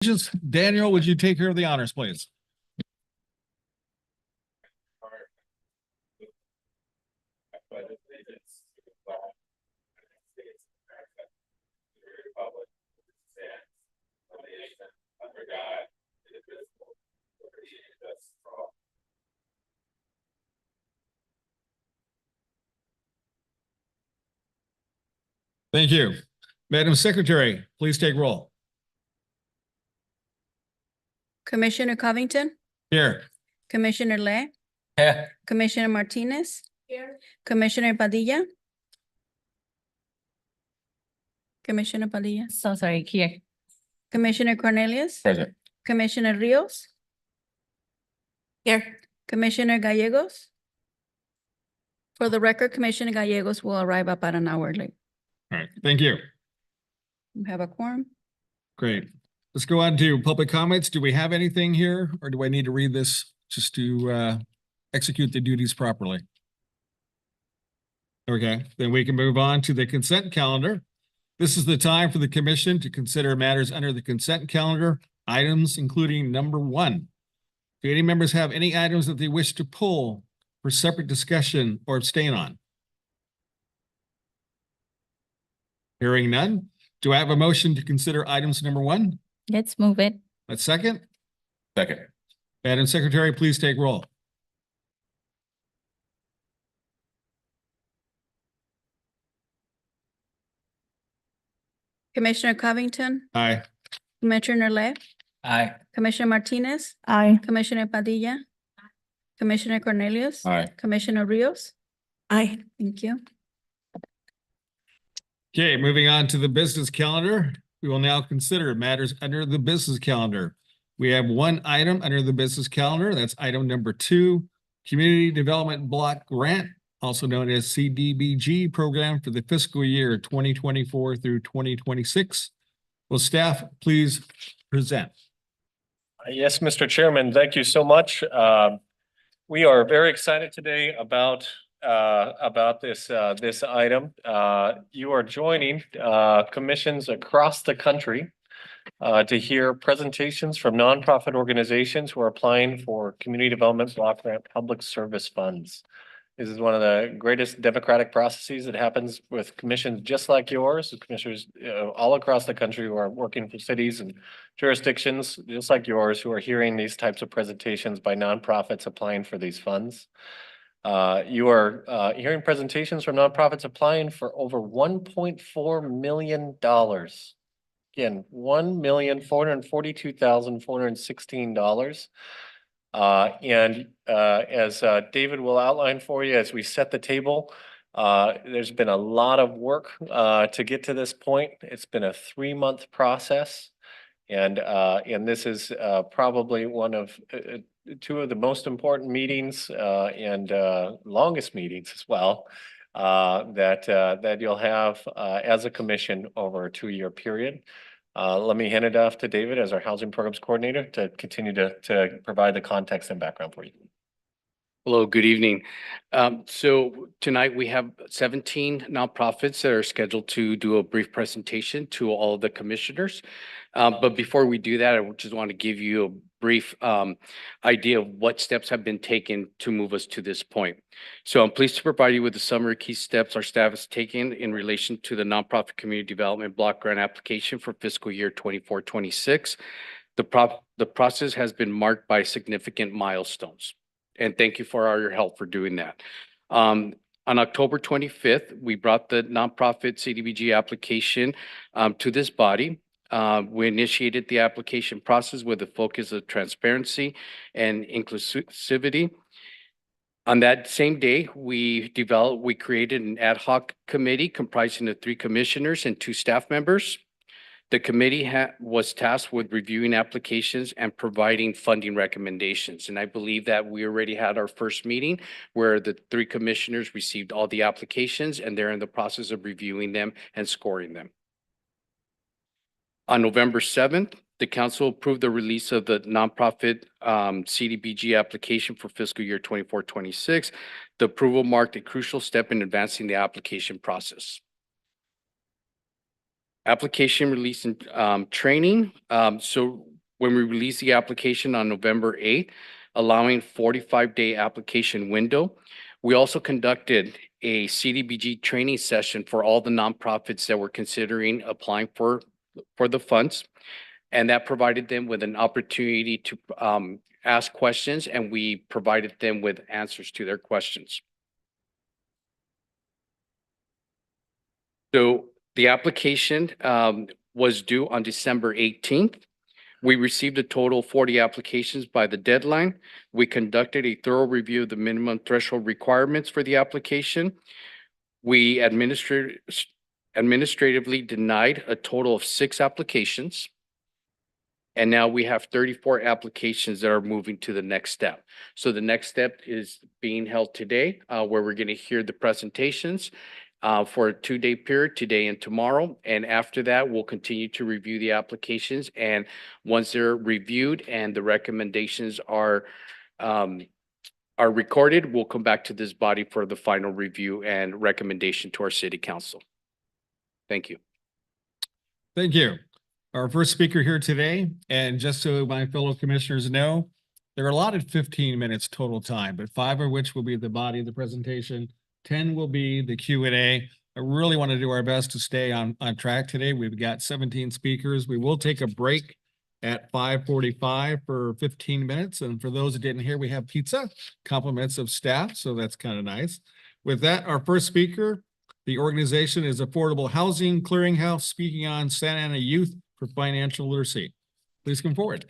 Daniel, would you take care of the honors, please? Thank you. Madam Secretary, please take roll. Commissioner Covington, Here. Commissioner Lay, Here. Commissioner Martinez, Commissioner Padilla. Commissioner Padilla, So sorry, here. Commissioner Cornelius, Present. Commissioner Rios, Here. Commissioner Gallegos. For the record, Commissioner Gallegos will arrive about an hour late. All right, thank you. We have a quorum. Great. Let's go on to public comments. Do we have anything here, or do I need to read this just to execute the duties properly? Okay, then we can move on to the consent calendar. This is the time for the commission to consider matters under the consent calendar, items including number 1. Do any members have any items that they wish to pull for separate discussion or abstain on? Hearing none, do I have a motion to consider items number 1? Let's move it. Let's second. Second. Madam Secretary, please take roll. Commissioner Covington, Aye. Commissioner Lay, Aye. Commissioner Martinez, Aye. Commissioner Padilla, Commissioner Cornelius. Aye. Commissioner Rios. Aye. Thank you. Okay, moving on to the business calendar. We will now consider matters under the business calendar. We have one item under the business calendar. That's item number 2, Community Development Block Grant, also known as CDBG program for the fiscal year 2024 through 2026. Will staff please present? Yes, Mr. Chairman, thank you so much. We are very excited today about this item. You are joining commissions across the country to hear presentations from nonprofit organizations who are applying for Community Development Block Grant Public Service Funds. This is one of the greatest democratic processes that happens with commissions just like yours, commissioners all across the country who are working for cities and jurisdictions just like yours, who are hearing these types of presentations by nonprofits applying for these funds. You are hearing presentations from nonprofits applying for over $1.4 million. Again, $1,442,416. As David will outline for you as we set the table, there's been a lot of work to get to this point. It's been a 3-month process, and this is probably one of 2 of the most important meetings and longest meetings as well that you'll have as a commission over a 2-year period. Let me hand it off to David as our Housing Programs Coordinator to continue to provide the context and background for you. Hello, good evening. So tonight we have 17 nonprofits that are scheduled to do a brief presentation to all of the commissioners. But before we do that, I just want to give you a brief idea of what steps have been taken to move us to this point. So I'm pleased to provide you with the summary key steps our staff has taken in relation to the Nonprofit Community Development Block Grant application for fiscal year 24-26. The process has been marked by significant milestones, and thank you for all your help for doing that. On October 25th, we brought the nonprofit CDBG application to this body. We initiated the application process with a focus of transparency and inclusivity. On that same day, we created an ad hoc committee comprising of 3 commissioners and 2 staff members. The committee was tasked with reviewing applications and providing funding recommendations. And I believe that we already had our first meeting where the 3 commissioners received all the applications, and they're in the process of reviewing them and scoring them. On November 7th, the council approved the release of the nonprofit CDBG application for fiscal year 24-26. The approval marked a crucial step in advancing the application process. Application release and training. So when we released the application on November 8th, allowing 45-day application window. We also conducted a CDBG training session for all the nonprofits that were considering applying for the funds. And that provided them with an opportunity to ask questions, and we provided them with answers to their questions. So the application was due on December 18th. We received a total of 40 applications by the deadline. We conducted a thorough review of the minimum threshold requirements for the application. We administratively denied a total of 6 applications. And now we have 34 applications that are moving to the next step. So the next step is being held today, where we're going to hear the presentations for a 2-day period, today and tomorrow. And after that, we'll continue to review the applications. And once they're reviewed and the recommendations are recorded, we'll come back to this body for the final review and recommendation to our city council. Thank you. Thank you. Our first speaker here today, and just so my fellow commissioners know, they're allotted 15 minutes total time, but 5 of which will be the body of the presentation. 10 will be the Q&A. I really want to do our best to stay on track today. We've got 17 speakers. We will take a break at 5:45 for 15 minutes. And for those that didn't hear, we have pizza, compliments of staff. So that's kind of nice. With that, our first speaker, the organization is Affordable Housing Clearinghouse, speaking on Santa Ana Youth for Financial Literacy. Please come forward.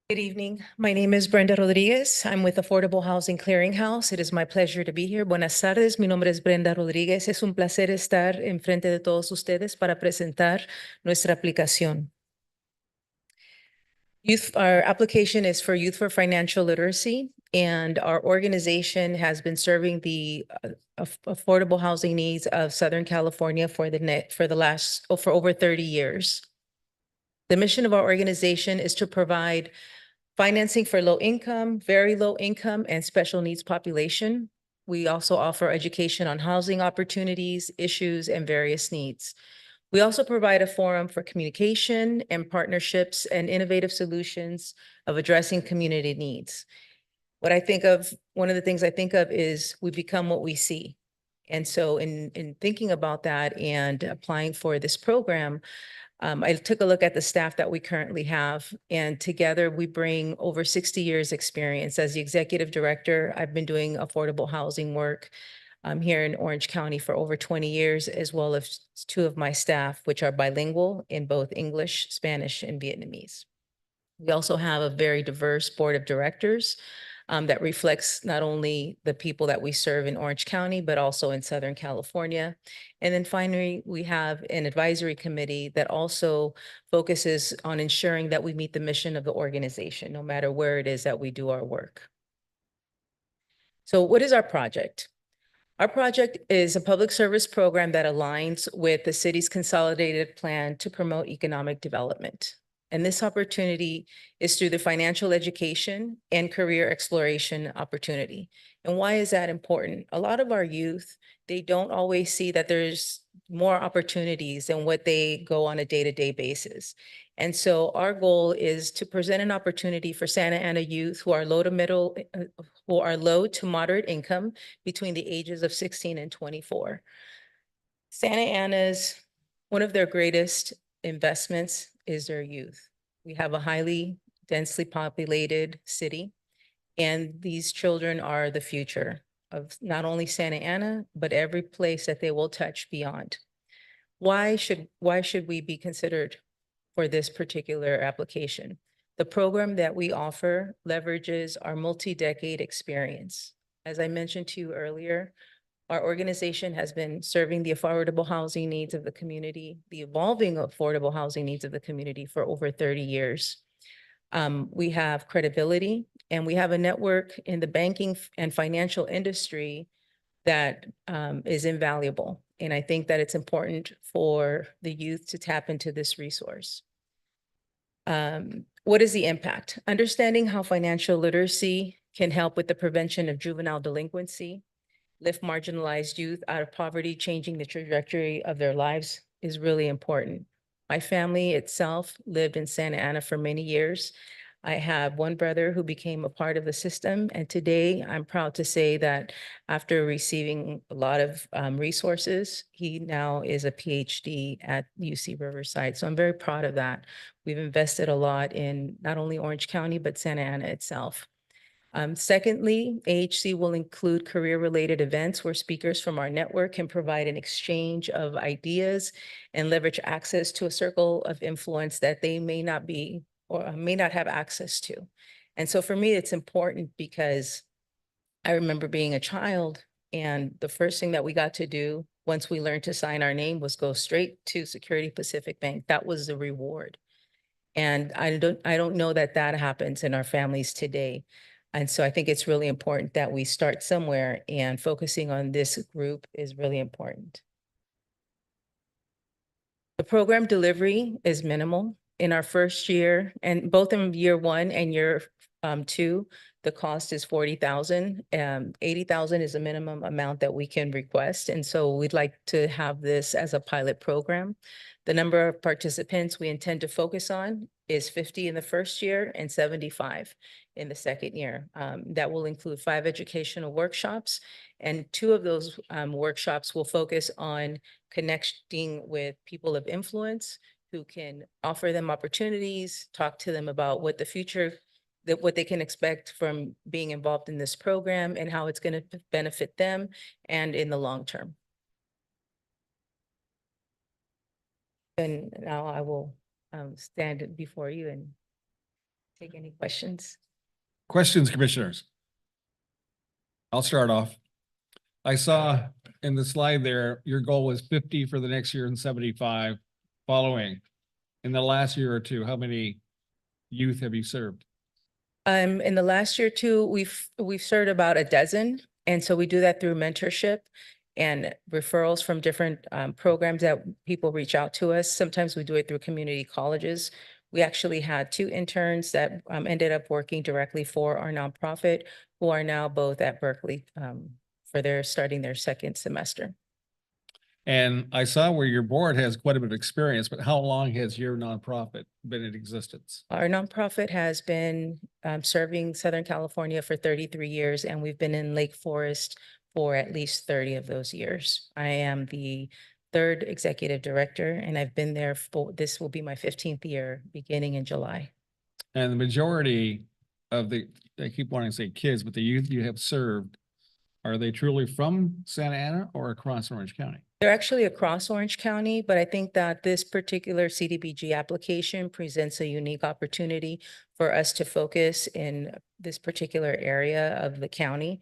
Good evening. My name is Brenda Rodriguez. I'm with Affordable Housing Clearinghouse. It is my pleasure to be here. Buenas tardes. Mi nombre es Brenda Rodriguez. Es un placer estar enfrente de todos ustedes para presentar nuestra aplicación. Our application is for Youth for Financial Literacy, and our organization has been serving the affordable housing needs of Southern California for over 30 years. The mission of our organization is to provide financing for low income, very low income, and special needs population. We also offer education on housing opportunities, issues, and various needs. We also provide a forum for communication and partnerships and innovative solutions of addressing community needs. One of the things I think of is we become what we see. And so in thinking about that and applying for this program, I took a look at the staff that we currently have, and together we bring over 60 years experience. As the executive director, I've been doing affordable housing work here in Orange County for over 20 years, as well as 2 of my staff, which are bilingual in both English, Spanish, and Vietnamese. We also have a very diverse board of directors that reflects not only the people that we serve in Orange County, but also in Southern California. And then finally, we have an advisory committee that also focuses on ensuring that we meet the mission of the organization, no matter where it is that we do our work. So what is our project? Our project is a public service program that aligns with the city's consolidated plan to promote economic development. And this opportunity is through the financial education and career exploration opportunity. And why is that important? A lot of our youth, they don't always see that there's more opportunities than what they go on a day-to-day basis. And so our goal is to present an opportunity for Santa Ana youth who are low to moderate income between the ages of 16 and 24. Santa Ana's, one of their greatest investments is their youth. We have a highly densely populated city, and these children are the future of not only Santa Ana, but every place that they will touch beyond. Why should we be considered for this particular application? The program that we offer leverages our multi-decade experience. As I mentioned to you earlier, our organization has been serving the affordable housing needs of the community, the evolving affordable housing needs of the community for over 30 years. We have credibility, and we have a network in the banking and financial industry that is invaluable. And I think that it's important for the youth to tap into this resource. What is the impact? Understanding how financial literacy can help with the prevention of juvenile delinquency, lift marginalized youth out of poverty, changing the trajectory of their lives is really important. My family itself lived in Santa Ana for many years. I have one brother who became a part of the system, and today I'm proud to say that after receiving a lot of resources, he now is a PhD at UC Riverside. So I'm very proud of that. We've invested a lot in not only Orange County, but Santa Ana itself. Secondly, AHC will include career-related events where speakers from our network can provide an exchange of ideas and leverage access to a circle of influence that they may not be or may not have access to. And so for me, it's important because I remember being a child and the first thing that we got to do once we learned to sign our name was go straight to Security Pacific Bank. That was the reward. And I don't know that that happens in our families today. And so I think it's really important that we start somewhere, and focusing on this group is really important. The program delivery is minimal. In our first year, and both in year one and year two, the cost is 40,000. 80,000 is a minimum amount that we can request. And so we'd like to have this as a pilot program. The number of participants we intend to focus on is 50 in the first year and 75 in the second year. That will include 5 educational workshops, and 2 of those workshops will focus on connecting with people of influence who can offer them opportunities, talk to them about what the future, what they can expect from being involved in this program and how it's going to benefit them and in the long term. And now I will stand before you and take any questions. Questions, commissioners? I'll start off. I saw in the slide there, your goal was 50 for the next year and 75 following. In the last year or two, how many youth have you served? In the last year too, we've served about a dozen. And so we do that through mentorship and referrals from different programs that people reach out to us. Sometimes we do it through community colleges. We actually had 2 interns that ended up working directly for our nonprofit, who are now both at Berkeley for starting their second semester. And I saw where your board has quite a bit of experience, but how long has your nonprofit been in existence? Our nonprofit has been serving Southern California for 33 years, and we've been in Lake Forest for at least 30 of those years. I am the 3rd executive director, and I've been there for, this will be my 15th year, beginning in July. And the majority of the, I keep wanting to say kids, but the youth you have served, are they truly from Santa Ana or across Orange County? They're actually across Orange County, but I think that this particular CDBG application presents a unique opportunity for us to focus in this particular area of the county.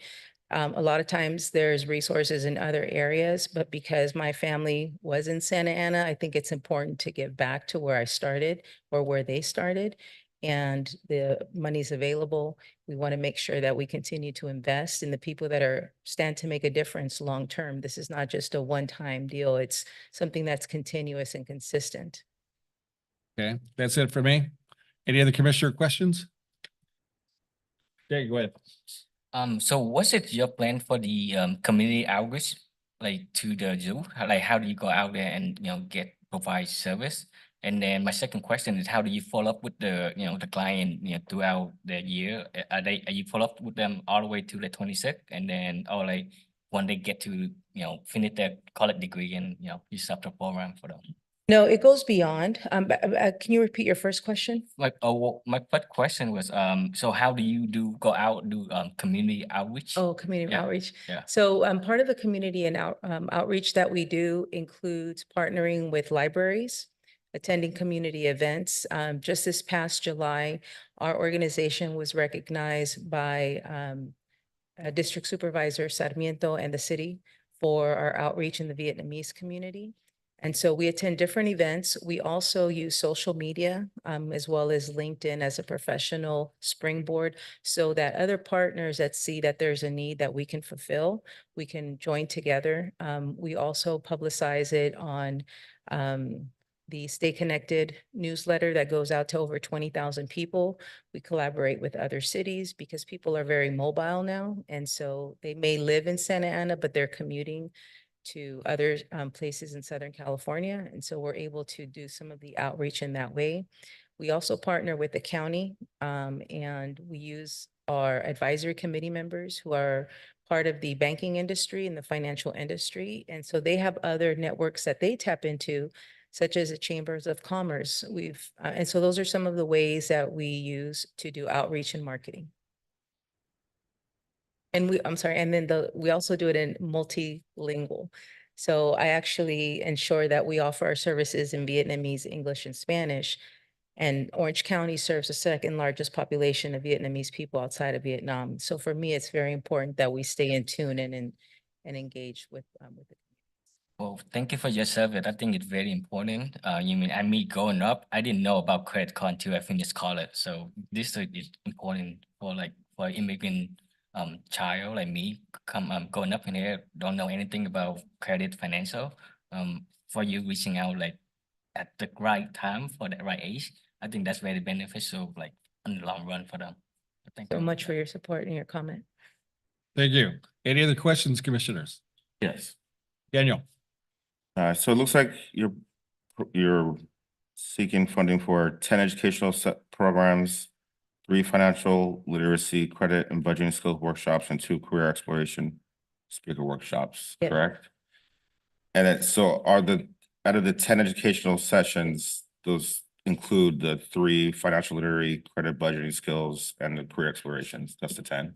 A lot of times there's resources in other areas, but because my family was in Santa Ana, I think it's important to give back to where I started or where they started. And the money's available. We want to make sure that we continue to invest in the people that stand to make a difference long term. This is not just a one-time deal. It's something that's continuous and consistent. Okay, that's it for me. Any other commissioner questions? Okay, go ahead. So what's it your plan for the community outreach, like to the youth? Like how do you go out there and provide service? And then my second question is, how do you follow up with the the client throughout the year? Are you follow up with them all the way to the 26th, and then or like when they get to finish their college degree and you start the program for them? No, it goes beyond. Can you repeat your first question? My first question was so how do you go out and do community outreach? Oh, community Yeah, outreach. yeah. So part of the community and outreach that we do includes partnering with libraries, attending community events. Just this past July, our organization was recognized by District Supervisor Sarmiento and the city for our outreach in the Vietnamese community. And so we attend different events. We also use social media as well as LinkedIn as a professional springboard so that other partners that see that there's a need that we can fulfill, we can join together. We also publicize it on the Stay Connected newsletter that goes out to over 20,000 people. We collaborate with other cities because people are very mobile now. And so they may live in Santa Ana, but they're commuting to other places in Southern California. And so we're able to do some of the outreach in that way. We also partner with the county and we use our advisory committee members who are part of the banking industry and the financial industry. And so they have other networks that they tap into, such as the chambers of commerce. And so those are some of the ways that we use to do outreach and marketing. And I'm sorry, and then we also do it in multilingual. So I actually ensure that we offer our services in Vietnamese, English, and Spanish. And Orange County serves the second largest population of Vietnamese people outside of Vietnam. So for me, it's very important that we stay in tune and engage with the. Well, thank you for your service. I think it's very important. You mean, growing up, I didn't know about credit card until I finished college. So this is important for immigrant child like me growing up in here, don't know anything about credit financial. For you reaching out like at the right time for the right age, I think that's very beneficial, like in the long run for them. Thank So you. much for your support and your comment. Thank you. Any other questions, commissioners? Yes. Daniel? So it looks like you're seeking funding for 10 educational programs, 3 financial literacy, credit and budgeting skills workshops, and 2 career exploration speaker workshops, Yeah. correct? And so out of the 10 educational sessions, those include the 3 financial literacy, credit budgeting skills, and the career explorations. That's the 10.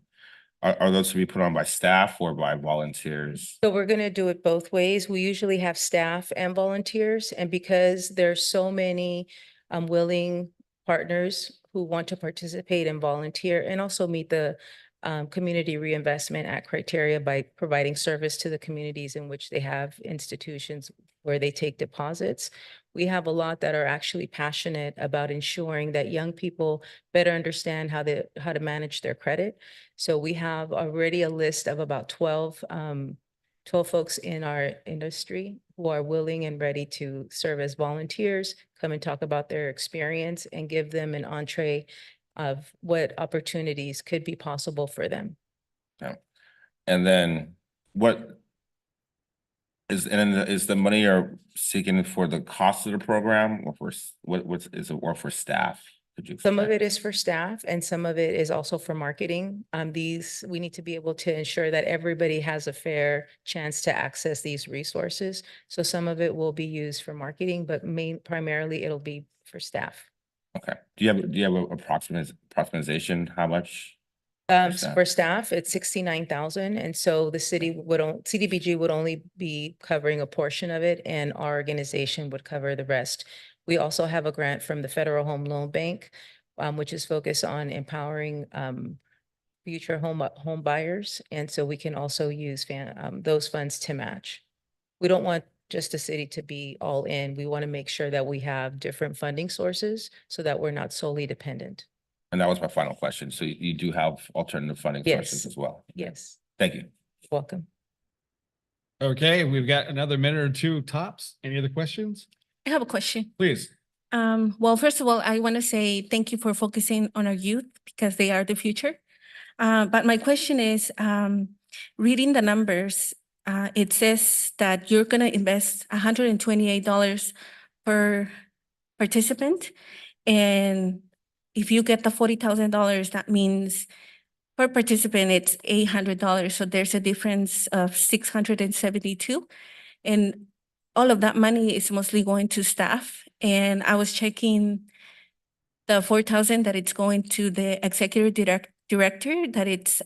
Are those to be put on by staff or by volunteers? So we're going to do it both ways. We usually have staff and volunteers. And because there's so many willing partners who want to participate and volunteer and also meet the Community Reinvestment Act criteria by providing service to the communities in which they have institutions where they take deposits. We have a lot that are actually passionate about ensuring that young people better understand how to manage their credit. So we have already a list of about 12 folks in our industry who are willing and ready to serve as volunteers, come and talk about their experience and give them an entree of what opportunities could be possible for them. Yeah. And then is the money you're seeking for the cost of the program or for what is it, or for staff? Some of it is for staff and some of it is also for marketing. We need to be able to ensure that everybody has a fair chance to access these resources. So some of it will be used for marketing, but primarily it'll be for staff. Okay. Do you have a approximation how much? For staff, it's 69,000. And so the CDBG would only be covering a portion of it and our organization would cover the rest. We also have a grant from the Federal Home Loan Bank, which is focused on empowering future home buyers. And so we can also use those funds to match. We don't want just the city to be all in. We want to make sure that we have different funding sources so that we're not solely dependent. And that was my final question. So you do have alternative funding sources Yes. as well? Yes, Thank you. welcome. Okay, we've got another minute or two tops. Any other questions? I have a question. Please. Well, first of all, I want to say thank you for focusing on our youth because they are the future. But my question is, reading the numbers, it says that you're going to invest $128 per participant. And if you get the $40,000, that means per participant, it's $800. So there's a difference of $672. And all of that money is mostly going to staff. And I was checking the 4,000 that it's going to the executive director, that it's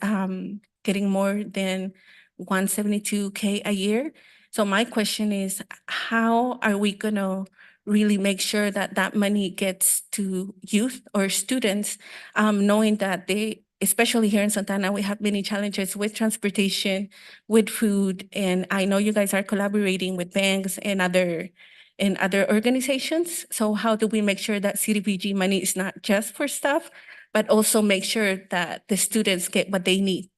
getting more than 172K a year. So my question is, how are we gonna really make sure that that money gets to youth or students, knowing that especially here in Santa Ana, we have many challenges with transportation, with food, and I know you guys are collaborating with banks and other organizations. So how do we make sure that CDBG money is not just for staff, but also make sure that the students get what they need?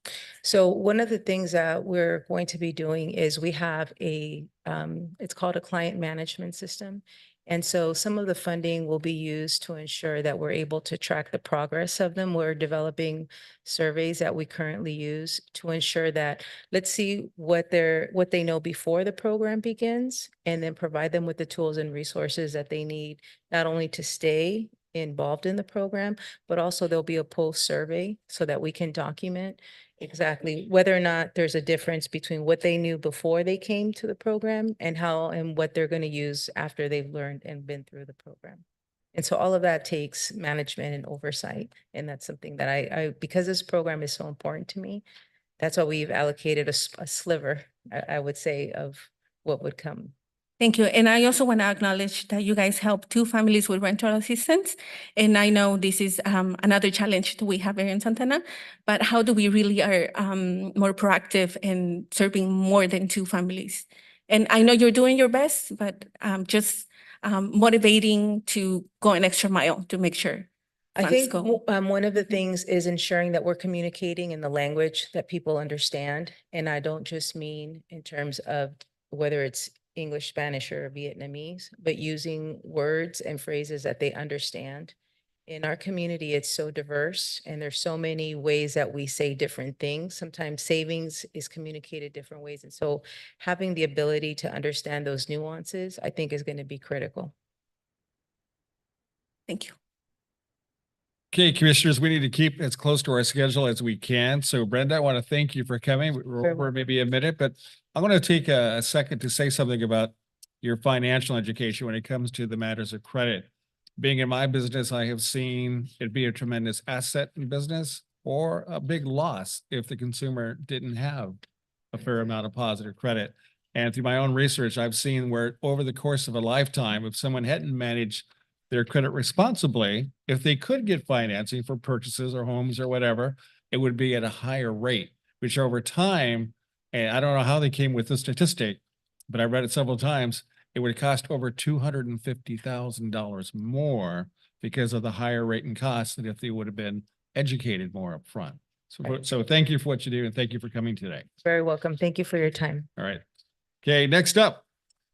So one of the things that we're going to be doing is we have it's called a client management system. And so some of the funding will be used to ensure that we're able to track the progress of them. We're developing surveys that we currently use to ensure that, let's see what they know before the program begins, and then provide them with the tools and resources that they need, not only to stay involved in the program, but also there'll be a post survey so that we can document exactly whether or not there's a difference between what they knew before they came to the program and what they're going to use after they've learned and been through the program. And so all of that takes management and oversight. And that's something that because this program is so important to me, that's why we've allocated a sliver, I would say, of what would come. Thank you. And I also want to acknowledge that you guys help 2 families with rental assistance. And I know this is another challenge that we have here in Santana, but how do we really are more proactive in serving more than 2 families? And I know you're doing your best, but just motivating to go an extra mile to make sure I funds think go. one of the things is ensuring that we're communicating in the language that people understand. And I don't just mean in terms of whether it's English, Spanish, or Vietnamese, but using words and phrases that they understand. In our community, it's so diverse and there's so many ways that we say different things. Sometimes savings is communicated different ways. And so having the ability to understand those nuances, I think, is going to be critical. Thank you. Okay, commissioners, we need to keep as close to our schedule as we can. So Brenda, I want to thank you for coming. We're Very over maybe a minute, but I'm going to take a second to say something about your financial education when it comes to the matters of credit. Being in my business, I have seen it be a tremendous asset in business or a big loss if the consumer didn't have a fair amount of positive credit. And through my own research, I've seen where over the course of a lifetime, if someone hadn't managed their credit responsibly, if they could get financing for purchases or homes or whatever, it would be at a higher rate, which over time, and I don't know how they came with this statistic, but I read it several times, it would cost over $250,000 more because of the higher rate and cost than if they would have been educated more upfront. So thank you for what you do and thank you for coming today. Very welcome. Thank you for your time. All right. Okay, next up,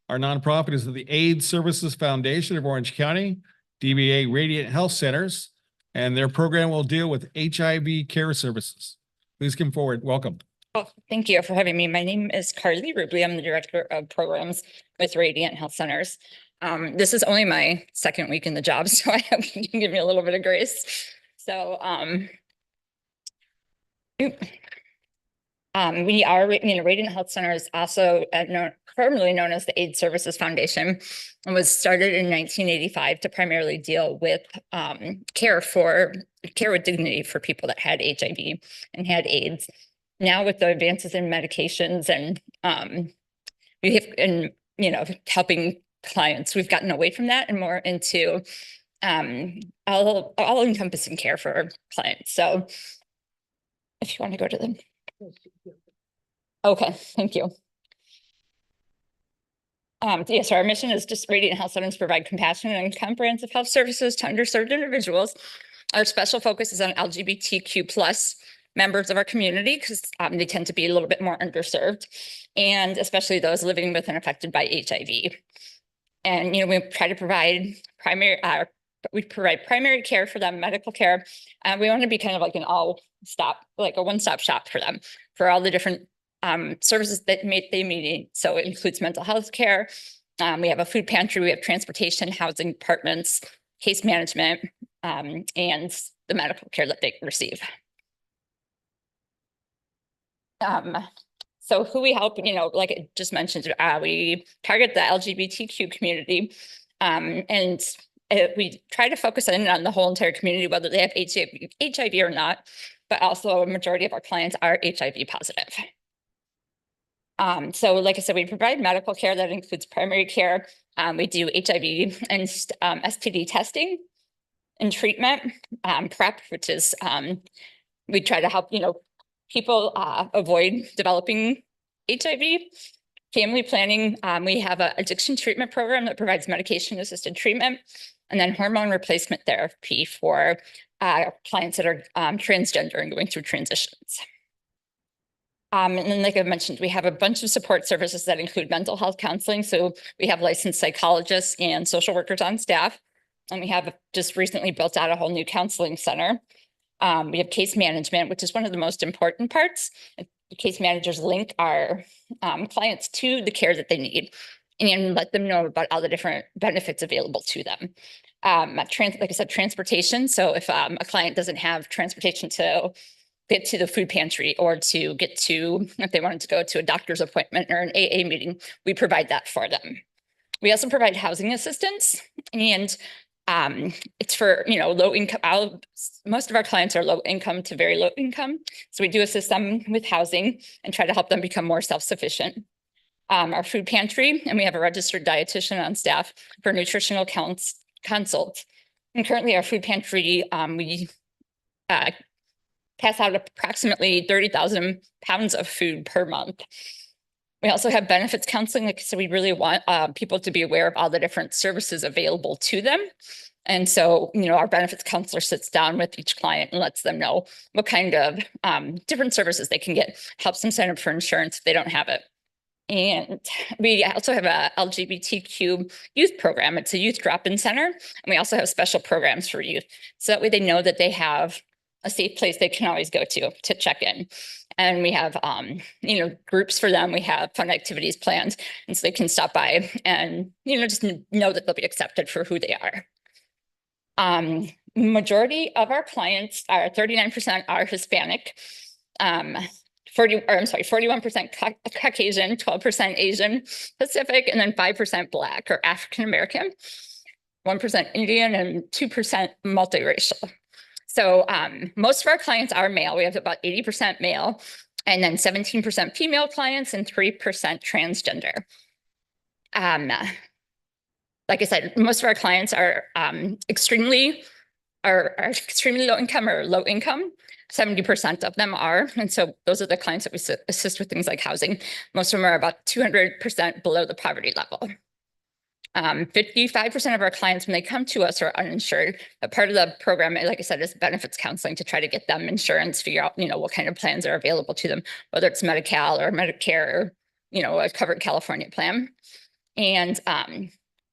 our nonprofit is the AIDS Services Foundation of Orange County, DBA Radiant Health Centers, and their program will deal with HIV care services. Please come forward. Welcome. Oh, thank you for having me. My name is Carly Rubley. I'm the Director of Programs with Radiant Health Centers. This is only my 2nd week in the job, so I hope you can give me a little bit of grace. So, we are, Radiant Health Centers, also formerly known as the AIDS Services Foundation, and was started in 1985 to primarily deal with care with dignity for people that had HIV and had AIDS. Now with the advances in medications and helping clients, we've gotten away from that and more into all encompassing care for our clients. So if you want to go to them. Okay, thank you. Yes, our mission is just Radiant Health Centers provide compassionate and comprehensive health services to underserved individuals. Our special focus is on LGBTQ+ members of our community because they tend to be a little bit more underserved, and especially those living with and affected by HIV. And we try to provide primary care for them, medical care. We want to be kind of like a one-stop shop for them for all the different services that they need. So it includes mental health care. We have a food pantry. We have transportation, housing departments, case management, and the medical care that they receive. So who we help, like I just mentioned, we target the LGBTQ community, and we try to focus in on the whole entire community, whether they have HIV or not, but also a majority of our clients are HIV positive. So like I said, we provide medical care that includes primary care. We do HIV and STD testing and treatment, PrEP, which is, we try to help, people avoid developing HIV, family planning. We have an addiction treatment program that provides medication-assisted treatment, and then hormone replacement therapy for clients that are transgender and going through transitions. And then, like I mentioned, we have a bunch of support services that include mental health counseling. So we have licensed psychologists and social workers on staff. And we have just recently built out a whole new counseling center. We have case management, which is one of the most important parts. The case managers link our clients to the care that they need and let them know about all the different benefits available to them. Like I said, transportation. So if a client doesn't have transportation to get to the food pantry or to get to, if they wanted to go to a doctor's appointment or an AA meeting, we provide that for them. We also provide housing assistance, and it's for, low income. Most of our clients are low income to very low income. So we do assist them with housing and try to help them become more self-sufficient. Our food pantry, and we have a registered dietitian on staff for nutritional consults. And currently our food pantry, we pass out approximately 30,000 pounds of food per month. We also have benefits counseling. Like I said, we really want people to be aware of all the different services available to them. And so, our benefits counselor sits down with each client and lets them know what kind of different services they can get, helps them sign up for insurance if they don't have it. And we also have a LGBTQ youth program. It's a youth drop-in center. And we also have special programs for youth. So that way they know that they have a safe place they can always go to check in. And we have, groups for them. We have fun activities planned. And so they can stop by and, just know that they'll be accepted for who they are. Majority of our clients are 39% are Hispanic, 41% Caucasian, 12% Asian Pacific, and then 5% Black or African American, 1% Indian, and 2% multiracial. So most of our clients are male. We have about 80% male, and then 17% female clients and 3% transgender. Like I said, most of our clients are extremely low income or low income. 70% of them are. And so those are the clients that we assist with things like housing. Most of them are about 200% below the poverty level. 55% of our clients, when they come to us, are uninsured. A part of the program, like I said, is benefits counseling to try to get them insurance, figure out, what kind of plans are available to them, whether it's Medi-Cal or Medicare, or, a covered California plan. And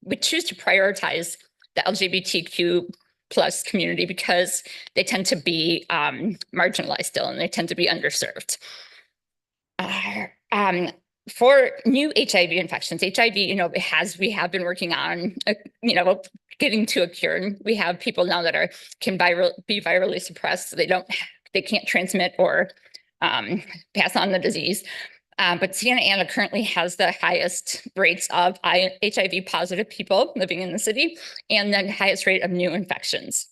we choose to prioritize the LGBTQ plus community because they tend to be marginalized still, and they tend to be underserved. For new HIV infections, HIV, we have been working on, getting to a cure. And we have people now that can be virally suppressed, so they can't transmit or pass on the disease. But Santa Ana currently has the highest rates of HIV positive people living in the city and the highest rate of new infections.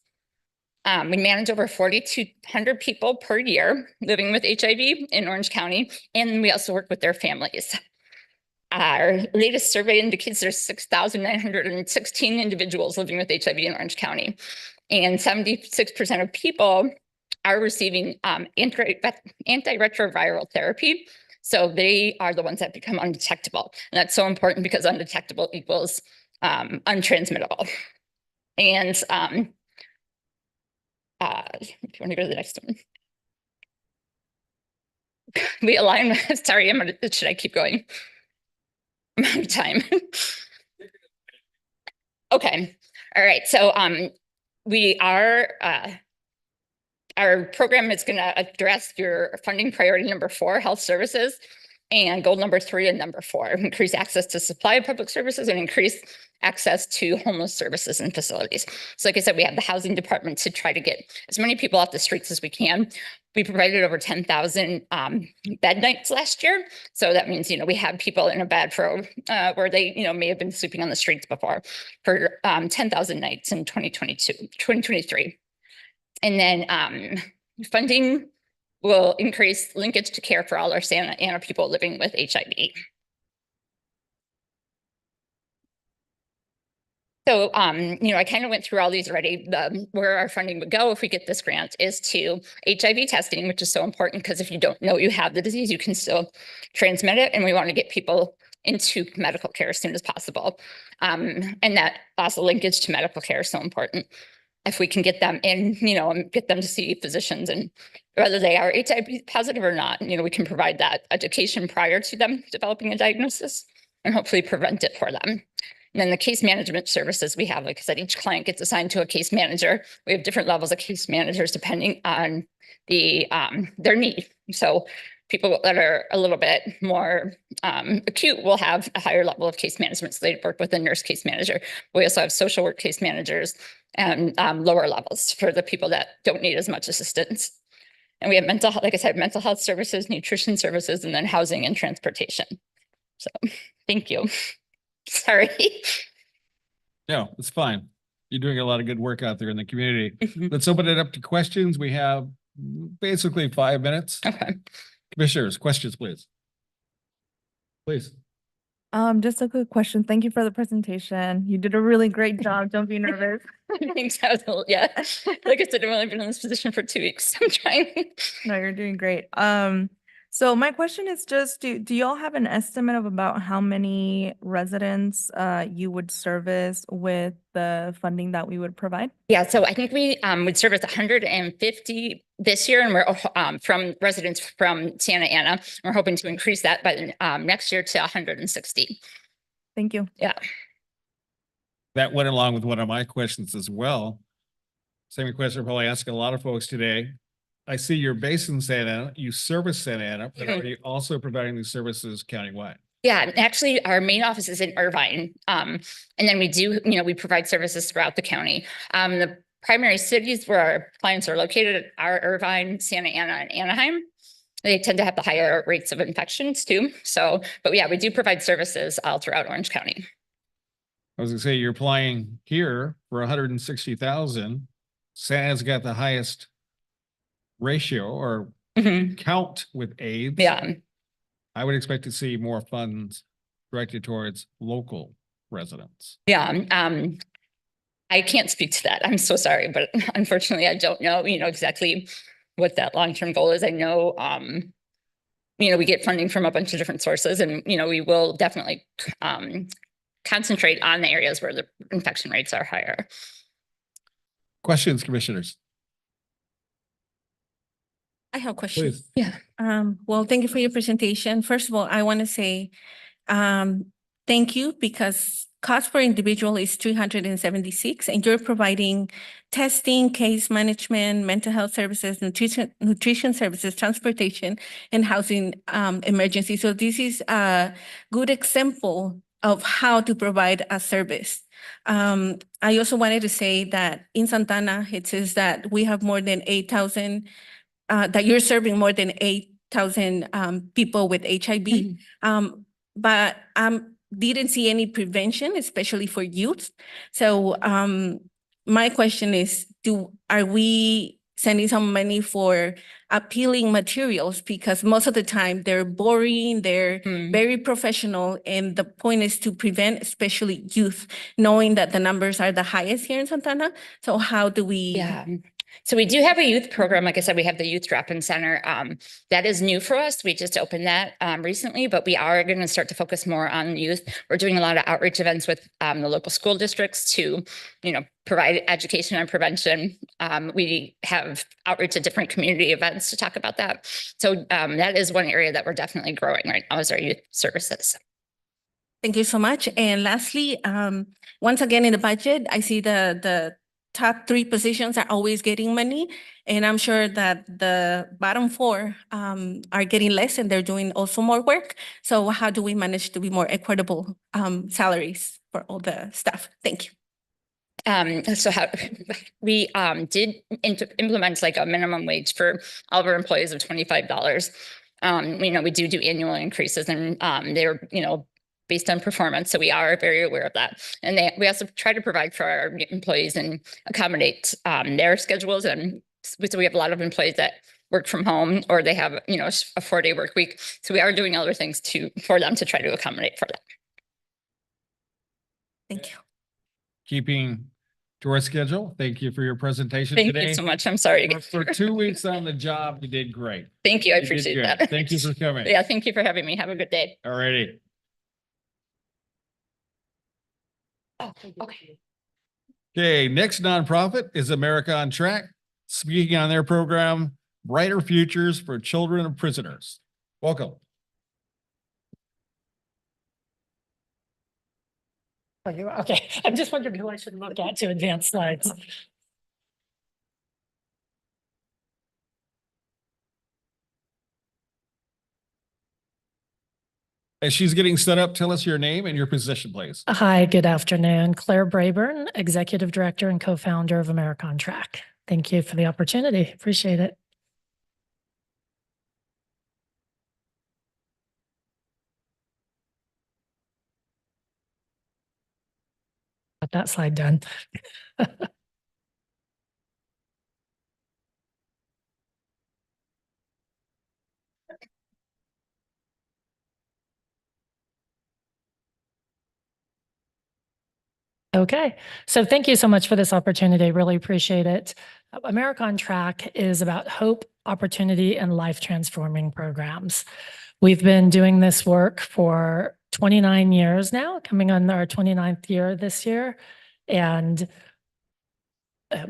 We manage over 4,200 people per year living with HIV in Orange County, and we also work with their families. Our latest survey indicates there's 6,916 individuals living with HIV in Orange County, and 76% of people are receiving antiretroviral therapy. So they are the ones that become undetectable. And that's so important because undetectable equals untransmittable. And if you want to go to the next one. We align, sorry, should I keep going? I'm out of time. Okay, all right, so we are, our program is going to address your funding priority number 4, health services, and goal number 3 and number 4, increase access to supply of public services and increase access to homeless services and facilities. So like I said, we have the housing department to try to get as many people off the streets as we can. We provided over 10,000 bed nights last year. So that means, we have people in a bed for where they, may have been sleeping on the streets before for 10,000 nights in 2023. And then funding will increase linkage to care for all our Santa Ana people living with HIV. So, I kind of went through all these already. Where our funding would go if we get this grant is to HIV testing, which is so important because if you don't know you have the disease, you can still transmit it. And we want to get people into medical care as soon as possible. And that also linkage to medical care is so important. if we can get them in, and get them to see physicians, and whether they are HIV positive or not, we can provide that education prior to them developing a diagnosis and hopefully prevent it for them. And then the case management services we have, like I said, each client gets assigned to a case manager. We have different levels of case managers depending on their need. So people that are a little bit more acute will have a higher level of case management. So they work with a nurse case manager. We also have social work case managers and lower levels for the people that don't need as much assistance. And we have mental health, like I said, mental health services, nutrition services, and then housing and transportation. So thank you. Sorry. No, it's fine. You're doing a lot of good work out there in the community. Mhm. Let's open it up to questions. We have basically 5 minutes. Okay. Commissioners, questions, please. Please. Just a quick question. Thank you for the presentation. You did a really great job. Don't be nervous. Thanks. I was a little, yeah. Like I said, I've only been in this position for 2 weeks. I'm trying. No, you're doing great. So my question is just, do y'all have an estimate of about how many residents you would service with the funding that we would provide? Yeah, so I think we would service 150 this year, and we're from residents from Santa Ana. We're hoping to increase that by next year to 160. Thank you. Yeah. That went along with one of my questions as well. Same question I'll probably ask a lot of folks today. I see you're based in Santa Ana, you service Santa Ana, but are you also providing these services countywide? Yeah, actually, our main office is in Irvine. And then we do, we provide services throughout the county. The primary cities where our clients are located are Irvine, Santa Ana, and Anaheim. They tend to have the higher rates of infections too. So, but yeah, we do provide services all throughout Orange County. I was gonna say, you're applying here for 160,000. Santa's got the highest ratio or Mhm. count with AIDS. Yeah. I would expect to see more funds directed towards local residents. Yeah, I can't speak to that. I'm so sorry, but unfortunately, I don't know, exactly what that long-term goal is. I know, we get funding from a bunch of different sources, and, we will definitely concentrate on the areas where the infection rates are higher. Questions, commissioners? I have a question. Please. Yeah. Well, thank you for your presentation. First of all, I want to say, thank you, because cost per individual is 376, and you're providing testing, case management, mental health services, nutrition services, transportation, and housing, emergency. So this is a good example of how to provide a service. I also wanted to say that in Santana, it says that we have more than 8,000 that you're serving more than 8,000 people with HIV. But didn't see any prevention, especially for youth. So my question is, are we sending some money for appealing materials? Because most of the time they're boring, they're very professional, and the point is to prevent, especially youth, knowing that the numbers are the highest here in Santana. So how do we? Yeah. So we do have a youth program. Like I said, we have the Youth Drop-In Center. That is new for us. We just opened that recently, but we are going to start to focus more on youth. We're doing a lot of outreach events with the local school districts to, provide education on prevention. We have outreach at different community events to talk about that. So that is one area that we're definitely growing right now is our youth services. Thank you so much. And lastly, once again, in the budget, I see the top 3 positions are always getting money. And I'm sure that the bottom 4 are getting less, and they're doing also more work. So how do we manage to be more equitable salaries for all the staff? Thank you. So how we did implement like a minimum wage for all of our employees of $25. We do annual increases, and they're, based on performance. So we are very aware of that. And we also try to provide for our employees and accommodate their schedules. And so we have a lot of employees that work from home, or they have, a 4-day work week. So we are doing other things for them to try to accommodate for that. Thank you. Keeping to our schedule. Thank you for your presentation Thank today. you so much. I'm sorry. For 2 weeks on the job, you did great. Thank you. I You did appreciate good. that. Thank you for coming. Yeah, thank you for having me. Have a good day. All righty. Oh, okay. Okay, next nonprofit is America on Track, speaking on their program, Brighter Futures for Children of Prisoners. Welcome. Okay, I'm just wondering who I should look at to advance slides. As she's getting set up, tell us your name and your position, please. Hi, good afternoon. Claire Brayburn, Executive Director and Co-founder of America on Track. Thank you for the opportunity. Appreciate it. Got that slide done. Okay, so thank you so much for this opportunity. Really appreciate it. America on Track is about hope, opportunity, and life transforming programs. We've been doing this work for 29 years now, coming on our 29th year this year. And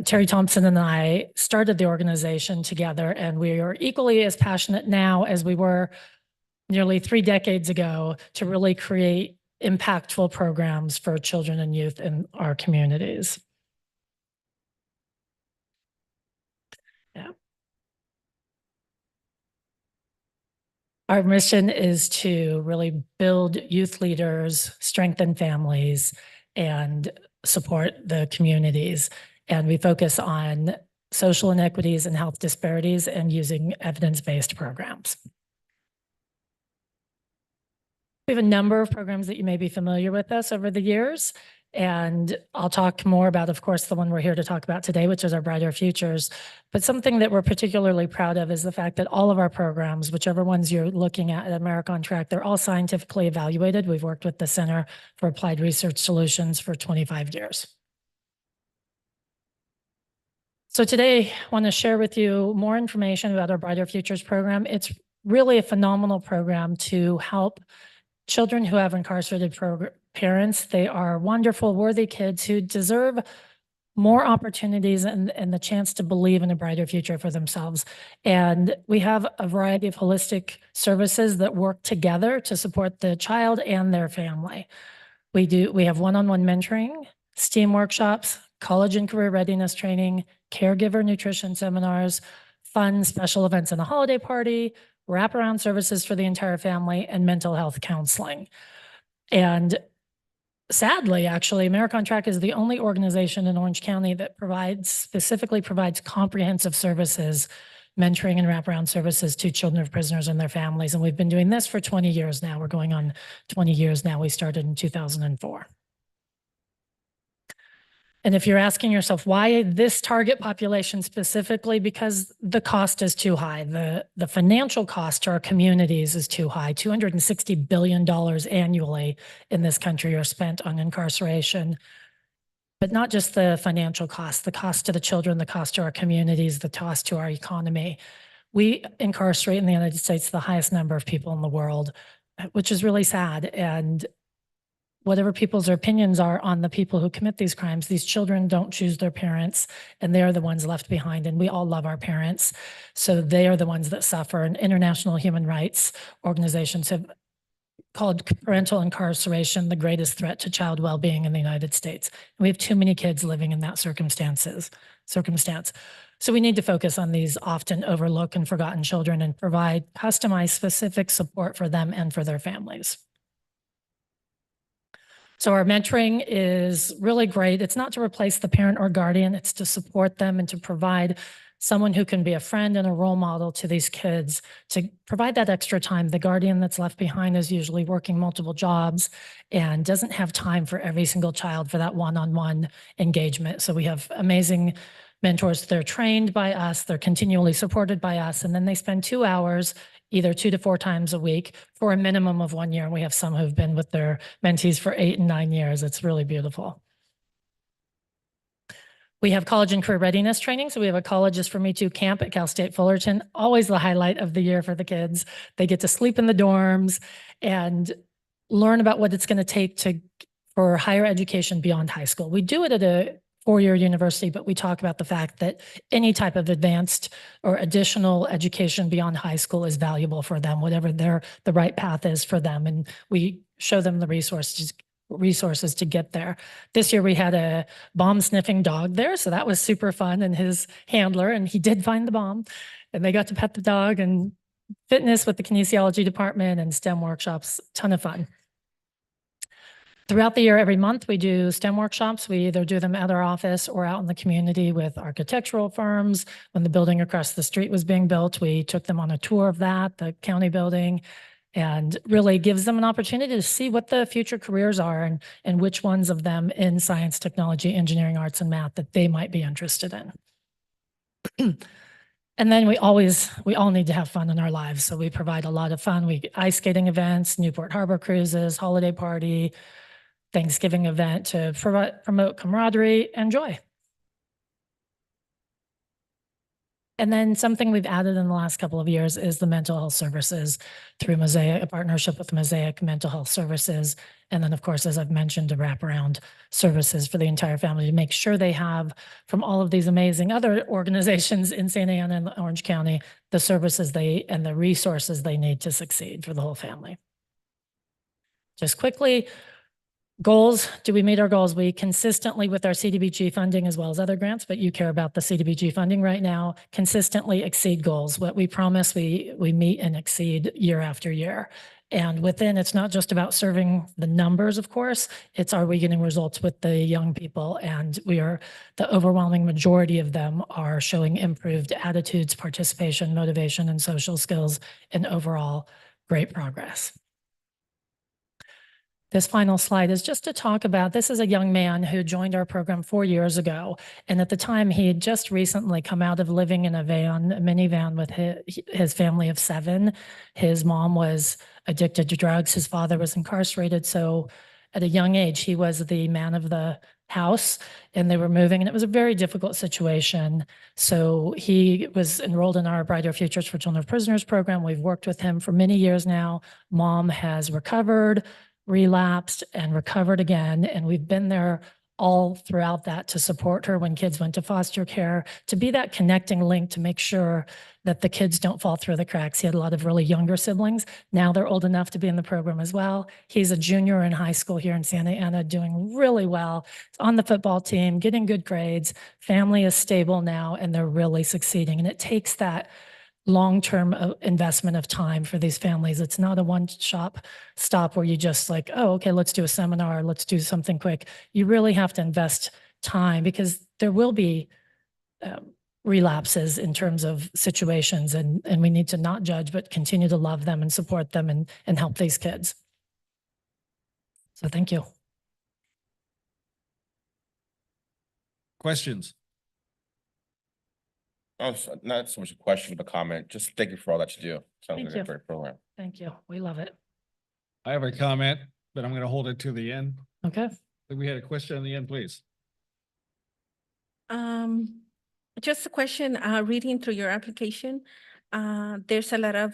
Terry Thompson and I started the organization together, and we are equally as passionate now as we were nearly 3 decades ago to really create impactful programs for children and youth in our communities. Yeah. Our mission is to really build youth leaders, strengthen families, and support the communities. And we focus on social inequities and health disparities and using evidence-based programs. We have a number of programs that you may be familiar with us over the years, and I'll talk more about, of course, the one we're here to talk about today, which is our Brighter Futures. But something that we're particularly proud of is the fact that all of our programs, whichever ones you're looking at America on Track, they're all scientifically evaluated. We've worked with the Center for Applied Research Solutions for 25 years. So today, I want to share with you more information about our Brighter Futures program. It's really a phenomenal program to help children who have incarcerated parents. They are wonderful, worthy kids who deserve more opportunities and the chance to believe in a brighter future for themselves. And we have a variety of holistic services that work together to support the child and their family. We have one-on-one mentoring, STEAM workshops, college and career readiness training, caregiver nutrition seminars, fun special events and a holiday party, wraparound services for the entire family, and mental health counseling. And sadly, actually, America on Track is the only organization in Orange County that specifically provides comprehensive services, mentoring and wraparound services to children of prisoners and their families. And we've been doing this for 20 years now. We're going on 20 years now. We started in 2004. And if you're asking yourself why this target population specifically, because the cost is too high. The financial cost to our communities is too high. $260 billion annually in this country are spent on incarceration. But not just the financial cost, the cost to the children, the cost to our communities, the cost to our economy. We incarcerate in the United States the highest number of people in the world, which is really sad. And whatever people's opinions are on the people who commit these crimes, these children don't choose their parents, and they are the ones left behind. And we all love our parents, so they are the ones that suffer. And international human rights organizations have called parental incarceration the greatest threat to child well-being in the United States. And we have too many kids living in that circumstance. So we need to focus on these often overlooked and forgotten children and provide customized, specific support for them and for their families. So our mentoring is really great. It's not to replace the parent or guardian. It's to support them and to provide someone who can be a friend and a role model to these kids, to provide that extra time. The guardian that's left behind is usually working multiple jobs and doesn't have time for every single child for that one-on-one engagement. So we have amazing mentors. They're trained by us. They're continually supported by us. And then they spend 2 hours either 2 to 4 times a week for a minimum of 1 year. And we have some who've been with their mentees for 8 and 9 years. It's really beautiful. We have college and career readiness training. So we have a College is for Me Too camp at Cal State Fullerton, always the highlight of the year for the kids. They get to sleep in the dorms and learn about what it's going to take for higher education beyond high school. We do it at a four-year university, but we talk about the fact that any type of advanced or additional education beyond high school is valuable for them, whatever the right path is for them. And we show them the resources to get there. This year we had a bomb sniffing dog there, so that was super fun, and his handler, and he did find the bomb, and they got to pet the dog, and fitness with the kinesiology department and STEM workshops, ton of fun. Throughout the year, every month, we do STEM workshops. We either do them at our office or out in the community with architectural firms. When the building across the street was being built, we took them on a tour of that, the county building, and really gives them an opportunity to see what the future careers are and which ones of them in science, technology, engineering, arts, and math that they might be interested in. And then we all need to have fun in our lives. So we provide a lot of fun. Ice skating events, Newport Harbor cruises, holiday party, Thanksgiving event to promote camaraderie and joy. And then something we've added in the last couple of years is the mental health services through Mosaic, a partnership with Mosaic Mental Health Services. And then, of course, as I've mentioned, to wraparound services for the entire family to make sure they have, from all of these amazing other organizations in Santa Ana and Orange County, the services and the resources they need to succeed for the whole family. Just quickly, goals. Do we meet our goals? We consistently, with our CDBG funding as well as other grants, but you care about the CDBG funding right now, consistently exceed goals. What we promise, we meet and exceed year after year. And within, it's not just about serving the numbers, of course, it's are we getting results with the young people? And the overwhelming majority of them are showing improved attitudes, participation, motivation, and social skills, and overall great progress. This final slide is just to talk about, this is a young man who joined our program 4 years ago. And at the time, he had just recently come out of living in a minivan with his family of 7. His mom was addicted to drugs. His father was incarcerated. So at a young age, he was the man of the house, and they were moving, and it was a very difficult situation. So he was enrolled in our Brighter Futures for Children of Prisoners program. We've worked with him for many years now. Mom has recovered, relapsed, and recovered again. And we've been there all throughout that to support her when kids went to foster care, to be that connecting link to make sure that the kids don't fall through the cracks. He had a lot of really younger siblings. Now they're old enough to be in the program as well. He's a junior in high school here in Santa Ana, doing really well. He's on the football team, getting good grades. Family is stable now, and they're really succeeding. And it takes that long-term investment of time for these families. It's not a one-stop where you just like, oh, okay, let's do a seminar, let's do something quick. You really have to invest time because there will be relapses in terms of situations, and we need to not judge, but continue to love them and support them and help these kids. So thank you. Questions? Oh, not so much a question, but a comment. Just thank you for all that you do. Sounds Thank like you. a great program. Thank you. We love it. I have a comment, but I'm going to hold it to the end. Okay. We had a question on the end, please. Just a question, reading through your application, there's a lot of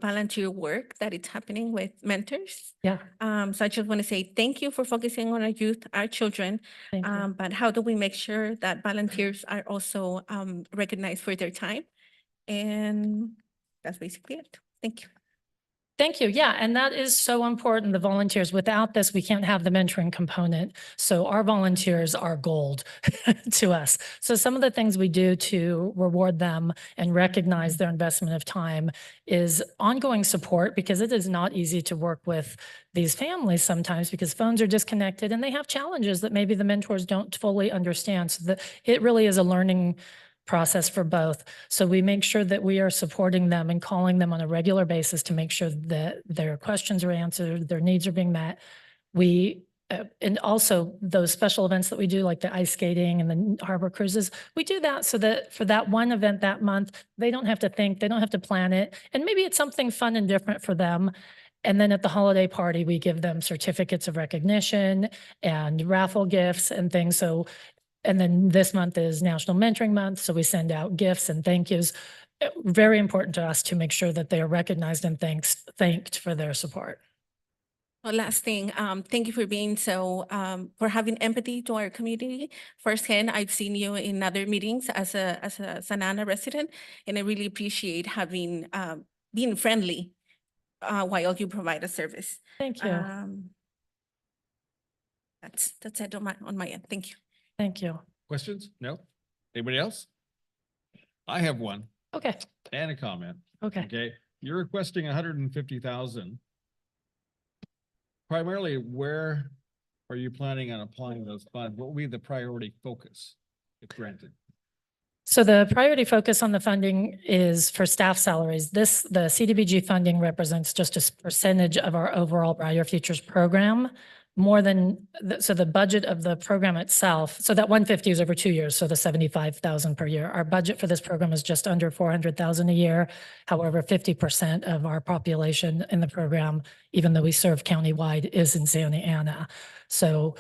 volunteer work that is happening with mentors. Yeah. So I just want to say thank you for focusing on our youth, our children. Thank you. But how do we make sure that volunteers are also recognized for their time? And that's basically it. Thank you. Thank you. Yeah, and that is so important, the volunteers. Without this, we can't have the mentoring component. So our volunteers are gold to us. So some of the things we do to reward them and recognize their investment of time is ongoing support, because it is not easy to work with these families sometimes because phones are disconnected and they have challenges that maybe the mentors don't fully understand. So it really is a learning process for both. So we make sure that we are supporting them and calling them on a regular basis to make sure that their questions are answered, their needs are being met. And also those special events that we do, like the ice skating and the harbor cruises, we do that so that for that one event that month, they don't have to think, they don't have to plan it. And maybe it's something fun and different for them. And then at the holiday party, we give them certificates of recognition and raffle gifts and things. And then this month is National Mentoring Month, so we send out gifts and thank yous. Very important to us to make sure that they are recognized and thanked for their support. One last thing, thank you for being so, for having empathy to our community. Firsthand, I've seen you in other meetings as a Santa Ana resident, and I really appreciate having, being friendly, while you provide a service. Thank you. That's it on my end. Thank you. Thank you. Questions? No? Anybody else? I have one Okay, and a comment. okay. Okay, you're requesting 150,000. Primarily, where are you planning on applying those funds? What will be the priority focus if granted? So the priority focus on the funding is for staff salaries. The CDBG funding represents just a percentage of our overall Brighter Futures program. More than, so the budget of the program itself, so that 150 is over 2 years, so the 75,000 per year. Our budget for this program is just under 400,000 a year. However, 50% of our population in the program, even though we serve countywide, is in Santa Ana. So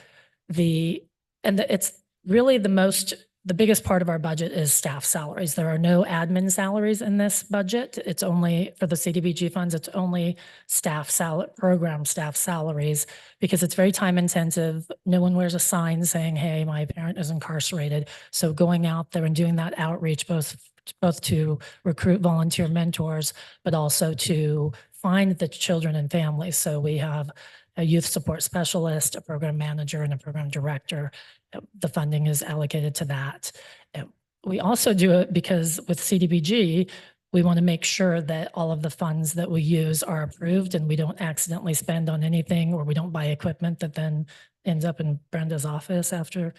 it's really the biggest part of our budget is staff salaries. There are no admin salaries in this budget. It's only for the CDBG funds, it's only program staff salaries, because it's very time intensive. No one wears a sign saying, hey, my parent is incarcerated. So going out there and doing that outreach, both to recruit volunteer mentors, but also to find the children and families. So we have a youth support specialist, a program manager, and a program director. The funding is allocated to that. We also do it because with CDBG, we want to make sure that all of the funds that we use are approved and we don't accidentally spend on anything, or we don't buy equipment that then ends up in Brenda's office after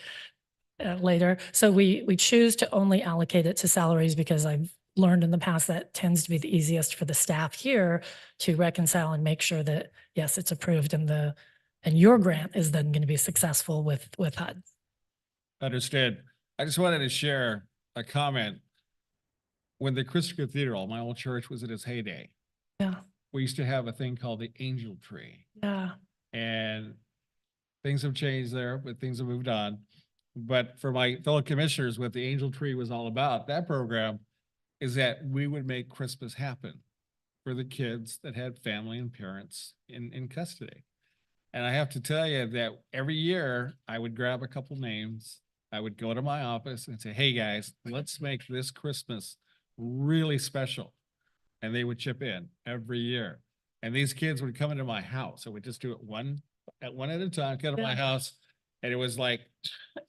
later. So we choose to only allocate it to salaries because I've learned in the past that tends to be the easiest for the staff here to reconcile and make sure that, yes, it's approved and your grant is then going to be successful with HUD. Understood. I just wanted to share a comment. When the Christian Cathedral, my old church, was in its heyday, Yeah, we used to have a thing called the Angel Tree. yeah, And things have changed there, but things have moved on. But for my fellow commissioners, what the Angel Tree was all about, that program, is that we would make Christmas happen for the kids that had family and parents in custody. And I have to tell you that every year I would grab a couple names. I would go to my office and say, hey, guys, let's make this Christmas really special. And they would chip in every year. And these kids would come into my house. So we just do it one at a time, come to my house. And it was like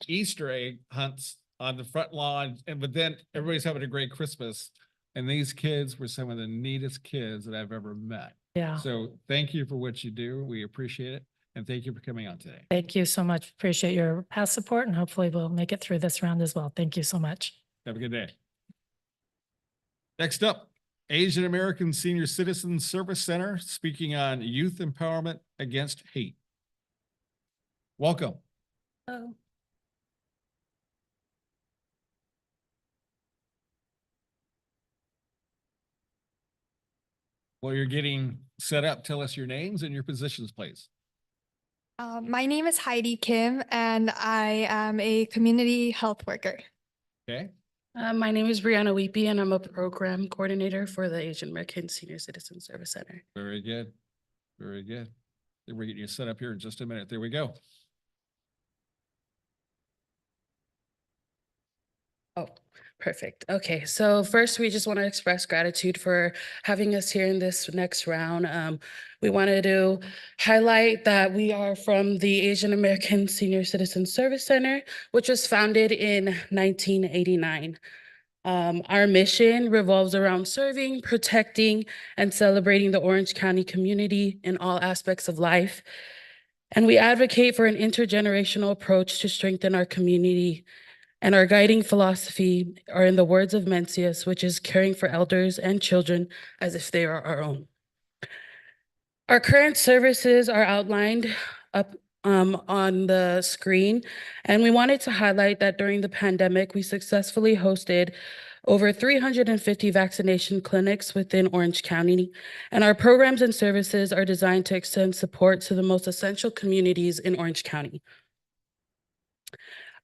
Easter egg hunts on the front lawn. But then everybody's having a great Christmas. And these kids were some of the neatest kids that I've ever met. yeah. So thank you for what you do. We appreciate it. And thank you for coming on today. Thank you so much. Appreciate your past support, and hopefully we'll make it through this round as well. Thank you so much. Have a good day. Next up, Asian American Senior Citizen Service Center, speaking on youth empowerment against hate. Welcome. Oh. While you're getting set up, tell us your names and your positions, please. My name is Heidi Kim, and I am a community health worker. Okay, My name is Brianna Weepy, and I'm a program coordinator for the Asian American Senior Citizen Service Center. very good. Very good. We're getting you set up here in just a minute. There we go. Oh, perfect. Okay, so first, we just want to express gratitude for having us here in this next round. We wanted to highlight that we are from the Asian American Senior Citizen Service Center, which was founded in 1989. Our mission revolves around serving, protecting, and celebrating the Orange County community in all aspects of life. And we advocate for an intergenerational approach to strengthen our community. And our guiding philosophy are in the words of Mencius, which is caring for elders and children as if they are our own. Our current services are outlined up on the screen, and we wanted to highlight that during the pandemic, we successfully hosted over 350 vaccination clinics within Orange County, and our programs and services are designed to extend support to the most essential communities in Orange County.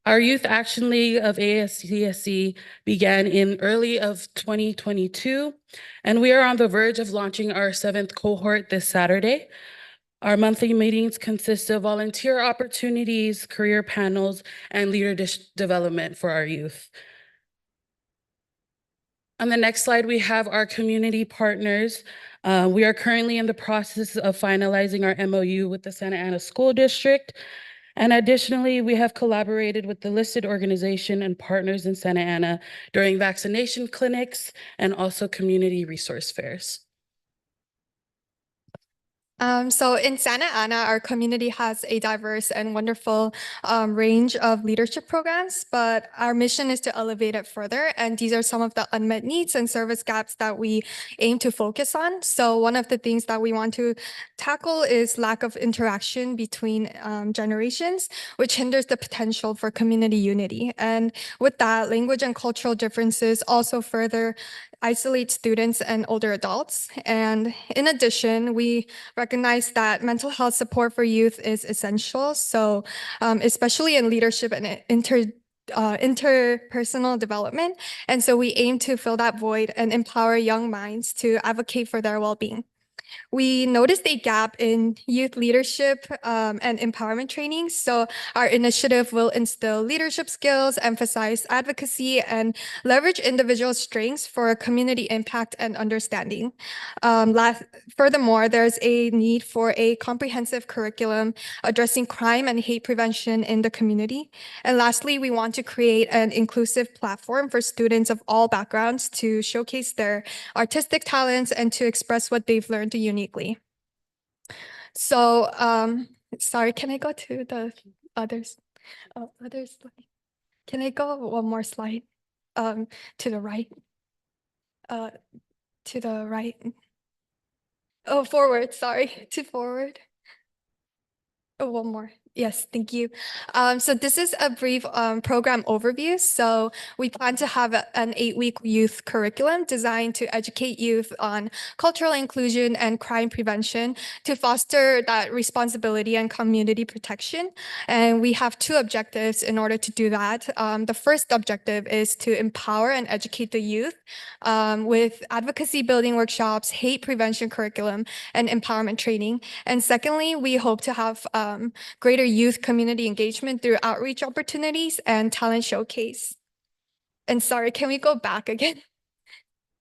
Our Youth Action League of ASCSC began in early of 2022, and we are on the verge of launching our 7th cohort this Saturday. Our monthly meetings consist of volunteer opportunities, career panels, and leadership development for our youth. On the next slide, we have our community partners. We are currently in the process of finalizing our MOU with the Santa Ana School District. And additionally, we have collaborated with the listed organization and partners in Santa Ana during vaccination clinics and also community resource fairs. So in Santa Ana, our community has a diverse and wonderful range of leadership programs, but our mission is to elevate it further. And these are some of the unmet needs and service gaps that we aim to focus on. So one of the things that we want to tackle is lack of interaction between generations, which hinders the potential for community unity. And with that, language and cultural differences also further isolate students and older adults. And in addition, we recognize that mental health support for youth is essential. So especially in leadership and interpersonal development. And so we aim to fill that void and empower young minds to advocate for their well-being. We noticed a gap in youth leadership and empowerment training. So our initiative will instill leadership skills, emphasize advocacy, and leverage individual strengths for community impact and understanding. Furthermore, there's a need for a comprehensive curriculum addressing crime and hate prevention in the community. And lastly, we want to create an inclusive platform for students of all backgrounds to showcase their artistic talents and to express what they've learned uniquely. So, sorry, can I go to the others? Others, can I go one more slide? To the right. To the right. Oh, forward, sorry, to forward. Oh, one more. Yes, thank you. So this is a brief program overview. So we plan to have an 8-week youth curriculum designed to educate youth on cultural inclusion and crime prevention to foster that responsibility and community protection. And we have 2 objectives in order to do that. The first objective is to empower and educate the youth with advocacy building workshops, hate prevention curriculum, and empowerment training. And secondly, we hope to have greater youth community engagement through outreach opportunities and talent showcase. And sorry, can we go back again?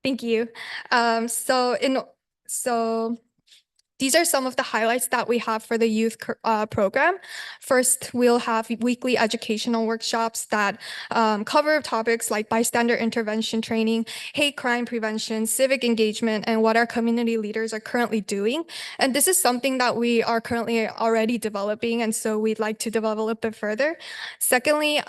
Thank you. So these are some of the highlights that we have for the youth program. First, we'll have weekly educational workshops that cover topics like bystander intervention training, hate crime prevention, civic engagement, and what our community leaders are currently doing. And this is something that we are currently already developing, and so we'd like to develop it further. Secondly,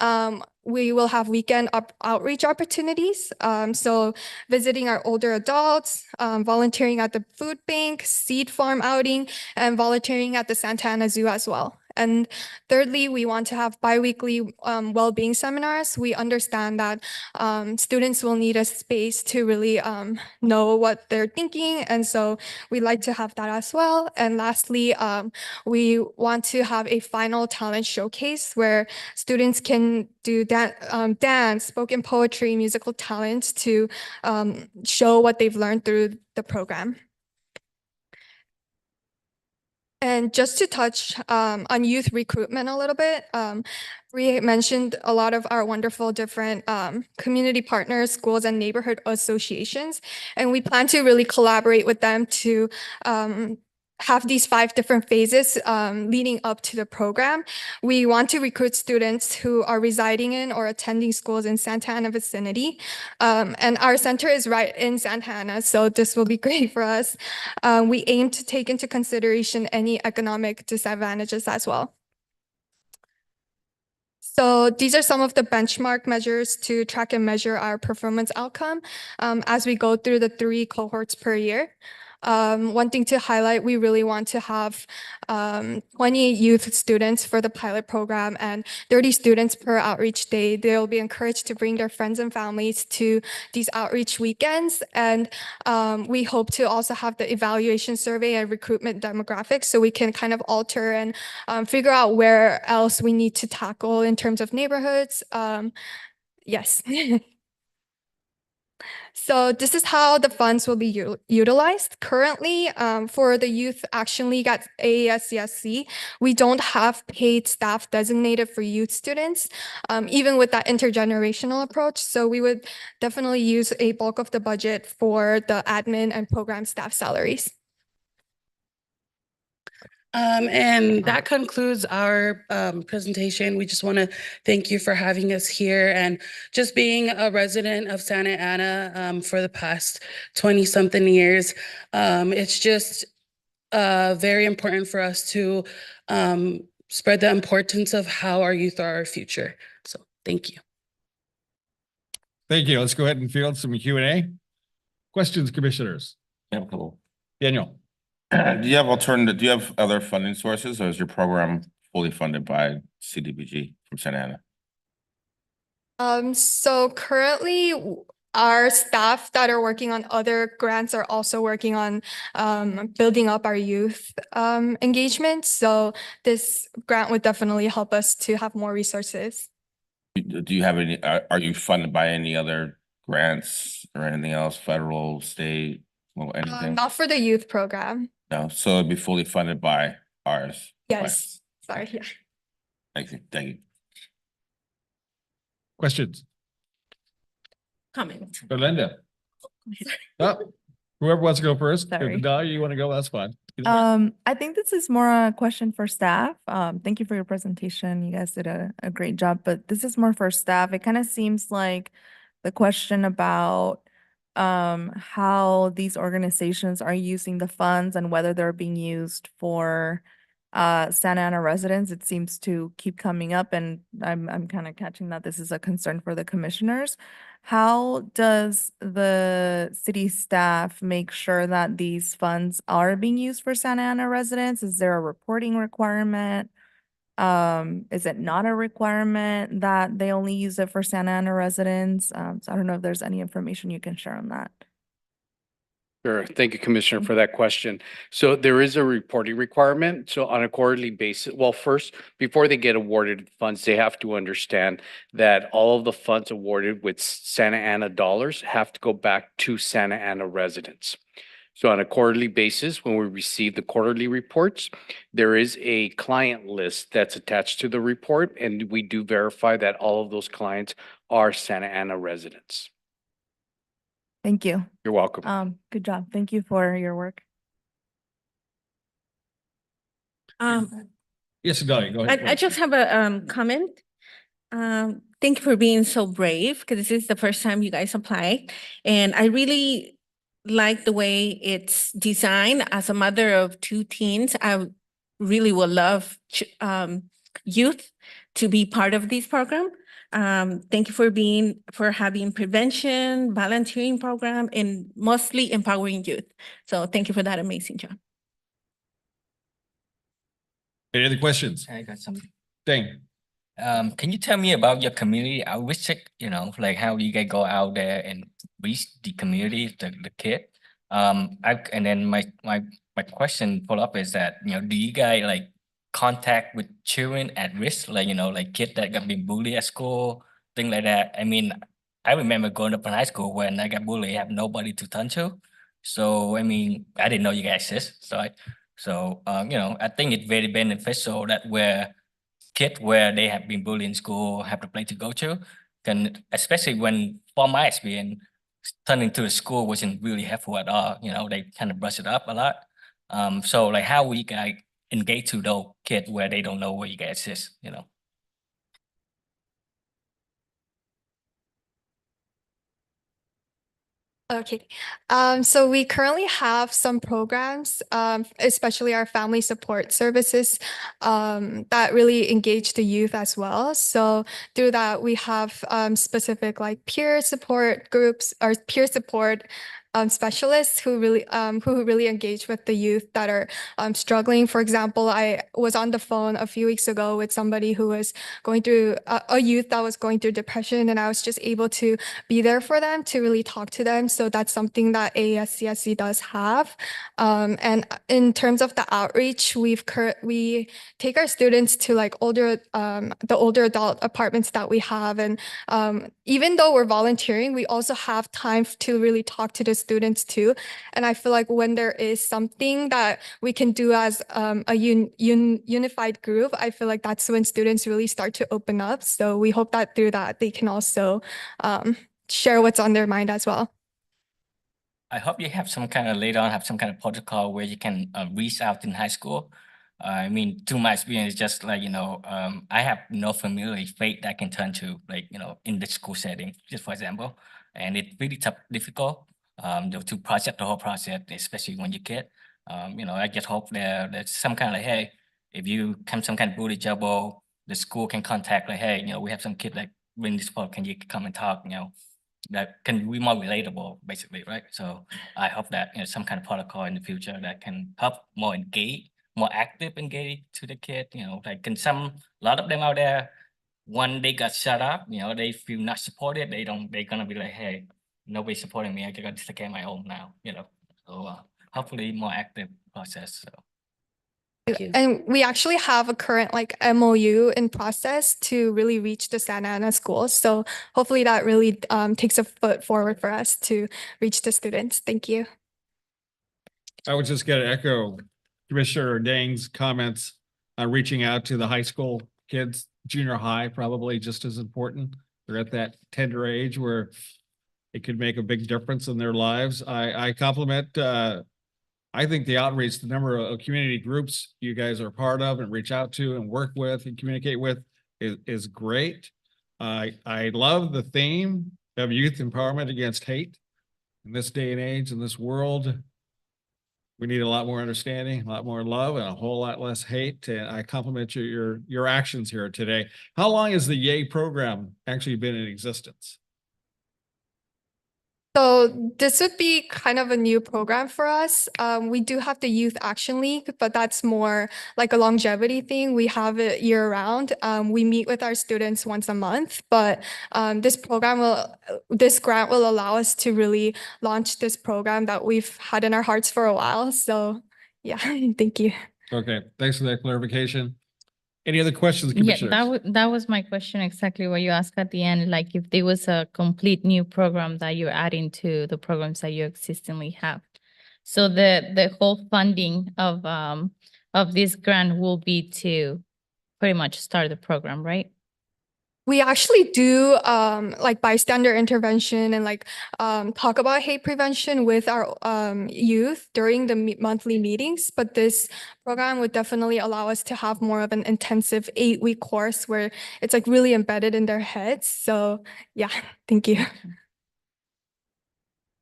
we will have weekend outreach opportunities. So visiting our older adults, volunteering at the food bank, seed farm outing, and volunteering at the Santa Ana Zoo as well. And thirdly, we want to have biweekly well-being seminars. We understand that students will need a space to really know what they're thinking. And so we like to have that as well. And lastly, we want to have a final talent showcase where students can do dance, spoken poetry, musical talents to show what they've learned through the program. And just to touch on youth recruitment a little bit, we mentioned a lot of our wonderful different community partners, schools, and neighborhood associations. And we plan to really collaborate with them to have these 5 different phases leading up to the program. We want to recruit students who are residing in or attending schools in Santa Ana vicinity. And our center is right in Santa Ana, so this will be great for us. We aim to take into consideration any economic disadvantages as well. So these are some of the benchmark measures to track and measure our performance outcome as we go through the 3 cohorts per year. One thing to highlight, we really want to have 20 youth students for the pilot program and 30 students per outreach day. They'll be encouraged to bring their friends and families to these outreach weekends. And we hope to also have the evaluation survey and recruitment demographics so we can kind of alter and figure out where else we need to tackle in terms of neighborhoods. Yes. So this is how the funds will be utilized. Currently, for the Youth Action League at AASCSC, we don't have paid staff designated for youth students, even with that intergenerational approach. So we would definitely use a bulk of the budget for the admin and program staff salaries. And that concludes our presentation. We just want to thank you for having us here and just being a resident of Santa Ana for the past 20-something years. It's just very important for us to spread the importance of how our youth are our future. So thank you. Thank you. Let's go ahead and field some Q&A. Questions, commissioners? Daniel? Do you have other funding sources, or is your program fully funded by CDBG from Santa Ana? So currently our staff that are working on other grants are also working on building up our youth engagement. So this grant would definitely help us to have more resources. Do you have any, are you funded by any other grants or anything else, federal, state, well, anything? Not for the youth program. No, so it'd be fully funded by ours. Yes, sorry, yeah. Thank you, thank you. Questions? Comment. Belinda? Oh, whoever wants to go first. Sorry. No, you want to go, that's fine. I think this is more a question for staff. Thank you for your presentation. You guys did a great job, but this is more for staff. It kind of seems like the question about how these organizations are using the funds and whether they're being used for Santa Ana residents, it seems to keep coming up, and I'm kind of catching that this is a concern for the commissioners. How does the city staff make sure that these funds are being used for Santa Ana residents? Is there a reporting requirement? Is it not a requirement that they only use it for Santa Ana residents? So I don't know if there's any information you can share on that. Sure. Thank you, Commissioner, for that question. So there is a reporting requirement. So on a quarterly basis, well, first, before they get awarded funds, they have to understand that all of the funds awarded with Santa Ana dollars have to go back to Santa Ana residents. So on a quarterly basis, when we receive the quarterly reports, there is a client list that's attached to the report, and we do verify that all of those clients are Santa Ana residents. Thank you. You're welcome. Good job. Thank you for your work. Yes, Dahlia, go ahead. I just have a comment. Thank you for being so brave, because this is the first time you guys apply. And I really like the way it's designed. As a mother of 2 teens, I really would love youth to be part of this program. Thank you for having prevention, volunteering program, and mostly empowering youth. So thank you for that amazing job. Any other questions? I got some. Dang. Can you tell me about your community outreach? Like how do you guys go out there and reach the community, the kid? And then my question follow up is that, do you guys like contact with children at risk, like kids that got been bullied at school, things like that? I mean, I remember growing up in high school when I got bullied, I have nobody to turn to. So, I mean, I didn't know you guys exist. So I think it's very beneficial that where kids where they have been bullied in school have a place to go to, especially when, from my experience, turning to a school wasn't really helpful at all. They kind of brush it up a lot. So like how we guys engage to those kids where they don't know where you guys is, Okay, so we currently have some programs, especially our family support services, that really engage the youth as well. So through that, we have specific like peer support groups or peer support specialists who really engage with the youth that are struggling. For example, I was on the phone a few weeks ago with somebody who was going through a youth that was going through depression, and I was just able to be there for them, to really talk to them. So that's something that AES-CSC does have. And in terms of the outreach, we take our students to like the older adult apartments that we have. And even though we're volunteering, we also have time to really talk to the students too. And I feel like when there is something that we can do as a unified group, I feel like that's when students really start to open up. So we hope that through that, they can also share what's on their mind as well. I hope you have some kind of later on have some kind of protocol where you can reach out in high school. I mean, through my experience, just like, I have no familiar fate that can turn to like, in the school setting, just for example, and it's really difficult to process the whole process, especially when you're a kid. I just hope there's some kind of like, hey, if you come some kind of bully trouble, the school can contact like, hey, we have some kid like in this sport, can you come and talk, that can be more relatable, basically, right? So I hope that some kind of protocol in the future that can help more active engage to the kid. Like a lot of them out there, when they got shut up, they feel not supported. They're gonna be like, hey, nobody's supporting me. I got to take care of my own now. So hopefully more active process. So. And we actually have a current like MOU in process to really reach the Santa Ana schools. So hopefully that really takes a foot forward for us to reach the students. Thank you. I was just gonna echo Commissioner Dang's comments on reaching out to the high school kids, junior high, probably just as important. They're at that tender age where it could make a big difference in their lives. I compliment I think the outreach, the number of community groups you guys are part of and reach out to and work with and communicate with is great. I love the theme of youth empowerment against hate. In this day and age, in this world, we need a lot more understanding, a lot more love, and a whole lot less hate. And I compliment your actions here today. How long has the YAY program actually been in existence? So this would be kind of a new program for us. We do have the Youth Action League, but that's more like a longevity thing. We have it year round. We meet with our students once a month, but this grant will allow us to really launch this program that we've had in our hearts for a while. So yeah, thank you. Okay, thanks for that clarification. Any other questions, Yeah, Commissioners? that was my question, exactly what you asked at the end, like if there was a complete new program that you're adding to the programs that you existingly have. So the whole funding of this grant will be to pretty much start the program, right? We actually do like bystander intervention and like talk about hate prevention with our youth during the monthly meetings. But this program would definitely allow us to have more of an intensive 8-week course where it's like really embedded in their heads. So yeah, thank you.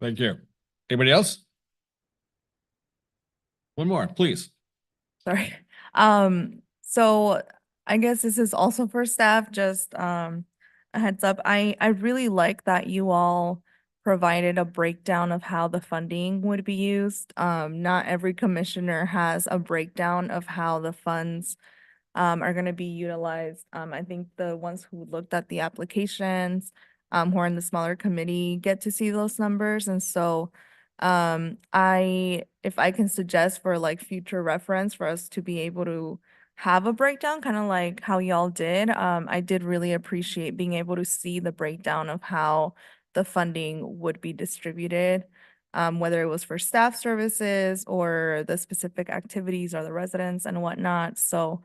Thank you. Anybody else? One more, please. Sorry. So I guess this is also for staff, just a heads up. I really like that you all provided a breakdown of how the funding would be used. Not every commissioner has a breakdown of how the funds are going to be utilized. I think the ones who looked at the applications, who are in the smaller committee, get to see those numbers. And so if I can suggest for like future reference for us to be able to have a breakdown, kind of like how y'all did, I did really appreciate being able to see the breakdown of how the funding would be distributed, whether it was for staff services or the specific activities or the residents and whatnot. So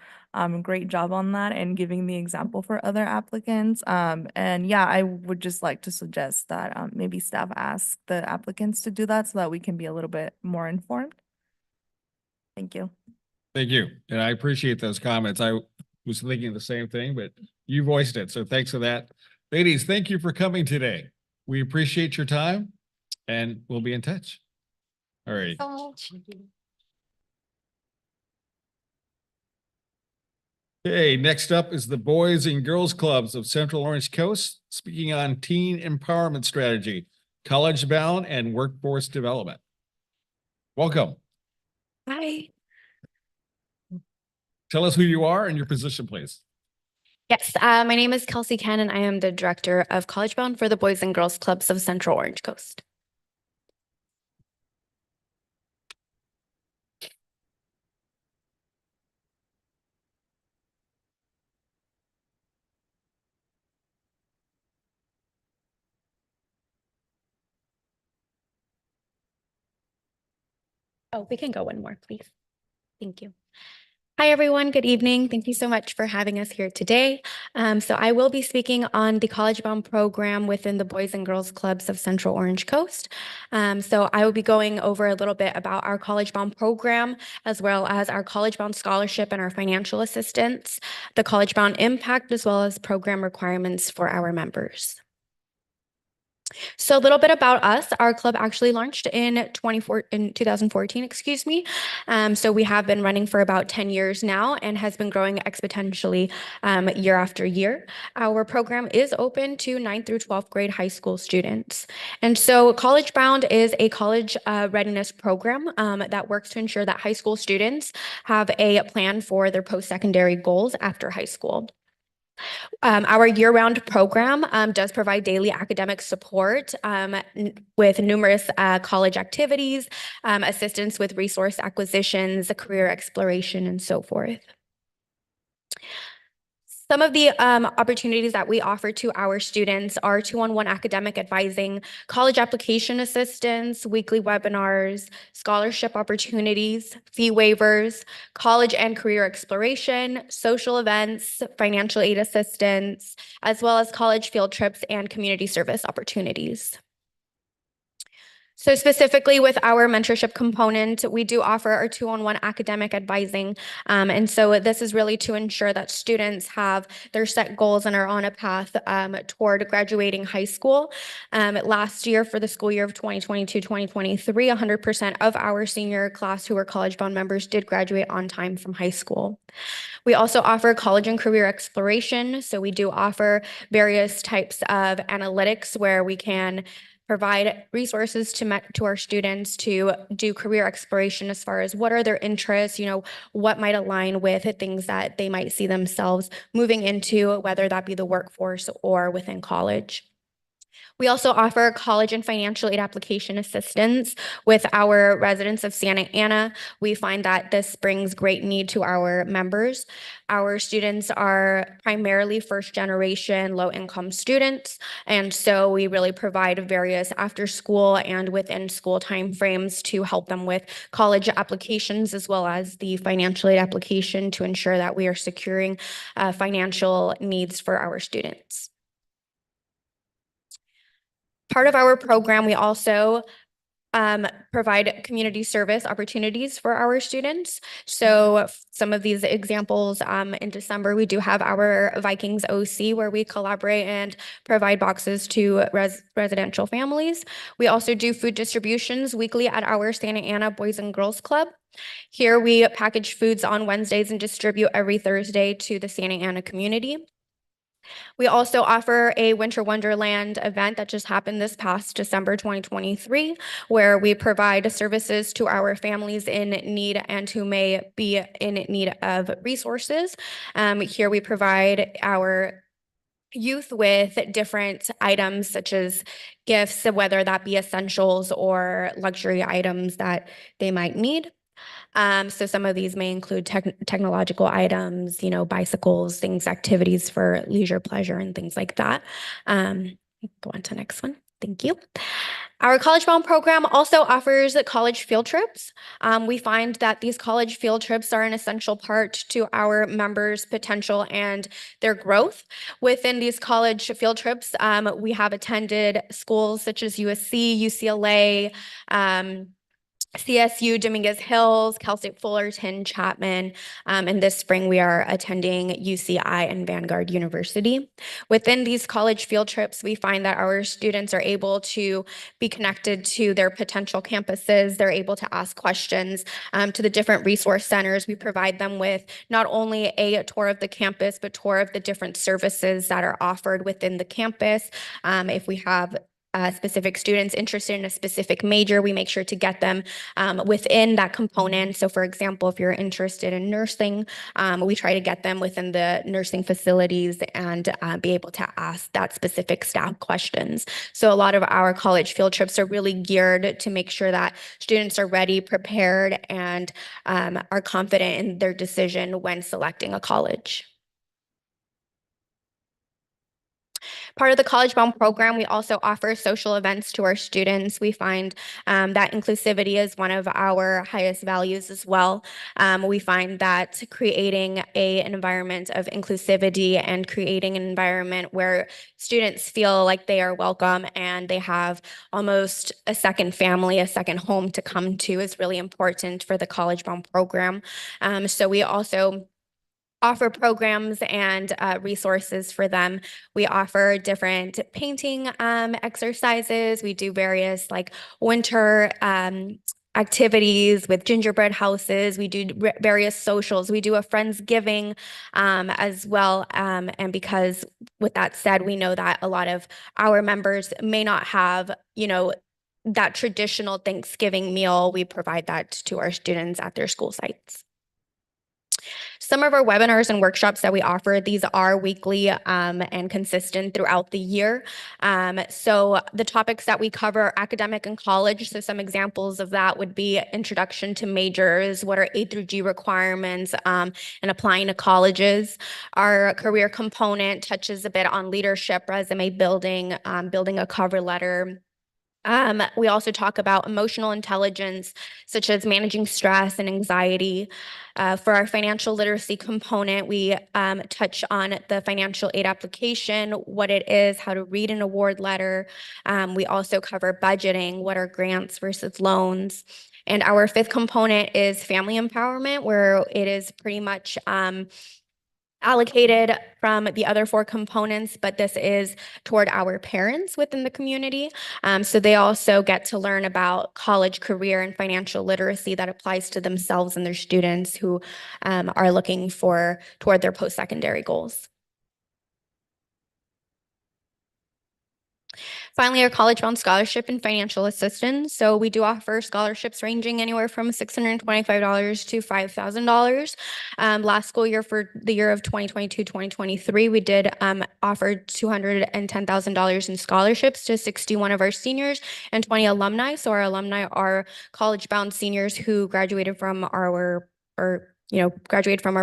great job on that and giving the example for other applicants. And yeah, I would just like to suggest that maybe staff ask the applicants to do that so that we can be a little bit more informed. Thank you. Thank you. And I appreciate those comments. I was thinking the same thing, but you voiced it. So thanks for that. Ladies, thank you for coming today. We appreciate your time and we'll be in touch. All right. Okay, next up is the Boys and Girls Clubs of Central Orange Coast, speaking on teen empowerment strategy. College Bound and Workforce Development. Welcome. Hi. Tell us who you are and your position, please. Yes, my name is Kelsey Ken, and I am the Director of College Bound for the Boys and Girls Clubs of Central Orange Coast. Oh, we can go one more, please. Thank you. Hi, everyone. Good evening. Thank you so much for having us here today. So I will be speaking on the College Bound program within the Boys and Girls Clubs of Central Orange Coast. So I will be going over a little bit about our College Bound program, as well as our College Bound scholarship and our financial assistance, the College Bound impact, as well as program requirements for our members. So a little bit about us. Our club actually launched in 2014, excuse me. So we have been running for about 10 years now and has been growing exponentially year after year. Our program is open to 9th through 12th grade high school students. And so College Bound is a college readiness program that works to ensure that high school students have a plan for their post-secondary goals after high school. Our year-round program does provide daily academic support with numerous college activities, assistance with resource acquisitions, career exploration, and so forth. Some of the opportunities that we offer to our students are 2-on-1 academic advising, college application assistance, weekly webinars, scholarship opportunities, fee waivers, college and career exploration, social events, financial aid assistance, as well as college field trips and community service opportunities. So specifically with our mentorship component, we do offer our 2-on-1 academic advising. And so this is really to ensure that students have their set goals and are on a path toward graduating high school. Last year for the school year of 2022-2023, 100% of our senior class who were College Bound members did graduate on time from high school. We also offer college and career exploration. So we do offer various types of analytics where we can provide resources to our students to do career exploration as far as what are their interests, what might align with things that they might see themselves moving into, whether that be the workforce or within college. We also offer college and financial aid application assistance with our residents of Santa Ana. We find that this brings great need to our members. Our students are primarily first-generation low-income students, and so we really provide various after-school and within-school timeframes to help them with college applications as well as the financial aid application to ensure that we are securing financial needs for our students. Part of our program, we also provide community service opportunities for our students. So some of these examples, in December, we do have our Vikings OC where we collaborate and provide boxes to residential families. We also do food distributions weekly at our Santa Ana Boys and Girls Club. Here we package foods on Wednesdays and distribute every Thursday to the Santa Ana community. We also offer a Winter Wonderland event that just happened this past December 2023, where we provide services to our families in need and who may be in need of resources. Here we provide our youth with different items such as gifts, whether that be essentials or luxury items that they might need. So some of these may include technological items, bicycles, activities for leisure, pleasure, and things like that. Go on to the next one. Thank you. Our College Bound program also offers college field trips. We find that these college field trips are an essential part to our members' potential and their growth. Within these college field trips, we have attended schools such as USC, UCLA, CSU, Dominguez Hills, Cal State Fullerton, Chapman, and this spring we are attending UCI and Vanguard University. Within these college field trips, we find that our students are able to be connected to their potential campuses. They're able to ask questions to the different resource centers. We provide them with not only a tour of the campus, but tour of the different services that are offered within the campus. If we have specific students interested in a specific major, we make sure to get them within that component. So for example, if you're interested in nursing, we try to get them within the nursing facilities and be able to ask that specific staff questions. So a lot of our college field trips are really geared to make sure that students are ready, prepared, and are confident in their decision when selecting a college. Part of the College Bound program, we also offer social events to our students. We find that inclusivity is one of our highest values as well. We find that creating an environment of inclusivity and creating an environment where students feel like they are welcome and they have almost a second family, a second home to come to is really important for the College Bound program. So we also offer programs and resources for them. We offer different painting exercises. We do various like winter activities with gingerbread houses. We do various socials. We do a Friendsgiving as well. And because with that said, we know that a lot of our members may not have, that traditional Thanksgiving meal. We provide that to our students at their school sites. Some of our webinars and workshops that we offer, these are weekly and consistent throughout the year. So the topics that we cover are academic and college. So some examples of that would be introduction to majors, what are A through G requirements, and applying to colleges. Our career component touches a bit on leadership, resume building, building a cover letter. We also talk about emotional intelligence, such as managing stress and anxiety. For our financial literacy component, we touch on the financial aid application, what it is, how to read an award letter. We also cover budgeting, what are grants versus loans. And our fifth component is family empowerment, where it is pretty much allocated from the other four components, but this is toward our parents within the community. So they also get to learn about college, career, and financial literacy that applies to themselves and their students who are looking toward their post-secondary goals. Finally, our College Bound scholarship and financial assistance. So we do offer scholarships ranging anywhere from $625 to $5,000. Last school year, for the year of 2022-2023, we did offer $210,000 in scholarships to 61 of our seniors and 20 alumni. So our alumni are College Bound seniors who graduated from our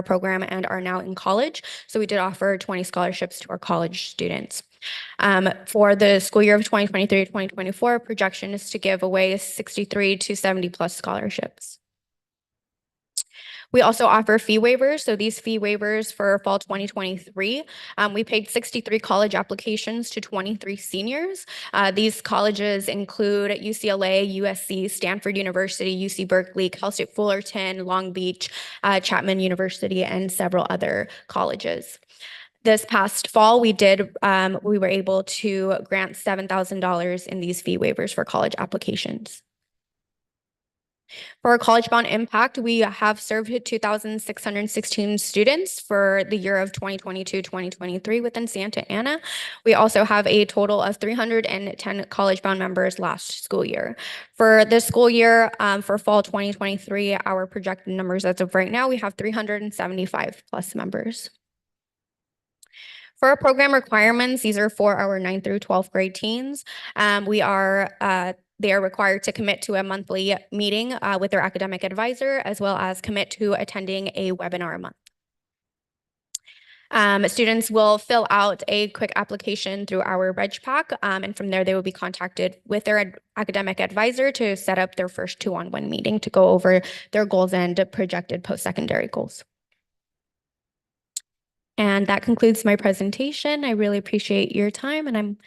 program and are now in college. So we did offer 20 scholarships to our college students. For the school year of 2023-2024, projection is to give away 63 to 70 plus scholarships. We also offer fee waivers. So these fee waivers for fall 2023, we paid 63 college applications to 23 seniors. These colleges include UCLA, USC, Stanford University, UC Berkeley, Cal State Fullerton, Long Beach, Chapman University, and several other colleges. This past fall, we were able to grant $7,000 in these fee waivers for college applications. For our College Bound impact, we have served 2,616 students for the year of 2022-2023 within Santa Ana. We also have a total of 310 College Bound members last school year. For this school year, for fall 2023, our projected numbers as of right now, we have 375 plus members. For our program requirements, these are for our 9th through 12th grade teens. They are required to commit to a monthly meeting with their academic advisor, as well as commit to attending a webinar a month. Students will fill out a quick application through our RegPack, and from there they will be contacted with their academic advisor to set up their first 2-on-1 meeting to go over their goals and projected post-secondary goals. And that concludes my presentation. I really appreciate your time and I'm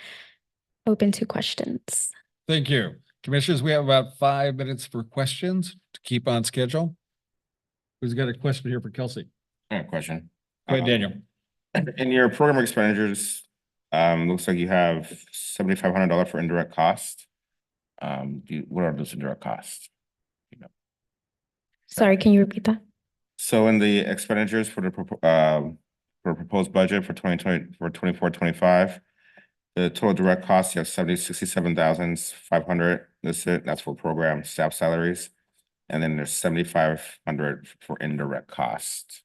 open to questions. Thank you. Commissioners, we have about 5 minutes for questions to keep on schedule. Who's got a question here for Kelsey? I have a question. Go ahead, Daniel. In your program expenditures, looks like you have $7,500 for indirect cost. What are those indirect costs? Sorry, can you repeat that? So in the expenditures for the proposed budget for 2020, for 24-25, The total direct costs, you have 67,500 listed. That's for program staff salaries. And then there's 7,500 for indirect costs.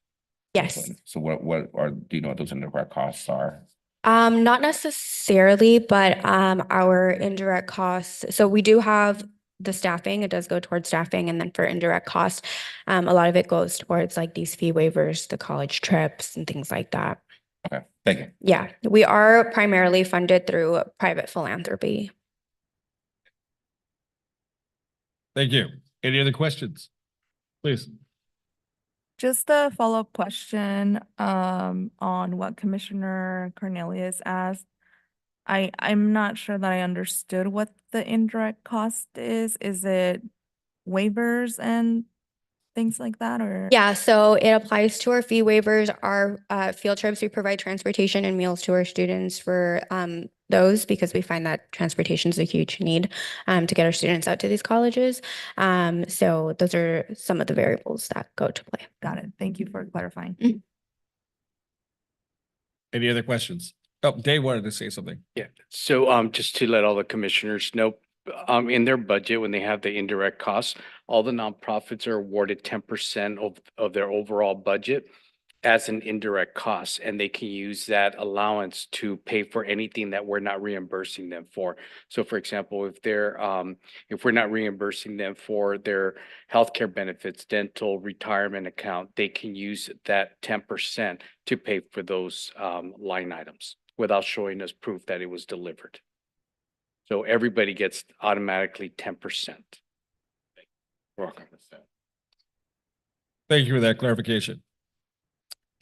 Yes. So do you know what those indirect costs are? Not necessarily, but our indirect costs, so we do have the staffing, it does go towards staffing, and then for indirect costs, a lot of it goes towards like these fee waivers, the college trips and things like that. Okay, thank you. Yeah, we are primarily funded through private philanthropy. Thank you. Any other questions? Please. Just a follow-up question on what Commissioner Cornelius asked. I'm not sure that I understood what the indirect cost is. Is it waivers and things like that, or? Yeah, so it applies to our fee waivers, our field trips. We provide transportation and meals to our students for those because we find that transportation is a huge need to get our students out to these colleges. So those are some of the variables that go to play. Got it. Thank you for clarifying. Any other questions? Oh, Dave wanted to say something. Yeah, so just to let all the commissioners know, in their budget, when they have the indirect costs, all the nonprofits are awarded 10% of their overall budget as an indirect cost, and they can use that allowance to pay for anything that we're not reimbursing them for. So for example, if we're not reimbursing them for their healthcare benefits, dental, retirement account, they can use that 10% to pay for those line items without showing us proof that it was delivered. So everybody gets automatically 10%. Thank you for that clarification.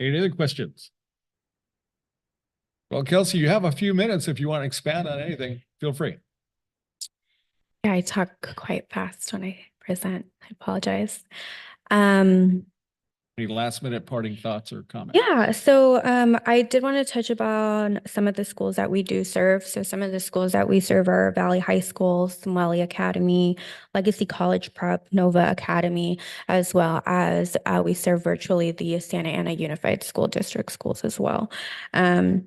Any other questions? Well, Kelsey, you have a few minutes if you want to expand on anything, feel free. Yeah, I talk quite fast when I present. I apologize. Any last minute parting thoughts or comments? Yeah, so I did want to touch upon some of the schools that we do serve. So some of the schools that we serve are Valley High School, Somali Academy, Legacy College Prep, Nova Academy, as well as we serve virtually the Santa Ana Unified School District schools as well. Yeah,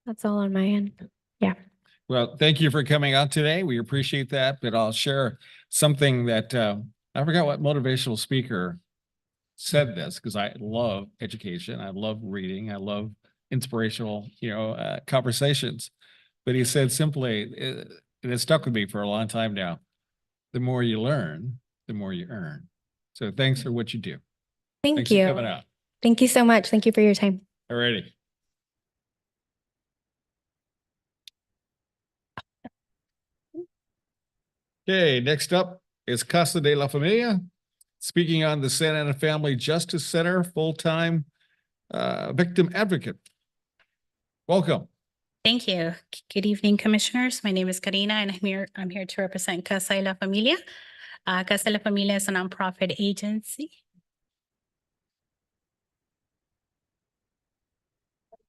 that's all on my end. Yeah. Well, thank you for coming out today. We appreciate that, but I'll share something that I forgot what motivational speaker said this because I love education. I love reading. I love inspirational, conversations. But he said simply, and it stuck with me for a long time now, the more you learn, the more you earn. So thanks for what you do. Thanks for coming out. Thank you so much. Thank you for your time. All righty. Okay, next up is Casa de la Familia, speaking on the Santa Ana Family Justice Center, full-time victim advocate. Welcome. Thank you. Good evening, commissioners. My name is Karina, and I'm here to represent Casa de la Familia. Casa de la Familia is a nonprofit agency.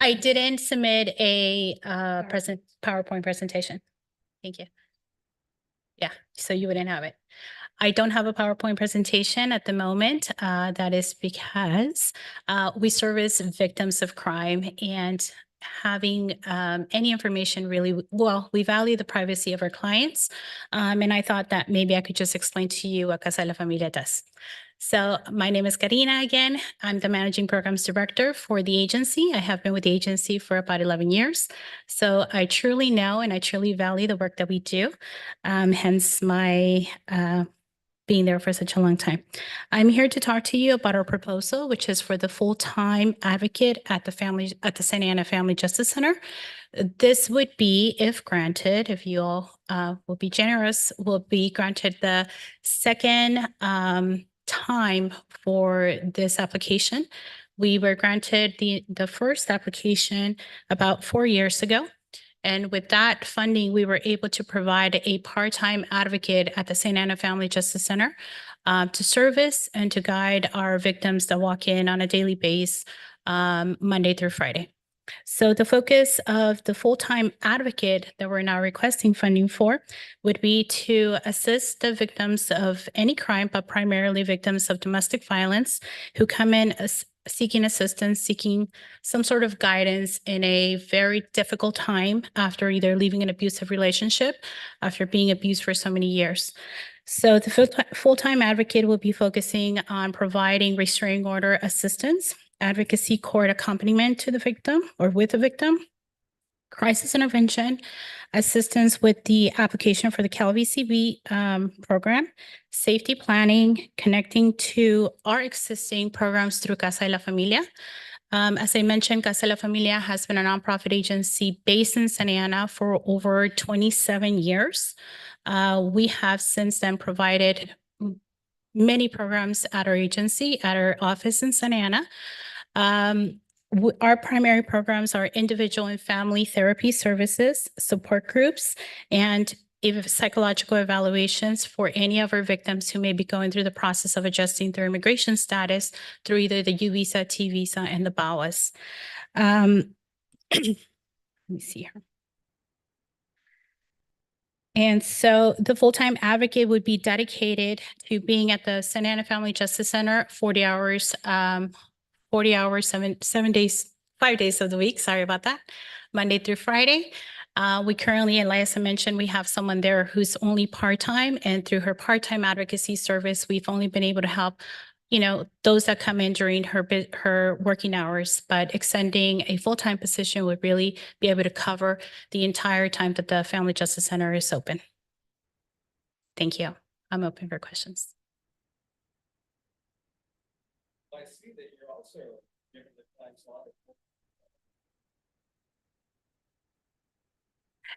I didn't submit a PowerPoint presentation. Thank you. Yeah, so you wouldn't have it. I don't have a PowerPoint presentation at the moment. That is because we service victims of crime, and having any information really, well, we value the privacy of our clients. And I thought that maybe I could just explain to you what Casa de la Familia does. So my name is Karina again. I'm the managing programs director for the agency. I have been with the agency for about 11 years. So I truly know and I truly value the work that we do. Hence my being there for such a long time. I'm here to talk to you about our proposal, which is for the full-time advocate at the Santa Ana Family Justice Center. This would be, if granted, if you all will be generous, will be granted the second time for this application. We were granted the first application about 4 years ago. And with that funding, we were able to provide a part-time advocate at the Santa Ana Family Justice Center to service and to guide our victims that walk in on a daily basis, Monday through Friday. So the focus of the full-time advocate that we're now requesting funding for would be to assist the victims of any crime, but primarily victims of domestic violence who come in seeking assistance, seeking some sort of guidance in a very difficult time after either leaving an abusive relationship, after being abused for so many years. So the full-time advocate will be focusing on providing restraining order assistance, advocacy court accompaniment to the victim or with the victim, crisis intervention, assistance with the application for the CalVCB program, safety planning, connecting to our existing programs through Casa de la Familia. As I mentioned, Casa de la Familia has been a nonprofit agency based in Santa Ana for over 27 years. We have since then provided many programs at our agency, at our office in Santa Ana. Our primary programs are individual and family therapy services, support groups, and psychological evaluations for any of our victims who may be going through the process of adjusting their immigration status through either the U visa, T visa, and the BAWAS. Let me see here. And so the full-time advocate would be dedicated to being at the Santa Ana Family Justice Center 40 hours, 7 days, 5 days of the week. Sorry about that. Monday through Friday. We currently, and like I mentioned, we have someone there who's only part-time, and through her part-time advocacy service, we've only been able to help, those that come in during her working hours, but extending a full-time position would really be able to cover the entire time that the Family Justice Center is open. Thank you. I'm open for questions. I see that you're also given the time slot.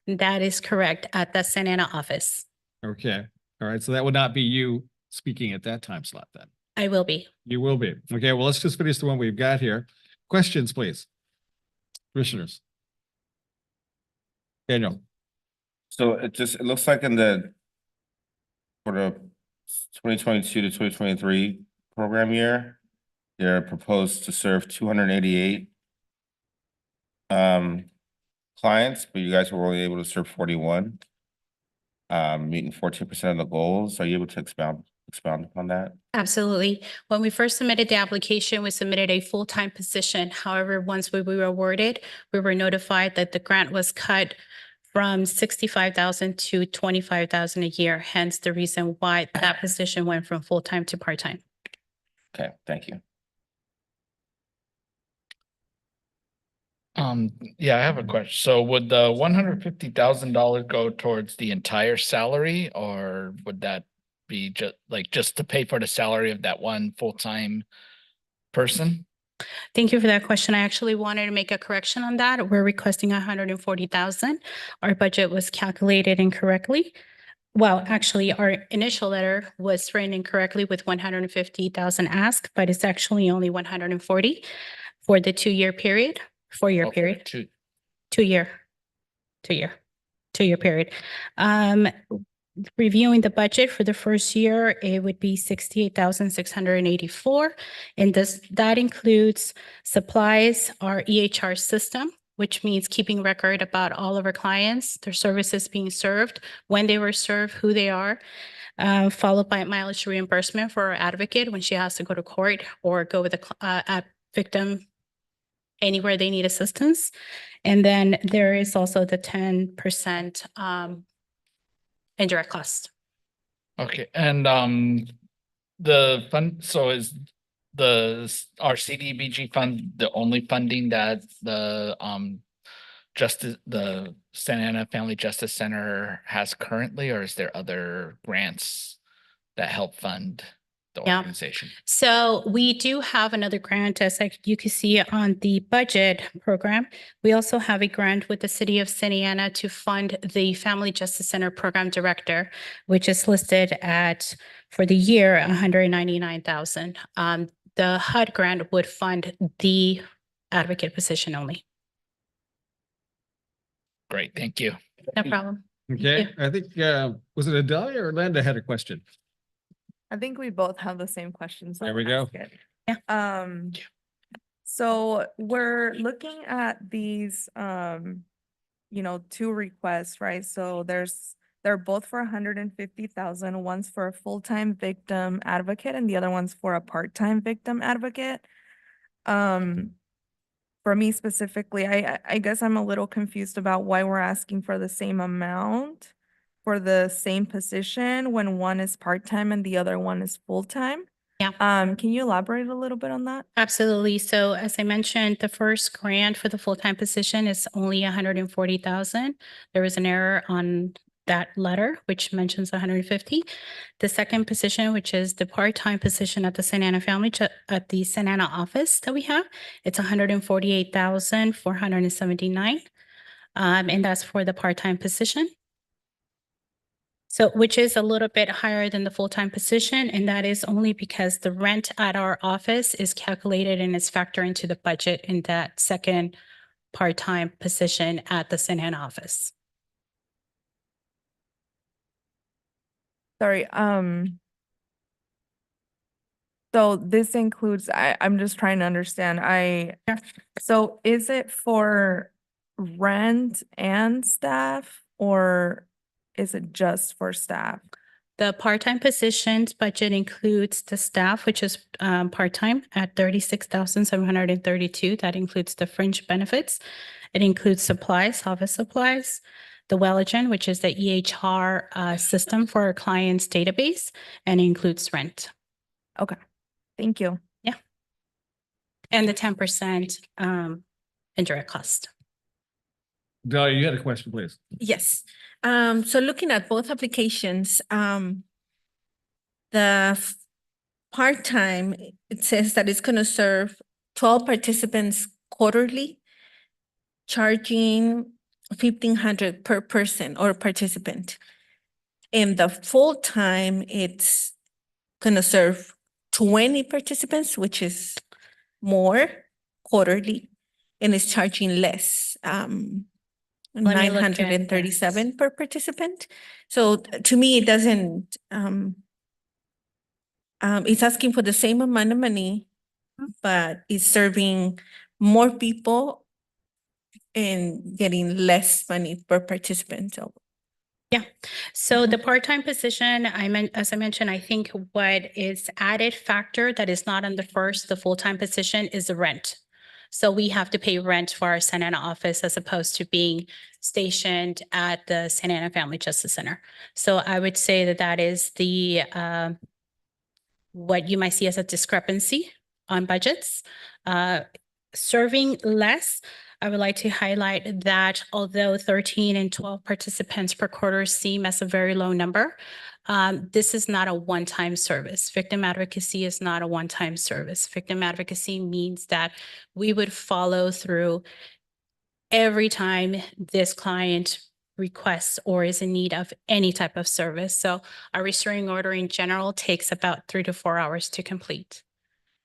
That is correct, at the Santa Ana office. Okay, all right, so that would not be you speaking at that time slot then? I will be. You will be. Okay, well, let's just finish the one we've got here. Questions, please. Commissioners. Daniel. So it looks like for the 2022 to 2023 program year, they're proposed to serve 288 clients, but you guys were only able to serve 41, meeting 14% of the goals. Are you able to expound upon that? Absolutely. When we first submitted the application, we submitted a full-time position. However, once we were awarded, we were notified that the grant was cut from 65,000 to 25,000 a year. Hence the reason why that position went from full-time to part-time. Okay, thank you. Yeah, I have a question. So would the $150,000 go towards the entire salary, or would that be just to pay for the salary of that one full-time person? Thank you for that question. I actually wanted to make a correction on that. We're requesting 140,000. Our budget was calculated incorrectly. Well, actually, our initial letter was written incorrectly with 150,000 asked, but it's actually only 140 for the 2-year period, 4-year period, 2-year period. Reviewing the budget for the first year, it would be 68,684. And that includes supplies, our EHR system, which means keeping record about all of our clients, their services being served, when they were served, who they are, followed by mileage reimbursement for our advocate when she has to go to court or go with a victim anywhere they need assistance. And then there is also the 10% indirect cost. Okay, and the fund, so is our CDBG fund the only funding that the Santa Ana Family Justice Center has currently, or is there other grants that help fund the organization? So we do have another grant, as you can see on the budget program. We also have a grant with the city of Santa Ana to fund the Family Justice Center Program Director, which is listed at, for the year, 199,000. The HUD grant would fund the advocate position only. Great, thank you. No problem. Okay, I think, was it Adelia or Linda had a question? I think we both have the same questions. There we go. Yeah. So we're looking at these, 2 requests, right? So they're both for 150,000. One's for a full-time victim advocate and the other one's for a part-time victim advocate. For me specifically, I guess I'm a little confused about why we're asking for the same amount for the same position when one is part-time and the other one is full-time. Yeah. Can you elaborate a little bit on that? Absolutely. So as I mentioned, the first grant for the full-time position is only 140,000. There was an error on that letter, which mentions 150. The second position, which is the part-time position at the Santa Ana at the Santa Ana office that we have, it's 148,479. And that's for the part-time position. So, which is a little bit higher than the full-time position, and that is only because the rent at our office is calculated and is factored into the budget in that second part-time position at the Santa Ana office. Sorry, so this includes, I'm just trying to understand, so is it for rent and staff or is it just for staff? The part-time positions budget includes the staff, which is part-time at 36,732. That includes the fringe benefits. It includes supplies, office supplies, the Welligen, which is the EHR system for our clients' database, and includes rent. Okay, thank you. Yeah. And the 10% indirect cost. Dahlia, you had a question, please. Yes. So looking at both applications, part-time, it says that it's going to serve 12 participants quarterly, charging 1,500 per person or participant. And the full-time, it's going to serve 20 participants, which is more quarterly, and it's charging less. Let me look at 937 per participant. So to me, it doesn't, it's asking for the same amount of money, but it's serving more people and getting less money per participant. So Yeah. So the part-time position, as I mentioned, I think what is added factor that is not on the full-time position is the rent. So we have to pay rent for our Santa Ana office as opposed to being stationed at the Santa Ana Family Justice Center. So I would say that that is the what you might see as a discrepancy on budgets. Serving less, I would like to highlight that although 13 and 12 participants per quarter seem as a very low number, this is not a one-time service. Victim advocacy is not a one-time service. Victim advocacy means that we would follow through every time this client requests or is in need of any type of service. So a restraining order in general takes about 3 to 4 hours to complete.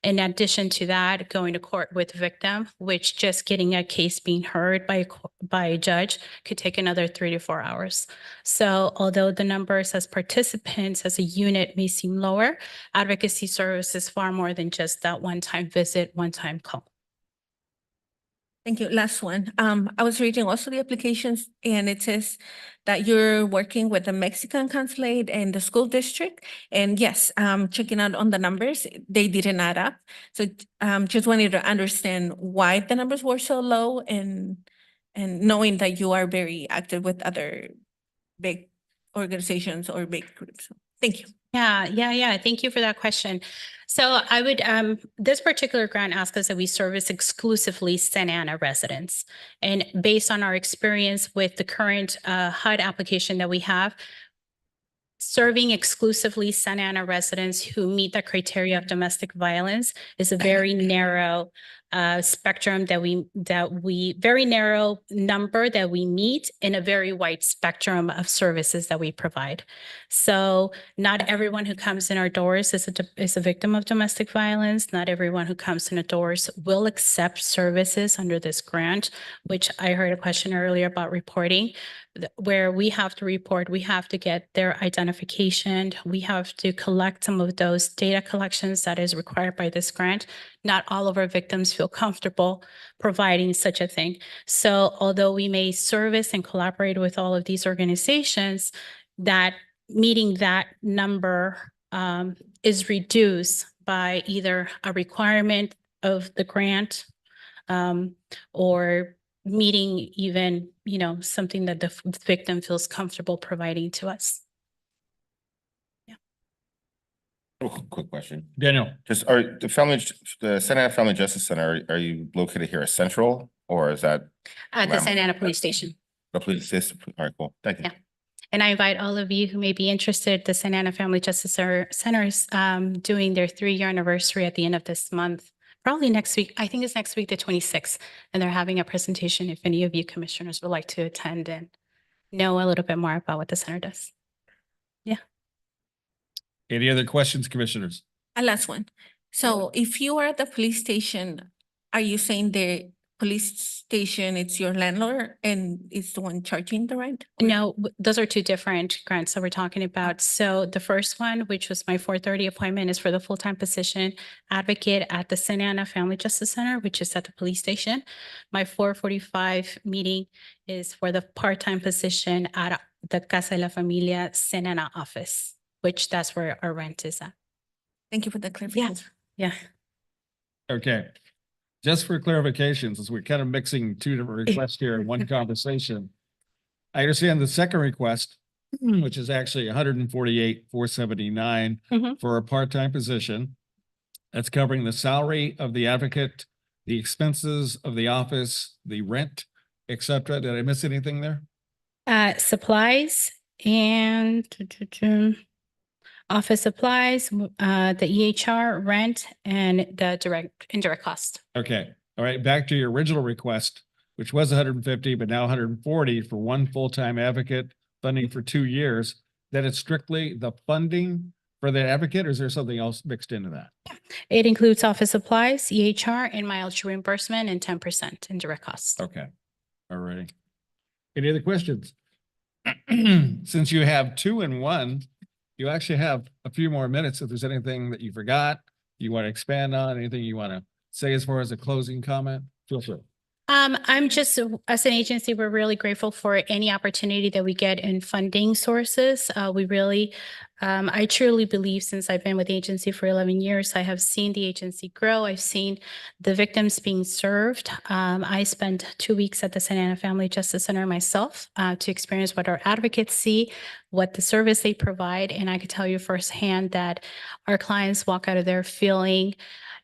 In addition to that, going to court with victim, which just getting a case being heard by a judge could take another 3 to 4 hours. So although the numbers as participants as a unit may seem lower, advocacy service is far more than just that one-time visit, one-time call. thank you. Last one. I was reading also the applications and it says that you're working with the Mexican consulate and the school district. And yes, checking out on the numbers, they didn't add up. So just wanted to understand why the numbers were so low and knowing that you are very active with other big organizations or big groups. Thank you. Yeah. Thank you for that question. So I would, this particular grant asks us that we service exclusively Santa Ana residents. And based on our experience with the current HUD application that we have, serving exclusively Santa Ana residents who meet the criteria of domestic violence is a very narrow spectrum very narrow number that we meet in a very wide spectrum of services that we provide. So not everyone who comes in our doors is a victim of domestic violence. Not everyone who comes in the doors will accept services under this grant, which I heard a question earlier about reporting, where we have to report, we have to get their identification, we have to collect some of those data collections that is required by this grant. Not all of our victims feel comfortable providing such a thing. So although we may service and collaborate with all of these organizations, that meeting that number is reduced by either a requirement of the grant, or meeting even, something that the victim feels comfortable providing to us. Quick question. Daniel, Just the Santa Ana Family Justice Center, are you located here at Central or is that At the Lam- Santa Ana Police Station. the police system? All right, cool. Thank you. Yeah. And I invite all of you who may be interested, the Santa Ana Family Justice Centers doing their 3-year anniversary at the end of this month, probably next week. I think it's next week, the 26th. And they're having a presentation if any of you commissioners would like to attend and know a little bit more about what the center does. any other questions, commissioners? A last one. So if you are at the police station, are you saying the police station, it's your landlord and it's the one charging the rent? Or- No, those are two different grants that we're talking about. So the first one, which was my 4:30 appointment, is for the full-time position advocate at the Santa Ana Family Justice Center, which is at the police station. My 4:45 meeting is for the part-time position at the Casa de la Familia Santa Ana office, which that's where our rent is at. Thank you for the clarification. Yeah. Okay. Just for clarification, since we're kind of mixing two different requests here in one conversation. I understand the second request, which is actually 148,479 Mhm. for a part-time position. That's covering the salary of the advocate, the expenses of the office, the rent, et cetera. Did I miss anything there? Supplies and office supplies, the EHR, rent, and the indirect cost. Okay, all right, back to your original request, which was 150, but now 140 for one full-time advocate, funding for 2 years. That is strictly the funding for the advocate, or is there something else mixed into that? It includes office supplies, EHR, and mileage reimbursement, and 10% indirect costs. Okay, all righty. Any other questions? Since you have 2 in 1, you actually have a few more minutes. If there's anything that you forgot, you want to expand on, anything you want to say as far as a closing comment, feel free. I'm just, as an agency, we're really grateful for any opportunity that we get in funding sources. We really, I truly believe since I've been with the agency for 11 years, I have seen the agency grow. I've seen the victims being served. I spent 2 weeks at the Santa Ana Family Justice Center myself to experience what our advocates see, what the service they provide. And I could tell you firsthand that our clients walk out of there feeling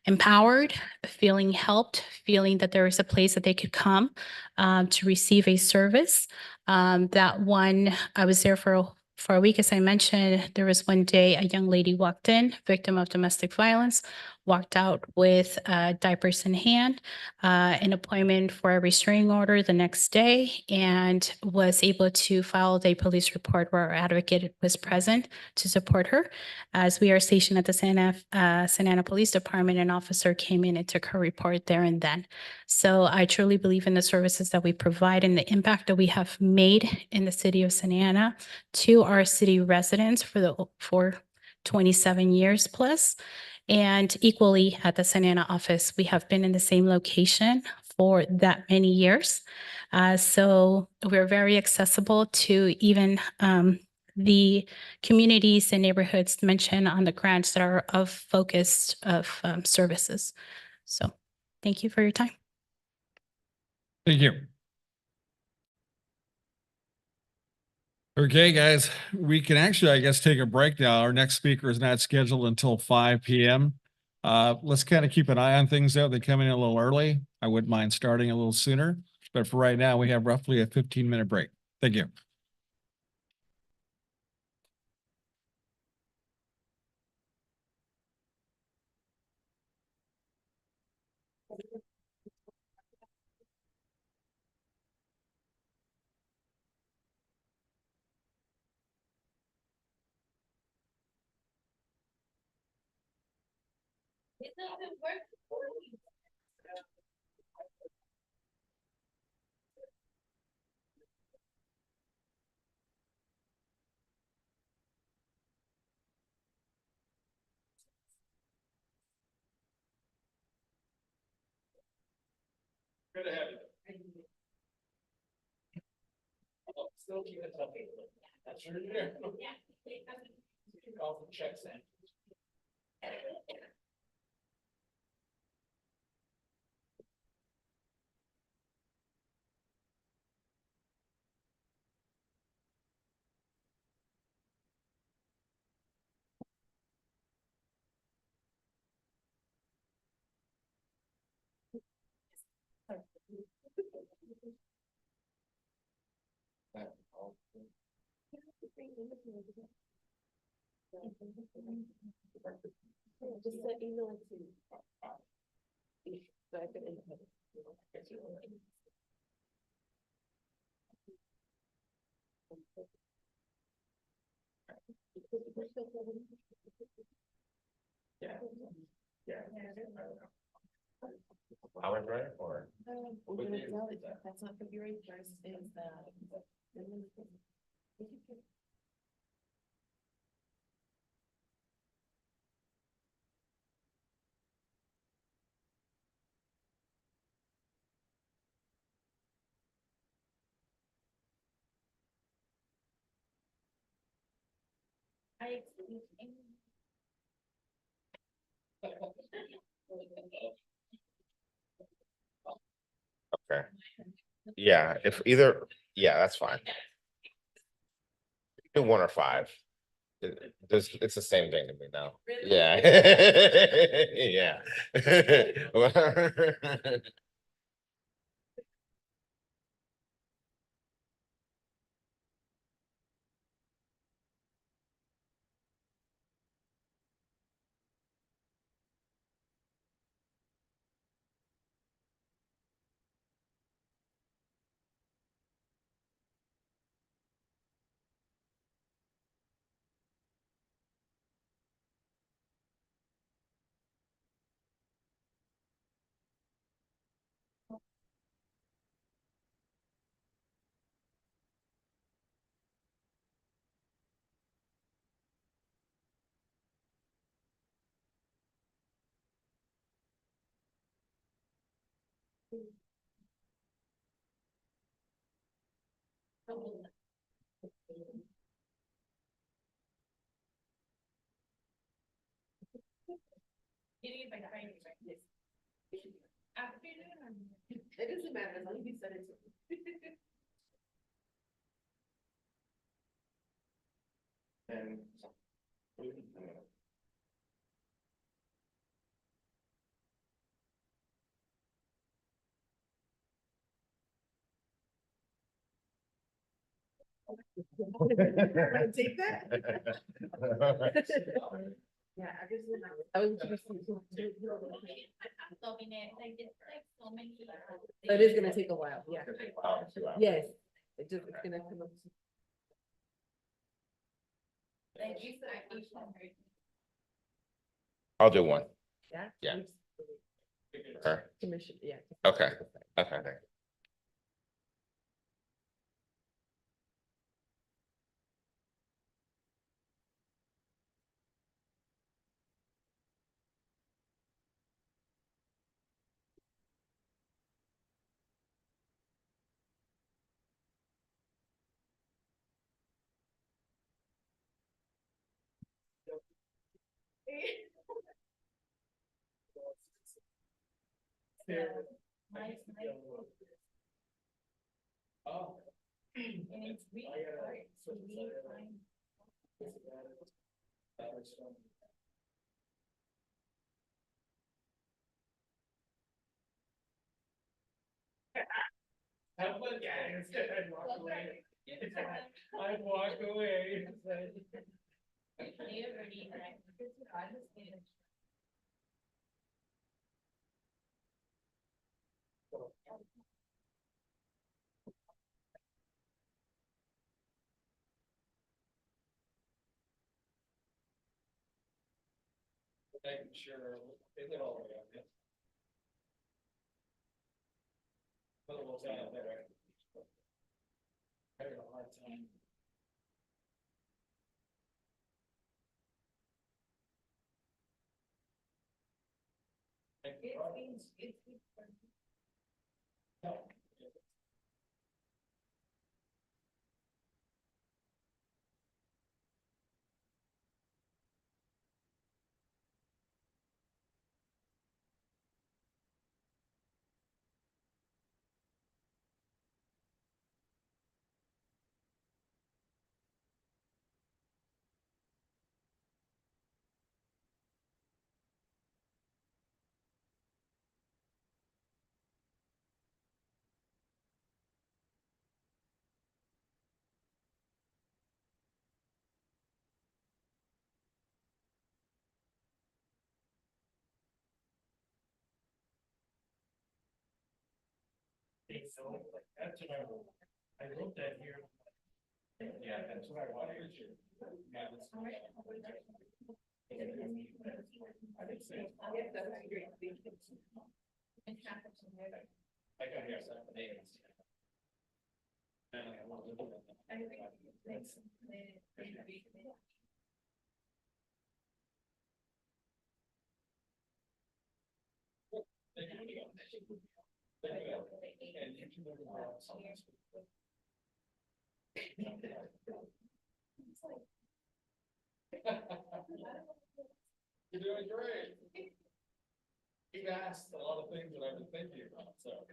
empowered, feeling helped, feeling that there is a place that they could come to receive a service. That one, I was there for a week, as I mentioned. There was one day a young lady walked in, victim of domestic violence, walked out with diapers in hand, an appointment for a restraining order the next day, and was able to file a police report where our advocate was present to support her. As we are stationed at the Santa Ana Police Department, an officer came in and took her report there and then. So I truly believe in the services that we provide and the impact that we have made in the city of Santa Ana to our city residents for 27 years plus. And equally at the Santa Ana office, we have been in the same location for that many years. So we're very accessible to even the communities and neighborhoods mentioned on the grants that are of focus of services. So thank you for your time. Thank you. Okay, guys, we can actually, I guess, take a break now. Our next speaker is not scheduled until 5 p.m. Let's kind of keep an eye on things though. They come in a little early. I wouldn't mind starting a little sooner, but for right now, we have roughly a 15-minute break. Thank you. Good to have you. Still keep it up. That's your Call for checks in. I was right, or? That's not February first, is the. Okay. Yeah, if either, yeah, that's fine. Do 1 or 5. It's the same thing to me now. Yeah. Yeah. It doesn't matter, as long as you said it. Wanna take that? Yeah, I was just. It is gonna take a while, yeah. Yes, it's gonna come up. I'll do 1. Yeah. Yeah. Okay. Commission, yeah. Okay. Okay. I'd walk away. Making sure. They get all the way up, yeah. Put a little down there. Having a hard time. That's what I wrote that here. Yeah, that's what I wanted. I got here 7 days. You're doing great. You've asked a lot of things that I've been thinking about, so.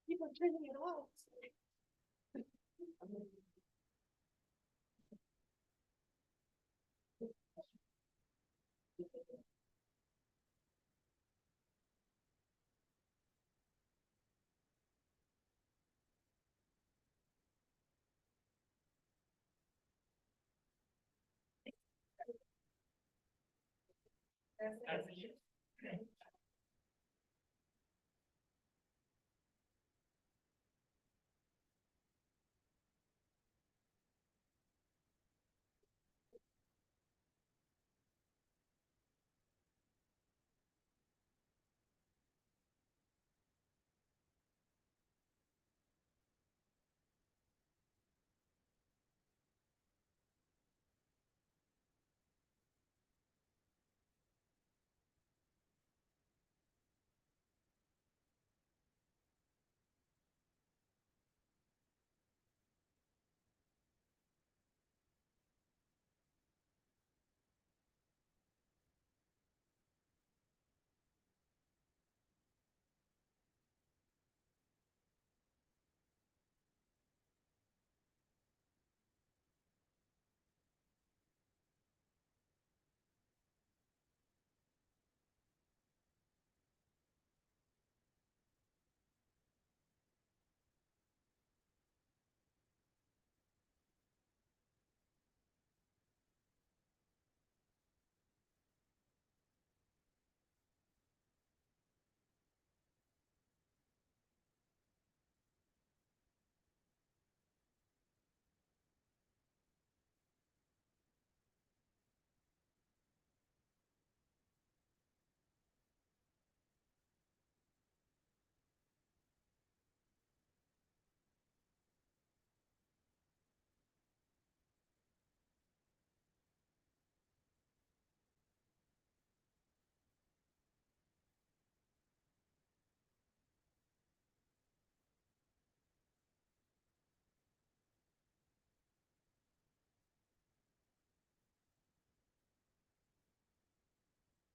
Keep on turning it off.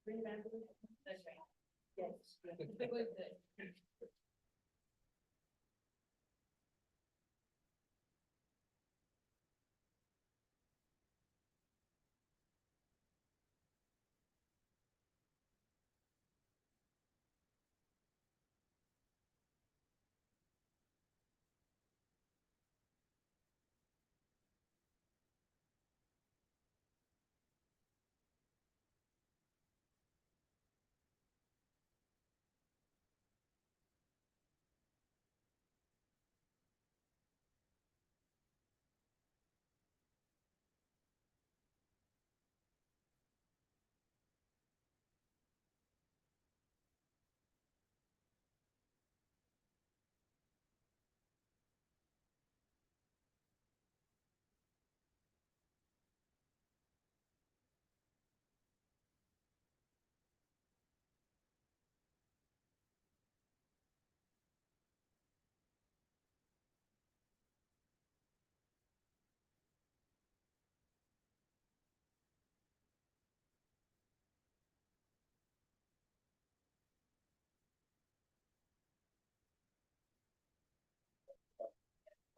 That's right. Yes.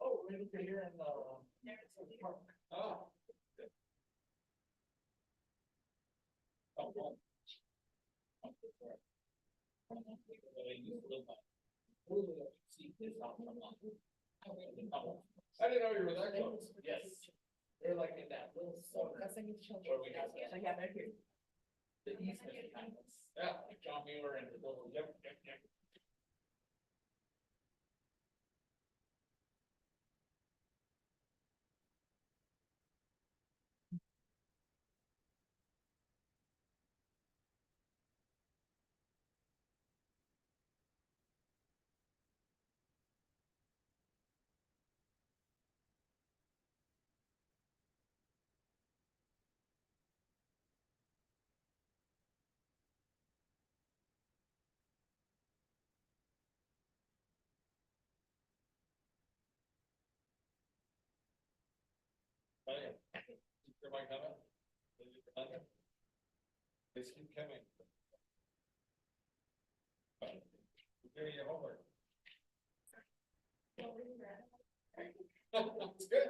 Oh, we're over here in the park. Oh. I didn't know you were that close. Yes. They're like in that little zone. Where we have. The easement. Yeah, like John Mueller and the little, yep. Am I coming? Please keep coming. Doing your homework. It's good.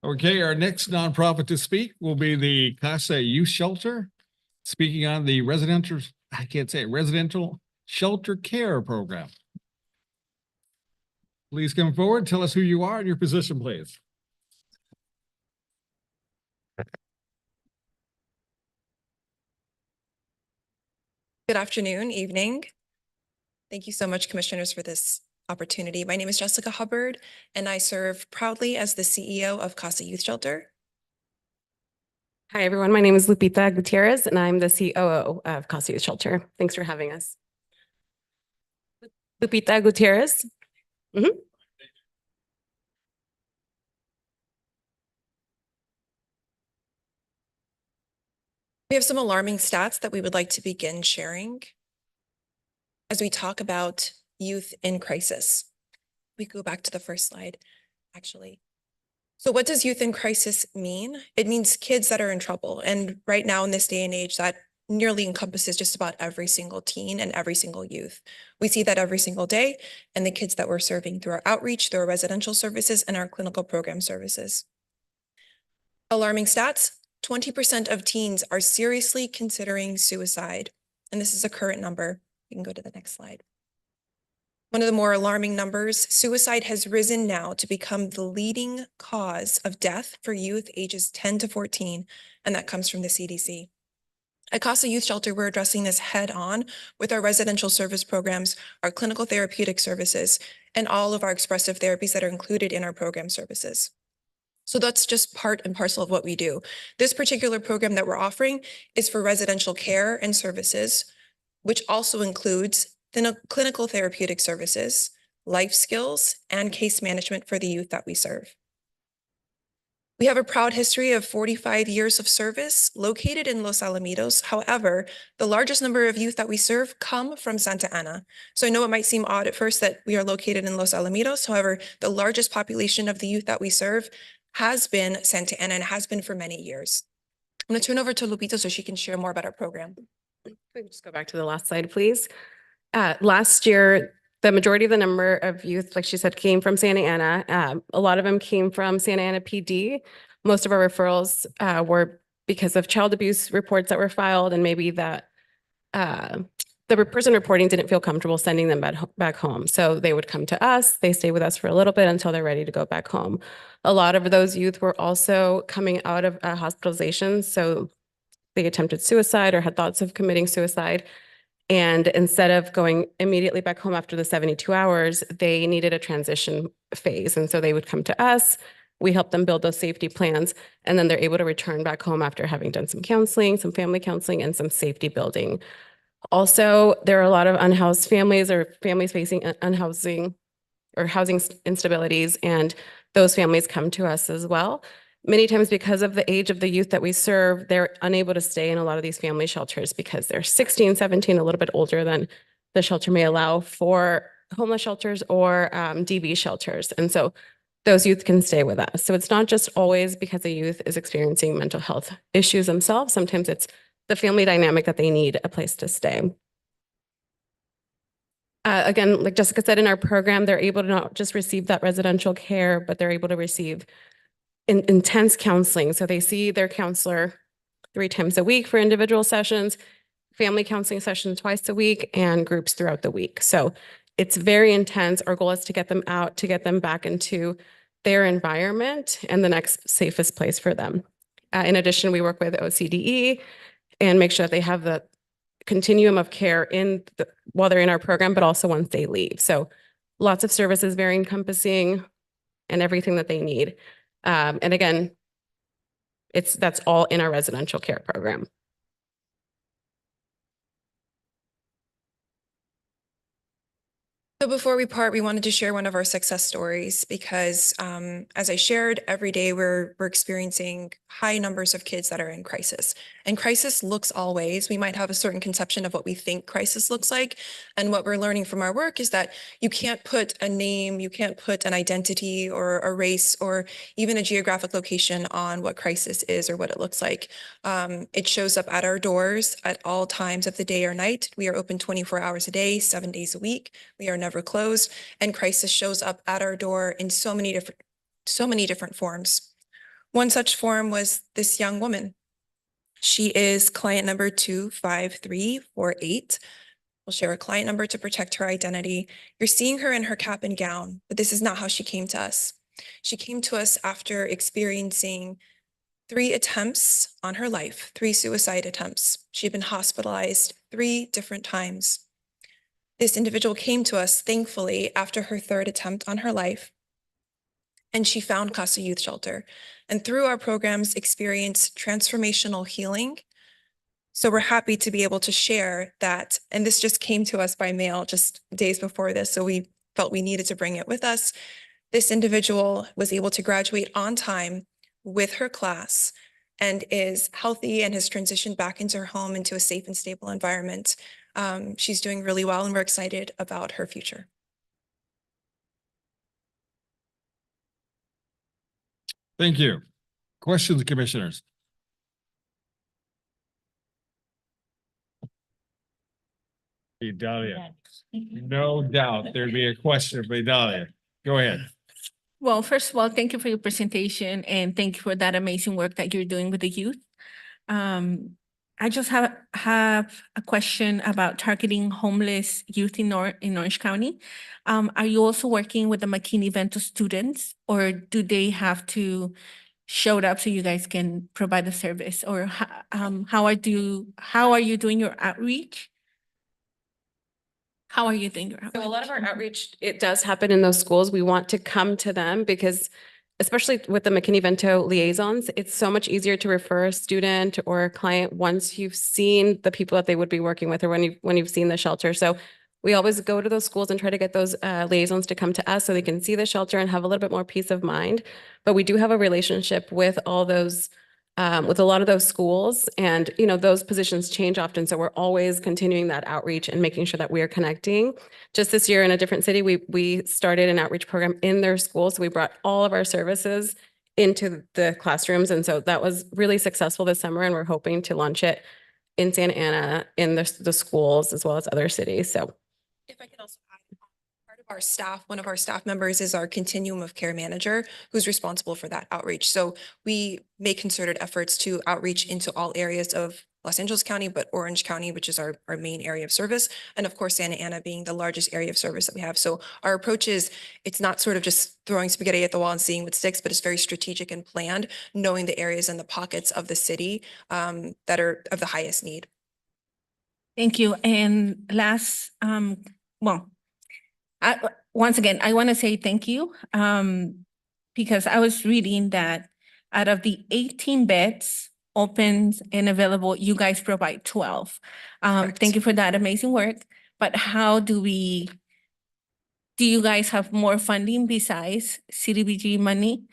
Okay, our next nonprofit to speak will be the Casa Youth Shelter. Speaking on the residential shelter care program. Please come forward, tell us who you are and your position, please. Good afternoon, evening. Thank you so much, commissioners, for this opportunity. My name is Jessica Hubbard, and I serve proudly as the CEO of Casa Youth Shelter. Hi, everyone. My name is Lupita Gutierrez, and I'm the COO of Casa Youth Shelter. Thanks for having us. Lupita Gutierrez. Mhm. We have some alarming stats that we would like to begin sharing as we talk about youth in crisis. We go back to the first slide, actually. So what does youth in crisis mean? It means kids that are in trouble. And right now in this day and age, that nearly encompasses just about every single teen and every single youth. We see that every single day, and the kids that we're serving through our outreach, through our residential services, and our clinical program services. Alarming stats, 20% of teens are seriously considering suicide. And this is a current number. You can go to the next slide. One of the more alarming numbers, suicide has risen now to become the leading cause of death for youth ages 10 to 14, and that comes from the CDC. At Casa Youth Shelter, we're addressing this head on with our residential service programs, our clinical therapeutic services, and all of our expressive therapies that are included in our program services. So that's just part and parcel of what we do. This particular program that we're offering is for residential care and services, which also includes clinical therapeutic services, life skills, and case management for the youth that we serve. We have a proud history of 45 years of service located in Los Alamitos. However, the largest number of youth that we serve come from Santa Ana. So I know it might seem odd at first that we are located in Los Alamitos. However, the largest population of the youth that we serve has been Santa Ana and has been for many years. I'm going to turn over to Lupita so she can share more about our program. Can we just go back to the last slide, please? Last year, the majority of the number of youth, like she said, came from Santa Ana. A lot of them came from Santa Ana PD. Most of our referrals were because of child abuse reports that were filed, and maybe that the person reporting didn't feel comfortable sending them back home. So they would come to us, they stay with us for a little bit until they're ready to go back home. A lot of those youth were also coming out of hospitalization. So they attempted suicide or had thoughts of committing suicide. And instead of going immediately back home after the 72 hours, they needed a transition phase. And so they would come to us, we help them build those safety plans, and then they're able to return back home after having done some counseling, some family counseling, and some safety building. Also, there are a lot of unhoused families or families facing unhousing or housing instabilities, and those families come to us as well. Many times because of the age of the youth that we serve, they're unable to stay in a lot of these family shelters because they're 16, 17, a little bit older than the shelter may allow for homeless shelters or DV shelters. And so those youth can stay with us. So it's not just always because the youth is experiencing mental health issues themselves. Sometimes it's the family dynamic that they need a place to stay. Again, like Jessica said, in our program, they're able to not just receive that residential care, but they're able to receive intense counseling. So they see their counselor 3 times a week for individual sessions, family counseling sessions twice a week, and groups throughout the week. So it's very intense. Our goal is to get them out, to get them back into their environment and the next safest place for them. In addition, we work with OCDE and make sure that they have the continuum of care while they're in our program, but also once they leave. So lots of services, very encompassing, and everything that they need. And again, that's all in our residential care program. So before we part, we wanted to share one of our success stories because as I shared, every day we're experiencing high numbers of kids that are in crisis. And crisis looks all ways. We might have a certain conception of what we think crisis looks like. And what we're learning from our work is that you can't put a name, you can't put an identity or a race or even a geographic location on what crisis is or what it looks like. It shows up at our doors at all times of the day or night. We are open 24 hours a day, 7 days a week. We are never closed, and crisis shows up at our door in so many different forms. One such form was this young woman. She is client number 25348. We'll share a client number to protect her identity. You're seeing her in her cap and gown, but this is not how she came to us. She came to us after experiencing 3 attempts on her life, 3 suicide attempts. She had been hospitalized 3 different times. This individual came to us, thankfully, after her 3rd attempt on her life, and she found Casa Youth Shelter. And through our programs, experienced transformational healing. So we're happy to be able to share that. And this just came to us by mail just days before this, so we felt we needed to bring it with us. This individual was able to graduate on time with her class and is healthy and has transitioned back into her home, into a safe and stable environment. She's doing really well, and we're excited about her future. Thank you. Questions, commissioners? Idalia. No doubt there'd be a question for Idalia. Go ahead. Well, first of all, thank you for your presentation and thank you for that amazing work that you're doing with the youth. I just have a question about targeting homeless youth in Orange County. Are you also working with the McKinney-Vento students, or do they have to show up so you guys can provide the service? Or how are you doing your outreach? How are you doing your outreach? So a lot of our outreach, it does happen in those schools. We want to come to them because especially with the McKinney-Vento liaisons, it's so much easier to refer a student or a client once you've seen the people that they would be working with or when you've seen the shelter. So we always go to those schools and try to get those liaisons to come to us so they can see the shelter and have a little bit more peace of mind. But we do have a relationship with all those with a lot of those schools, and those positions change often. So we're always continuing that outreach and making sure that we are connecting. Just this year in a different city, we started an outreach program in their school. So we brought all of our services into the classrooms. And so that was really successful this summer, and we're hoping to launch it in Santa Ana, in the schools, as well as other cities. So if I could also add, part of our staff, one of our staff members is our continuum of care manager, who's responsible for that outreach. So we make concerted efforts to outreach into all areas of Los Angeles County, but Orange County, which is our main area of service. And of course, Santa Ana being the largest area of service that we have. So our approach is, it's not sort of just throwing spaghetti at the wall and seeing what sticks, but it's very strategic and planned, knowing the areas and the pockets of the city that are of the highest need. Thank you. And last, once again, I want to say thank you because I was reading that out of the 18 beds open and available, you guys provide 12. Thank you for that amazing work. But how do you guys have more funding besides CDBG money?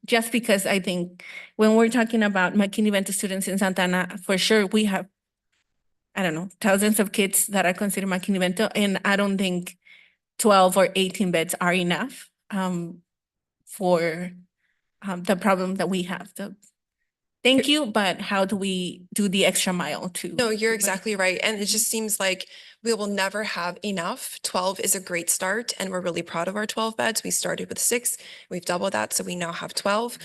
Just because I think when we're talking about McKinney-Vento students in Santa Ana, for sure we have, I don't know, thousands of kids that are considered McKinney-Vento, and I don't think 12 or 18 beds are enough for the problem that we have. Thank you, but how do we do the extra mile too? No, you're exactly right. And it just seems like We will never have enough. 12 is a great start, and we're really proud of our 12 beds. We started with 6. We've doubled that, so we now have 12.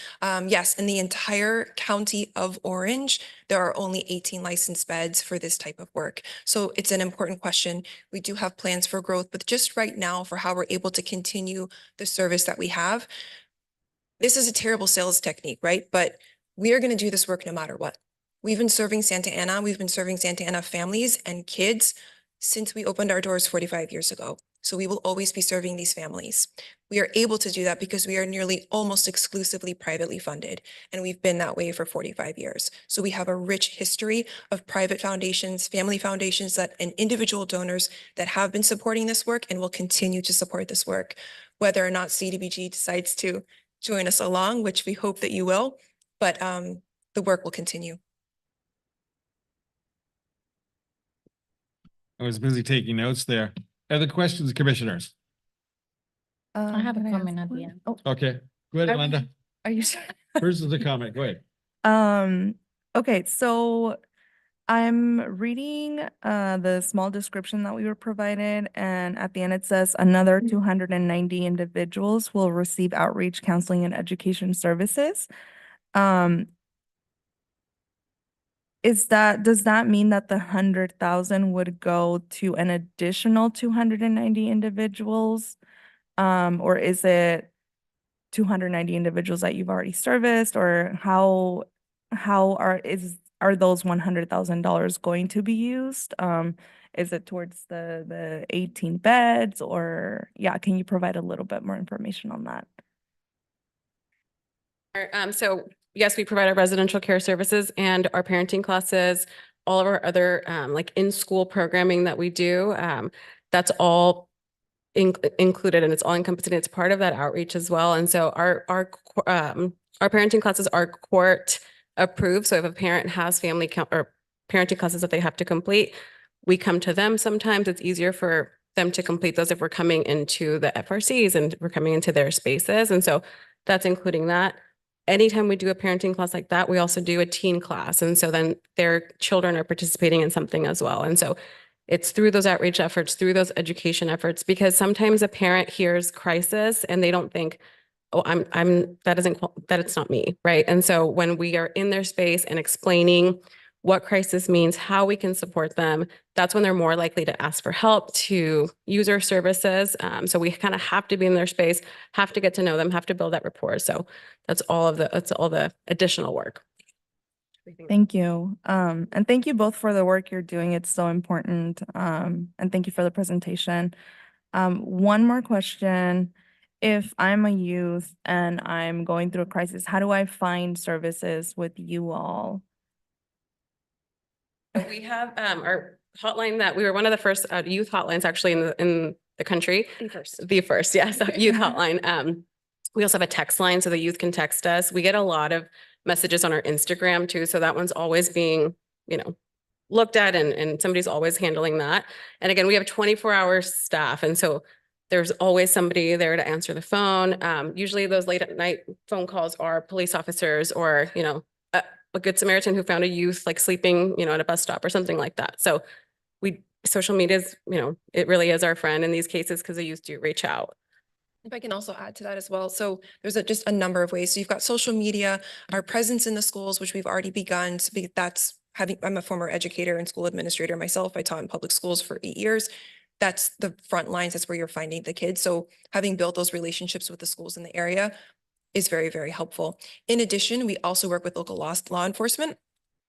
Yes, in the entire county of Orange, there are only 18 licensed beds for this type of work. So it's an important question. We do have plans for growth, but just right now for how we're able to continue the service that we have, this is a terrible sales technique, right? But we are going to do this work no matter what. We've been serving Santa Ana. We've been serving Santa Ana families and kids since we opened our doors 45 years ago. So we will always be serving these families. We are able to do that because we are nearly almost exclusively privately funded, and we've been that way for 45 years. So we have a rich history of private foundations, family foundations and individual donors that have been supporting this work and will continue to support this work. Whether or not CDBG decides to join us along, which we hope that you will, but the work will continue. I was busy taking notes there. Other questions, commissioners? I have a can ask comment at the one? end. Oh, Okay, go ahead, Linda. are you sure? First is a comment. Go ahead. Okay, so I'm reading the small description that we were provided, and at the end it says another 290 individuals will receive outreach, counseling, and education services. Does that mean that the 100,000 would go to an additional 290 individuals? Or is it 290 individuals that you've already serviced, or how are those $100,000 going to be used? Is it towards the 18 beds, or yeah, can you provide a little bit more information on that? So yes, we provide our residential care services and our parenting classes, all of our other like in-school programming that we do. That's all included, and it's all encompassing. It's part of that outreach as well. And so our parenting classes are court approved. So if a parent has family count or parenting classes that they have to complete, we come to them. Sometimes it's easier for them to complete those if we're coming into the FRCs and we're coming into their spaces. And so that's including that. Anytime we do a parenting class like that, we also do a teen class. And so then their children are participating in something as well. And so it's through those outreach efforts, through those education efforts, because sometimes a parent hears crisis and they don't think, oh, that it's not me, right? And so when we are in their space and explaining what crisis means, how we can support them, that's when they're more likely to ask for help, to use our services. So we kind of have to be in their space, have to get to know them, have to build that rapport. So that's all the additional work. Thank you. And thank you both for the work you're doing. It's so important. And thank you for the presentation. One more question. If I'm a youth and I'm going through a crisis, how do I find services with you all? We have our hotline that we were one of the first youth hotlines actually in the country. The first, yes, youth hotline. We also have a text line so the youth can text us. We get a lot of messages on our Instagram too. So that one's always being, looked at and somebody's always handling that. And again, we have 24-hour staff. And so there's always somebody there to answer the phone. Usually those late at night phone calls are police officers or, a Good Samaritan who found a youth like sleeping, at a bus stop or something like that. So social media is, it really is our friend in these cases because the youth do reach out. If I can also add to that as well. So there's just a number of ways. So you've got social media, our presence in the schools, which we've already begun. So I'm a former educator and school administrator myself. I taught in public schools for 8 years. That's the front lines. That's where you're finding the kids. So having built those relationships with the schools in the area is very, very helpful. In addition, we also work with local law enforcement,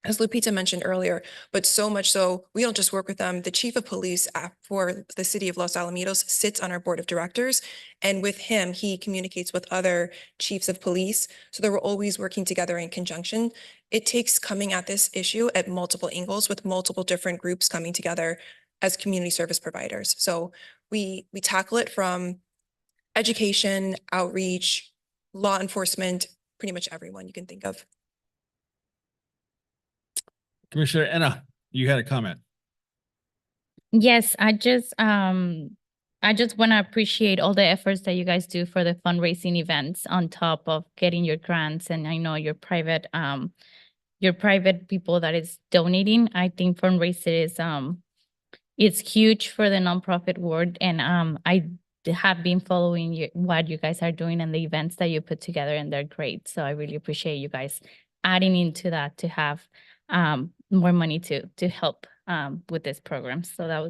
as Lupita mentioned earlier, but so much so, we don't just work with them. The chief of police for the city of Los Alamitos sits on our board of directors, and with him, he communicates with other chiefs of police. So they're always working together in conjunction. It takes coming at this issue at multiple angles with multiple different groups coming together as community service providers. So we tackle it from education, outreach, law enforcement, pretty much everyone you can think of. Commissioner Enna, you had a comment. Yes, I just want to appreciate all the efforts that you guys do for the fundraising events on top of getting your grants. And I know your private people that is donating. I think fundraiser it's huge for the nonprofit world. And I have been following what you guys are doing and the events that you put together, and they're great. So I really appreciate you guys adding into that to have more money to help with this program. So that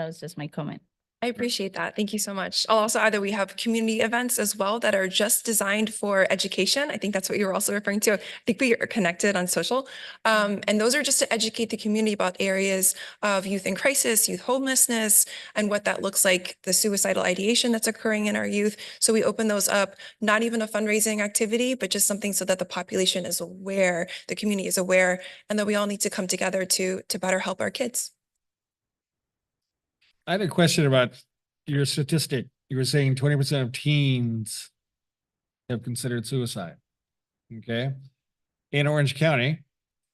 was just my comment. I appreciate that. Thank you so much. I'll also add that we have community events as well that are just designed for education. I think that's what you were also referring to. I think we are connected on social. And those are just to educate the community about areas of youth in crisis, youth homelessness, and what that looks like, the suicidal ideation that's occurring in our youth. So we open those up, not even a fundraising activity, but just something so that the population is aware, the community is aware, and that we all need to come together to better help our kids. I had a question about your statistic. You were saying 20% of teens have considered suicide. Okay. In Orange County,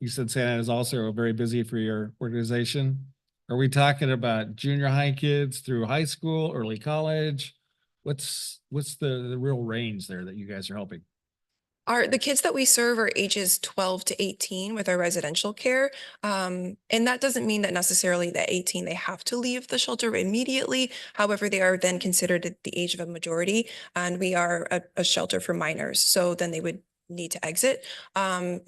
you said Santa Ana is also very busy for your organization. Are we talking about junior high kids through high school, early college? What's the real range there that you guys are helping? The kids that we serve are ages 12 to 18 with our residential care. And that doesn't mean that necessarily at 18, they have to leave the shelter immediately. However, they are then considered at the age of a majority, and we are a shelter for minors. So then they would need to exit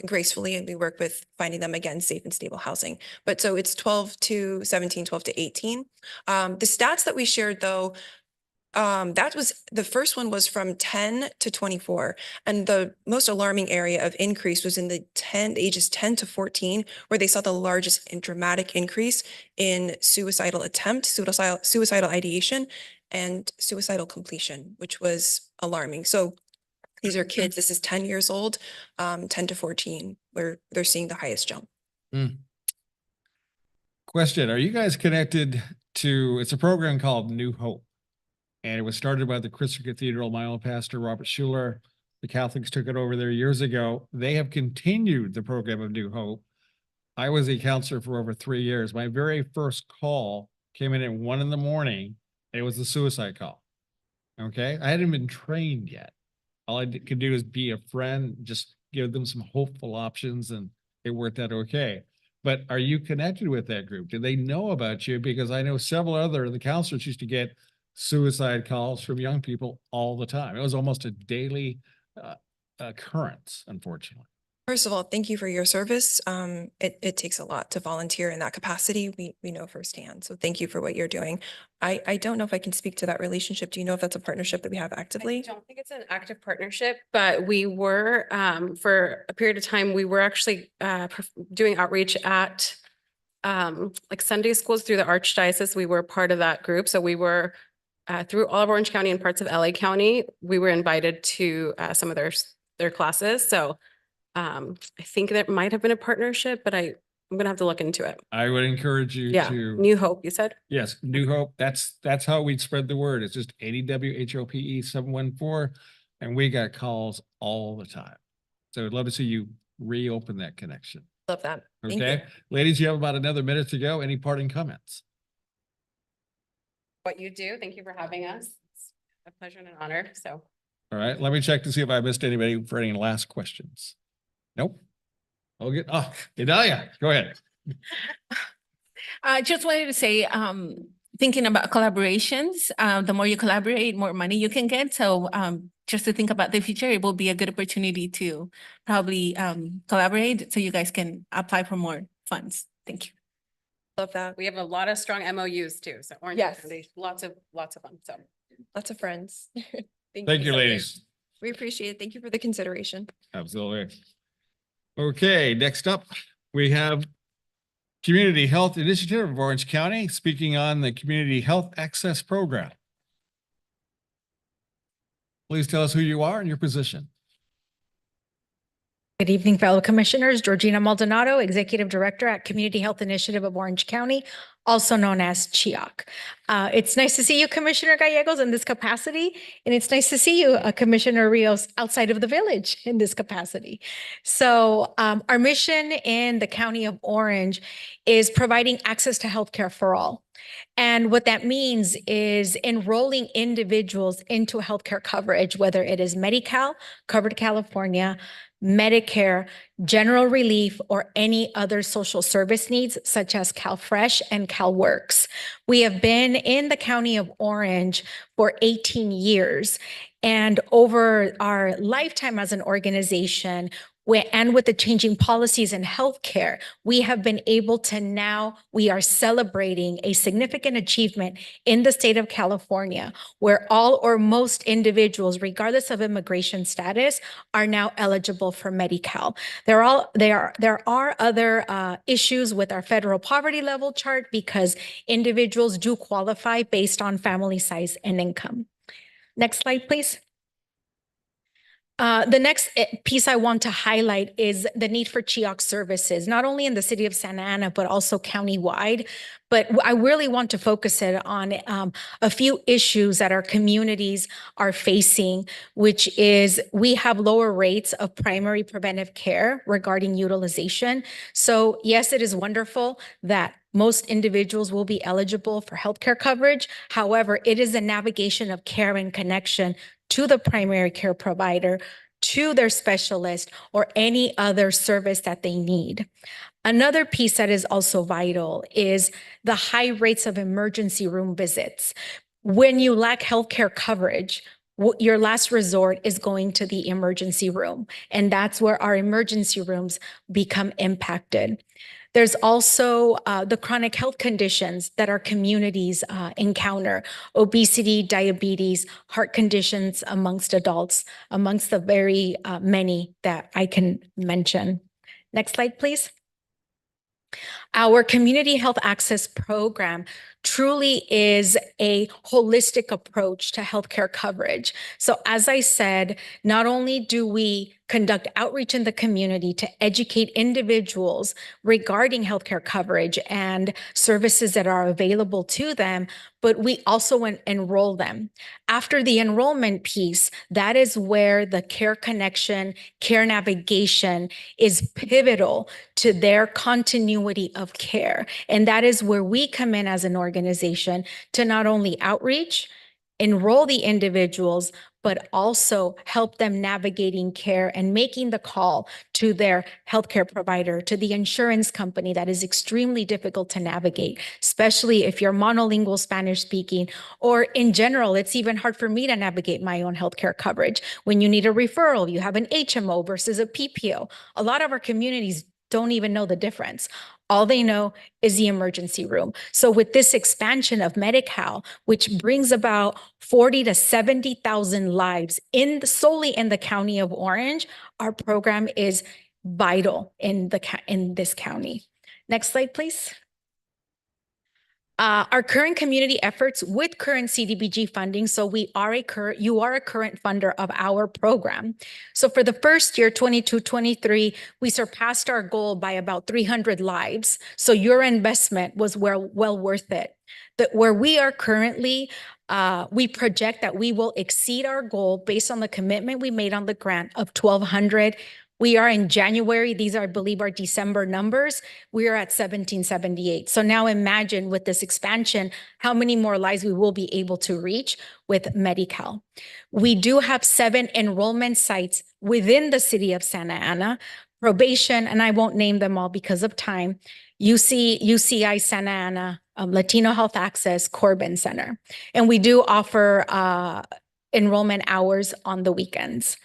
gracefully, and we work with finding them again safe and stable housing. But so it's 12 to 17, 12 to 18. The stats that we shared though, that was, the first one was from 10 to 24. And the most alarming area of increase was in the ages 10 to 14, where they saw the largest and dramatic increase in suicidal attempt, suicidal ideation, and suicidal completion, which was alarming. So these are kids, this is 10 years old, 10 to 14, where they're seeing the highest jump. Question, are you guys connected to, it's a program called New Hope. And it was started by the Christian Cathedral, my old pastor, Robert Schuller. The Catholics took it over there years ago. They have continued the program of New Hope. I was a counselor for over 3 years. My very first call came in at 1 in the morning. It was a suicide call. Okay. I hadn't been trained yet. All I could do is be a friend, just give them some hopeful options, and it worked out okay. But are you connected with that group? Do they know about you? Because I know several other, the counselors used to get suicide calls from young people all the time. It was almost a daily occurrence, unfortunately. First of all, thank you for your service. It takes a lot to volunteer in that capacity. We know firsthand. So thank you for what you're doing. I don't know if I can speak to that relationship. Do you know if that's a partnership that we have actively? I don't think it's an active partnership, but we were, for a period of time, we were actually doing outreach at like Sunday schools through the Archdiocese. We were part of that group. So we were through all of Orange County and parts of LA County, we were invited to some of their classes. So I think that might have been a partnership, but I'm gonna have to look into it. I would encourage you Yeah, to. New Hope, you said? Yes, New Hope. That's how we'd spread the word. It's just ADWHOPE 714. And we got calls all the time. So I'd love to see you reopen that connection. Love that. Thank you. Okay, ladies, you have about another minute to go. Any parting comments? What you do. Thank you for having us. It's a pleasure and an honor. So. All right, let me check to see if I missed anybody for any last questions. Nope. Oh, good. Oh, Idalia, go ahead. I just wanted to say, thinking about collaborations, the more you collaborate, more money you can get. So just to think about the future, it will be a good opportunity to probably collaborate so you guys can apply for more funds. Thank you. Love that. We have a lot of strong MOUs too. So Orange Yes. County, lots of fun. So. Lots of friends. Thank you, ladies. We appreciate it. Thank you for the consideration. Absolutely. Okay, next up, we have Community Health Initiative of Orange County, speaking on the Community Health Access Program. Please tell us who you are and your position. Good evening, fellow commissioners. Georgina Maldonado, Executive Director at Community Health Initiative of Orange County, also known as CHIOC. It's nice to see you, Commissioner Gallegos, in this capacity, and it's nice to see you, Commissioner Rios, outside of the village in this capacity. So our mission in the County of Orange is providing access to healthcare for all. And what that means is enrolling individuals into healthcare coverage, whether it is Medi-Cal, Covered California, Medicare, general relief, or any other social service needs such as CalFresh and CalWorks. We have been in the County of Orange for 18 years. And over our lifetime as an organization, and with the changing policies in healthcare, we have been able to now, we are celebrating a significant achievement in the state of California, where all or most individuals, regardless of immigration status, are now eligible for Medi-Cal. There are other issues with our federal poverty level chart because individuals do qualify based on family size and income. Next slide, please. The next piece I want to highlight is the need for CHEOC services, not only in the city of Santa Ana, but also countywide. But I really want to focus it on a few issues that our communities are facing, which is we have lower rates of primary preventive care regarding utilization. So yes, it is wonderful that most individuals will be eligible for healthcare coverage. However, it is a navigation of care and connection to the primary care provider, to their specialist, or any other service that they need. Another piece that is also vital is the high rates of emergency room visits. When you lack healthcare coverage, your last resort is going to the emergency room, and that's where our emergency rooms become impacted. There's also the chronic health conditions that our communities encounter: obesity, diabetes, heart conditions amongst adults, amongst the very many that I can mention. Next slide, please. Our Community Health Access Program truly is a holistic approach to healthcare coverage. So as I said, not only do we conduct outreach in the community to educate individuals regarding healthcare coverage and services that are available to them, but we also enroll them. After the enrollment piece, that is where the care connection, care navigation is pivotal to their continuity of care. And that is where we come in as an organization to not only outreach, enroll the individuals, but also help them navigating care and making the call to their healthcare provider, to the insurance company that is extremely difficult to navigate, especially if you're monolingual Spanish speaking, or in general, it's even hard for me to navigate my own healthcare coverage. When you need a referral, you have an HMO versus a PPO. A lot of our communities don't even know the difference. All they know is the emergency room. So with this expansion of Medi-Cal, which brings about 40 to 70,000 lives solely in the County of Orange, our program is vital in this county. Next slide, please. Our current community efforts with current CDBG funding. So you are a current funder of our program. So for the first year, 22-23, we surpassed our goal by about 300 lives. So your investment was well worth it. Where we are currently, we project that we will exceed our goal based on the commitment we made on the grant of 1,200. We are in January. These are, I believe, our December numbers. We are at 1,778. So now imagine with this expansion, how many more lives we will be able to reach with Medi-Cal. We do have 7 enrollment sites within the city of Santa Ana. Probation, and I won't name them all because of time, UCI Santa Ana, Latino Health Access, Corbin Center. And we do offer enrollment hours on the weekends.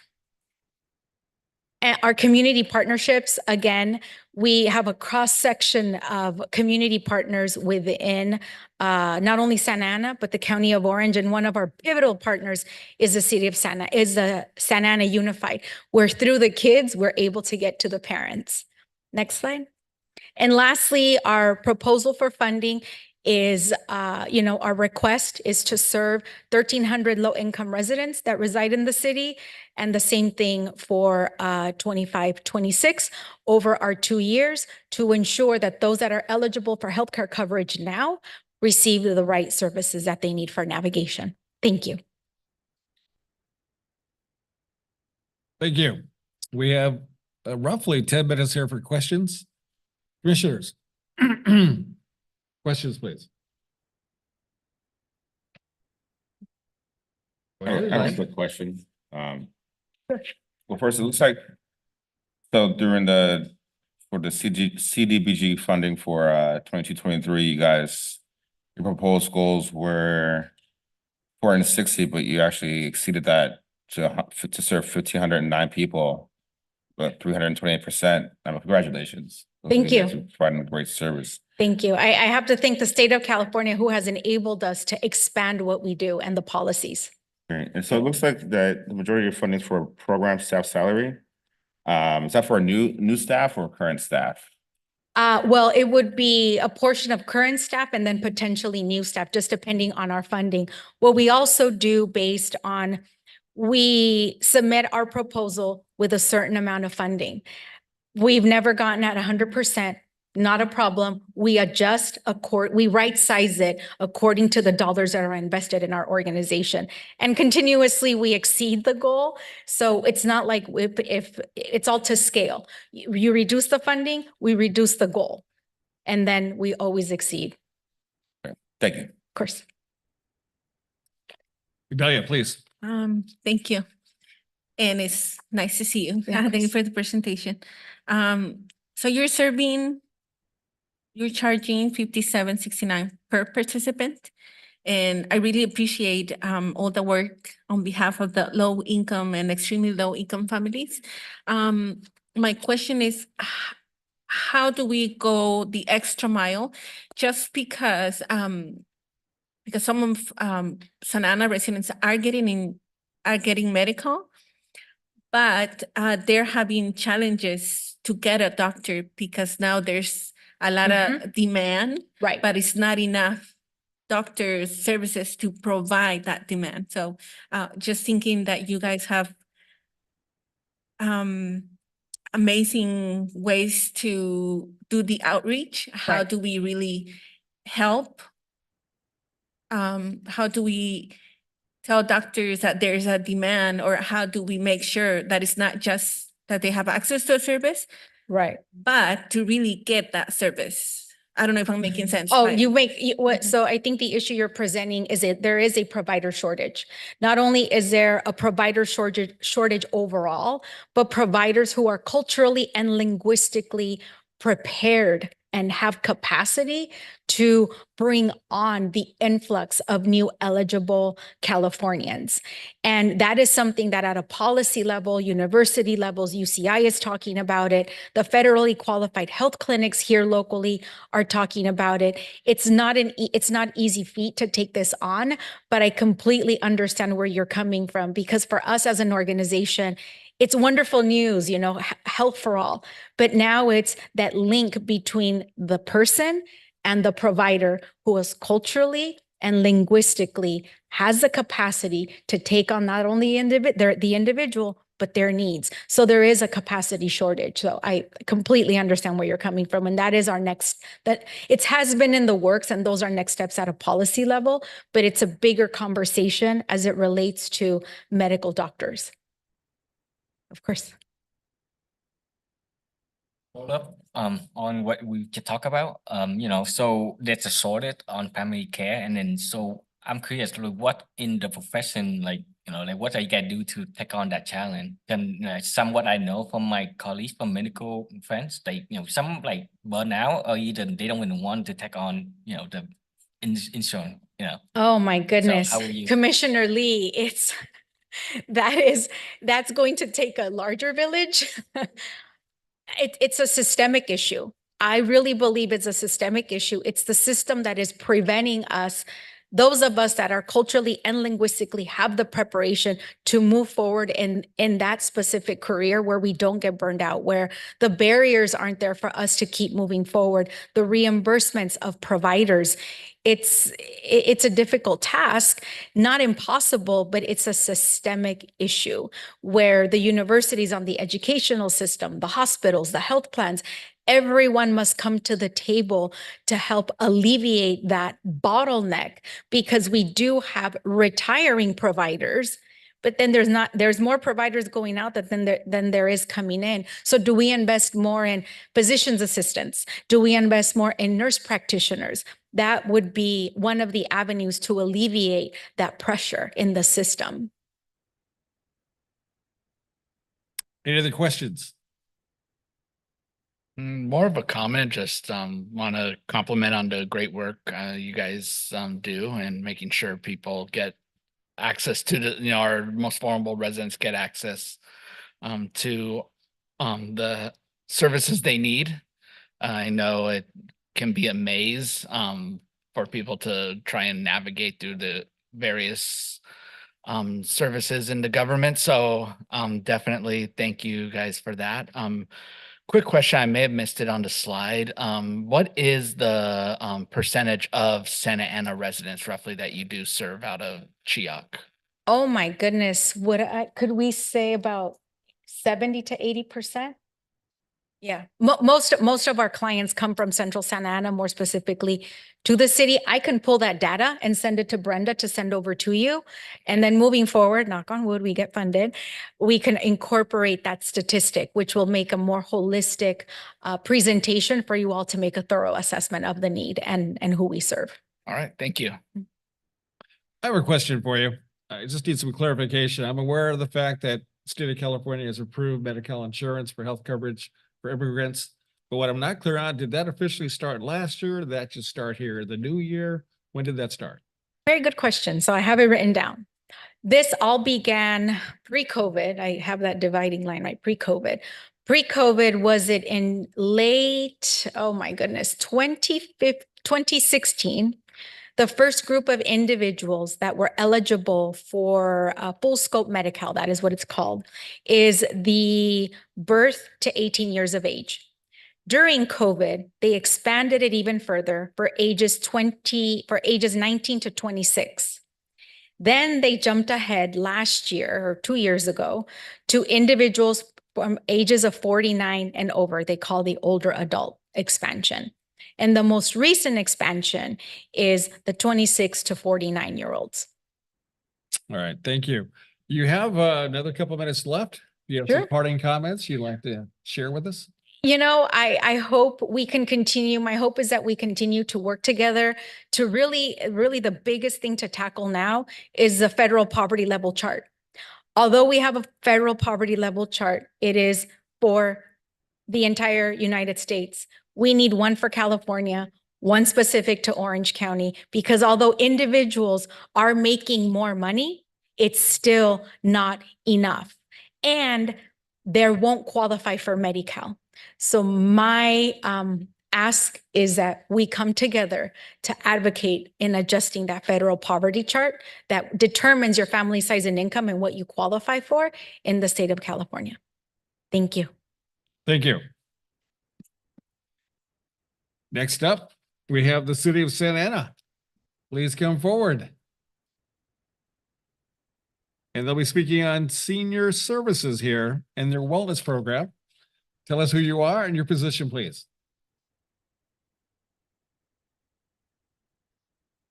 And our community partnerships, again, we have a cross-section of community partners within not only Santa Ana, but the County of Orange. And one of our pivotal partners is the city of Santa Ana Unified, where through the kids, we're able to get to the parents. Next slide. And lastly, our proposal for funding is, our request is to serve 1,300 low-income residents that reside in the city, and the same thing for 25-26 over our 2 years to ensure that those that are eligible for healthcare coverage now receive the right services that they need for navigation. Thank you. Thank you. We have roughly 10 minutes here for questions. Commissioners. Questions, please. I have a quick question. Well, first, it looks like So during for the CDBG funding for 22-23, you guys, your proposed goals were 460, but you actually exceeded that to serve 1,509 people, but 328%. Congratulations. Those Thank guys you. are providing a great service. Thank you. I have to thank the state of California who has enabled us to expand what we do and the policies. Great. And so it looks like that the majority of funding is for program staff salary. Is that for new staff or current staff? Well, it would be a portion of current staff and then potentially new staff, just depending on our funding. What we also do based on, we submit our proposal with a certain amount of funding. We've never gotten at 100%, not a problem. We adjust, we right size it according to the dollars that are invested in our organization. And continuously we exceed the goal. So it's not like if it's all to scale. You reduce the funding, we reduce the goal. And then we always exceed. Thank you. Of course. Dalia, please. Thank you. And it's nice to see you. Yeah, Thank you for the presentation. So you're charging $57.69 per participant. And I really appreciate all the work on behalf of the low income and extremely low income families. My question is, how do we go the extra mile? Just because some of Santa Ana residents are getting medical, but they're having challenges to get a doctor because now there's a lot of demand, right? But it's not enough doctors' services to provide that demand. So just thinking that you guys have amazing ways to do the outreach. How do we really help? How do we tell doctors that there's a demand, or how do we make sure that it's not just that they have access to a service, right, but to really get that service? I don't know if I'm making sense. Oh, but- so I think the issue you're presenting is that there is a provider shortage. Not only is there a provider shortage overall, but providers who are culturally and linguistically prepared and have capacity to bring on the influx of new eligible Californians. And that is something that at a policy level, university levels, UCI is talking about it. The federally qualified health clinics here locally are talking about it. It's not easy feat to take this on, but I completely understand where you're coming from, because for us as an organization, it's wonderful news, health for all. But now it's that link between the person and the provider who is culturally and linguistically has the capacity to take on not only the individual, but their needs. So there is a capacity shortage. So I completely understand where you're coming from. And that is it has been in the works, and those are next steps at a policy level, but it's a bigger conversation as it relates to medical doctors. Of course. Hold up, on what we just talk about, so there's a shortage on family care, and then so I'm curious, like, what in the profession, what are you gonna do to take on that challenge? And somewhat I know from my colleagues, from medical friends, some burn out, or either they don't even want to take on, the insurance, Oh my goodness, how will you- Commissioner Lee, that's going to take a larger village. It's a systemic issue. I really believe it's a systemic issue. It's the system that is preventing us, those of us that are culturally and linguistically have the preparation to move forward in that specific career, where we don't get burned out, where the barriers aren't there for us to keep moving forward, the reimbursements of providers. It's a difficult task, not impossible, but it's a systemic issue where the universities, on the educational system, the hospitals, the health plans, everyone must come to the table to help alleviate that bottleneck, because we do have retiring providers, but then there's more providers going out than there is coming in. So do we invest more in physician's assistants? Do we invest more in nurse practitioners? That would be one of the avenues to alleviate that pressure in the system. Any other questions? More of a comment, just want to compliment on the great work you guys do and making sure people get access to the, our most vulnerable residents get access to the services they need. I know it can be a maze for people to try and navigate through the various services in the government. So definitely thank you guys for that. Quick question, I may have missed it on the slide. What is the percentage of Santa Ana residents roughly that you do serve out of Chioc? Oh my goodness, could we say about 70 to 80%? Yeah, most of our clients come from Central Santa Ana, more specifically to the city. I can pull that data and send it to Brenda to send over to you. And then moving forward, knock on wood, we get funded, we can incorporate that statistic, which will make a more holistic presentation for you all to make a thorough assessment of the need and who we serve. All right, thank you. I have a question for you. I just need some clarification. I'm aware of the fact that the state of California has approved Medi-Cal insurance for health coverage for immigrants. But what I'm not clear on, did that officially start last year? Or did that just start here the new year? When did that start? Very good question. So I have it written down. This all began pre-COVID. I have that dividing line, right? Pre-COVID. Pre-COVID, was it in late, oh my goodness, 2016, the first group of individuals that were eligible for full scope Medi-Cal, that is what it's called, is the birth to 18 years of age. During COVID, they expanded it even further for ages 19 to 26. Then they jumped ahead last year or 2 years ago to individuals from ages of 49 and over. They call the older adult expansion. And the most recent expansion is the 26 to 49-year-olds. All right, thank you. You have another couple minutes left. Do you have some parting comments you'd like to share with us? You know, I hope we can continue. My hope is that we continue to work together to really the biggest thing to tackle now is the federal poverty level chart. Although we have a federal poverty level chart, it is for the entire United States. We need one for California, one specific to Orange County, because although individuals are making more money, it's still not enough. And they won't qualify for Medi-Cal. So my ask is that we come together to advocate in adjusting that federal poverty chart that determines your family size and income and what you qualify for in the state of California. Thank you. Thank you. Next up, we have the city of Santa Ana. Please come forward. And they'll be speaking on senior services here and their wellness program. Tell us who you are and your position, please.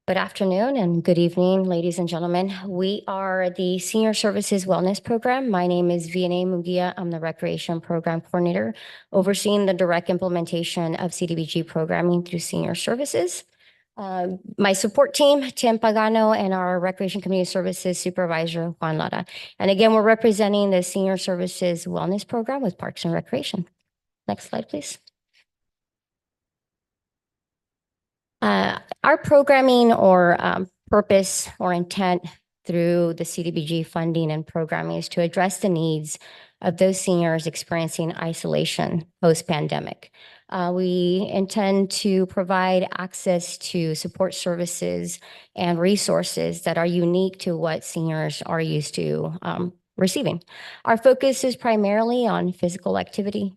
Good afternoon and good evening, ladies and gentlemen. We are the Senior Services Wellness Program. My name is Vianey Mugia. I'm the Recreation Program Coordinator, overseeing the direct implementation of CDBG programming through senior services. My support team, Tim Pagano, and our Recreation Community Services Supervisor, Juan Lara. And again, we're representing the Senior Services Wellness Program with Parks and Recreation. Next slide, please. Our programming or purpose or intent through the CDBG funding and programming is to address the needs of those seniors experiencing isolation post-pandemic. We intend to provide access to support services and resources that are unique to what seniors are used to receiving. Our focus is primarily on physical activity,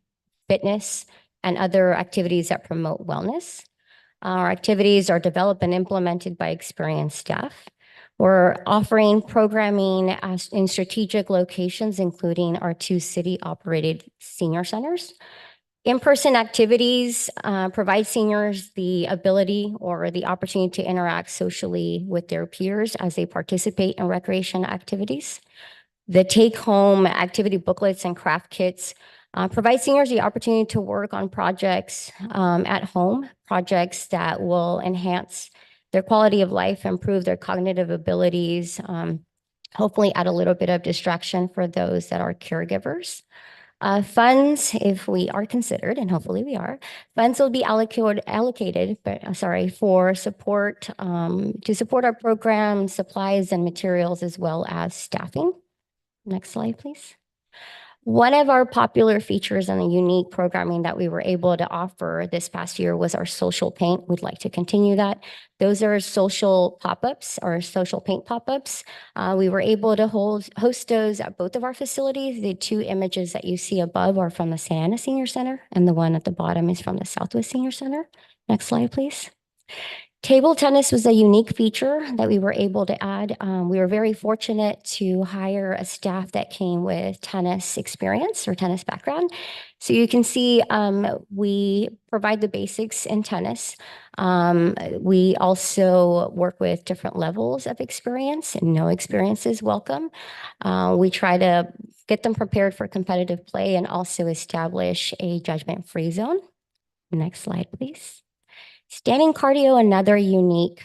fitness, and other activities that promote wellness. Our activities are developed and implemented by experienced staff. We're offering programming in strategic locations, including our 2 city-operated senior centers. In-person activities provide seniors the ability or the opportunity to interact socially with their peers as they participate in recreation activities. The take-home activity booklets and craft kits provide seniors the opportunity to work on projects at home, projects that will enhance their quality of life, improve their cognitive abilities, hopefully add a little bit of distraction for those that are caregivers. Funds, if we are considered, and hopefully we are, funds will be allocated, for support, to support our programs, supplies and materials, as well as staffing. Next slide, please. One of our popular features and the unique programming that we were able to offer this past year was our social paint. We'd like to continue that. Those are social pop-ups or social paint pop-ups. We were able to host those at both of our facilities. The two images that you see above are from the Santa Ana Senior Center, and the one at the bottom is from the Southwest Senior Center. Next slide, please. Table tennis was a unique feature that we were able to add. We were very fortunate to hire a staff that came with tennis experience or tennis background. So you can see we provide the basics in tennis. We also work with different levels of experience, and no experience is welcome. We try to get them prepared for competitive play and also establish a judgment-free zone. Next slide, please. Standing cardio, another unique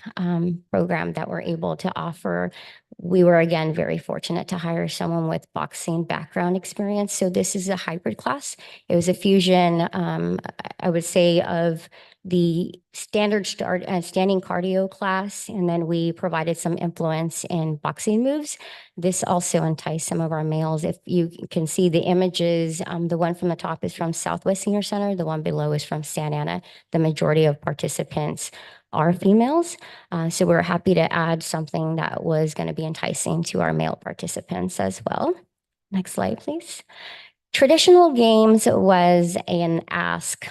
program that we're able to offer. We were, again, very fortunate to hire someone with boxing background experience. So this is a hybrid class. It was a fusion, I would say, of the standard standing cardio class, and then we provided some influence in boxing moves. This also enticed some of our males. If you can see the images, the one from the top is from Southwest Senior Center, the one below is from Santa Ana. The majority of participants are females. So we're happy to add something that was going to be enticing to our male participants as well. Next slide, please. Traditional games was an ask.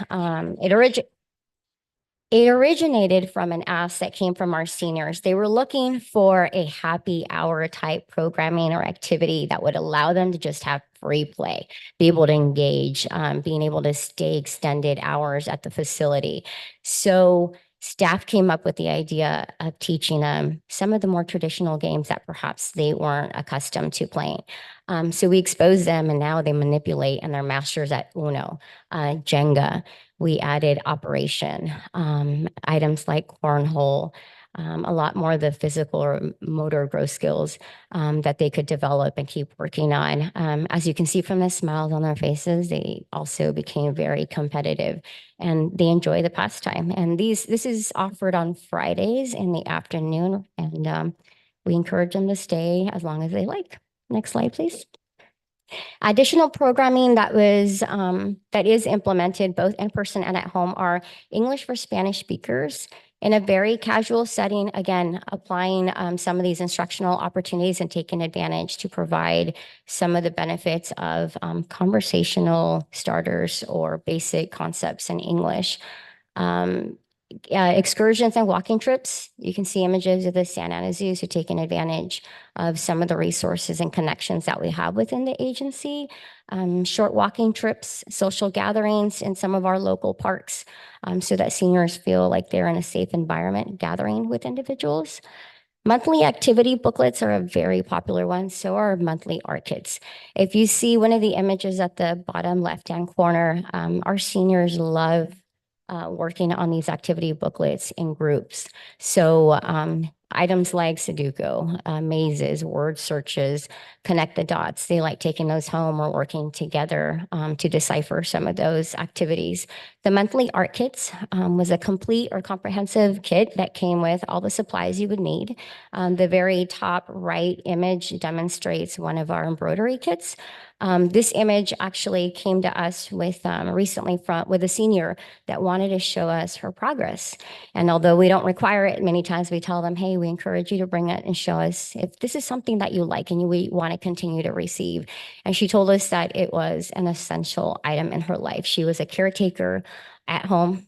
It originated from an ask that came from our seniors. They were looking for a happy hour type programming or activity that would allow them to just have free play, be able to engage, being able to stay extended hours at the facility. So staff came up with the idea of teaching them some of the more traditional games that perhaps they weren't accustomed to playing. So we exposed them, and now they manipulate and they're masters at Uno, Jenga. We added Operation, items like cornhole, a lot more of the physical or motor growth skills that they could develop and keep working on. As you can see from the smiles on their faces, they also became very competitive and they enjoy the pastime. And this is offered on Fridays in the afternoon, and we encourage them to stay as long as they like. Next slide, please. Additional programming that is implemented both in person and at home are English for Spanish speakers in a very casual setting, again, applying some of these instructional opportunities and taking advantage to provide some of the benefits of conversational starters or basic concepts in English. Excursions and walking trips. You can see images of the Santa Ana Zoo, so taking advantage of some of the resources and connections that we have within the agency. Short walking trips, social gatherings in some of our local parks, so that seniors feel like they're in a safe environment gathering with individuals. Monthly activity booklets are a very popular one, so are monthly art kits. If you see one of the images at the bottom left-hand corner, our seniors love working on these activity booklets in groups. So items like Sudoku, mazes, word searches, connect the dots. They like taking those home or working together to decipher some of those activities. The monthly art kits was a complete or comprehensive kit that came with all the supplies you would need. The very top right image demonstrates one of our embroidery kits. This image actually came to us with recently with a senior that wanted to show us her progress. And although we don't require it, many times we tell them, hey, we encourage you to bring it and show us if this is something that you like and we want to continue to receive. And she told us that it was an essential item in her life. She was a caretaker at home,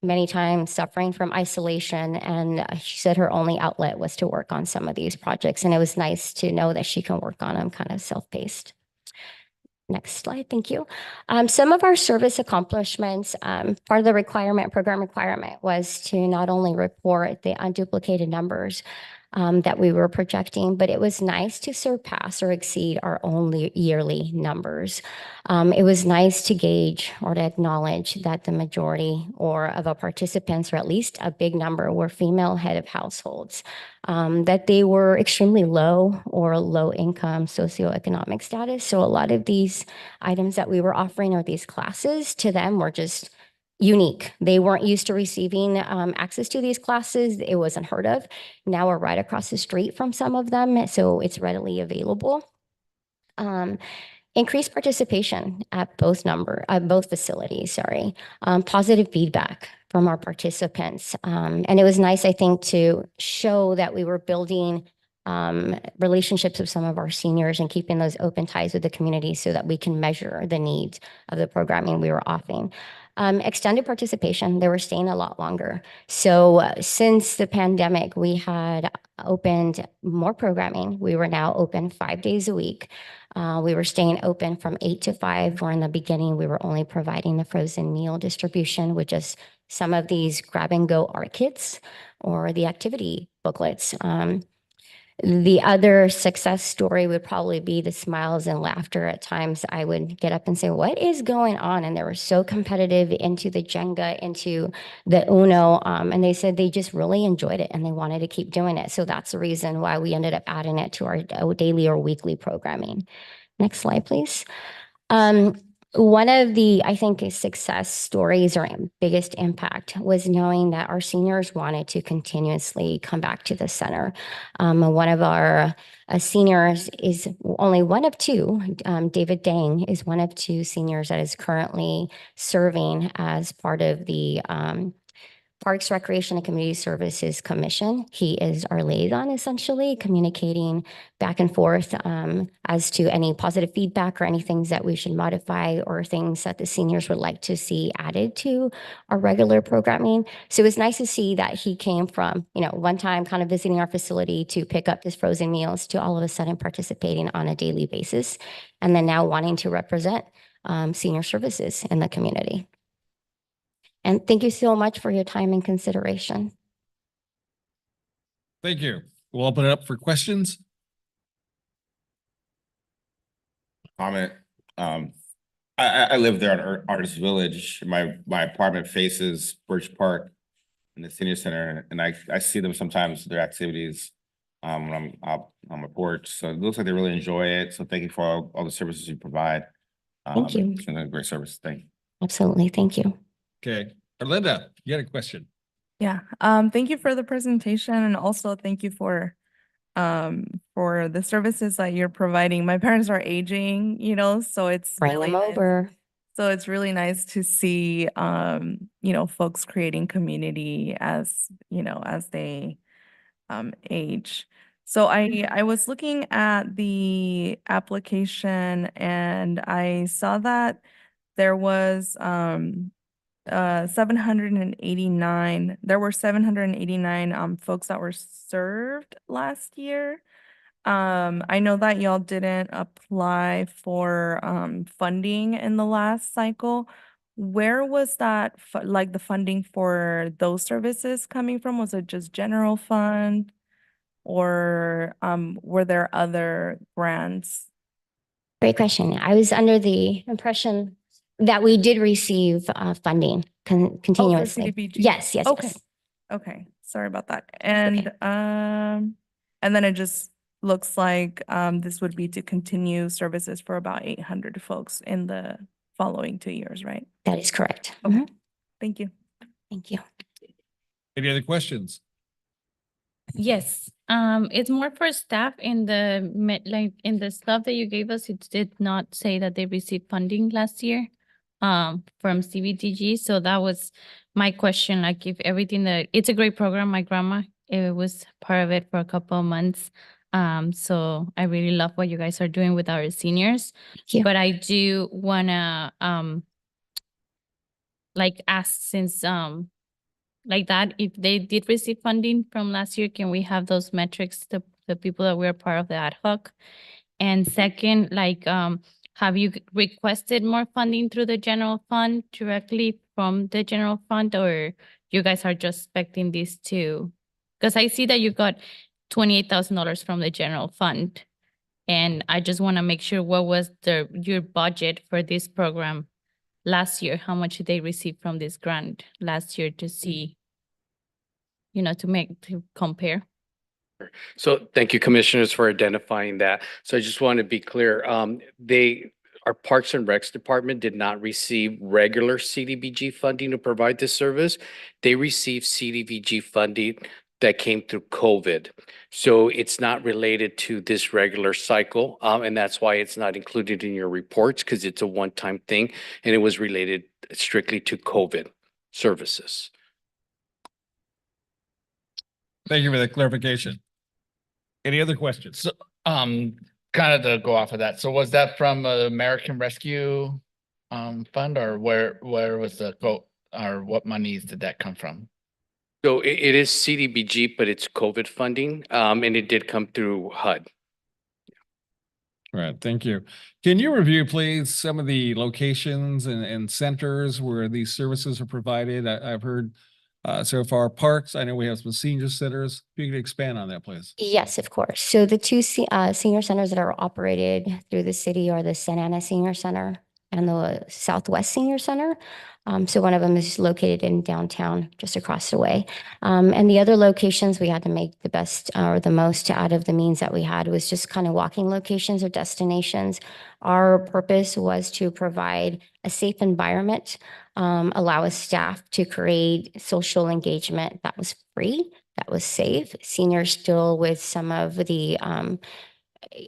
many times suffering from isolation. And she said her only outlet was to work on some of these projects. And it was nice to know that she can work on them kind of self-paced. Next slide, thank you. Some of our service accomplishments, part of the program requirement was to not only report the unduplicated numbers, that we were projecting, but it was nice to surpass or exceed our own yearly numbers. It was nice to gauge or to acknowledge that the majority or of our participants, or at least a big number, were female head of households, that they were extremely low or low income socioeconomic status. So a lot of these items that we were offering or these classes to them were just unique. They weren't used to receiving access to these classes. It wasn't heard of. Now we're right across the street from some of them, so it's readily available. Increased participation at both facilities, sorry. Positive feedback from our participants. And it was nice, I think, to show that we were building relationships with some of our seniors and keeping those open ties with the community so that we can measure the needs of the programming we were offering. Extended participation, they were staying a lot longer. So since the pandemic, we had opened more programming. We were now open 5 days a week. We were staying open from 8 to 5, where in the beginning, we were only providing the frozen meal distribution with just some of these grab and go art kits or the activity booklets. The other success story would probably be the smiles and laughter. At times I would get up and say, what is going on? And they were so competitive into the Jenga, into the Uno. And they said they just really enjoyed it and they wanted to keep doing it. So that's the reason why we ended up adding it to our daily or weekly programming. Next slide, please. One of the, I think, success stories or biggest impact was knowing that our seniors wanted to continuously come back to the center. One of our seniors is only one of two. David Dang is one of two seniors that is currently serving as part of the Parks, Recreation, and Community Services Commission. He is our liaison, essentially, communicating back and forth as to any positive feedback or any things that we should modify or things that the seniors would like to see added to our regular programming. So it was nice to see that he came from, one time kind of visiting our facility to pick up his frozen meals to all of a sudden participating on a daily basis, and then now wanting to represent senior services in the community. And thank you so much for your time and consideration. Thank you. We'll open it up for questions. Comment. I live there on Artist Village. My apartment faces Birch Park in the senior center, and I see them sometimes, their activities when I'm out on my porch. So it looks like they really enjoy it. So thank you for all the services you provide. Thank you. It's been a great service. Thank you. Absolutely. Thank you. Okay. Arlinda, you had a question. Yeah. Thank you for the presentation, and also thank you for the services that you're providing. My parents are aging, so it's Bring really them nice. over. So it's really nice to see folks creating community as they age. So I was looking at the application and I saw that there was 789. There were 789 folks that were served last year. I know that y'all didn't apply for funding in the last cycle. Where was that the funding for those services coming from? Was it just general fund, or were there other grants? Great question. I was under the impression that we did receive funding continuously. CDBG? Yes. Okay. Okay. Sorry about that. And then it just looks like this would be to continue services for about 800 folks in the following 2 years, right? That is correct. Okay. Thank you. Thank you. Any other questions? Yes, it's more for staff in in the stuff that you gave us, it did not say that they received funding last year from CBTG. So that was my question, like if everything it's a great program. My grandma, it was part of it for a couple of months. So I really love what you guys are doing with our seniors. But I do wanna ask, since like that, if they did receive funding from last year, can we have those metrics, the people that were part of the ad hoc? And second, have you requested more funding through the general fund directly from the general fund, or you guys are just expecting these two? Because I see that you got $28,000 from the general fund. And I just want to make sure what was your budget for this program last year? How much did they receive from this grant last year to see, to compare? So thank you, commissioners, for identifying that. So I just want to be clear, our Parks and Recs department did not receive regular CDBG funding to provide this service. They received CDBG funding that came through COVID. So it's not related to this regular cycle. And that's why it's not included in your reports, because it's a one-time thing and it was related strictly to COVID services. Thank you for that clarification. Any other questions? So, kind of to go off of that. So was that from American Rescue Fund, or where was the quote, or what monies did that come from? So it is CDBG, but it's COVID funding, and it did come through HUD. All right, thank you. Can you review, please, some of the locations and centers where these services are provided? I've heard so far parks. I know we have some senior centers. If you could expand on that, please. Yes, of course. So the two senior centers that are operated through the city are the Santa Ana Senior Center and the Southwest Senior Center. So one of them is located in downtown, just across the way. And the other locations, we had to make the best or the most out of the means that we had, was just kind of walking locations or destinations. Our purpose was to provide a safe environment, allow us staff to create social engagement that was free, that was safe. Seniors still with some of the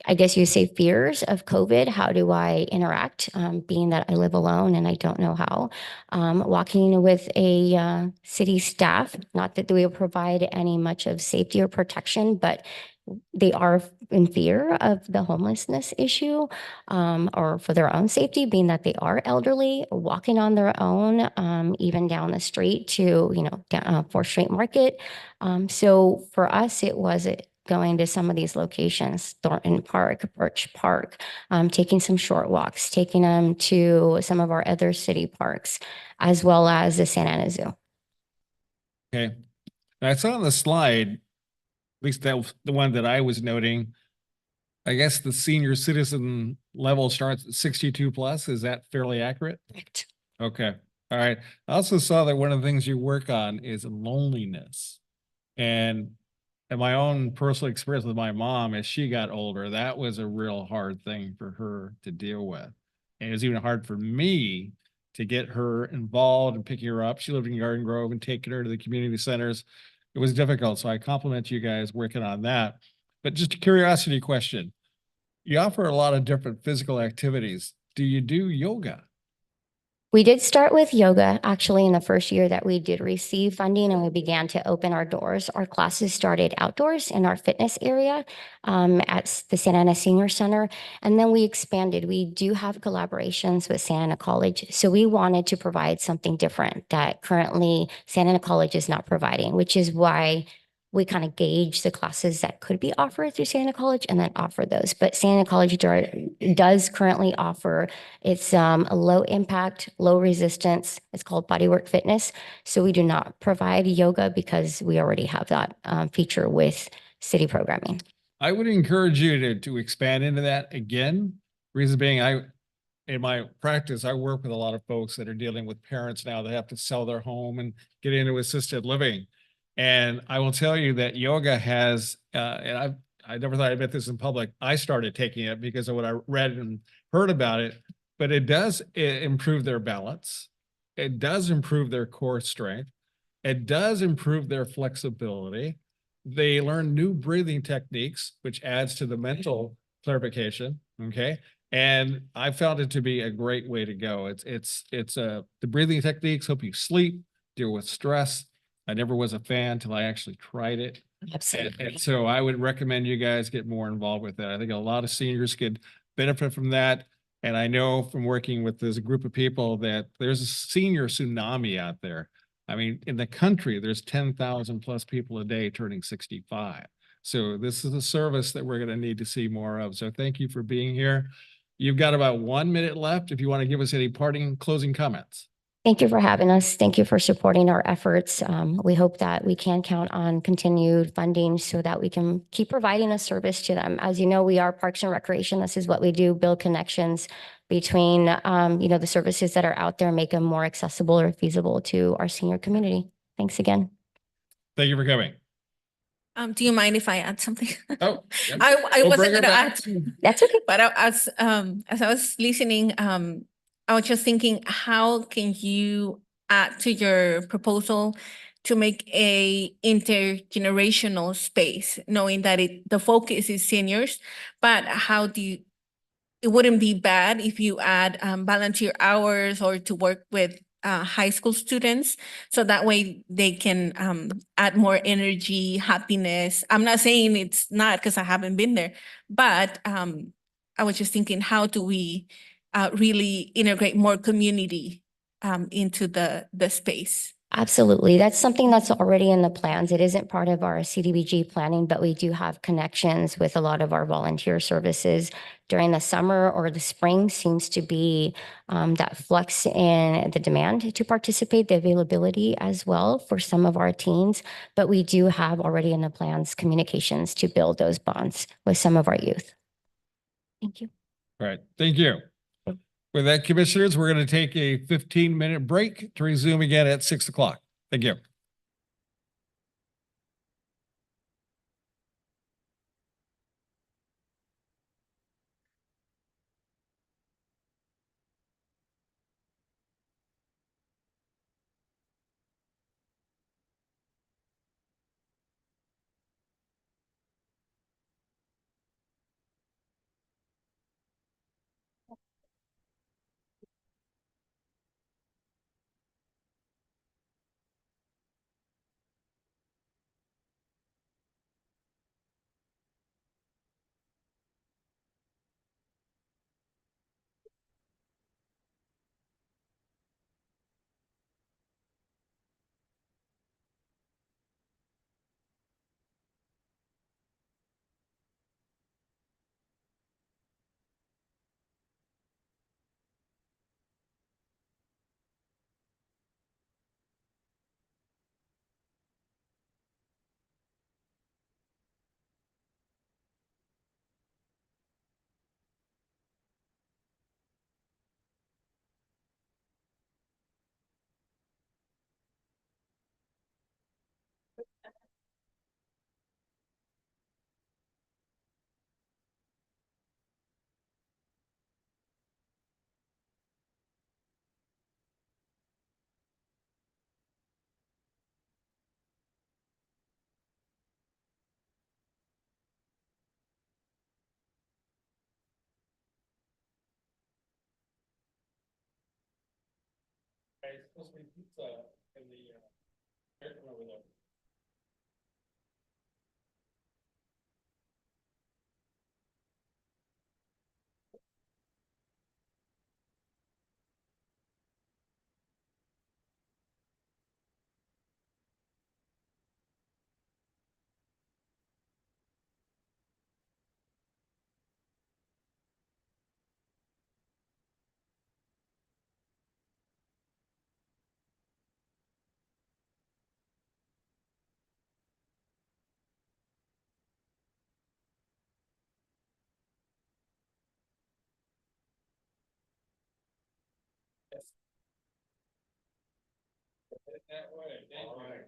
I guess you say fears of COVID. How do I interact, being that I live alone and I don't know how? Walking with a city staff, not that we will provide any much of safety or protection, but they are in fear of the homelessness issue, or for their own safety, being that they are elderly, walking on their own, even down the street to, 4th Street Market. So for us, it was going to some of these locations, Thornton Park, Birch Park, taking some short walks, taking them to some of our other city parks, as well as the Santa Ana Zoo. Okay. I saw on the slide, at least that was the one that I was noting, I guess the senior citizen level starts at 62 plus. Is that fairly accurate? Correct. Okay. All right. I also saw that one of the things you work on is loneliness. And my own personal experience with my mom, as she got older, that was a real hard thing for her to deal with. And it was even hard for me to get her involved and picking her up. She lived in Garden Grove and taking her to the community centers. It was difficult. So I compliment you guys working on that. But just a curiosity question. You offer a lot of different physical activities. Do you do yoga? We did start with yoga actually in the first year that we did receive funding, and we began to open our doors. Our classes started outdoors in our fitness area at the Santa Ana Senior Center. And then we expanded. We do have collaborations with Santa Ana College. So we wanted to provide something different that currently Santa Ana College is not providing, which is why we kind of gauge the classes that could be offered through Santa Ana College and then offer those. But Santa Ana College does currently offer, it's a low impact, low resistance. It's called Bodywork Fitness. So we do not provide yoga because we already have that feature with city programming. I would encourage you to expand into that again. Reason being, in my practice, I work with a lot of folks that are dealing with parents now that have to sell their home and get into assisted living. And I will tell you that yoga has, and I never thought I'd admit this in public. I started taking it because of what I read and heard about it, but it does improve their balance. It does improve their core strength. It does improve their flexibility. They learn new breathing techniques, which adds to the mental clarification. Okay. And I found it to be a great way to go. The breathing techniques help you sleep, deal with stress. I never was a fan until I actually tried it. Absolutely. And so I would recommend you guys get more involved with that. I think a lot of seniors could benefit from that. And I know from working with this group of people that there's a senior tsunami out there. I mean, in the country, there's 10,000 plus people a day turning 65. So this is a service that we're going to need to see more of. So thank you for being here. You've got about 1 minute left if you want to give us any parting closing comments. Thank you for having us. Thank you for supporting our efforts. We hope that we can count on continued funding so that we can keep providing a service to them. As you know, we are Parks and Recreation. This is what we do, build connections between, the services that are out there, make them more accessible or feasible to our senior community. Thanks again. Thank you for coming. Do you mind if I add something? Oh, yeah. I We'll bring wasn't her gonna back. add, That's okay. but as I was listening, I was just thinking, how can you add to your proposal to make a intergenerational space, knowing that the focus is seniors, but how do you, it wouldn't be bad if you add volunteer hours or to work with high school students, so that way they can add more energy, happiness. I'm not saying it's not, because I haven't been there, but I was just thinking, how do we really integrate more community into the space? Absolutely. That's something that's already in the plans. It isn't part of our CDBG planning, but we do have connections with a lot of our volunteer services during the summer or the spring. Seems to be that flux in the demand to participate, the availability as well for some of our teens. But we do have already in the plans communications to build those bonds with some of our youth. Thank you. All right, thank you. With that, commissioners, we're going to take a 15-minute break to resume again at 6 o'clock. Thank you. It's supposed to be pizza in the over there. Yes. That way. Thank you.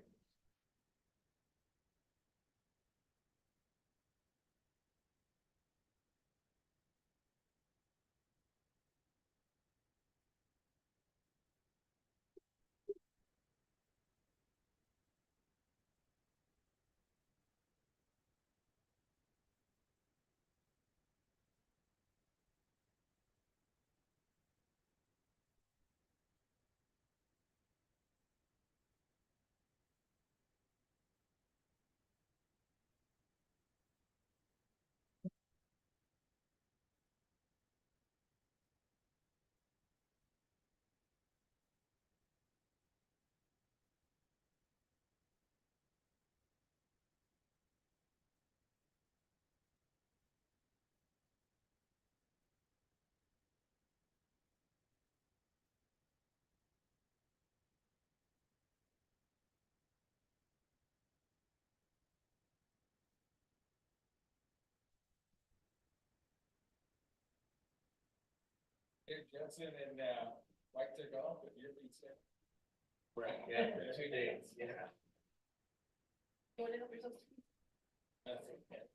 Jensen and Mike took off, but you're being sick. Right, yeah, for 2 days, yeah. That's okay.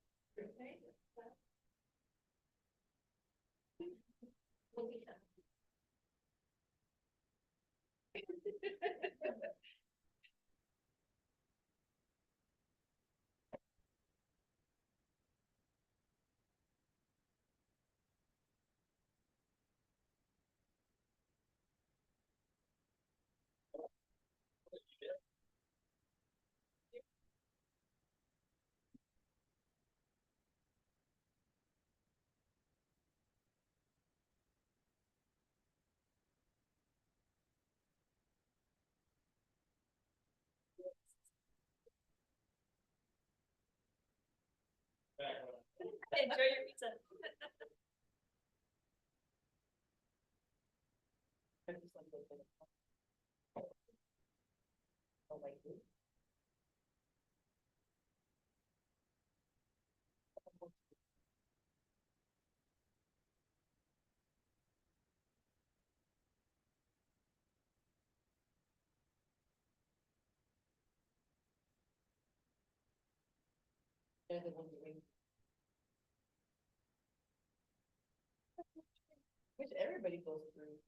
Enjoy your pizza. Which everybody goes through.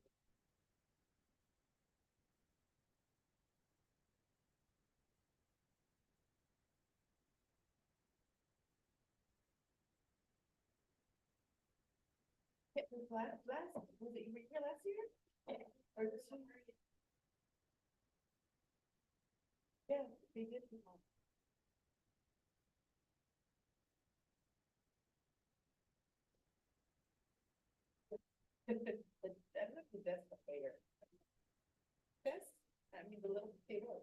Was it here last year? Or this one? Yeah, they did. That's the fair. That's, I mean, the little table.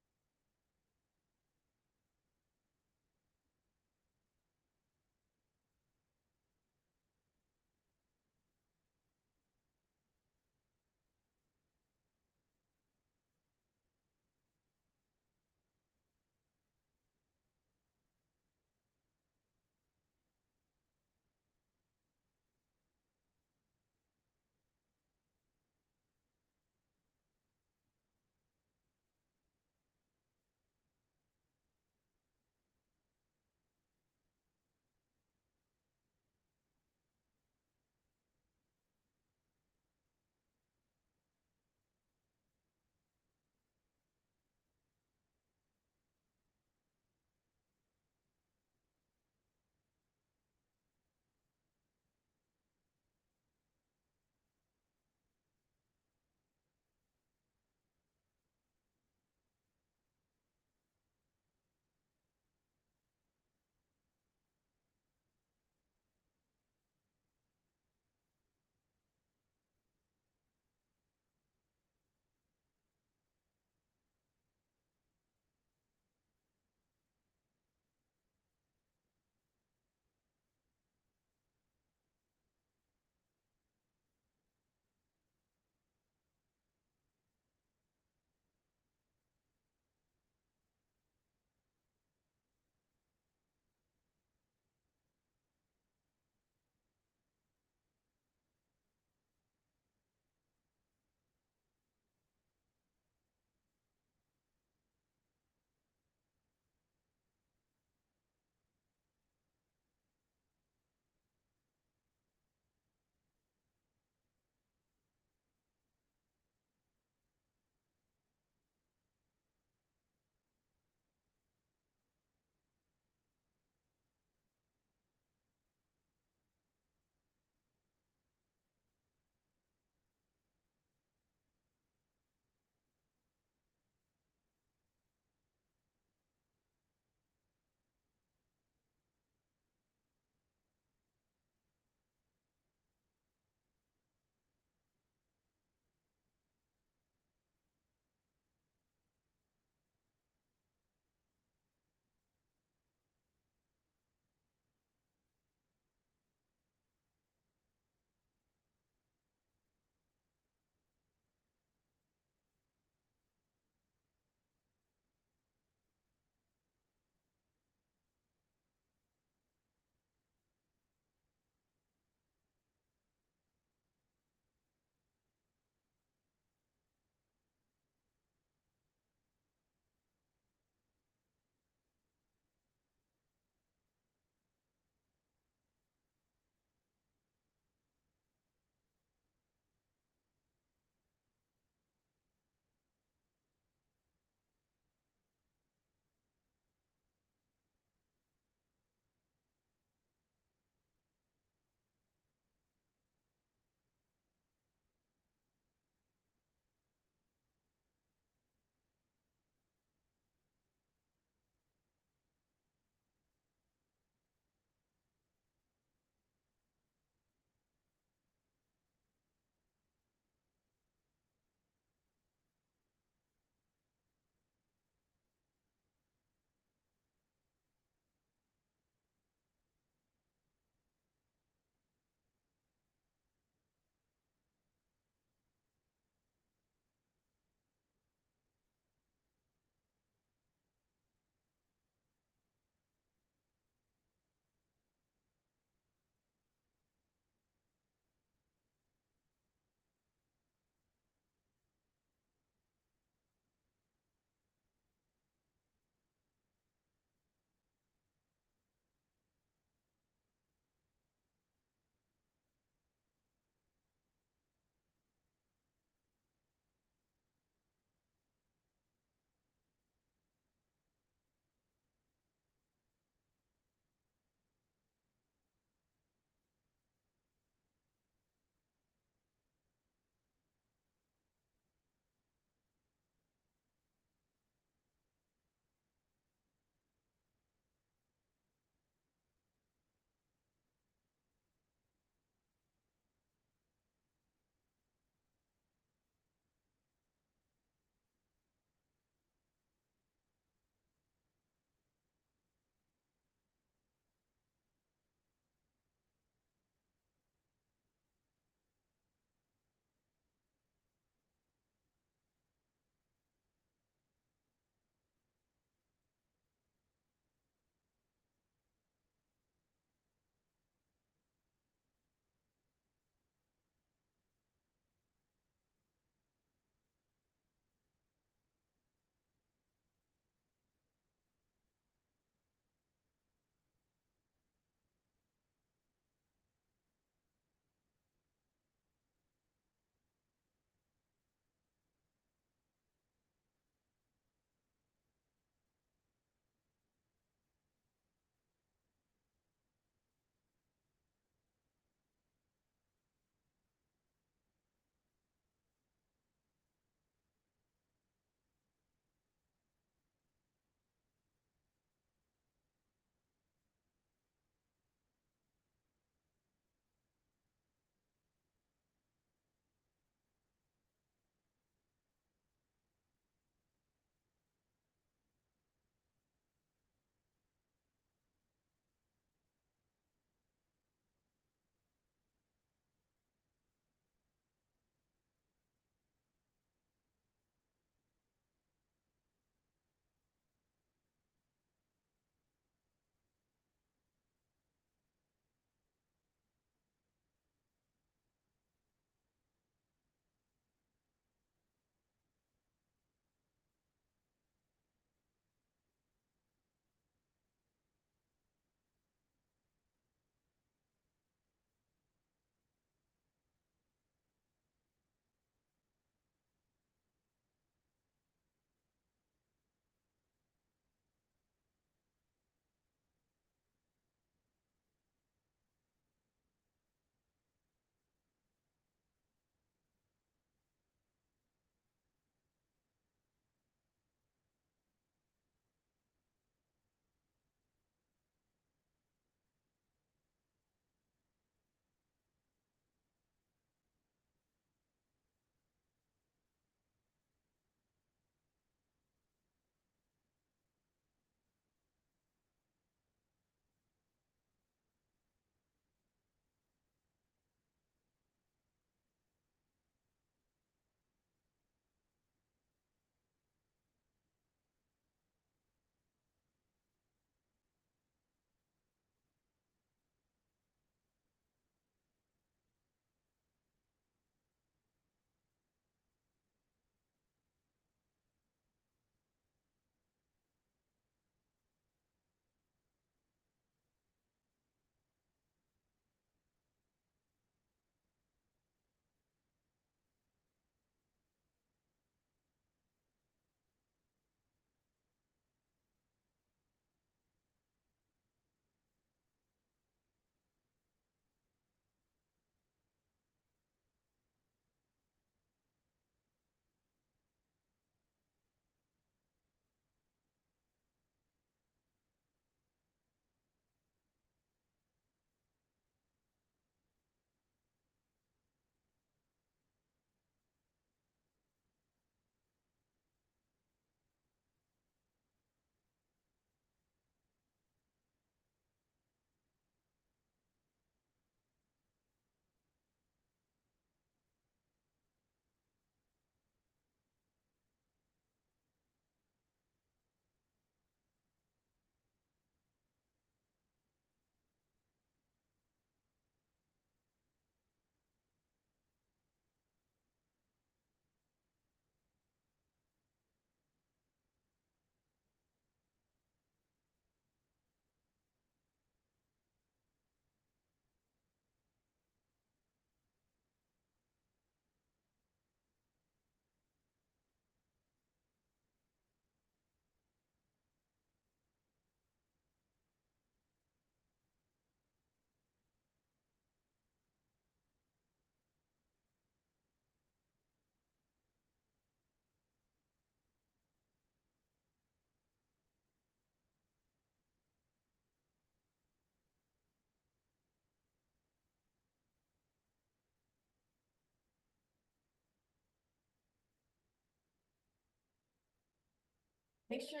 Make sure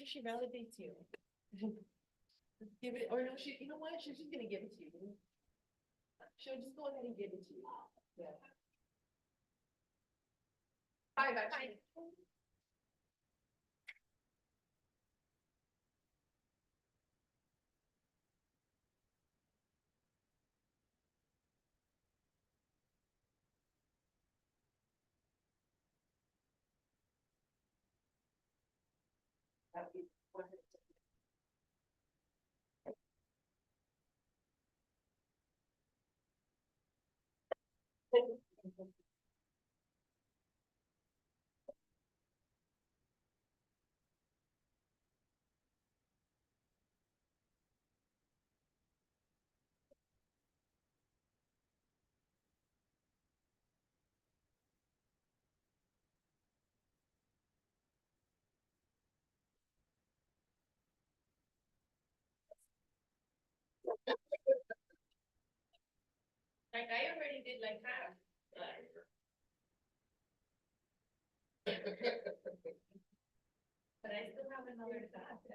she validates you. Give it, or no, you know what? She's just gonna give it to you. She'll just go ahead and give it to you. Yeah. Bye, bye. Like I already did like half. But I still have another task.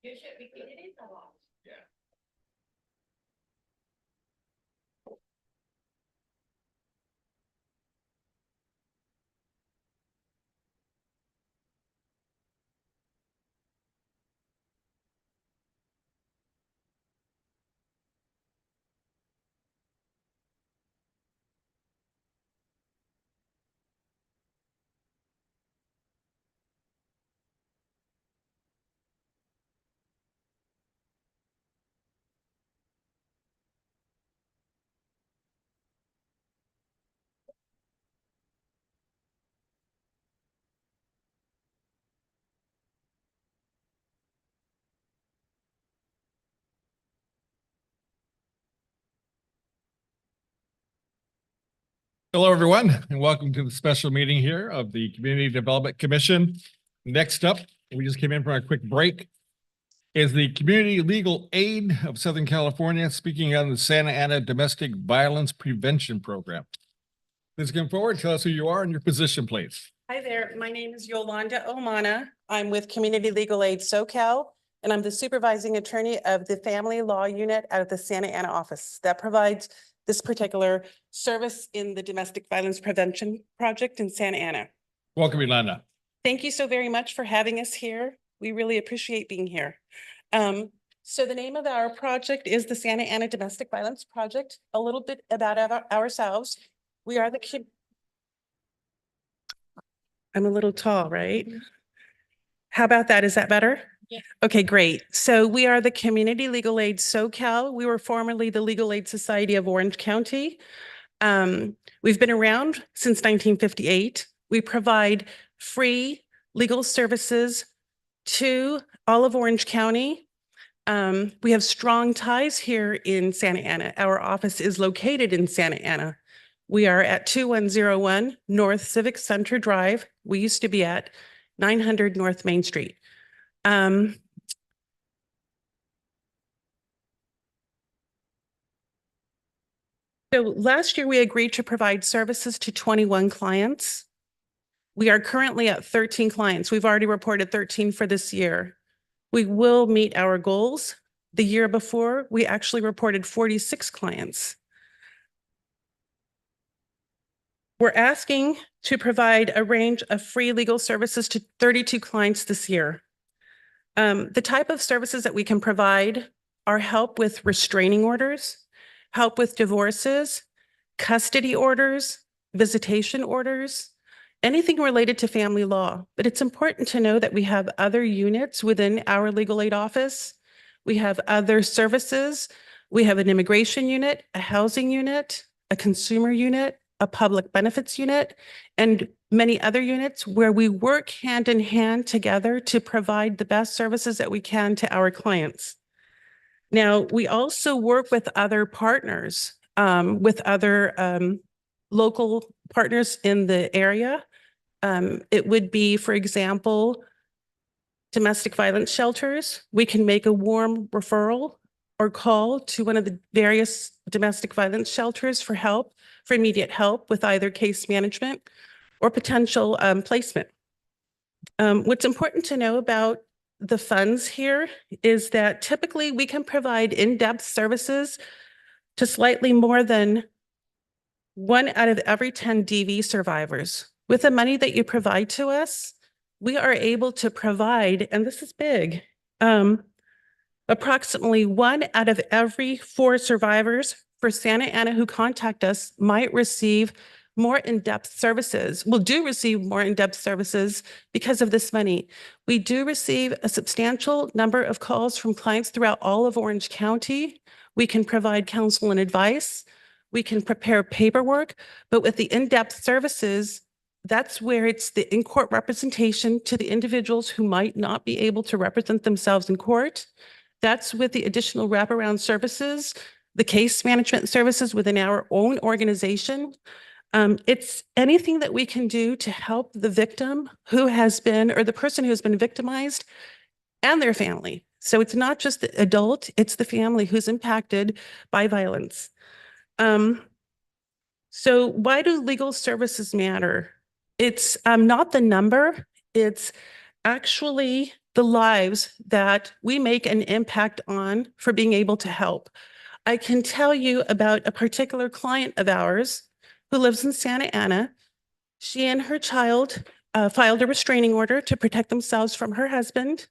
You should be getting it a lot. Yeah. Hello, everyone, and welcome to the special meeting here of the Community Development Commission. Next up, we just came in from a quick break, is the Community Legal Aid of Southern California, speaking on the Santa Ana Domestic Violence Prevention Program. Please come forward, tell us who you are and your position, please. Hi there, my name is Yolanda Omana. I'm with Community Legal Aid SoCal, and I'm the supervising attorney of the Family Law Unit out of the Santa Ana office that provides this particular service in the Domestic Violence Prevention Project in Santa Ana. Welcome, Yolanda. Thank you so very much for having us here. We really appreciate being here. So the name of our project is the Santa Ana Domestic Violence Project. A little bit about ourselves. We are the I'm a little tall, right? How about that? Is that better? Yeah. Okay, great. So we are the Community Legal Aid SoCal. We were formerly the Legal Aid Society of Orange County. We've been around since 1958. We provide free legal services to all of Orange County. We have strong ties here in Santa Ana. Our office is located in Santa Ana. We are at 2101 North Civic Center Drive. We used to be at 900 North Main Street. So last year we agreed to provide services to 21 clients. We are currently at 13 clients. We've already reported 13 for this year. We will meet our goals. The year before, we actually reported 46 clients. We're asking to provide a range of free legal services to 32 clients this year. The type of services that we can provide are help with restraining orders, help with divorces, custody orders, visitation orders, anything related to family law. But it's important to know that we have other units within our legal aid office. We have other services. We have an immigration unit, a housing unit, a consumer unit, a public benefits unit, and many other units where we work hand in hand together to provide the best services that we can to our clients. Now, we also work with other partners, with other local partners in the area. It would be, for example, domestic violence shelters. We can make a warm referral or call to one of the various domestic violence shelters for help, for immediate help with either case management or potential placement. What's important to know about the funds here is that typically we can provide in-depth services to slightly more than 1 out of every 10 DV survivors. With the money that you provide to us, we are able to provide, and this is big, approximately 1 out of every 4 survivors for Santa Ana who contact us might receive more in-depth services, do receive more in-depth services because of this money. We do receive a substantial number of calls from clients throughout all of Orange County. We can provide counsel and advice. We can prepare paperwork, but with the in-depth services, that's where it's the in-court representation to the individuals who might not be able to represent themselves in court. That's with the additional wraparound services, the case management services within our own organization. It's anything that we can do to help the victim who has been, or the person who has been victimized and their family. So it's not just the adult, it's the family who's impacted by violence. So why do legal services matter? It's not the number, it's actually the lives that we make an impact on for being able to help. I can tell you about a particular client of ours who lives in Santa Ana. She and her child filed a restraining order to protect themselves from her husband.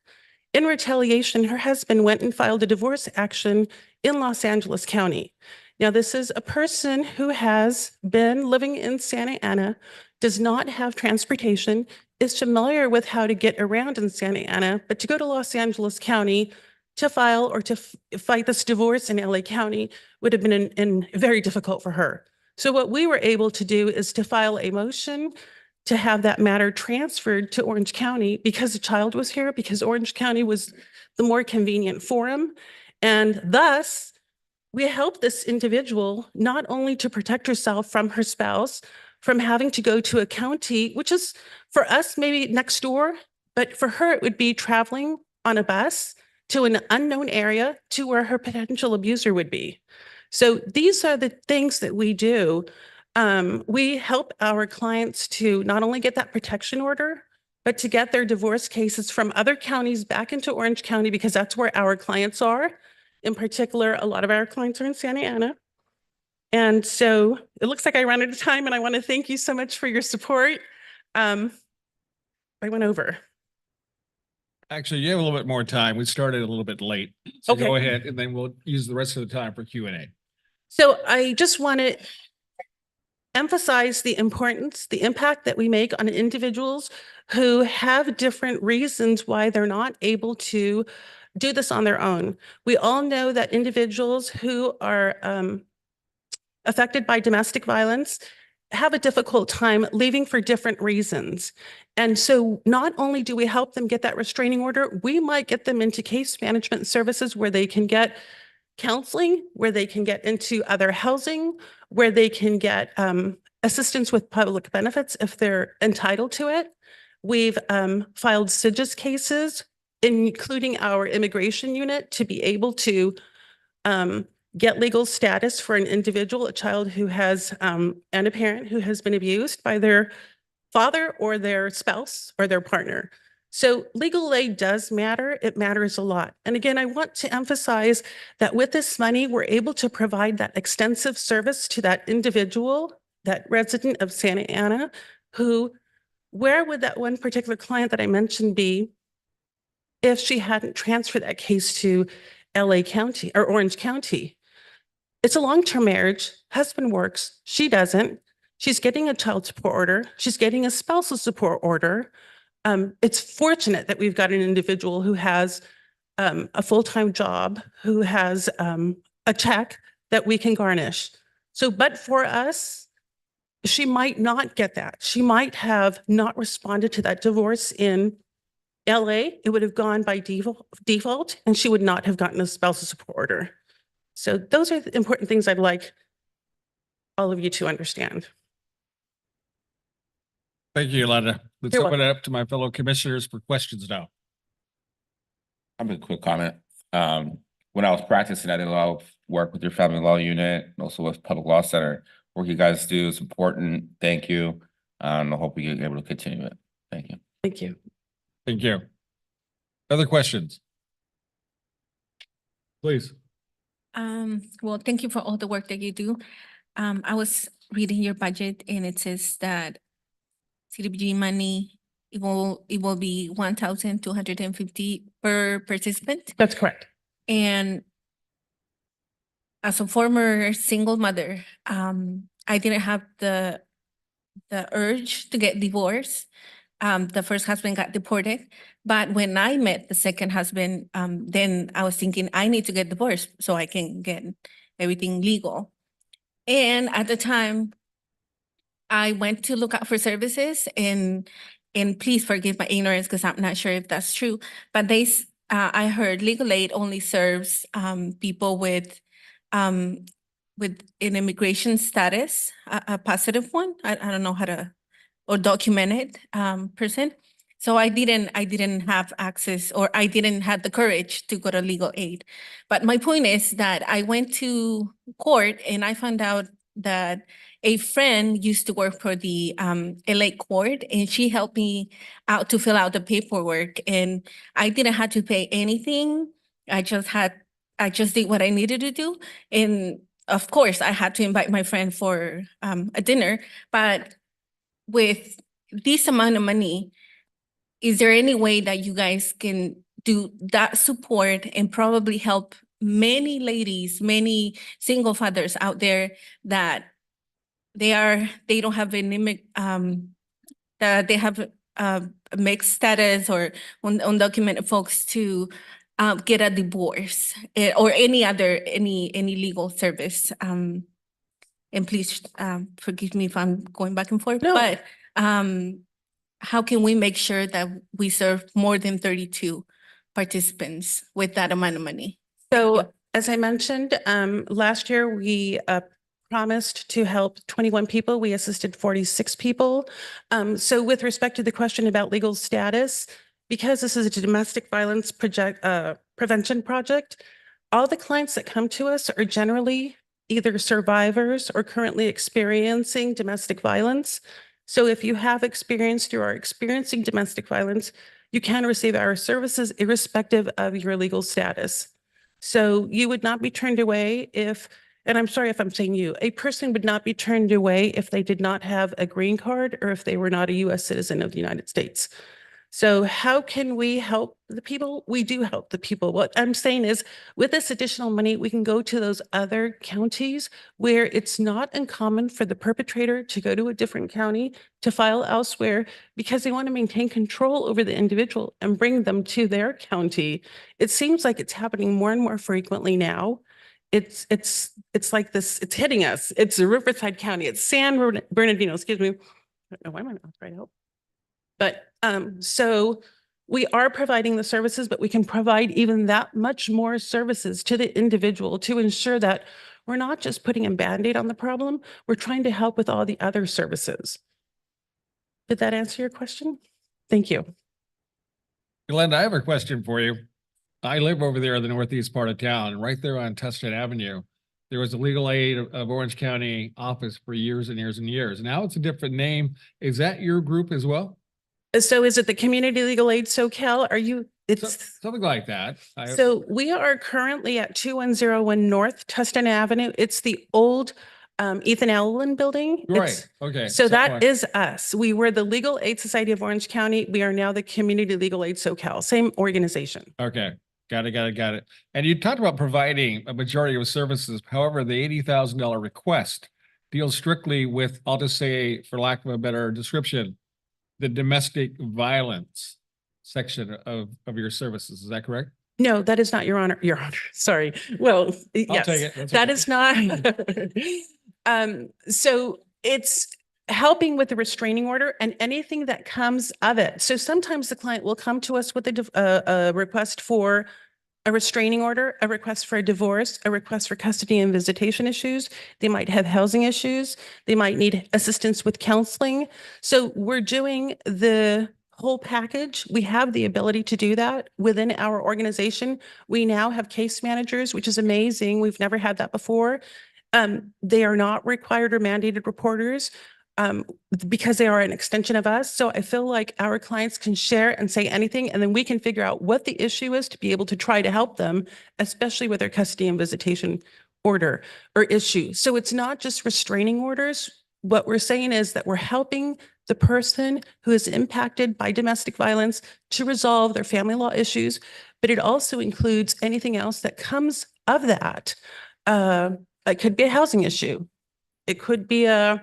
In retaliation, her husband went and filed a divorce action in Los Angeles County. Now, this is a person who has been living in Santa Ana, does not have transportation, is familiar with how to get around in Santa Ana, but to go to Los Angeles County to file or to fight this divorce in LA County would have been very difficult for her. So what we were able to do is to file a motion to have that matter transferred to Orange County because the child was here, because Orange County was the more convenient forum. And thus, we helped this individual not only to protect herself from her spouse, from having to go to a county, which is for us maybe next door, but for her it would be traveling on a bus to an unknown area to where her potential abuser would be. So these are the things that we do. We help our clients to not only get that protection order, but to get their divorce cases from other counties back into Orange County because that's where our clients are. In particular, a lot of our clients are in Santa Ana. And so it looks like I ran out of time and I want to thank you so much for your support. I went over. Actually, you have a little bit more time. We started a little bit late. So Okay. go ahead and then we'll use the rest of the time for Q&A. So I just want to emphasize the importance, the impact that we make on individuals who have different reasons why they're not able to do this on their own. We all know that individuals who are affected by domestic violence have a difficult time leaving for different reasons. And so not only do we help them get that restraining order, we might get them into case management services where they can get counseling, where they can get into other housing, where they can get assistance with public benefits if they're entitled to it. We've filed SIGIS cases, including our immigration unit, to be able to get legal status for an individual, a child who has, and a parent who has been abused by their father or their spouse or their partner. So legal aid does matter. It matters a lot. And again, I want to emphasize that with this money, we're able to provide that extensive service to that individual, that resident of Santa Ana, who, where would that one particular client that I mentioned be if she hadn't transferred that case to LA County or Orange County? It's a long-term marriage. Husband works, she doesn't. She's getting a child support order. She's getting a spousal support order. It's fortunate that we've got an individual who has a full-time job, who has a check that we can garnish. So, but for us, she might not get that. She might have not responded to that divorce in LA. It would have gone by default, and she would not have gotten a spousal support order. So those are the important things I'd like all of you to understand. Thank you, Yolanda. Let's You're open it up to my fellow commissioners for questions now. I have a quick comment. When I was practicing, I did a lot of work with your family law unit and also with Public Law Center. Work you guys do is important. Thank you. And I hope we get able to continue it. Thank you. Thank you. Thank you. Other questions? Please. Well, thank you for all the work that you do. I was reading your budget and it says that CDBG money, it will be 1,250 per participant. That's correct. And as a former single mother, I didn't have the urge to get divorced. The first husband got deported, but when I met the second husband, then I was thinking I need to get divorced so I can get everything legal. And at the time, I went to look out for services and please forgive my ignorance because I'm not sure if that's true, but I heard legal aid only serves people with an immigration status, a positive one. I don't know how to, or documented person. So I didn't have access, or I didn't have the courage to go to legal aid. But my point is that I went to court and I found out that a friend used to work for the LA court, and she helped me out to fill out the paperwork, and I didn't have to pay anything. I just did what I needed to do. And of course, I had to invite my friend for a dinner, but with this amount of money, is there any way that you guys can do that support and probably help many ladies, many single fathers out there that they don't have that they have a mixed status or undocumented folks to get a divorce or any legal service? And please forgive me if I'm going back and forth, but how can we make sure that we serve more than 32 participants with that amount of money? So as I mentioned, last year we promised to help 21 people. We assisted 46 people. So with respect to the question about legal status, because this is a domestic violence prevention project, all the clients that come to us are generally either survivors or currently experiencing domestic violence. So if you have experienced or are experiencing domestic violence, you can receive our services irrespective of your legal status. So you would not be turned away if, and I'm sorry if I'm saying you, a person would not be turned away if they did not have a green card or if they were not a US citizen of the United States. So how can we help the people? We do help the people. What I'm saying is with this additional money, we can go to those other counties where it's not uncommon for the perpetrator to go to a different county to file elsewhere because they want to maintain control over the individual and bring them to their county. It seems like it's happening more and more frequently now. It's like this, it's hitting us. It's Riverside County, it's San Bernardino, excuse me. I don't know why am I not right out. But so we are providing the services, but we can provide even that much more services to the individual to ensure that we're not just putting a Band-Aid on the problem, we're trying to help with all the other services. Did that answer your question? Thank you. Glenda, I have a question for you. I live over there in the northeast part of town, right there on Tustin Avenue. There was a legal aid of Orange County office for years and years and years. Now it's a different name. Is that your group as well? So is it the Community Legal Aid SoCal? Are you, it's something like that. So we are currently at 2101 North Tustin Avenue. It's the old Ethan Allen building. Right. Okay. So that is us. We were the Legal Aid Society of Orange County. We are now the Community Legal Aid SoCal, same organization. Okay. Got it. And you talked about providing a majority of services. However, the $80,000 request deals strictly with, I'll just say, for lack of a better description, the domestic violence section of your services. Is that correct? No, that is not, Your Honor. Your Honor, sorry. Well, yes, take it. That's that okay. is not. So it's helping with the restraining order and anything that comes of it. So sometimes the client will come to us with a request for a restraining order, a request for a divorce, a request for custody and visitation issues. They might have housing issues. They might need assistance with counseling. So we're doing the whole package. We have the ability to do that within our organization. We now have case managers, which is amazing. We've never had that before. They are not required or mandated reporters. because they are an extension of us. So I feel like our clients can share and say anything, and then we can figure out what the issue is to be able to try to help them, especially with their custody and visitation order or issue. So it's not just restraining orders. What we're saying is that we're helping the person who is impacted by domestic violence to resolve their family law issues, but it also includes anything else that comes of that. It could be a housing issue. It could be a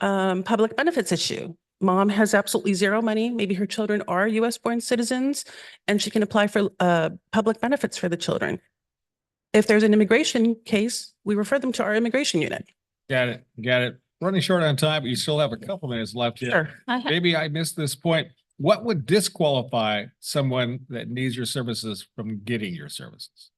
public benefits issue. Mom has absolutely zero money. Maybe her children are US born citizens and she can apply for public benefits for the children. If there's an immigration case, we refer them to our immigration unit. Got it. Got it. Running short on time, but you still have a couple minutes left here. Sure. Maybe I missed this point. What would disqualify someone that needs your services from getting your services?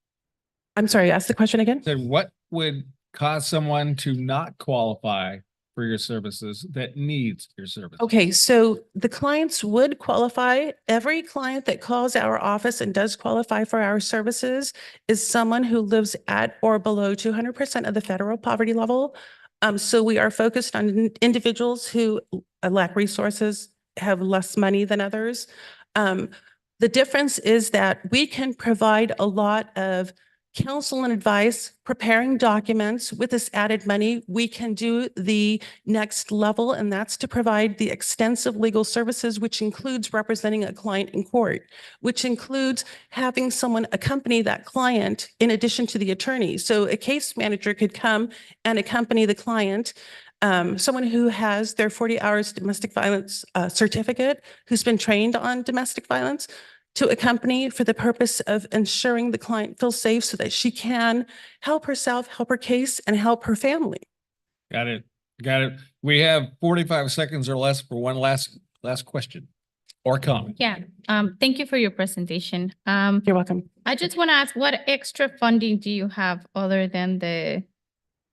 I'm sorry, ask the question again. So what would cause someone to not qualify for your services that needs your service? Okay, so the clients would qualify. Every client that calls our office and does qualify for our services is someone who lives at or below 200% of the federal poverty level. So we are focused on individuals who lack resources, have less money than others. The difference is that we can provide a lot of counsel and advice, preparing documents. With this added money, we can do the next level, and that's to provide the extensive legal services, which includes representing a client in court, which includes having someone accompany that client in addition to the attorney. So a case manager could come and accompany the client, someone who has their 40 hours domestic violence certificate, who's been trained on domestic violence, to accompany for the purpose of ensuring the client feels safe so that she can help herself, help her case, and help her family. Got it. Got it. We have 45 seconds or less for one last question or comment. Yeah, thank you for your presentation. You're welcome. I just want to ask, what extra funding do you have other than the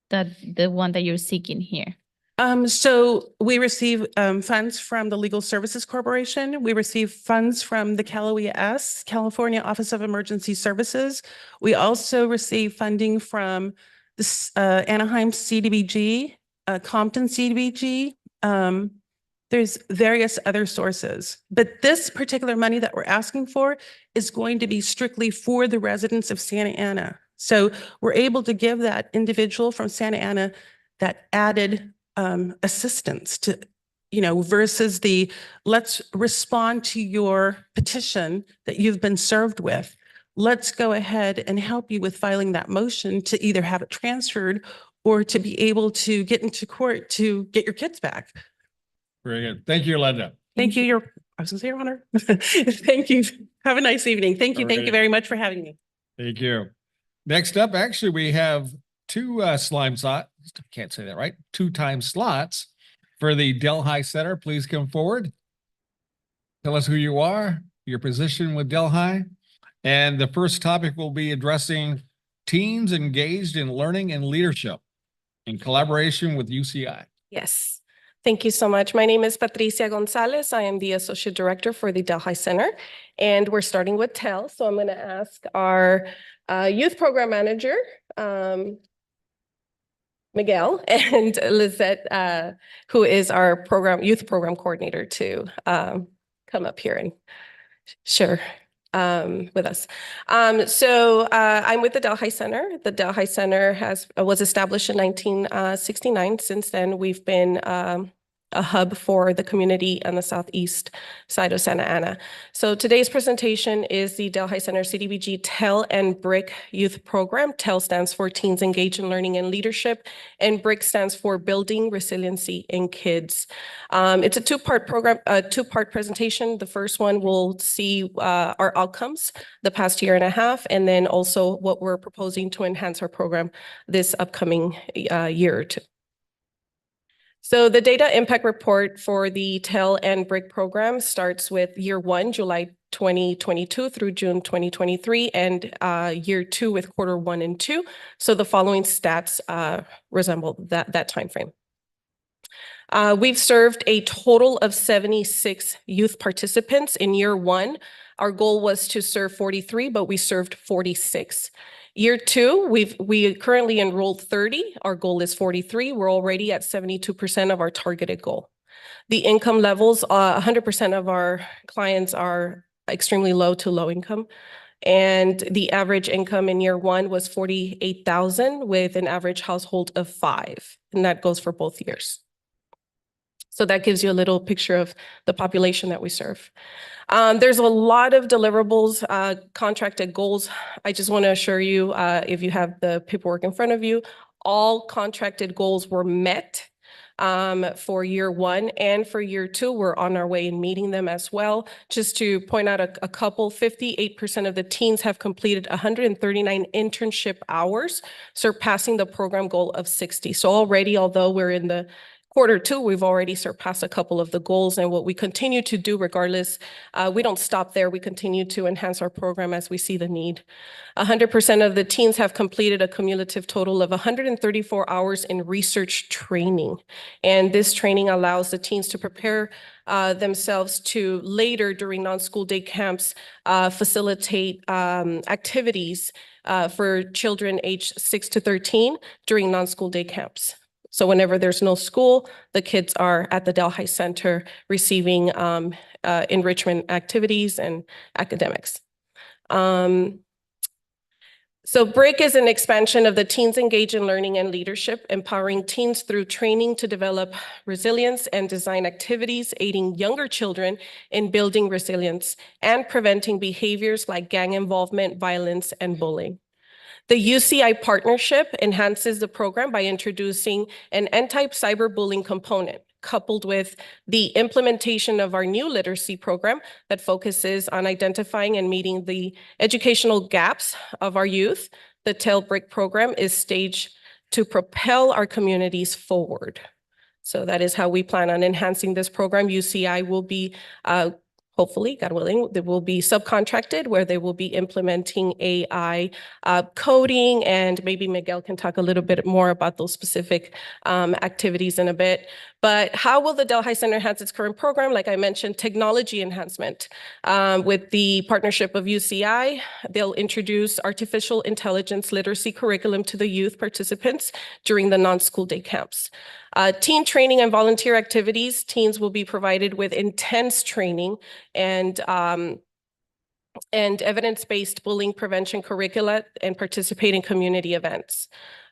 one that you're seeking here? So we receive funds from the Legal Services Corporation. We receive funds from the CalOES, California Office of Emergency Services. We also receive funding from the Anaheim CDBG, Compton CDBG. There's various other sources, but this particular money that we're asking for is going to be strictly for the residents of Santa Ana. So we're able to give that individual from Santa Ana that added assistance to, versus the let's respond to your petition that you've been served with. Let's go ahead and help you with filing that motion to either have it transferred or to be able to get into court to get your kids back. Very good. Thank you, Linda. Thank you, I was gonna say, Your Honor. Thank you. Have a nice evening. Thank you. Thank you very much for having me. Thank you. Next up, actually, we have two slime slots. Can't say that right. 2-time slots for the Delhi Center. Please come forward. Tell us who you are, your position with Delhi. And the first topic will be addressing teens engaged in learning and leadership in collaboration with UCI. Yes. Thank you so much. My name is Patricia Gonzalez. I am the Associate Director for the Delhi Center, and we're starting with TEL. So I'm going to ask our Youth Program Manager, Miguel, and Lizette, who is our Youth Program Coordinator, to come up here and share with us. So I'm with the Delhi Center. The Delhi Center was established in 1969. Since then, we've been a hub for the community on the southeast side of Santa Ana. So today's presentation is the Delhi Center CDBG TEL and BRIC Youth Program. TEL stands for Teens Engaged in Learning and Leadership, and BRIC stands for Building Resiliency in Kids. It's a two-part program, two-part presentation. The first one will see our outcomes the past year and a half, and then also what we're proposing to enhance our program this upcoming year or two. So the data impact report for the TEL and BRIC program starts with year 1, July 2022 through June 2023, and year 2 with quarter 1 and 2. So the following stats resemble that timeframe. We've served a total of 76 youth participants in year 1. Our goal was to serve 43, but we served 46. Year two, we currently enrolled 30. Our goal is 43. We're already at 72% of our targeted goal. The income levels, 100% of our clients are extremely low to low income. And the average income in year one was 48,000 with an average household of 5. And that goes for both years. So that gives you a little picture of the population that we serve. There's a lot of deliverables, contracted goals. I just want to assure you, if you have the paperwork in front of you, all contracted goals were met for year one, and for year two, we're on our way in meeting them as well. Just to point out a couple, 58% of the teens have completed 139 internship hours, surpassing the program goal of 60. So already, although we're in the quarter two, we've already surpassed a couple of the goals, and what we continue to do regardless, we don't stop there. We continue to enhance our program as we see the need. 100% of the teens have completed a cumulative total of 134 hours in research training. And this training allows the teens to prepare themselves to later during non-school day camps, facilitate activities for children aged 6 to 13 during non-school day camps. So whenever there's no school, the kids are at the Delhi Center receiving enrichment activities and academics. So BRIC is an expansion of the Teens Engaged in Learning and Leadership, empowering teens through training to develop resilience and design activities, aiding younger children in building resilience and preventing behaviors like gang involvement, violence, and bullying. The UCI partnership enhances the program by introducing an anti-cyberbullying component, coupled with the implementation of our new literacy program that focuses on identifying and meeting the educational gaps of our youth. The TAIL BRIC program is staged to propel our communities forward. So that is how we plan on enhancing this program. UCI will be hopefully, God willing, they will be subcontracted where they will be implementing AI coding, and maybe Miguel can talk a little bit more about those specific activities in a bit. But how will the Delhi Center enhance its current program? Like I mentioned, technology enhancement. With the partnership of UCI, they'll introduce artificial intelligence literacy curriculum to the youth participants during the non-school day camps. Teen training and volunteer activities, teens will be provided with intense training and evidence-based bullying prevention curricula and participate in community events.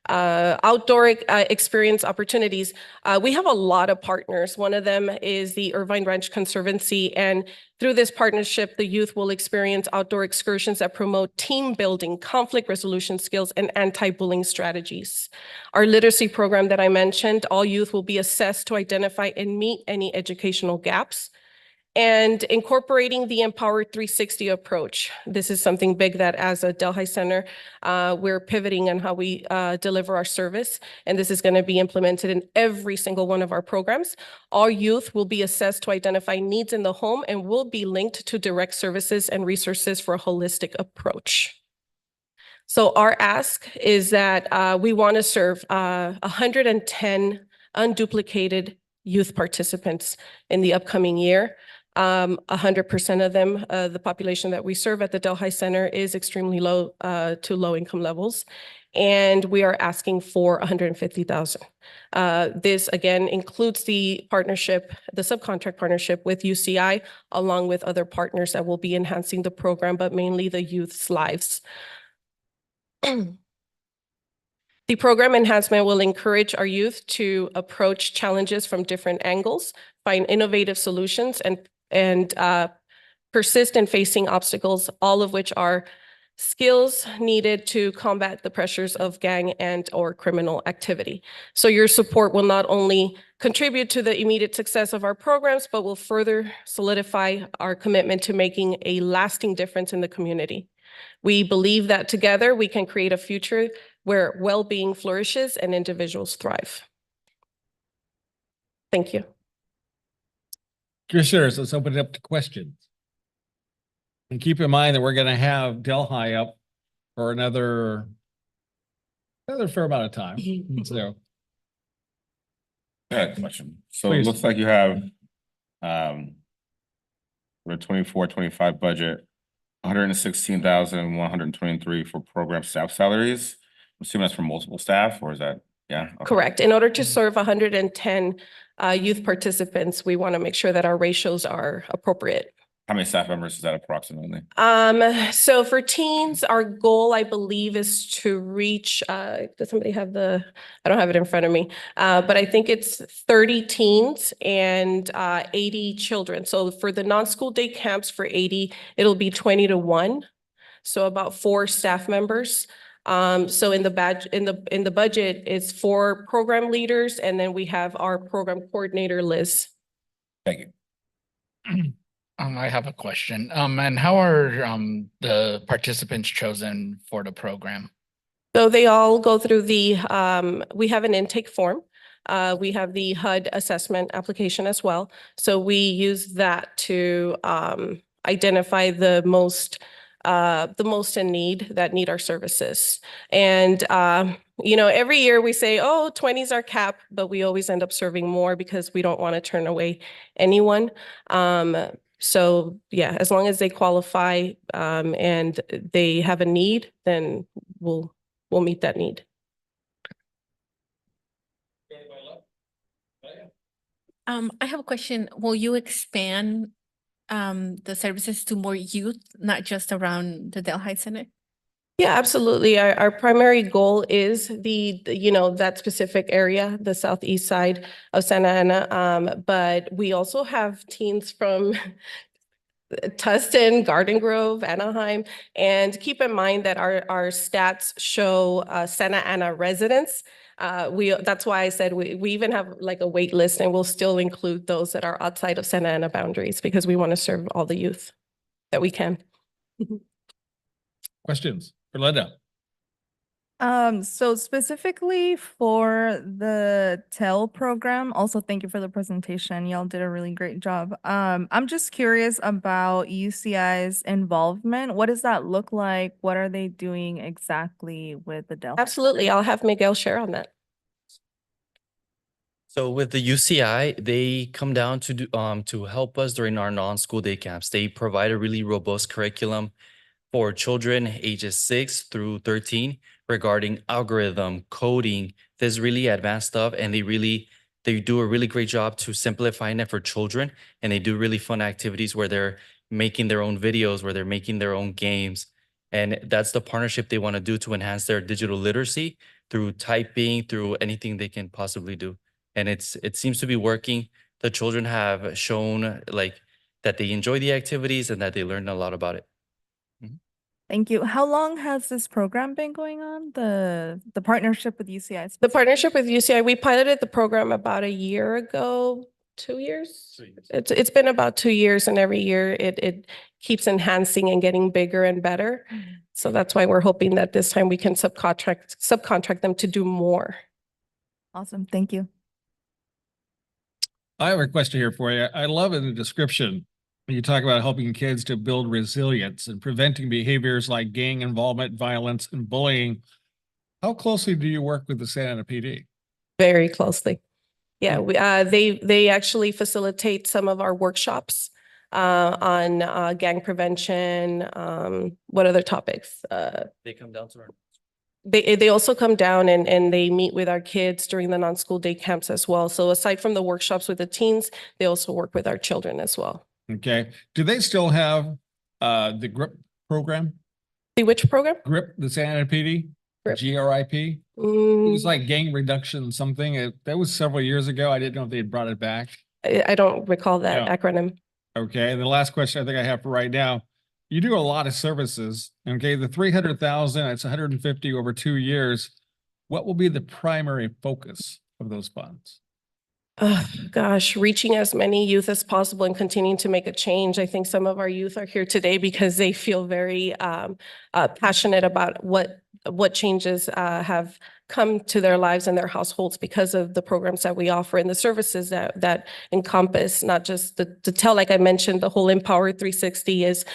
Outdoor experience opportunities. We have a lot of partners. One of them is the Irvine Ranch Conservancy, and through this partnership, the youth will experience outdoor excursions that promote team building, conflict resolution skills, and anti-bullying strategies. Our literacy program that I mentioned, all youth will be assessed to identify and meet any educational gaps. And incorporating the Empowered 360 approach. This is something big that as a Delhi Center, we're pivoting on how we deliver our service. And this is going to be implemented in every single one of our programs. All youth will be assessed to identify needs in the home and will be linked to direct services and resources for a holistic approach. So our ask is that we want to serve 110 unduplicated youth participants in the upcoming year. 100% of them, the population that we serve at the Delhi Center is extremely low to low income levels. And we are asking for 150,000. This again includes the partnership, the subcontract partnership with UCI, along with other partners that will be enhancing the program, but mainly the youth's lives. The program enhancement will encourage our youth to approach challenges from different angles, find innovative solutions, and persist in facing obstacles, all of which are skills needed to combat the pressures of gang and or criminal activity. So your support will not only contribute to the immediate success of our programs, but will further solidify our commitment to making a lasting difference in the community. We believe that together we can create a future where well-being flourishes and individuals thrive. Thank you. Commissioners, let's open it up to questions. And keep in mind that we're going to have Delhi up for another fair amount of time. So, Yeah, question. So Please. it looks like you have the 24-25 budget $116,123 for program staff salaries. I'm assuming that's for multiple staff, or is that, yeah? Okay. Correct. In order to serve 110 youth participants, we want to make sure that our ratios are appropriate. How many staff members is that approximately? So for teens, our goal, I believe, is to reach, does somebody have I don't have it in front of me, but I think it's 30 teens and 80 children. So for the non-school day camps for 80, it'll be 20-1. So about 4 staff members. So in the budget, it's 4 program leaders, and then we have our program coordinator, Liz. Thank you. I have a question. And how are the participants chosen for the program? So they all go through we have an intake form. We have the HUD assessment application as well. So we use that to identify the most in need that need our services. And every year we say, oh, 20 is our cap, but we always end up serving more because we don't want to turn away anyone. So yeah, as long as they qualify and they have a need, then we'll meet that need. I have a question. Will you expand the services to more youth, not just around the Delhi Center? Yeah, absolutely. Our primary goal is that specific area, the southeast side of Santa Ana. But we also have teens from Tustin, Garden Grove, Anaheim, and keep in mind that our stats show Santa Ana residents. That's why I said we even have like a wait list, and we'll still include those that are outside of Santa Ana boundaries because we want to serve all the youth that we can. Questions for Linda? So specifically for the TEL program, also thank you for the presentation. Y'all did a really great job. I'm just curious about UCI's involvement. What does that look like? What are they doing exactly with the Delhi? Absolutely. I'll have Miguel share on that. So with the UCI, they come down to help us during our non-school day camps. They provide a really robust curriculum for children ages 6 through 13 regarding algorithm, coding, this really advanced stuff. And they do a really great job to simplifying it for children. And they do really fun activities where they're making their own videos, where they're making their own games. And that's the partnership they want to do to enhance their digital literacy through typing, through anything they can possibly do. And it seems to be working. The children have shown that they enjoy the activities and that they learn a lot about it. Thank you. How long has this program been going on? The partnership with UCI? The partnership with UCI, we piloted the program about a year ago, 2 years. It's been about 2 years, and every year it keeps enhancing and getting bigger and better. So that's why we're hoping that this time we can subcontract them to do more. Awesome. Thank you. I have a question here for you. I love in the description when you talk about helping kids to build resilience and preventing behaviors like gang involvement, violence, and bullying. How closely do you work with the Santa Ana PD? Very closely. Yeah, they actually facilitate some of our workshops on gang prevention. What other topics? They come down to our They also come down and they meet with our kids during the non-school day camps as well. So aside from the workshops with the teens, they also work with our children as well. Okay. Do they still have the GRIP program? The which program? GRIP, the Santa Ana PD? GRIP. GRIP? It was like gang reduction something. That was several years ago. I didn't know if they had brought it back. I don't recall that Yeah. acronym. Okay. And the last question I think I have for right now. You do a lot of services. Okay. The 300,000, it's 150 over 2 years. What will be the primary focus of those funds? Oh, gosh, reaching as many youth as possible and continuing to make a change. I think some of our youth are here today because they feel very passionate about what changes have come to their lives and their households because of the programs that we offer and the services that encompass not just the TEL, like I mentioned, the whole Empower 360 is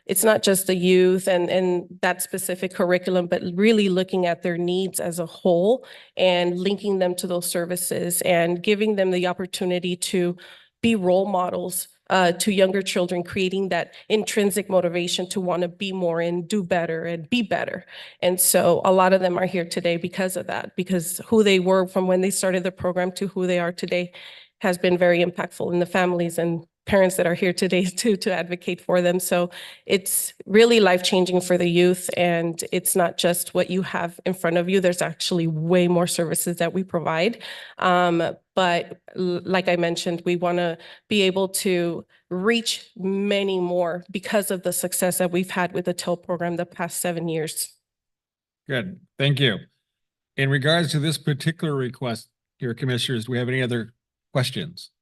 it's not just the youth and that specific curriculum, but really looking at their needs as a whole and linking them to those services and giving them the opportunity to be role models to younger children, creating that intrinsic motivation to want to be more and do better and be better. And so a lot of them are here today because of that, because who they were from when they started the program to who they are today has been very impactful in the families and parents that are here today too, to advocate for them. So it's really life-changing for the youth, and it's not just what you have in front of you. There's actually way more services that we provide. But like I mentioned, we want to be able to reach many more because of the success that we've had with the TIL program the past 7 years. Good, thank you. In regards to this particular request, your commissioners, do we have any other questions?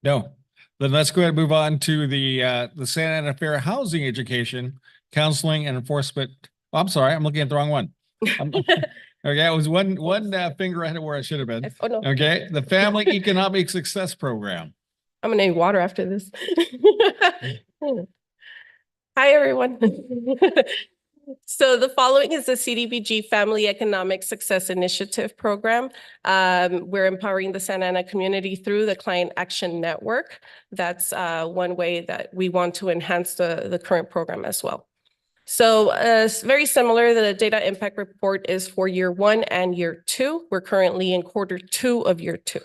No. Then let's go ahead and move on to the Santa Ana Fair Housing Education, Counseling and Enforcement. Oh, I'm sorry, I'm looking at the wrong one. Okay, it was one finger ahead of where I should have been. Oh, no. Okay, the Family Economic Success Program. I'm gonna need water after this. Hi, everyone. So the following is the CDBG Family Economic Success Initiative Program. We're empowering the Santa Ana community through the Client Action Network. That's one way that we want to enhance the current program as well. So it's very similar. The data impact report is for year 1 and year 2. We're currently in quarter 2 of year 2.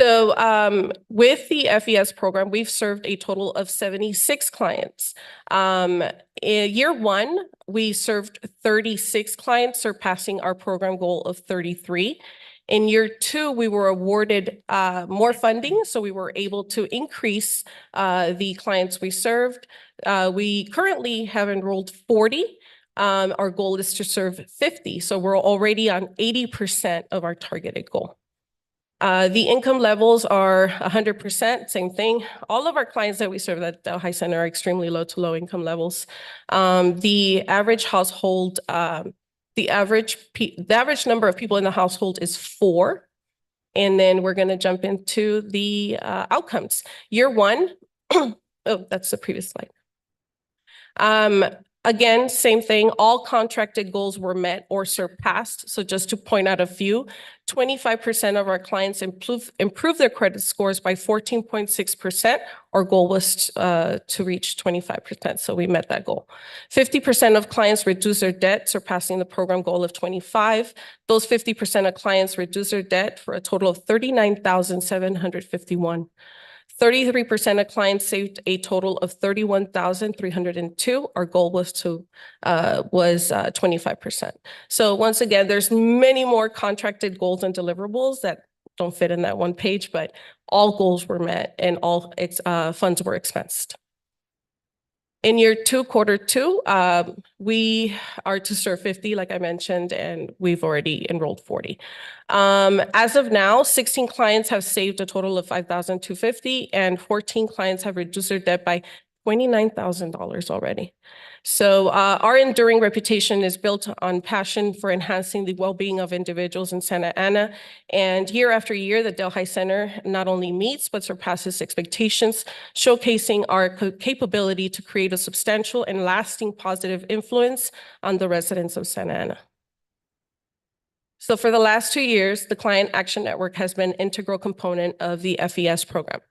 So with the FES program, we've served a total of 76 clients. In year 1, we served 36 clients, surpassing our program goal of 33. In year 2, we were awarded more funding, so we were able to increase the clients we served. We currently have enrolled 40. Our goal is to serve 50, so we're already on 80% of our targeted goal. The income levels are 100%, same thing. All of our clients that we serve at Delhi Center are extremely low to low income levels. The average household, the average number of people in the household is 4. And then we're going to jump into the outcomes. Year 1, oh, that's the previous slide. Again, same thing, all contracted goals were met or surpassed. So just to point out a few, 25% of our clients improved their credit scores by 14.6%. Our goal was to reach 25%, so we met that goal. 50% of clients reduced their debt, surpassing the program goal of 25. Those 50% of clients reduced their debt for a total of $39,751. 33% of clients saved a total of $31,302. Our goal was 25%. So once again, there's many more contracted goals and deliverables that don't fit in that one page, but all goals were met and all funds were expensed. In year 2, quarter 2, we are to serve 50, like I mentioned, and we've already enrolled 40. As of now, 16 clients have saved a total of $5,250, and 14 clients have reduced their debt by $29,000 already. So our enduring reputation is built on passion for enhancing the well-being of individuals in Santa Ana. And year after year, the Delhi Center not only meets, but surpasses expectations, showcasing our capability to create a substantial and lasting positive influence on the residents of Santa Ana. So for the last 2 years, the Client Action Network has been an integral component of the FES program.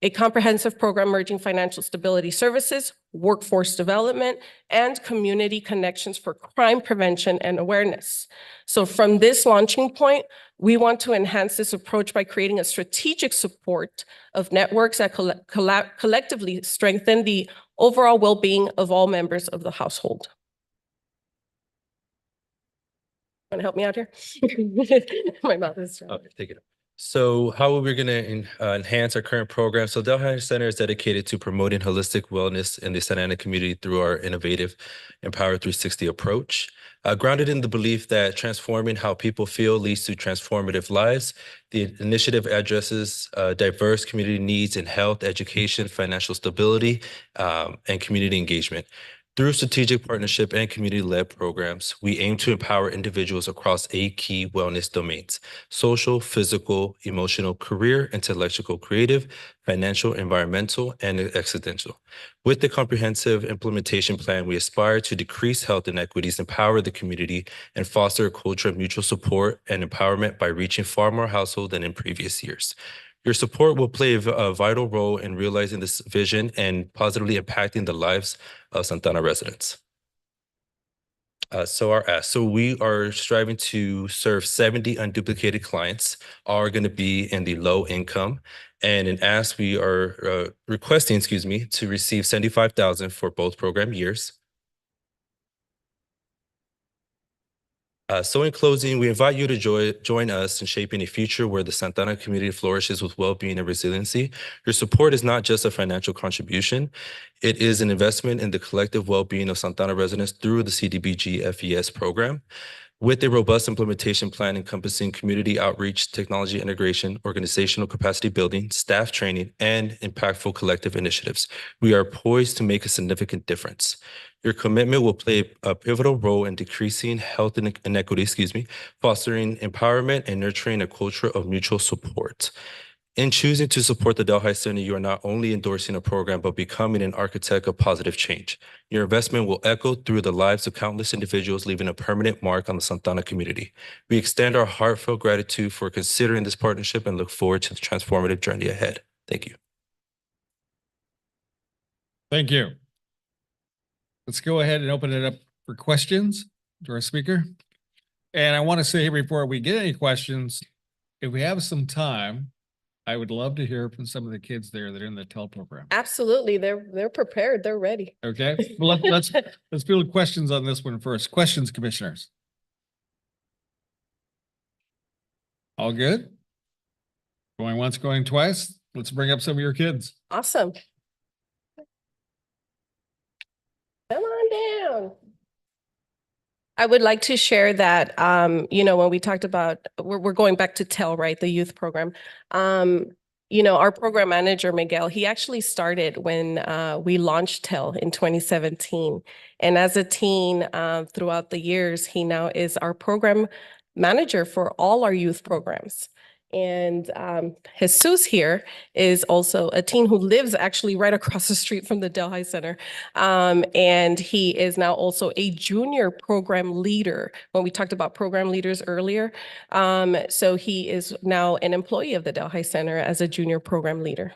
A comprehensive program merging financial stability services, workforce development, and community connections for crime prevention and awareness. So from this launching point, we want to enhance this approach by creating a strategic support of networks that collectively strengthen the overall well-being of all members of the household. Want to help me out here? My mouth is dry. Okay, take it up. So how are we going to enhance our current program? So Delhi Center is dedicated to promoting holistic wellness in the Santa Ana community through our innovative Empower 360 approach. Grounded in the belief that transforming how people feel leads to transformative lives, the initiative addresses diverse community needs in health, education, financial stability, and community engagement. Through strategic partnership and community-led programs, we aim to empower individuals across 8 key wellness domains: social, physical, emotional, career, intellectual, creative, financial, environmental, and existential. With the comprehensive implementation plan, we aspire to decrease health inequities, empower the community, and foster a culture of mutual support and empowerment by reaching far more households than in previous years. Your support will play a vital role in realizing this vision and positively impacting the lives of Santa Ana residents. So we are striving to serve 70 unduplicated clients, all are going to be in the low income. And in ask, we are requesting, to receive $75,000 for both program years. So in closing, we invite you to join us in shaping a future where the Santa Ana community flourishes with well-being and resiliency. Your support is not just a financial contribution. It is an investment in the collective well-being of Santa Ana residents through the CDBG FES program. With a robust implementation plan encompassing community outreach, technology integration, organizational capacity building, staff training, and impactful collective initiatives, we are poised to make a significant difference. Your commitment will play a pivotal role in decreasing health inequity, fostering empowerment, and nurturing a culture of mutual support. In choosing to support the Delhi Center, you are not only endorsing a program, but becoming an architect of positive change. Your investment will echo through the lives of countless individuals, leaving a permanent mark on the Santa Ana community. We extend our heartfelt gratitude for considering this partnership and look forward to the transformative journey ahead. Thank you. Thank you. Let's go ahead and open it up for questions to our speaker. And I want to say before we get any questions, if we have some time, I would love to hear from some of the kids there that are in the TEL program. Absolutely. They're prepared. They're ready. Okay, well, let's field questions on this one first. Questions, commissioners? All good? Going once, going twice? Let's bring up some of your kids. Awesome. Come on down. I would like to share that, when we talked about, we're going back to TEL, right, the youth program. Our program manager, Miguel, he actually started when we launched TEL in 2017. And as a teen, throughout the years, he now is our program manager for all our youth programs. And Jesus here is also a teen who lives actually right across the street from the Delhi Center. And he is now also a junior program leader when we talked about program leaders earlier. So he is now an employee of the Delhi Center as a junior program leader.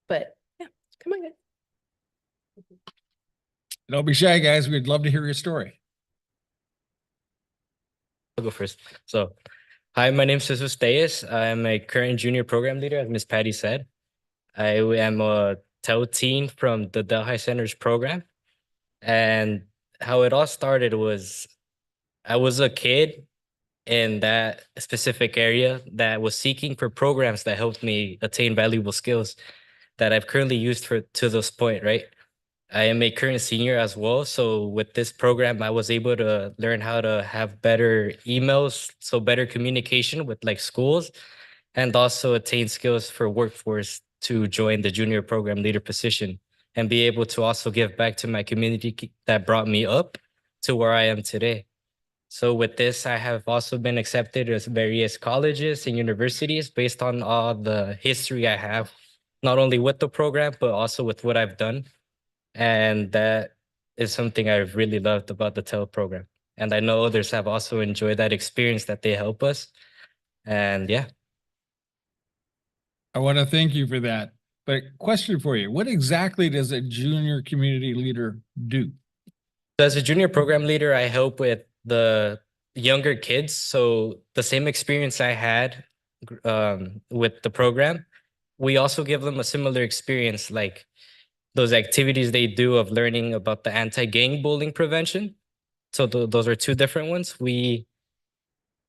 But yeah, come on, guys. Don't be shy, guys. We'd love to hear your story. I'll go first. So, hi, my name is Jesus Tejas. I'm a current junior program leader, as Ms. Patty said. I am a TEL teen from the Delhi Center's program. And how it all started was I was a kid in that specific area that was seeking for programs that helped me attain valuable skills that I've currently used to this point, right? I am a current senior as well. So with this program, I was able to learn how to have better emails, so better communication with like schools, and also attain skills for workforce to join the junior program leader position and be able to also give back to my community that brought me up to where I am today. So with this, I have also been accepted as various colleges and universities based on all the history I have, not only with the program, but also with what I've done. And that is something I've really loved about the TEL program. And I know others have also enjoyed that experience that they help us. And yeah. I want to thank you for that. But question for you, what exactly does a junior community leader do? As a junior program leader, I help with the younger kids. So the same experience I had with the program, we also give them a similar experience, like those activities they do of learning about the anti-gang bullying prevention. So those are two different ones. We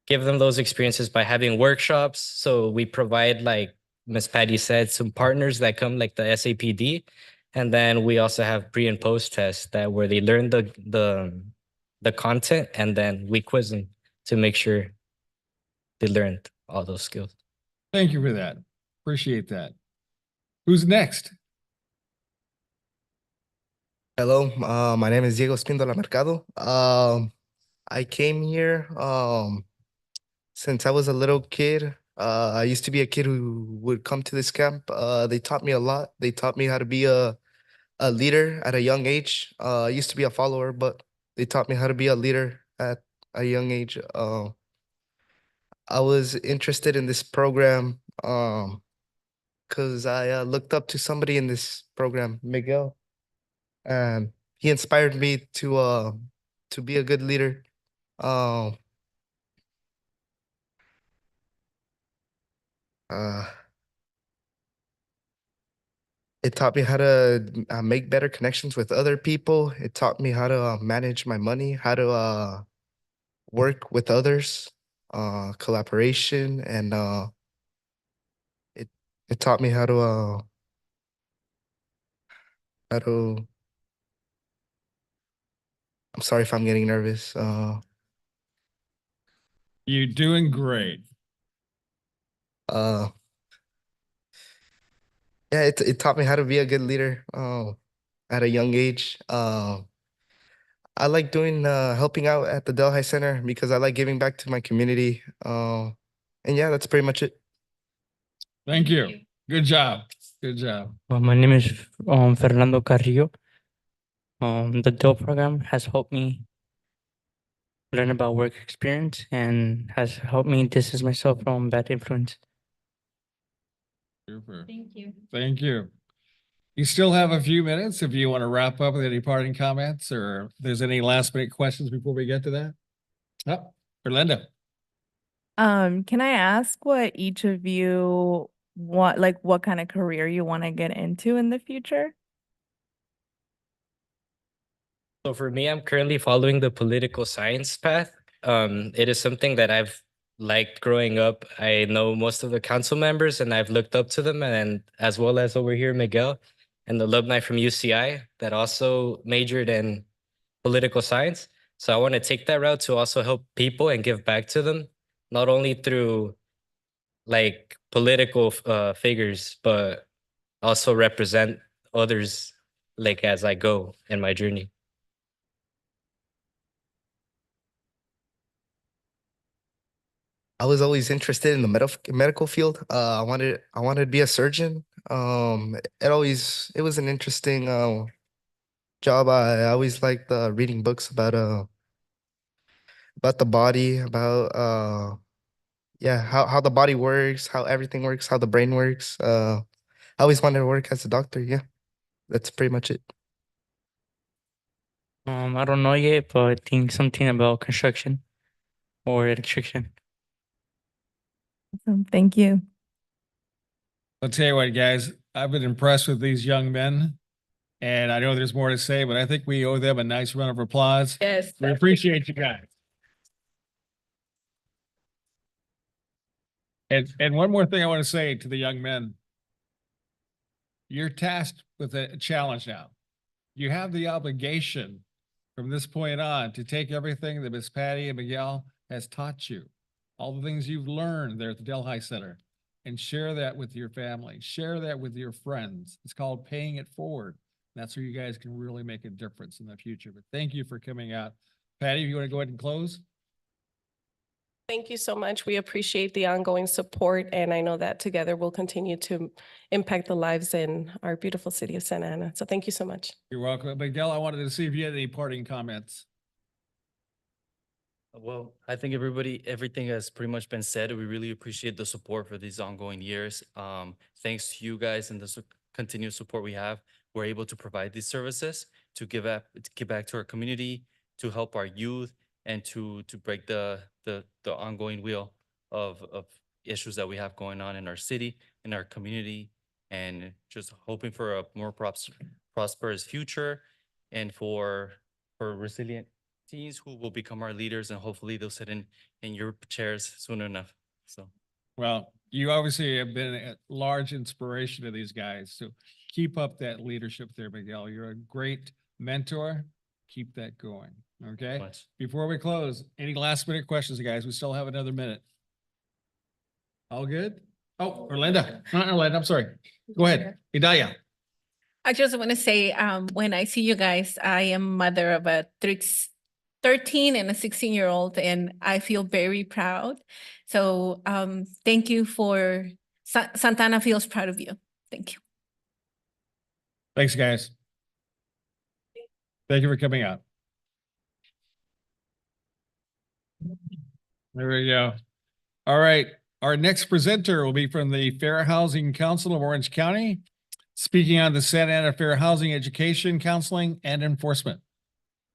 give them those experiences by having workshops. So we provide, like Ms. Patty said, some partners that come like the SAPD. And then we also have pre and post tests where they learn the content, and then we quiz them to make sure they learned all those skills. Thank you for that. Appreciate that. Who's next? Hello, my name is Diego Spindola Mercado. I came here since I was a little kid. I used to be a kid who would come to this camp. They taught me a lot. They taught me how to be a leader at a young age. I used to be a follower, but they taught me how to be a leader at a young age. I was interested in this program because I looked up to somebody in this program, Miguel, and he inspired me to be a good leader. Um, uh, it taught me how to make better connections with other people. It taught me how to manage my money, how to work with others, collaboration, and it taught me how to. I'm sorry if I'm getting nervous. You're doing great. Uh, yeah, it taught me how to be a good leader at a young age. I like doing helping out at the Delhi Center because I like giving back to my community. And yeah, that's pretty much it. Thank you. Good job. Good job. My name is Fernando Carrillo. The DIL program has helped me learn about work experience and has helped me distance myself from bad influence. Super. Thank you. Thank you. You still have a few minutes if you want to wrap up with any parting comments or if there's any last minute questions before we get to that. Oh, Orlando. Can I ask what each of you want, like what kind of career you want to get into in the future? So for me, I'm currently following the political science path. It is something that I've liked growing up. I know most of the council members and I've looked up to them, and as well as over here, Miguel, and the alumni from UCI that also majored in political science. So I want to take that route to also help people and give back to them, not only through like political figures, but also represent others like as I go in my journey. I was always interested in the medical field. I wanted to be a surgeon. It was an interesting job. I always liked reading books about the body, about how the body works, how everything works, how the brain works. I always wanted to work as a doctor. Yeah, that's pretty much it. I don't know yet, but I think something about construction or electrician. Awesome. Thank you. I'll tell you what, guys, I've been impressed with these young men. And I know there's more to say, but I think we owe them a nice round of applause. Yes. We appreciate you guys. And one more thing I want to say to the young men. You're tasked with a challenge now. You have the obligation from this point on to take everything that Miss Patty and Miguel has taught you, all the things you've learned there at the Delhi Center, and share that with your family, share that with your friends. It's called paying it forward. That's where you guys can really make a difference in the future. But thank you for coming out. Patty, if you want to go ahead and close. Thank you so much. We appreciate the ongoing support, and I know that together we'll continue to impact the lives in our beautiful city of Santa Ana. So thank you so much. You're welcome. Miguel, I wanted to see if you had any parting comments. Well, I think everything has pretty much been said. We really appreciate the support for these ongoing years. Thanks to you guys and the continued support we have, we're able to provide these services to give back to our community, to help our youth, and to break the ongoing wheel of issues that we have going on in our city, in our community, and just hoping for a more prosperous future and for resilient teens who will become our leaders, and hopefully they'll sit in your chairs soon enough. So, well, you obviously have been a large inspiration to these guys. So keep up that leadership there, Miguel. You're a great mentor. Keep that going. Okay. Before we close, any last minute questions, guys? We still have another minute. All good? Oh, Orlando. Not Orlando. I'm sorry. Go ahead. Hidayah. I just want to say, when I see you guys, I am mother of a 13 and a 16-year-old, and I feel very proud. So, thank you for, Santana feels proud of you. Thank you. Thanks, guys. Thank you for coming out. There we go. All right. Our next presenter will be from the Fair Housing Council of Orange County, speaking on the Santa Ana Fair Housing Education, Counseling, and Enforcement.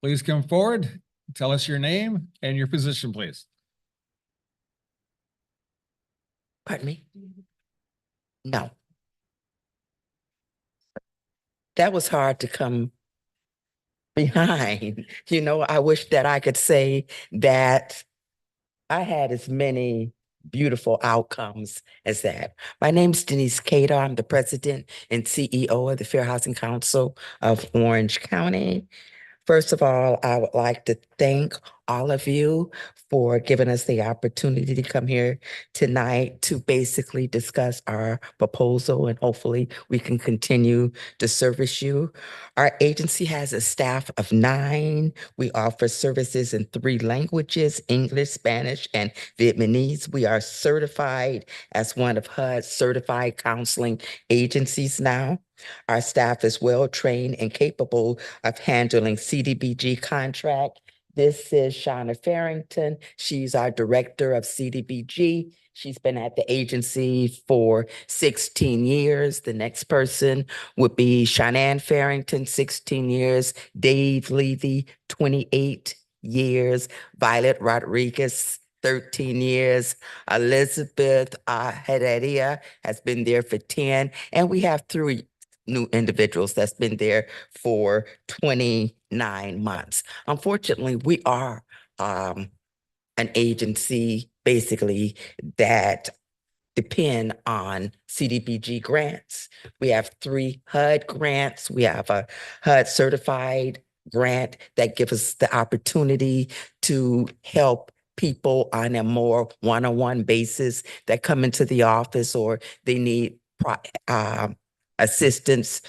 Please come forward, tell us your name and your position, please. Pardon me? No. That was hard to come behind. You know, I wish that I could say that I had as many beautiful outcomes as that. My name's Denise Cater. I'm the president and CEO of the Fair Housing Council of Orange County. First of all, I would like to thank all of you for giving us the opportunity to come here tonight to basically discuss our proposal, and hopefully we can continue to service you. Our agency has a staff of 9. We offer services in 3 languages, English, Spanish, and Vietnamese. We are certified as one of HUD's certified counseling agencies now. Our staff is well-trained and capable of handling CDBG contract. This is Shauna Farrington. She's our director of CDBG. She's been at the agency for 16 years. The next person would be Shanann Farrington, 16 years. Dave Levy, 28 years. Violet Rodriguez, 13 years. Elizabeth Heredia has been there for 10. And we have 3 new individuals that's been there for 29 months. Unfortunately, we are an agency basically that depend on CDBG grants. We have 3 HUD grants. We have a HUD certified grant that gives us the opportunity to help people on a more one-on-one basis that come into the office, or they need assistance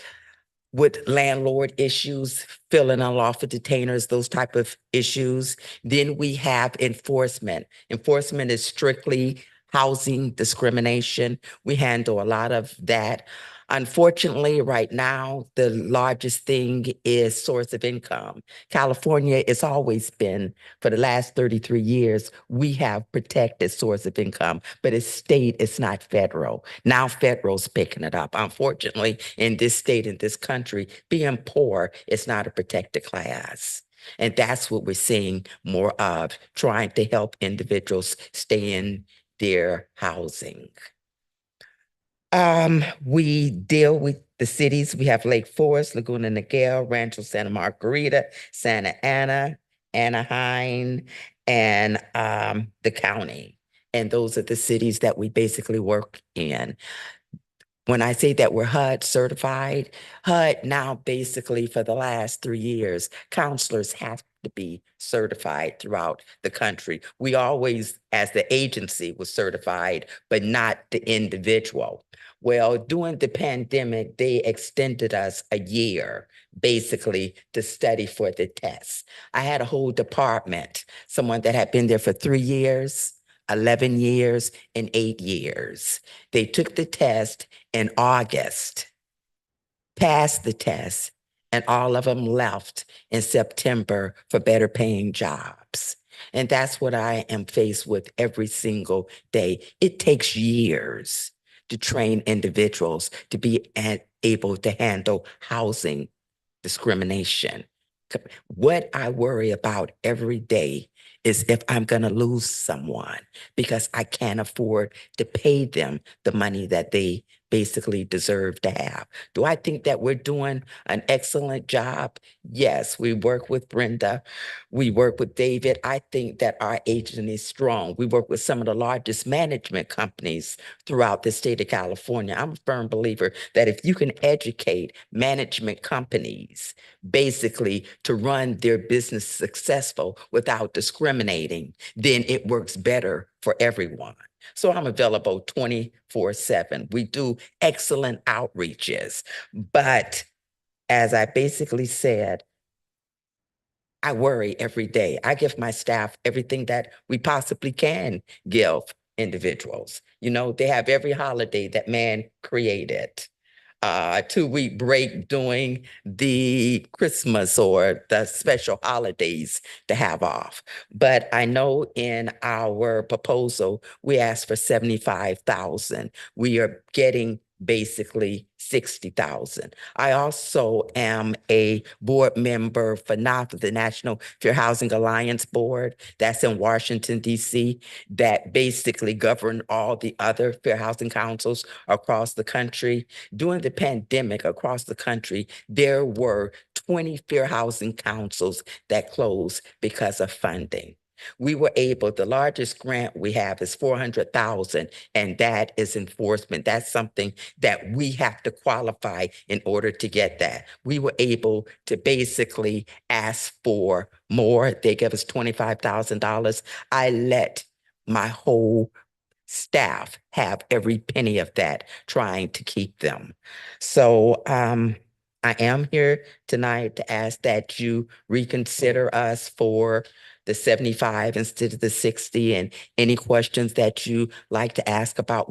with landlord issues, filling unlawful detainers, those type of issues. Then we have enforcement. Enforcement is strictly housing discrimination. We handle a lot of that. Unfortunately, right now, the largest thing is source of income. California, it's always been, for the last 33 years, we have protected source of income, but it's state, it's not federal. Now federal's picking it up. Unfortunately, in this state, in this country, being poor is not a protected class. And that's what we're seeing more of, trying to help individuals stay in their housing. We deal with the cities. We have Lake Forest, Laguna Niguel, Rancho Santa Margarita, Santa Ana, Anaheim, and the county. And those are the cities that we basically work in. When I say that we're HUD certified, HUD now basically for the last 3 years, counselors have to be certified throughout the country. We always, as the agency, was certified, but not the individual. Well, during the pandemic, they extended us a year, basically, to study for the test. I had a whole department, someone that had been there for 3 years, 11 years, and 8 years. They took the test in August, passed the test, and all of them left in September for better paying jobs. And that's what I am faced with every single day. It takes years to train individuals to be able to handle housing discrimination. What I worry about every day is if I'm going to lose someone because I can't afford to pay them the money that they basically deserve to have. Do I think that we're doing an excellent job? Yes, we work with Brenda. We work with David. I think that our agency is strong. We work with some of the largest management companies throughout the state of California. I'm a firm believer that if you can educate management companies basically to run their business successful without discriminating, then it works better for everyone. So I'm available 24/7. We do excellent outreaches, but as I basically said, I worry every day. I give my staff everything that we possibly can give individuals. You know, they have every holiday that man created. 2-week break during the Christmas or the special holidays to have off. But I know in our proposal, we asked for 75,000. We are getting basically 60,000. I also am a board member for NAFTA, the National Fair Housing Alliance Board. That's in Washington, D.C., that basically govern all the other fair housing councils across the country. During the pandemic across the country, there were 20 fair housing councils that closed because of funding. We were able, the largest grant we have is 400,000, and that is enforcement. That's something that we have to qualify in order to get that. We were able to basically ask for more. They gave us $25,000. I let my whole staff have every penny of that, trying to keep them. So I am here tonight to ask that you reconsider us for the 75 instead of the 60, and any questions that you like to ask about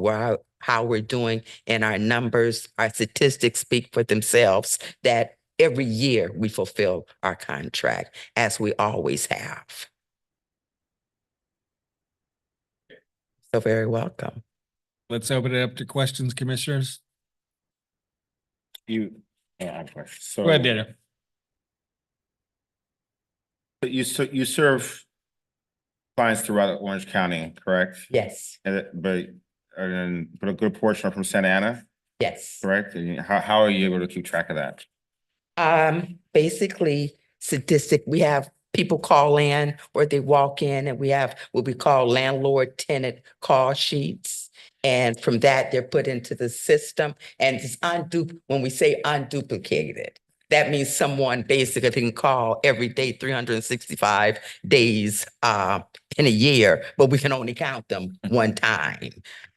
how we're doing in our numbers. Our statistics speak for themselves, that every year we fulfill our contract, as we always have. So very welcome. Let's open it up to questions, commissioners. Yeah, I have a question. So. Go ahead, Daniel. But you serve clients throughout Orange County, correct? Yes. But a good portion are from Santa Ana, Yes. correct? And how are you able to keep track of that? Basically, statistic, we have people call in or they walk in, and we have what we call landlord tenant call sheets. And from that, they're put into the system, and it's when we say unduplicated, that means someone basically can call every day, 365 days in a year, but we can only count them one time.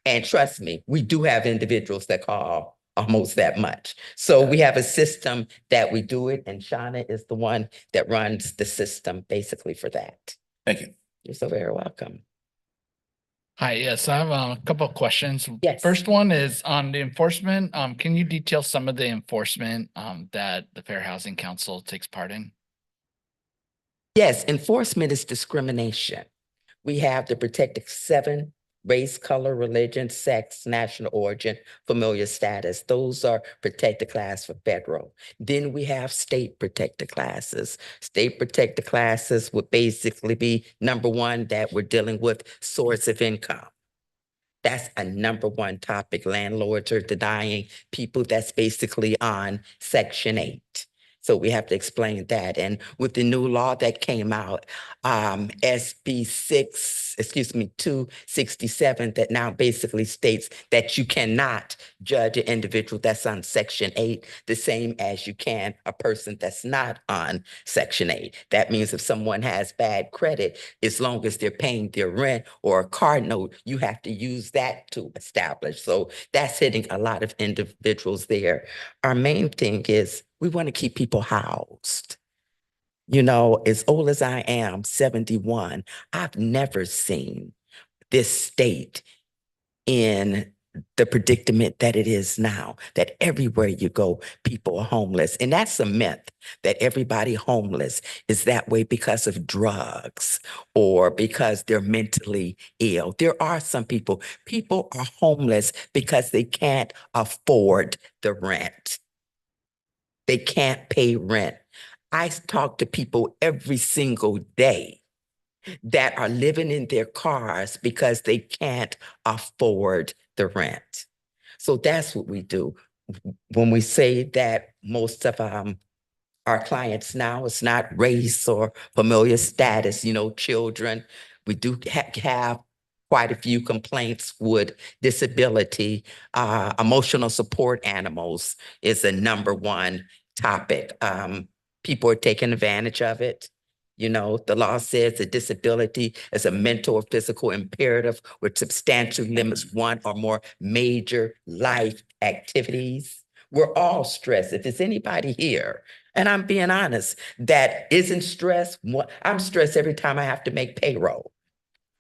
And trust me, we do have individuals that call almost that much. So we have a system that we do it, and Shauna is the one that runs the system basically for that. Thank you. You're so very welcome. Hi, yes, I have a couple of questions. Yes. First one is on the enforcement. Can you detail some of the enforcement that the Fair Housing Council takes part in? Yes, enforcement is discrimination. We have the protected 7: race, color, religion, sex, national origin, familiar status. Those are protected class for federal. Then we have state protected classes. State protected classes would basically be number 1, that we're dealing with source of income. That's a number 1 topic. Landlords are denying people. That's basically on Section 8. So we have to explain that. And with the new law that came out, SB 267, that now basically states that you cannot judge an individual that's on Section 8 the same as you can a person that's not on Section 8. That means if someone has bad credit, as long as they're paying their rent or a car note, you have to use that to establish. So that's hitting a lot of individuals there. Our main thing is we want to keep people housed. You know, as old as I am, 71, I've never seen this state in the predicament that it is now, that everywhere you go, people are homeless. And that's a myth, that everybody homeless is that way because of drugs or because they're mentally ill. There are some people are homeless because they can't afford the rent. They can't pay rent. I talk to people every single day that are living in their cars because they can't afford the rent. So that's what we do. When we say that most of our clients now, it's not race or familiar status, you know, children, we do have quite a few complaints with disability. Emotional support animals is a number 1 topic. People are taking advantage of it. You know, the law says that disability is a mental or physical imperative which substantially limits one or more major life activities. We're all stressed. If it's anybody here, and I'm being honest, that isn't stressed, I'm stressed every time I have to make payroll.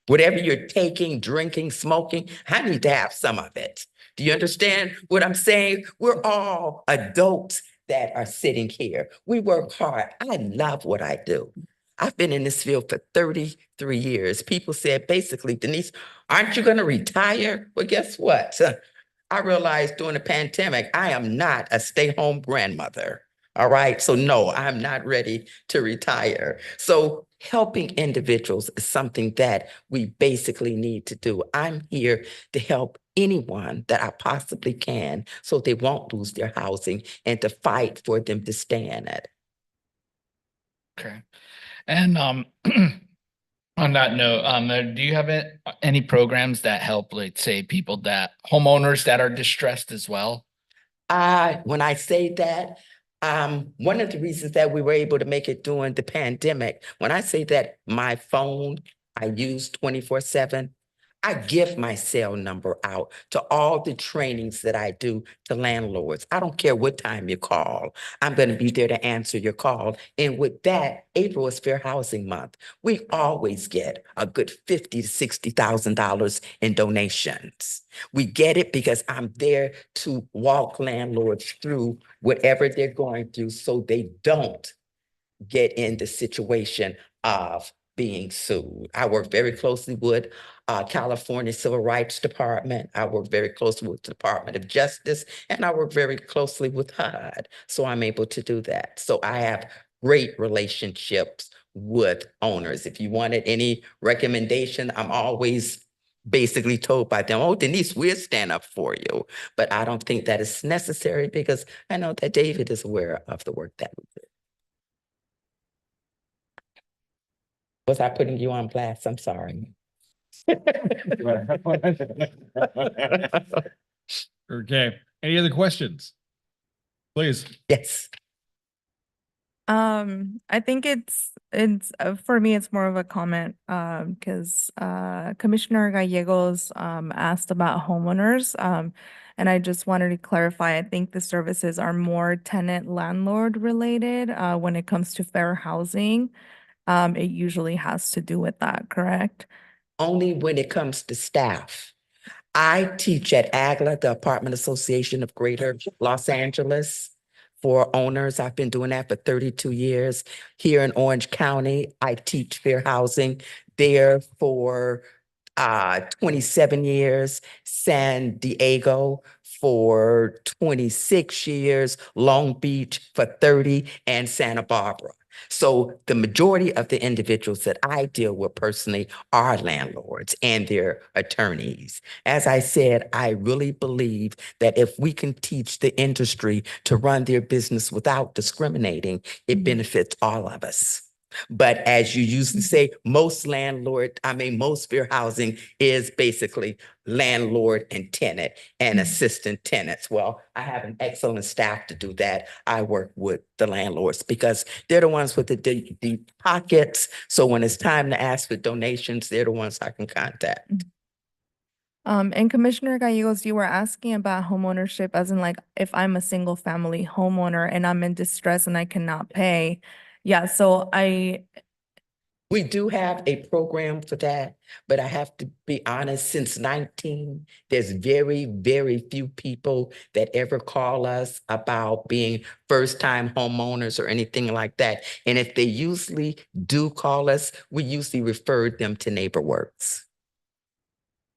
Whatever you're taking, drinking, smoking, I need to have some of it. Do you understand what I'm saying? We're all adults that are sitting here. We work hard. I love what I do. I've been in this field for 33 years. People said, basically, Denise, aren't you going to retire? Well, guess what? I realized during the pandemic, I am not a stay-home grandmother. All right. So no, I'm not ready to retire. So helping individuals is something that we basically need to do. I'm here to help anyone that I possibly can so they won't lose their housing and to fight for them to stay in it. Okay. And on that note, do you have any programs that help, let's say, homeowners that are distressed as well? When I say that, one of the reasons that we were able to make it during the pandemic, when I say that my phone, I use 24/7, I give my cell number out to all the trainings that I do to landlords. I don't care what time you call. I'm going to be there to answer your call. And with that, April is Fair Housing Month. We always get a good $50,000 to $60,000 in donations. We get it because I'm there to walk landlords through whatever they're going through so they don't get in the situation of being sued. I work very closely with California Civil Rights Department. I work very closely with the Department of Justice, and I work very closely with HUD. So I'm able to do that. So I have great relationships with owners. If you wanted any recommendation, I'm always basically told by them, oh, Denise, we'll stand up for you. But I don't think that is necessary because I know that David is aware of the work that we do. Was I putting you on blast? I'm sorry. Okay. Any other questions? Please. Yes. I think it's for me, it's more of a comment, because Commissioner Gallegos asked about homeowners. And I just wanted to clarify, I think the services are more tenant landlord related when it comes to fair housing. It usually has to do with that, correct? Only when it comes to staff. I teach at AGLA, the Apartment Association of Greater Los Angeles, for owners. I've been doing that for 32 years. Here in Orange County, I teach fair housing there for 27 years, San Diego for 26 years, Long Beach for 30, and Santa Barbara. So the majority of the individuals that I deal with personally are landlords and their attorneys. As I said, I really believe that if we can teach the industry to run their business without discriminating, it benefits all of us. But as you usually say, most fair housing is basically landlord and tenant and assistant tenants. Well, I have an excellent staff to do that. I work with the landlords because they're the ones with the deep pockets. So when it's time to ask for donations, they're the ones I can contact. And Commissioner Gallegos, you were asking about homeownership as in like if I'm a single family homeowner and I'm in distress and I cannot pay. Yeah, so We do have a program for that, but I have to be honest, since 19, there's very, very few people that ever call us about being first-time homeowners or anything like that. And if they usually do call us, we usually refer them to NeighborWorks.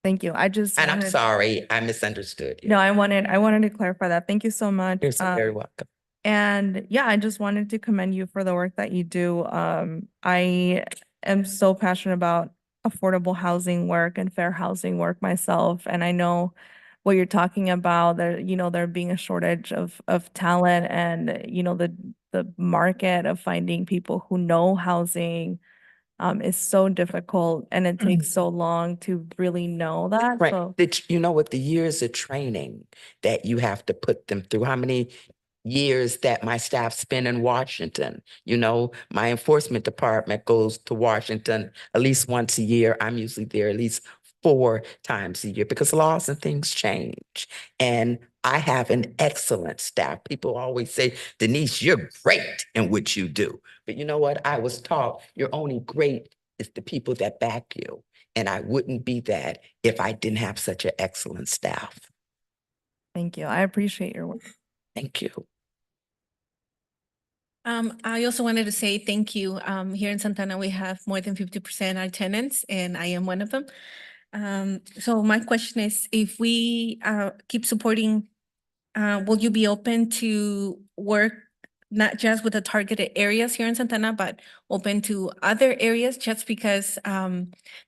Thank you. And I'm sorry, I misunderstood you. No, I wanted to clarify that. Thank you so much. You're so very welcome. And yeah, I just wanted to commend you for the work that you do. I am so passionate about affordable housing work and fair housing work myself. And I know what you're talking about, there being a shortage of talent and, the market of finding people who know housing is so difficult and it takes so long to really know that. Right. So You know what, the years of training that you have to put them through, how many years that my staff spend in Washington. My enforcement department goes to Washington at least once a year. I'm usually there at least 4 times a year because laws and things change. And I have an excellent staff. People always say, Denise, you're great in what you do. But you know what? I was taught you're only great is the people that back you. And I wouldn't be that if I didn't have such an excellent staff. Thank you. I appreciate your work. Thank you. I also wanted to say thank you. Here in Santana, we have more than 50% are tenants, and I am one of them. So my question is, if we keep supporting, will you be open to work not just with the targeted areas here in Santana, but open to other areas just because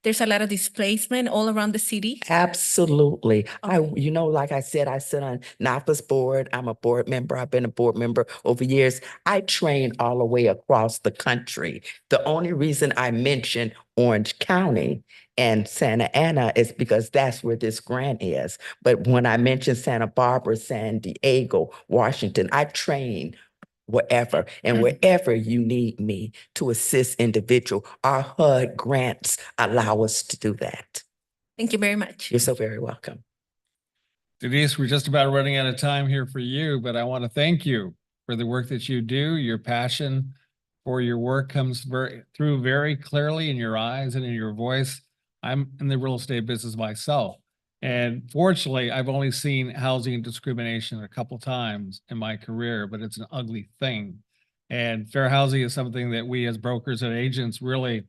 there's a lot of displacement all around the city? Absolutely. You know, like I said, I sit on NAPA's board. I'm a board member. I've been a board member over years. I train all the way across the country. The only reason I mention Orange County and Santa Ana is because that's where this grant is. But when I mention Santa Barbara, San Diego, Washington, I train wherever and wherever you need me to assist individual. Our HUD grants allow us to do that. Thank you very much. You're so very welcome. Denise, we're just about running out of time here for you, but I want to thank you for the work that you do. Your passion for your work comes through very clearly in your eyes and in your voice. I'm in the real estate business myself. And fortunately, I've only seen housing discrimination a couple times in my career, but it's an ugly thing. And fair housing is something that we as brokers and agents really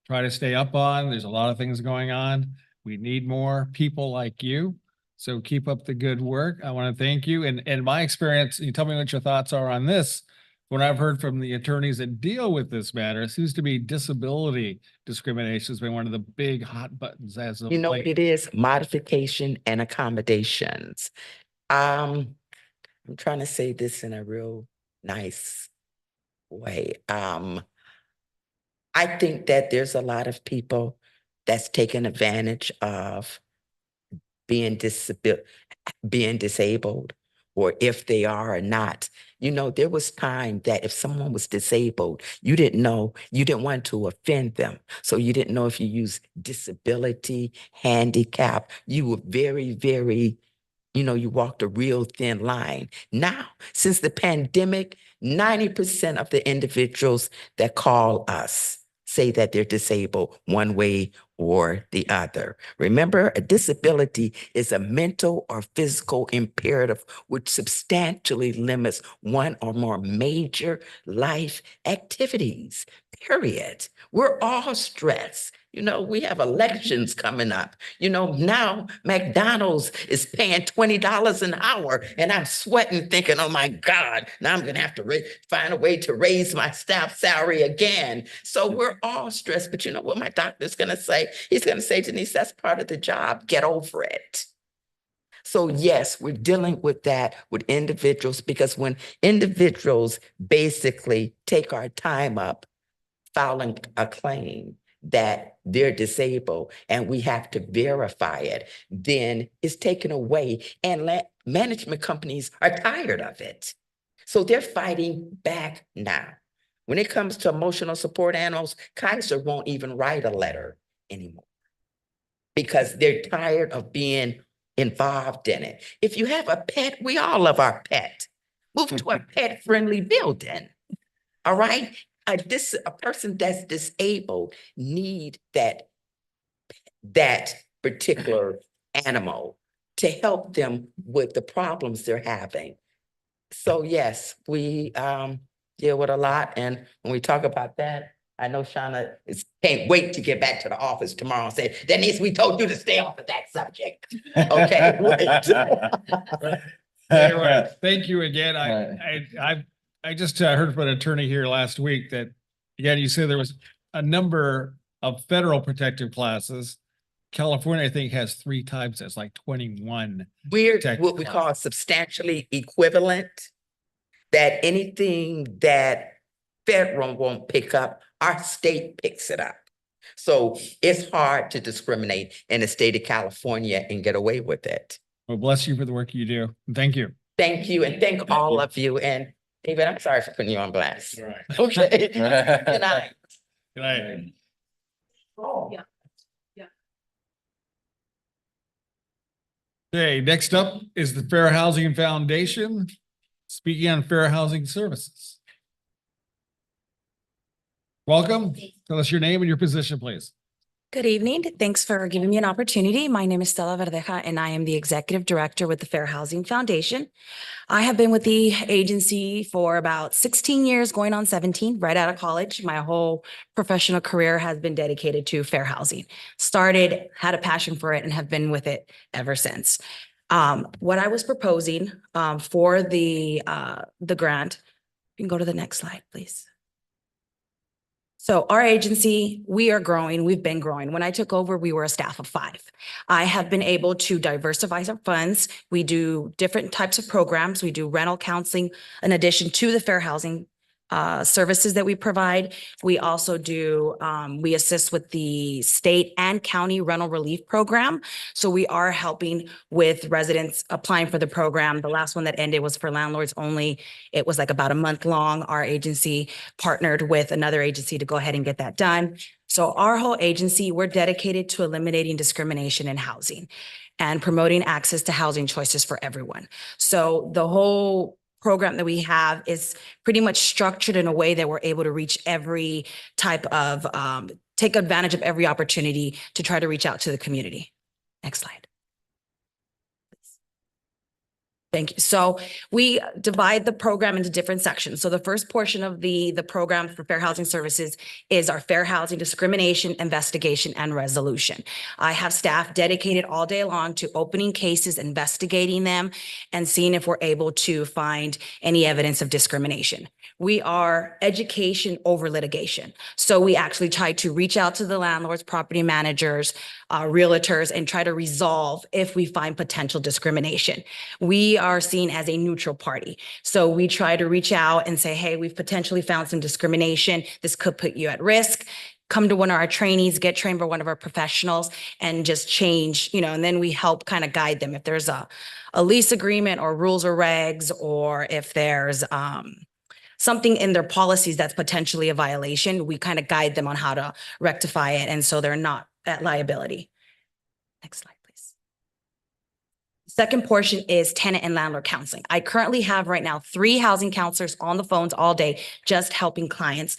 try to stay up on. There's a lot of things going on. We need more people like you. So keep up the good work. I want to thank you. And my experience, you tell me what your thoughts are on this. What I've heard from the attorneys that deal with this matter, it seems to be disability discrimination has been one of the big hot buttons as of You know late. what it is? Modification and accommodations. I'm trying to say this in a real nice way. I think that there's a lot of people that's taking advantage of being disabled, or if they are or not. You know, there was time that if someone was disabled, you didn't want to offend them. So you didn't know if you use disability, handicap. You were very, very, you walked a real thin line. Now, since the pandemic, 90% of the individuals that call us say that they're disabled one way or the other. Remember, a disability is a mental or physical imperative which substantially limits one or more major life activities, period. We're all stressed. We have elections coming up. Now McDonald's is paying $20 an hour and I'm sweating thinking, oh my God, now I'm gonna have to find a way to raise my staff salary again. So we're all stressed, but you know what my doctor's gonna say? He's gonna say, Denise, that's part of the job, get over it. So yes, we're dealing with that with individuals because when individuals basically take our time up filing a claim that they're disabled and we have to verify it, then it's taken away and management companies are tired of it. So they're fighting back now. When it comes to emotional support animals, Kaiser won't even write a letter anymore because they're tired of being involved in it. If you have a pet, we all love our pet. Move to a pet-friendly building, all right? A person that's disabled need that particular animal to help them with the problems they're having. So yes, we deal with a lot. And when we talk about that, I know Shauna can't wait to get back to the office tomorrow and say, Denise, we told you to stay off of that subject. Okay. Anyway, thank you again. I just heard from an attorney here last week that, again, you said there was a number of federal protective classes. California, I think, has 3 types. That's like 21. We're what we call substantially equivalent, that anything that federal won't pick up, our state picks it up. So it's hard to discriminate in the state of California and get away with it. Well, bless you for the work you do. Thank you. Thank you. And thank all of you. And David, I'm sorry for putting you on blast. All right. Okay. Good night. Good night. Oh. Yeah. Okay, next up is the Fair Housing Foundation, speaking on fair housing services. Welcome. Tell us your name and your position, please. Good evening. Thanks for giving me an opportunity. My name is Stella Verdeja, and I am the Executive Director with the Fair Housing Foundation. I have been with the agency for about 16 years, going on 17, right out of college. My whole professional career has been dedicated to fair housing. Started, had a passion for it, and have been with it ever since. What I was proposing for the grant, you can go to the next slide, please. So our agency, we are growing. We've been growing. When I took over, we were a staff of 5. I have been able to diversify our funds. We do different types of programs. We do rental counseling in addition to the fair housing services that we provide. We also do, we assist with the state and county rental relief program. So we are helping with residents applying for the program. The last one that ended was for landlords only. It was like about a month long. Our agency partnered with another agency to go ahead and get that done. So our whole agency, we're dedicated to eliminating discrimination in housing and promoting access to housing choices for everyone. So the whole program that we have is pretty much structured in a way that we're able to reach every type of, take advantage of every opportunity to try to reach out to the community. Next slide. Thank you. So we divide the program into different sections. So the first portion of the program for fair housing services is our fair housing discrimination, investigation, and resolution. I have staff dedicated all day long to opening cases, investigating them, and seeing if we're able to find any evidence of discrimination. We are education over litigation. So we actually try to reach out to the landlords, property managers, realtors, and try to resolve if we find potential discrimination. We are seen as a neutral party. So we try to reach out and say, hey, we've potentially found some discrimination. This could put you at risk. Come to one of our trainees, get trained by one of our professionals, and just change, and then we help kind of guide them. If there's a lease agreement or rules or regs, or if there's something in their policies that's potentially a violation, we kind of guide them on how to rectify it. And so they're not at liability. Next slide, please. Second portion is tenant and landlord counseling. I currently have right now 3 housing counselors on the phones all day, just helping clients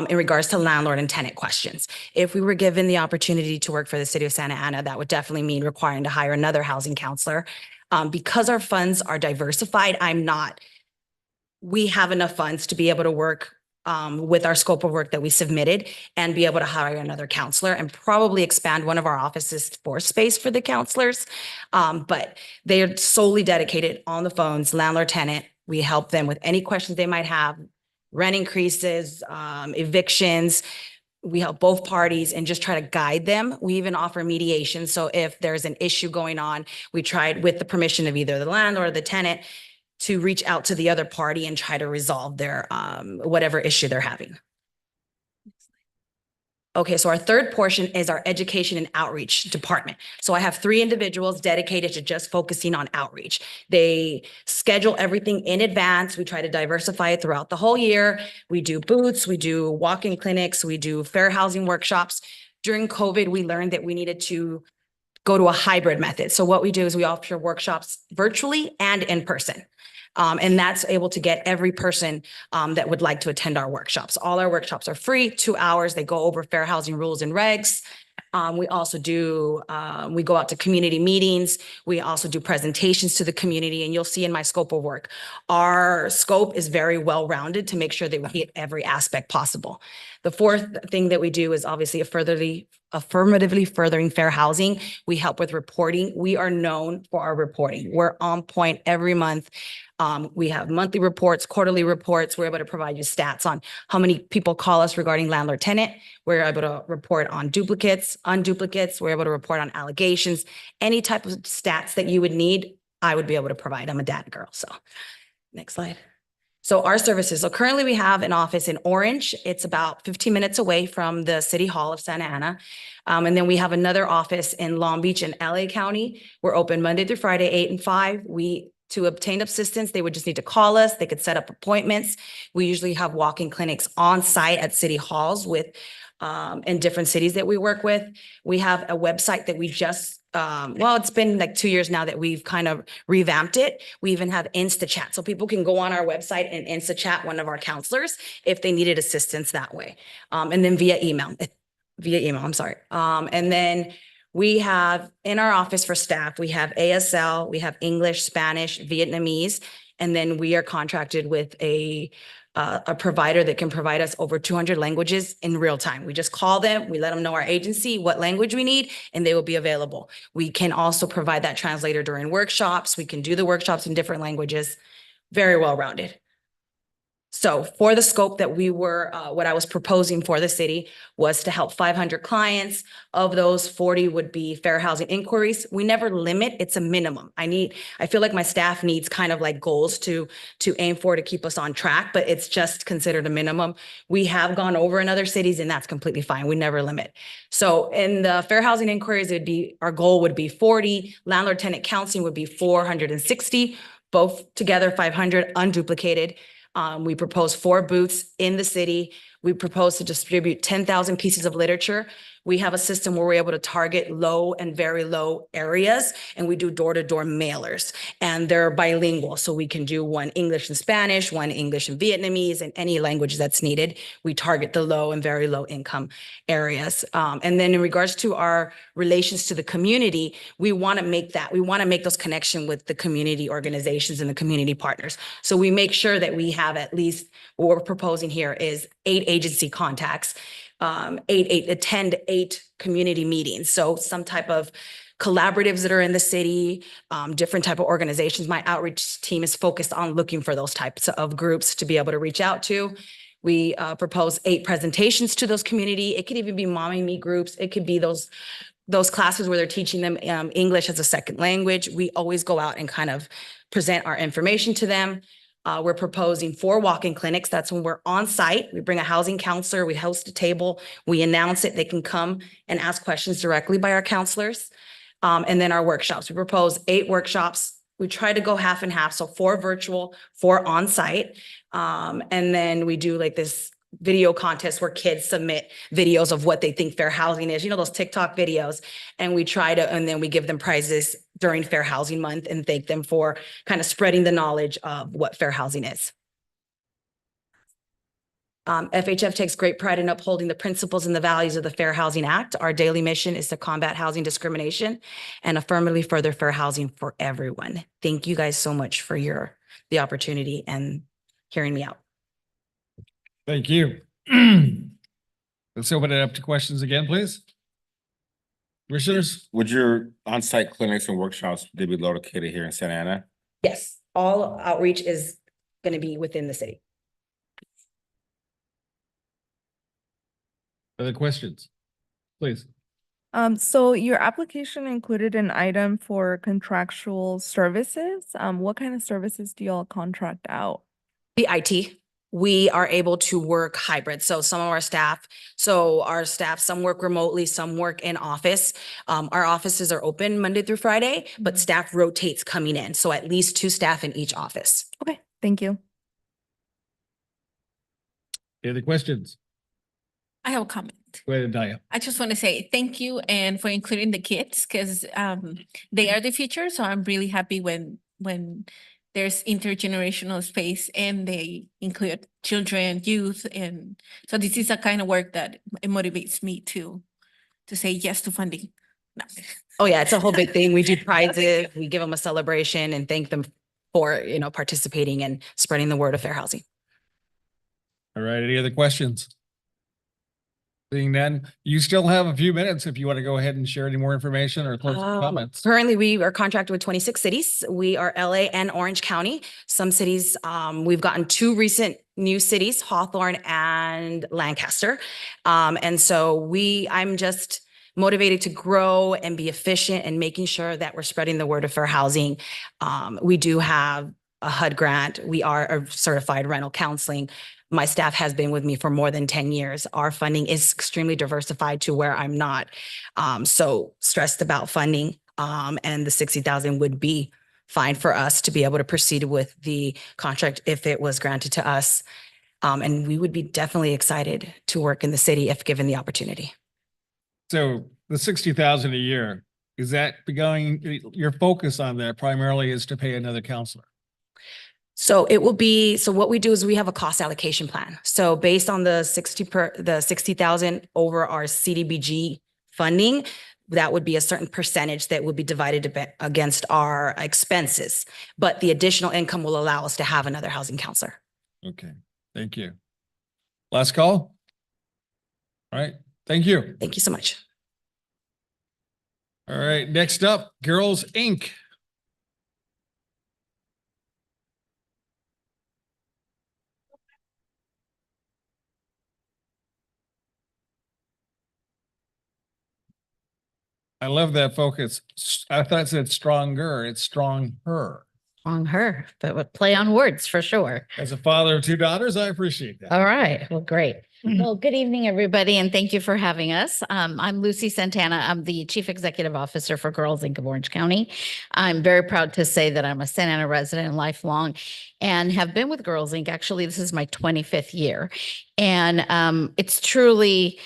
in regards to landlord and tenant questions. If we were given the opportunity to work for the city of Santa Ana, that would definitely mean requiring to hire another housing counselor. Because our funds are diversified, we have enough funds to be able to work with our scope of work that we submitted and be able to hire another counselor and probably expand one of our offices for space for the counselors. But they are solely dedicated on the phones, landlord tenant. We help them with any questions they might have, rent increases, evictions. We help both parties and just try to guide them. We even offer mediation. So if there's an issue going on, we tried with the permission of either the landlord or the tenant to reach out to the other party and try to resolve their whatever issue they're having. Okay, so our third portion is our education and outreach department. So I have 3 individuals dedicated to just focusing on outreach. They schedule everything in advance. We try to diversify it throughout the whole year. We do booths, we do walk-in clinics, we do fair housing workshops. During COVID, we learned that we needed to go to a hybrid method. So what we do is we offer workshops virtually and in person. And that's able to get every person that would like to attend our workshops. All our workshops are free, 2 hours. They go over fair housing rules and regs. We also do, we go out to community meetings. We also do presentations to the community, and you'll see in my scope of work, our scope is very well-rounded to make sure that we hit every aspect possible. The fourth thing that we do is obviously affirmatively furthering fair housing. We help with reporting. We are known for our reporting. We're on point every month. We have monthly reports, quarterly reports. We're able to provide you stats on how many people call us regarding landlord tenant. We're able to report on duplicates, unduplicates. We're able to report on allegations. Any type of stats that you would need, I would be able to provide. I'm a data girl. So next slide. So our services. So currently we have an office in Orange. It's about 15 minutes away from the City Hall of Santa Ana. And then we have another office in Long Beach in LA County. We're open Monday through Friday, 8 and 5. To obtain assistance, they would just need to call us. They could set up appointments. We usually have walk-in clinics on site at city halls with in different cities that we work with. We have a website that we just well, it's been like 2 years now that we've kind of revamped it. We even have Insta Chat. So people can go on our website and Insta Chat one of our counselors if they needed assistance that way. And then via email, I'm sorry. And then we have in our office for staff, we have ASL, we have English, Spanish, Vietnamese, and then we are contracted with a provider that can provide us over 200 languages in real time. We just call them, we let them know our agency, what language we need, and they will be available. We can also provide that translator during workshops. We can do the workshops in different languages. Very well-rounded. So for the scope that we were, what I was proposing for the city was to help 500 clients. Of those, 40 would be fair housing inquiries. We never limit, it's a minimum. I feel like my staff needs kind of like goals to aim for to keep us on track, but it's just considered a minimum. We have gone over in other cities and that's completely fine. We never limit. So in the fair housing inquiries, our goal would be 40, landlord tenant counseling would be 460, both together 500 unduplicated. We propose 4 booths in the city. We propose to distribute 10,000 pieces of literature. We have a system where we're able to target low and very low areas, and we do door-to-door mailers, and they're bilingual. So we can do one English and Spanish, one English and Vietnamese, and any language that's needed. We target the low and very low income areas. And then in regards to our relations to the community, we want to make those connections with the community organizations and the community partners. So we make sure that we have at least, what we're proposing here is 8 agency contacts, attend 8 community meetings. So some type of collaboratives that are in the city, different type of organizations. My outreach team is focused on looking for those types of groups to be able to reach out to. We propose 8 presentations to those community. It could even be mommy me groups. It could be those classes where they're teaching them English as a second language. We always go out and kind of present our information to them. We're proposing 4 walk-in clinics. That's when we're on site. We bring a housing counselor, we host a table, we announce it. They can come and ask questions directly by our counselors. And then our workshops. We propose 8 workshops. We try to go half and half. So 4 virtual, 4 on site. And then we do like this video contest where kids submit videos of what they think fair housing is, those TikTok videos. And then we give them prizes during Fair Housing Month and thank them for kind of spreading the knowledge of what fair housing is. FHF takes great pride in upholding the principles and the values of the Fair Housing Act. Our daily mission is to combat housing discrimination and affirmatively further fair housing for everyone. Thank you guys so much for the opportunity and hearing me out. Thank you. Let's open it up to questions again, please. Commissioners? Would your on-site clinics and workshops, they be located here in Santa Ana? Yes, all outreach is going to be within the city. Other questions? Please. So your application included an item for contractual services. What kind of services do y'all contract out? The IT. We are able to work hybrid. So some work remotely, some work in office. Our offices are open Monday through Friday, but staff rotates coming in. So at least 2 staff in each office. Okay, thank you. Any other questions? I have a comment. Go ahead, Daya. I just want to say thank you and for including the kids because they are the future. So I'm really happy when there's intergenerational space and they include children, youth. And so this is a kind of work that it motivates me to say yes to funding. No. Oh yeah, it's a whole big thing. We do prizes, we give them a celebration and thank them for, participating and spreading the word of fair housing. All right, any other questions? Seeing none, you still have a few minutes if you want to go ahead and share any more information or close comments. Currently, we are contracted with 26 cities. We are LA and Orange County. Some cities, we've gotten 2 recent new cities, Hawthorne and Lancaster. And so I'm just motivated to grow and be efficient and making sure that we're spreading the word of fair housing. We do have a HUD grant. We are a certified rental counseling. My staff has been with me for more than 10 years. Our funding is extremely diversified to where I'm not so stressed about funding. And the 60,000 would be fine for us to be able to proceed with the contract if it was granted to us. And we would be definitely excited to work in the city if given the opportunity. So the 60,000 a year, Is that going, your focus on that primarily is to pay another counselor? So it will be, so what we do is we have a cost allocation plan. So based on the 60,000 over our CDBG funding, that would be a certain percentage that would be divided against our expenses. But the additional income will allow us to have another housing counselor. Okay, thank you. Last call? All right, thank you. Thank you so much. All right, next up, Girls Inc. I love that focus. I thought it said stronger, it's strong her. On her, but would play on words for sure. As a father of two daughters, I appreciate that. All right, well, great. Well, good evening, everybody, and thank you for having us. I'm Lucy Santana. I'm the Chief Executive Officer for Girls Inc. of Orange County. I'm very proud to say that I'm a Santa Ana resident and lifelong and have been with Girls Inc. Actually, this is my 25th year. And it's truly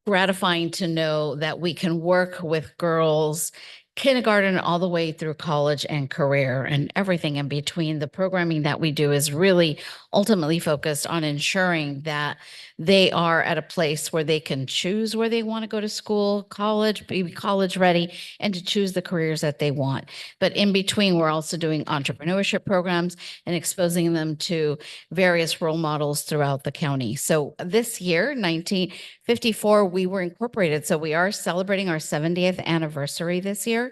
gratifying to know that we can work with girls kindergarten all the way through college and career and everything in between. The programming that we do is really ultimately focused on ensuring that they are at a place where they can choose where they want to go to school, college, be college ready, and to choose the careers that they want. But in between, we're also doing entrepreneurship programs and exposing them to various role models throughout the county. So this year, 1954, we were incorporated. So we are celebrating our 70th anniversary this year.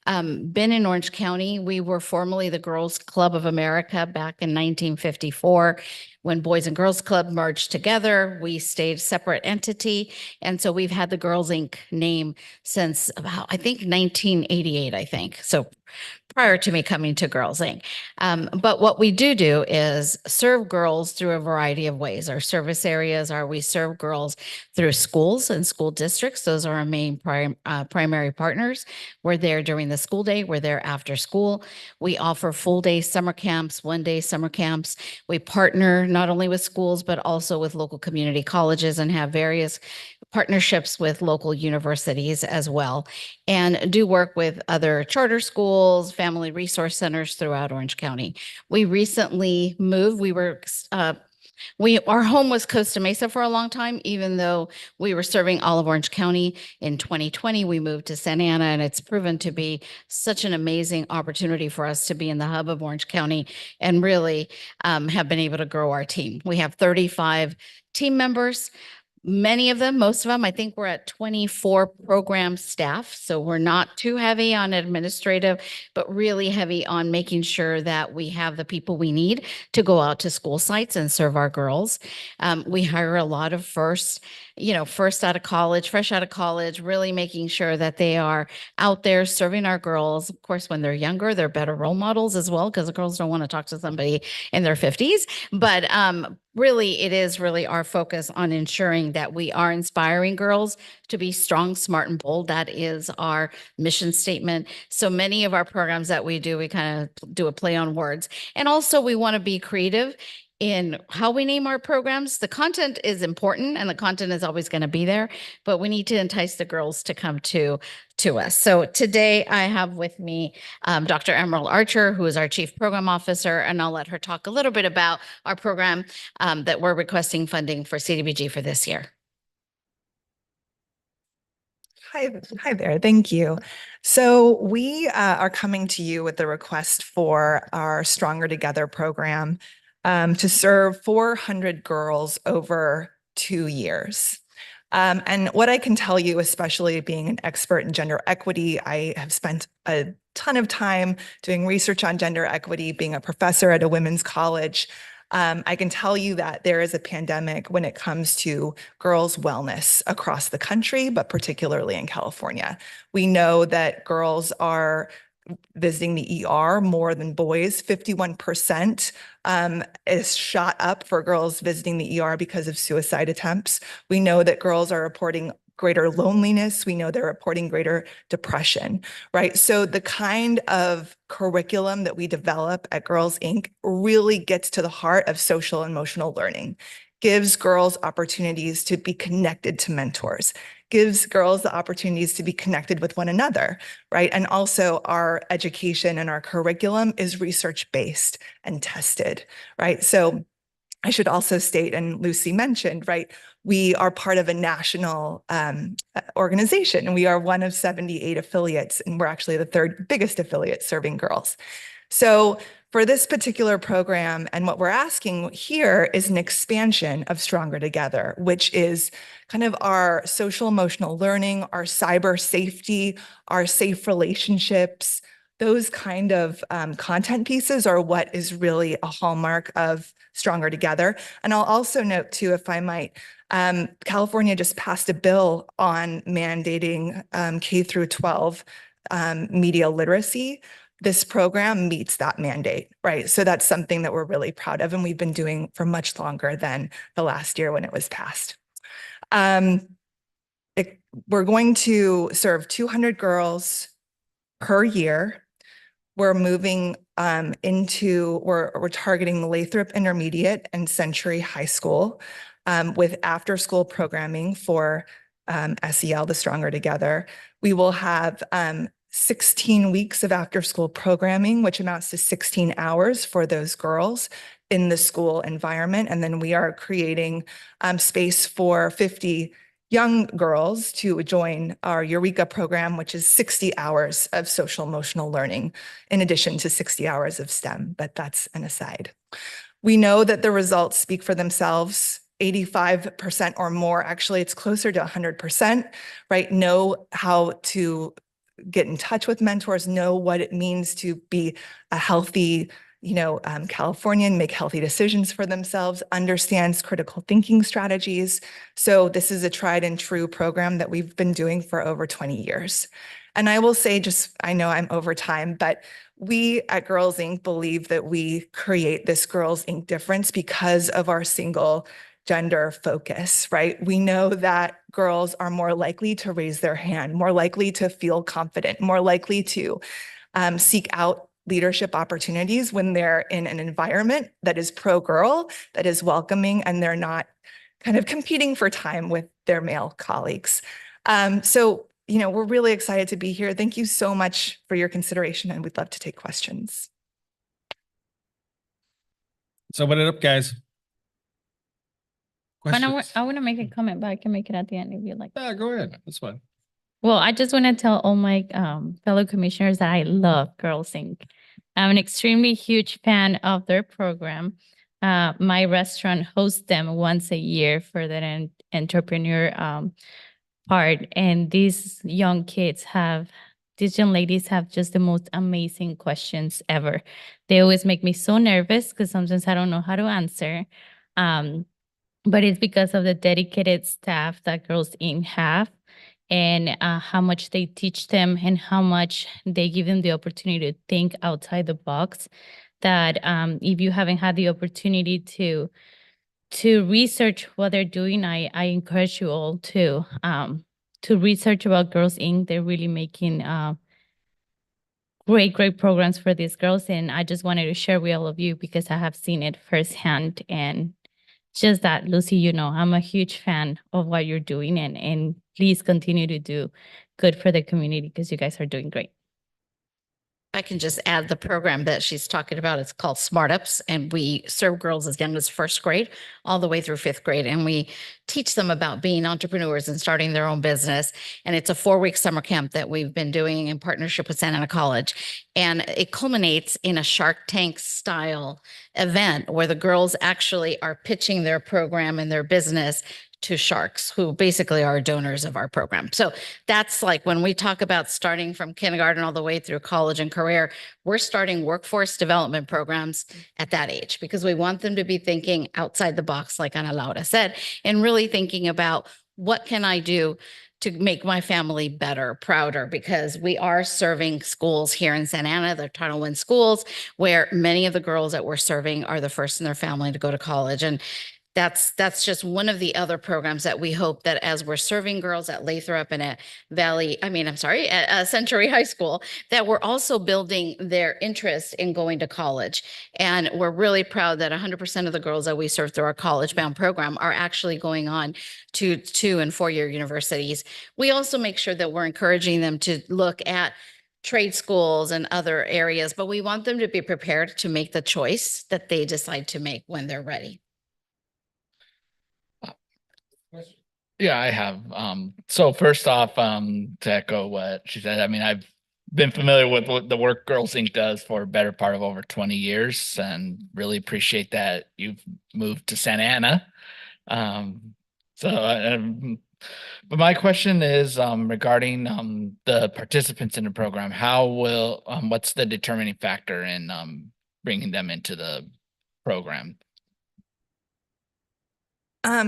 Been in Orange County. We were formerly the Girls Club of America back in 1954. When Boys and Girls Club merged together, we stayed separate entity. And so we've had the Girls Inc. name since about, I think 1988, I think. So prior to me coming to Girls Inc. But what we do is serve girls through a variety of ways. Our service areas are we serve girls through schools and school districts. Those are our main primary partners. We're there during the school day. We're there after school. We offer full day summer camps, 1 day summer camps. We partner not only with schools, but also with local community colleges and have various partnerships with local universities as well, and do work with other charter schools, family resource centers throughout Orange County. We recently moved. Our home was Costa Mesa for a long time, even though we were serving all of Orange County. In 2020, we moved to Santa Ana, and it's proven to be such an amazing opportunity for us to be in the hub of Orange County and really have been able to grow our team. We have 35 team members. Many of them, most of them, I think we're at 24 program staff. So we're not too heavy on administrative, but really heavy on making sure that we have the people we need to go out to school sites and serve our girls. We hire a lot of fresh out of college, really making sure that they are out there serving our girls. Of course, when they're younger, they're better role models as well, because the girls don't want to talk to somebody in their 50s. But really, it is really our focus on ensuring that we are inspiring girls to be strong, smart, and bold. That is our mission statement. So many of our programs that we do, we kind of do a play on words. And also we want to be creative in how we name our programs. The content is important and the content is always going to be there, but we need to entice the girls to come to us. So today I have with me Dr. Emerald Archer, who is our Chief Program Officer, and I'll let her talk a little bit about our program that we're requesting funding for CDBG for this year. Hi there. Thank you. So we are coming to you with a request for our Stronger Together program to serve 400 girls over 2 years. And what I can tell you, especially being an expert in gender equity, I have spent a ton of time doing research on gender equity, being a professor at a women's college. I can tell you that there is a pandemic when it comes to girls' wellness across the country, but particularly in California. We know that girls are visiting the ER more than boys. 51% is shot up for girls visiting the ER because of suicide attempts. We know that girls are reporting greater loneliness. We know they're reporting greater depression, right? So the kind of curriculum that we develop at Girls Inc. really gets to the heart of social and emotional learning. gives girls opportunities to be connected to mentors, gives girls the opportunities to be connected with one another, right? And also our education and our curriculum is research-based and tested, right? So I should also state, and Lucy mentioned, right, we are part of a national organization, and we are one of 78 affiliates, and we're actually the third biggest affiliate serving girls. So for this particular program, and what we're asking here is an expansion of Stronger Together, which is kind of our social emotional learning, our cyber safety, our safe relationships. Those kind of content pieces are what is really a hallmark of Stronger Together. And I'll also note too, if I might, California just passed a bill on mandating K through 12 media literacy. This program meets that mandate, right? So that's something that we're really proud of, and we've been doing for much longer than the last year when it was passed. We're going to serve 200 girls per year. We're moving we're targeting Lathrop Intermediate and Century High School with after-school programming for SEL, the Stronger Together. We will have 16 weeks of after-school programming, which amounts to 16 hours for those girls in the school environment. And then we are creating space for 50 young girls to join our Eureka program, which is 60 hours of social emotional learning, in addition to 60 hours of STEM, but that's an aside. We know that the results speak for themselves. 85% or more, actually, it's closer to 100%, right? Know how to get in touch with mentors, know what it means to be a healthy, Californian, make healthy decisions for themselves, understands critical thinking strategies. So this is a tried and true program that we've been doing for over 20 years. And I will say, I know I'm over time, but we at Girls Inc. believe that we create this Girls Inc. difference because of our single gender focus, right? We know that girls are more likely to raise their hand, more likely to feel confident, more likely to seek out leadership opportunities when they're in an environment that is pro-girl, that is welcoming, and they're not kind of competing for time with their male colleagues. So, we're really excited to be here. Thank you so much for your consideration, and we'd love to take questions. Sum it up, guys. And Questions? I want to make a comment, but I can make it at the end if you like. Yeah, go ahead. That's fine. Well, I just want to tell all my fellow commissioners that I love Girls Inc. I'm an extremely huge fan of their program. My restaurant hosts them once a year for their entrepreneur part. And these young ladies have just the most amazing questions ever. They always make me so nervous because sometimes I don't know how to answer. But it's because of the dedicated staff that Girls Inc. have, and how much they teach them and how much they give them the opportunity to think outside the box, that if you haven't had the opportunity to research what they're doing, I encourage you all to research about Girls Inc. They're really making great programs for these girls. And I just wanted to share with all of you because I have seen it firsthand. And just that, Lucy, I'm a huge fan of what you're doing, and please continue to do good for the community because you guys are doing great. I can just add the program that she's talking about. It's called Smart Ups, and we serve girls as young as first grade all the way through fifth grade. And we teach them about being entrepreneurs and starting their own business. And it's a 4-week summer camp that we've been doing in partnership with Santa Ana College. And it culminates in a Shark Tank style event where the girls actually are pitching their program and their business to sharks, who basically are donors of our program. So that's like when we talk about starting from kindergarten all the way through college and career, we're starting workforce development programs at that age because we want them to be thinking outside the box, like Ana Laura said, and really thinking about what can I do to make my family better, prouder, because we are serving schools here in Santa Ana, the Title I schools, where many of the girls that we're serving are the first in their family to go to college. And that's just one of the other programs that we hope that as we're serving girls at Lathrop and at at Century High School, that we're also building their interest in going to college. And we're really proud that 100% of the girls that we serve through our College Bound program are actually going on to 2- and 4-year universities. We also make sure that we're encouraging them to look at trade schools and other areas, but we want them to be prepared to make the choice that they decide to make when they're ready. Yeah, I have. So first off, to echo what she said, I mean, I've been familiar with what the work Girls Inc. does for a better part of over 20 years and really appreciate that you've moved to Santa Ana. But my question is regarding the participants in the program. What's the determining factor in bringing them into the program?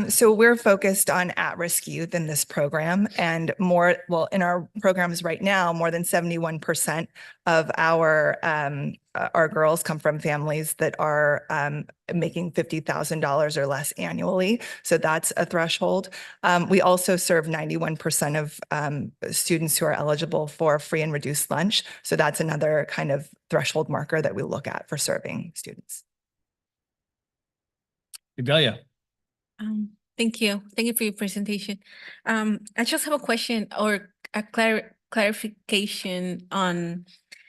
So we're focused on at-risk youth in this program, and in our programs right now, more than 71% of our girls come from families that are making $50,000 or less annually. So that's a threshold. We also serve 91% of students who are eligible for free and reduced lunch. So that's another kind of threshold marker that we look at for serving students. Idalia. Thank you. Thank you for your presentation. I just have a question or a clarification on,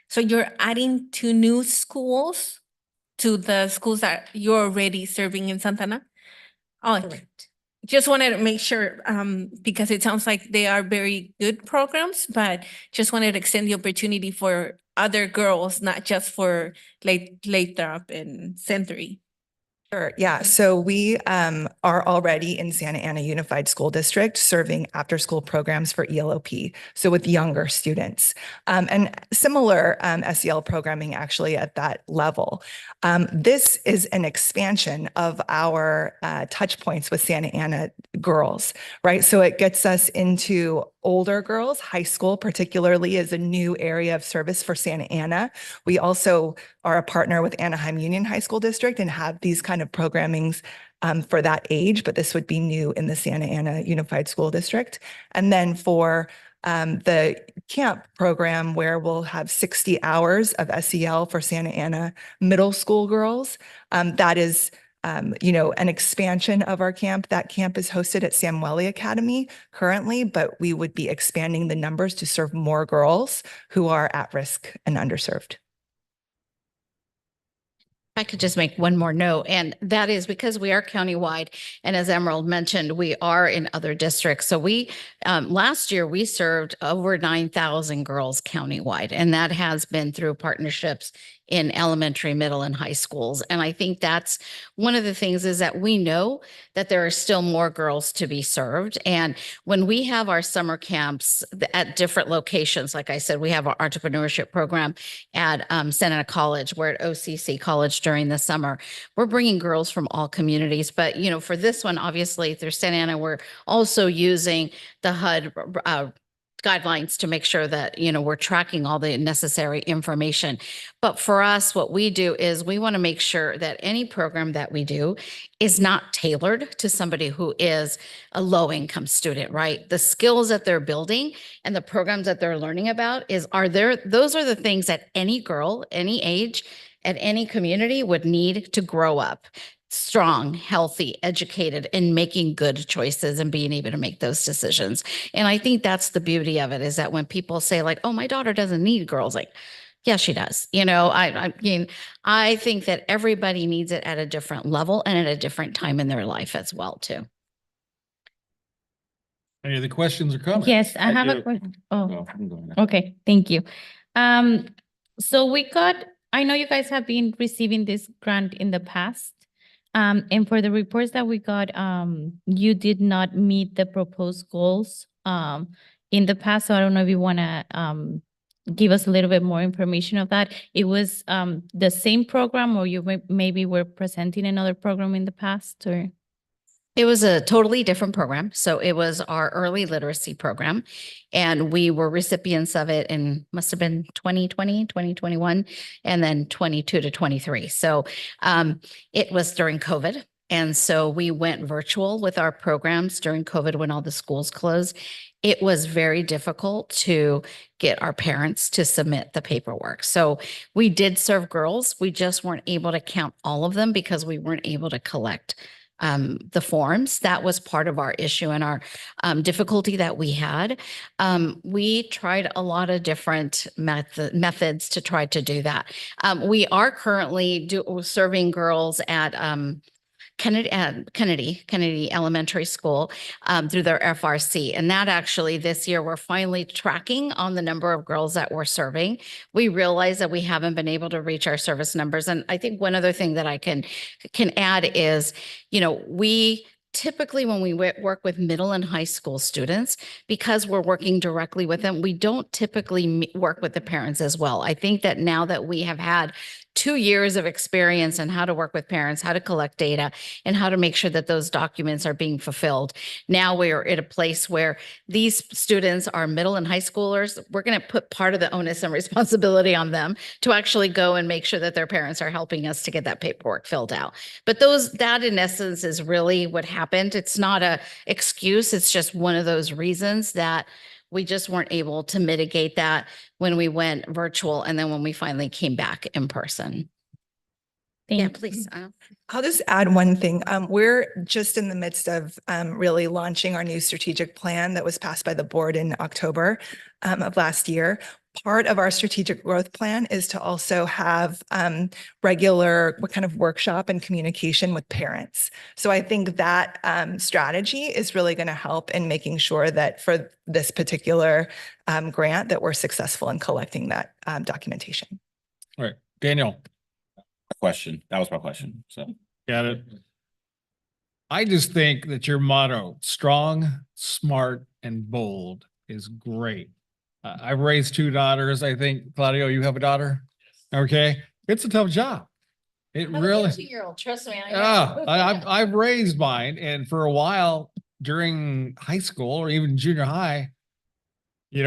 so you're adding 2 new schools to the schools that you're already serving in Santa Ana? Oh, just wanted to make sure, because it sounds like they are very good programs, but just wanted to extend the opportunity for other girls, not just for Lathrop and Century. Sure. Yeah. So we are already in Santa Ana Unified School District serving after-school programs for ELOP, so with younger students, and similar SEL programming actually at that level. This is an expansion of our touch points with Santa Ana girls, right? So it gets us into older girls. High school particularly is a new area of service for Santa Ana. We also are a partner with Anaheim Union High School District and have these kind of programmings for that age, but this would be new in the Santa Ana Unified School District. And then for the camp program, where we'll have 60 hours of SEL for Santa Ana middle school girls, that is an expansion of our camp. That camp is hosted at Samueli Academy currently, but we would be expanding the numbers to serve more girls who are at risk and underserved. I could just make one more note, and that is because we are countywide. And as Emerald mentioned, we are in other districts. So we, last year, we served over 9,000 girls countywide, and that has been through partnerships in elementary, middle, and high schools. And I think that's one of the things is that we know that there are still more girls to be served. And when we have our summer camps at different locations, like I said, we have our entrepreneurship program at Santa Ana College. We're at OCC College during the summer. We're bringing girls from all communities. But, for this one, obviously through Santa Ana, we're also using the HUD guidelines to make sure that, we're tracking all the necessary information. But for us, what we do is we want to make sure that any program that we do is not tailored to somebody who is a low-income student, right? The skills that they're building and the programs that they're learning about those are the things that any girl, any age, at any community would need to grow up strong, healthy, educated, and making good choices and being able to make those decisions. And I think that's the beauty of it, is that when people say like, oh, my daughter doesn't need girls, like, yeah, she does. I mean, I think that everybody needs it at a different level and at a different time in their life as well, too. Any other questions or comments? Yes, I have a question. Oh, okay. Thank you. So I know you guys have been receiving this grant in the past. And for the reports that we got, you did not meet the proposed goals in the past. So I don't know if you want to give us a little bit more information of that. It was the same program, or you maybe were presenting another program in the past, or? It was a totally different program. So it was our early literacy program, and we were recipients of it in, must have been 2020, 2021, and then 22 to 23. So it was during COVID. And so we went virtual with our programs during COVID when all the schools closed. It was very difficult to get our parents to submit the paperwork. So we did serve girls. We just weren't able to count all of them because we weren't able to collect the forms. That was part of our issue and our difficulty that we had. We tried a lot of different methods to try to do that. We are currently serving girls at Kennedy Elementary School through their FRC. And that actually this year, we're finally tracking on the number of girls that we're serving. We realize that we haven't been able to reach our service numbers. And I think one other thing that I can add is, we typically when we work with middle and high school students, because we're working directly with them, we don't typically work with the parents as well. I think that now that we have had 2 years of experience in how to work with parents, how to collect data, and how to make sure that those documents are being fulfilled. Now we're at a place where these students are middle and high schoolers. We're going to put part of the onus and responsibility on them to actually go and make sure that their parents are helping us to get that paperwork filled out. But that in essence is really what happened. It's not an excuse. It's just one of those reasons that we just weren't able to mitigate that when we went virtual and then when we finally came back in person. Yeah, please. I'll just add one thing. We're just in the midst of really launching our new strategic plan that was passed by the board in October of last year. Part of our strategic growth plan is to also have regular kind of workshop and communication with parents. So I think that strategy is really going to help in making sure that for this particular grant that we're successful in collecting that documentation. All right, Daniel. Question. That was my question. So Got it. I just think that your motto, strong, smart, and bold, is great. I've raised 2 daughters. I think, Claudio, you have a daughter? Okay. It's a tough job. It really. 2-year-old, trust me. I've raised mine, and for a while during high school or even junior high, I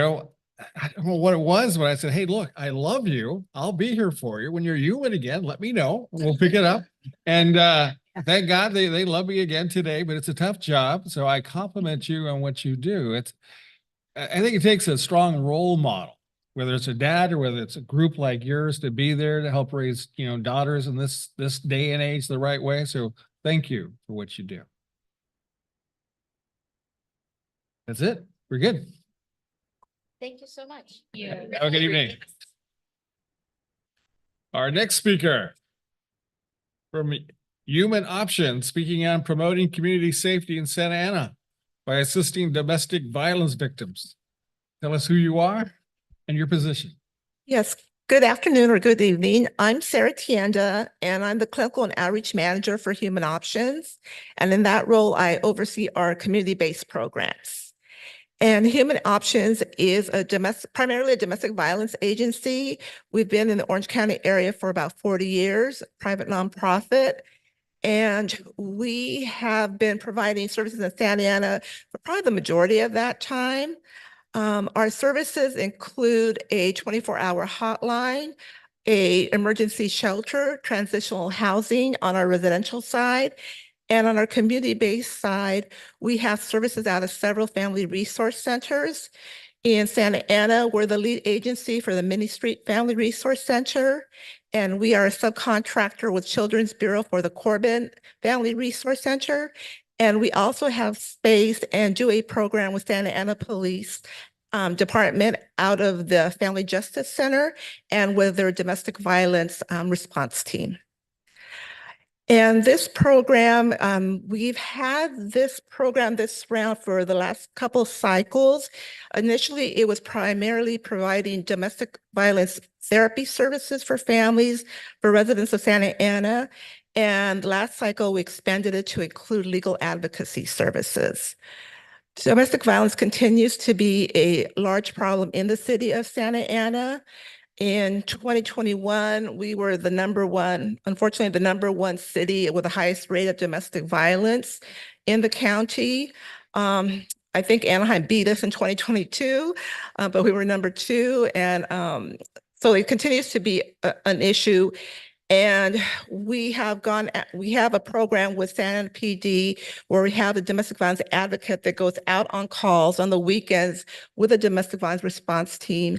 don't know what it was, but I said, hey, look, I love you. I'll be here for you. When you're human again, let me know. We'll pick it up. And thank God they love me again today, but it's a tough job. So I compliment you on what you do. I think it takes a strong role model, whether it's a dad or whether it's a group like yours, to be there to help raise, daughters in this day and age the right way. So thank you for what you do. That's it. We're good. Thank you so much. Have a good evening. Our next speaker from Human Options, speaking on promoting community safety in Santa Ana by assisting domestic violence victims. Tell us who you are and your position. Yes, good afternoon or good evening. I'm Sarah Tienda, and I'm the Clinical and Outreach Manager for Human Options. And in that role, I oversee our community-based programs. And Human Options is primarily a domestic violence agency. We've been in the Orange County area for about 40 years, private nonprofit. And we have been providing services in Santa Ana for probably the majority of that time. Our services include a 24-hour hotline, a emergency shelter, transitional housing on our residential side. And on our community-based side, we have services out of several family resource centers. In Santa Ana, we're the lead agency for the Minnie Street Family Resource Center, and we are a subcontractor with Children's Bureau for the Corbin Family Resource Center. And we also have space and do a program with Santa Ana Police Department out of the Family Justice Center and with their domestic violence response team. And this program, we've had this program this round for the last couple cycles. Initially, it was primarily providing domestic violence therapy services for families, for residents of Santa Ana. And last cycle, we expanded it to include legal advocacy services. Domestic violence continues to be a large problem in the city of Santa Ana. In 2021, we were unfortunately, the number one city with the highest rate of domestic violence in the county. I think Anaheim beat us in 2022, but we were number 2. And so it continues to be an issue. And we have a program with Santa Ana PD where we have a domestic violence advocate that goes out on calls on the weekends with a domestic violence response team.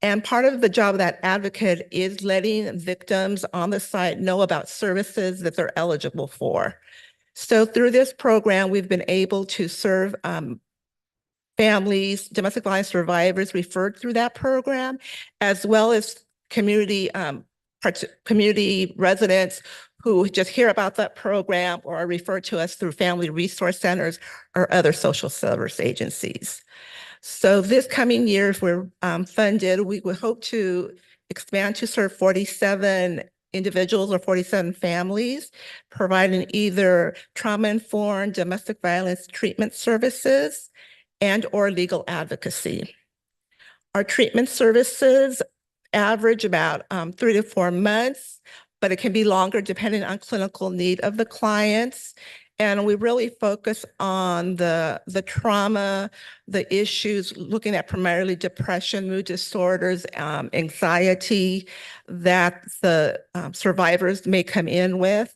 And part of the job of that advocate is letting victims on the site know about services that they're eligible for. So through this program, we've been able to serve families, domestic violence survivors referred through that program, as well as community residents who just hear about that program or are referred to us through family resource centers or other social service agencies. So this coming year, if we're funded, we would hope to expand to serve 47 individuals or 47 families, providing either trauma-informed domestic violence treatment services and or legal advocacy. Our treatment services average about 3 to 4 months, but it can be longer depending on clinical need of the clients. And we really focus on the trauma, the issues, looking at primarily depression, mood disorders, anxiety that the survivors may come in with.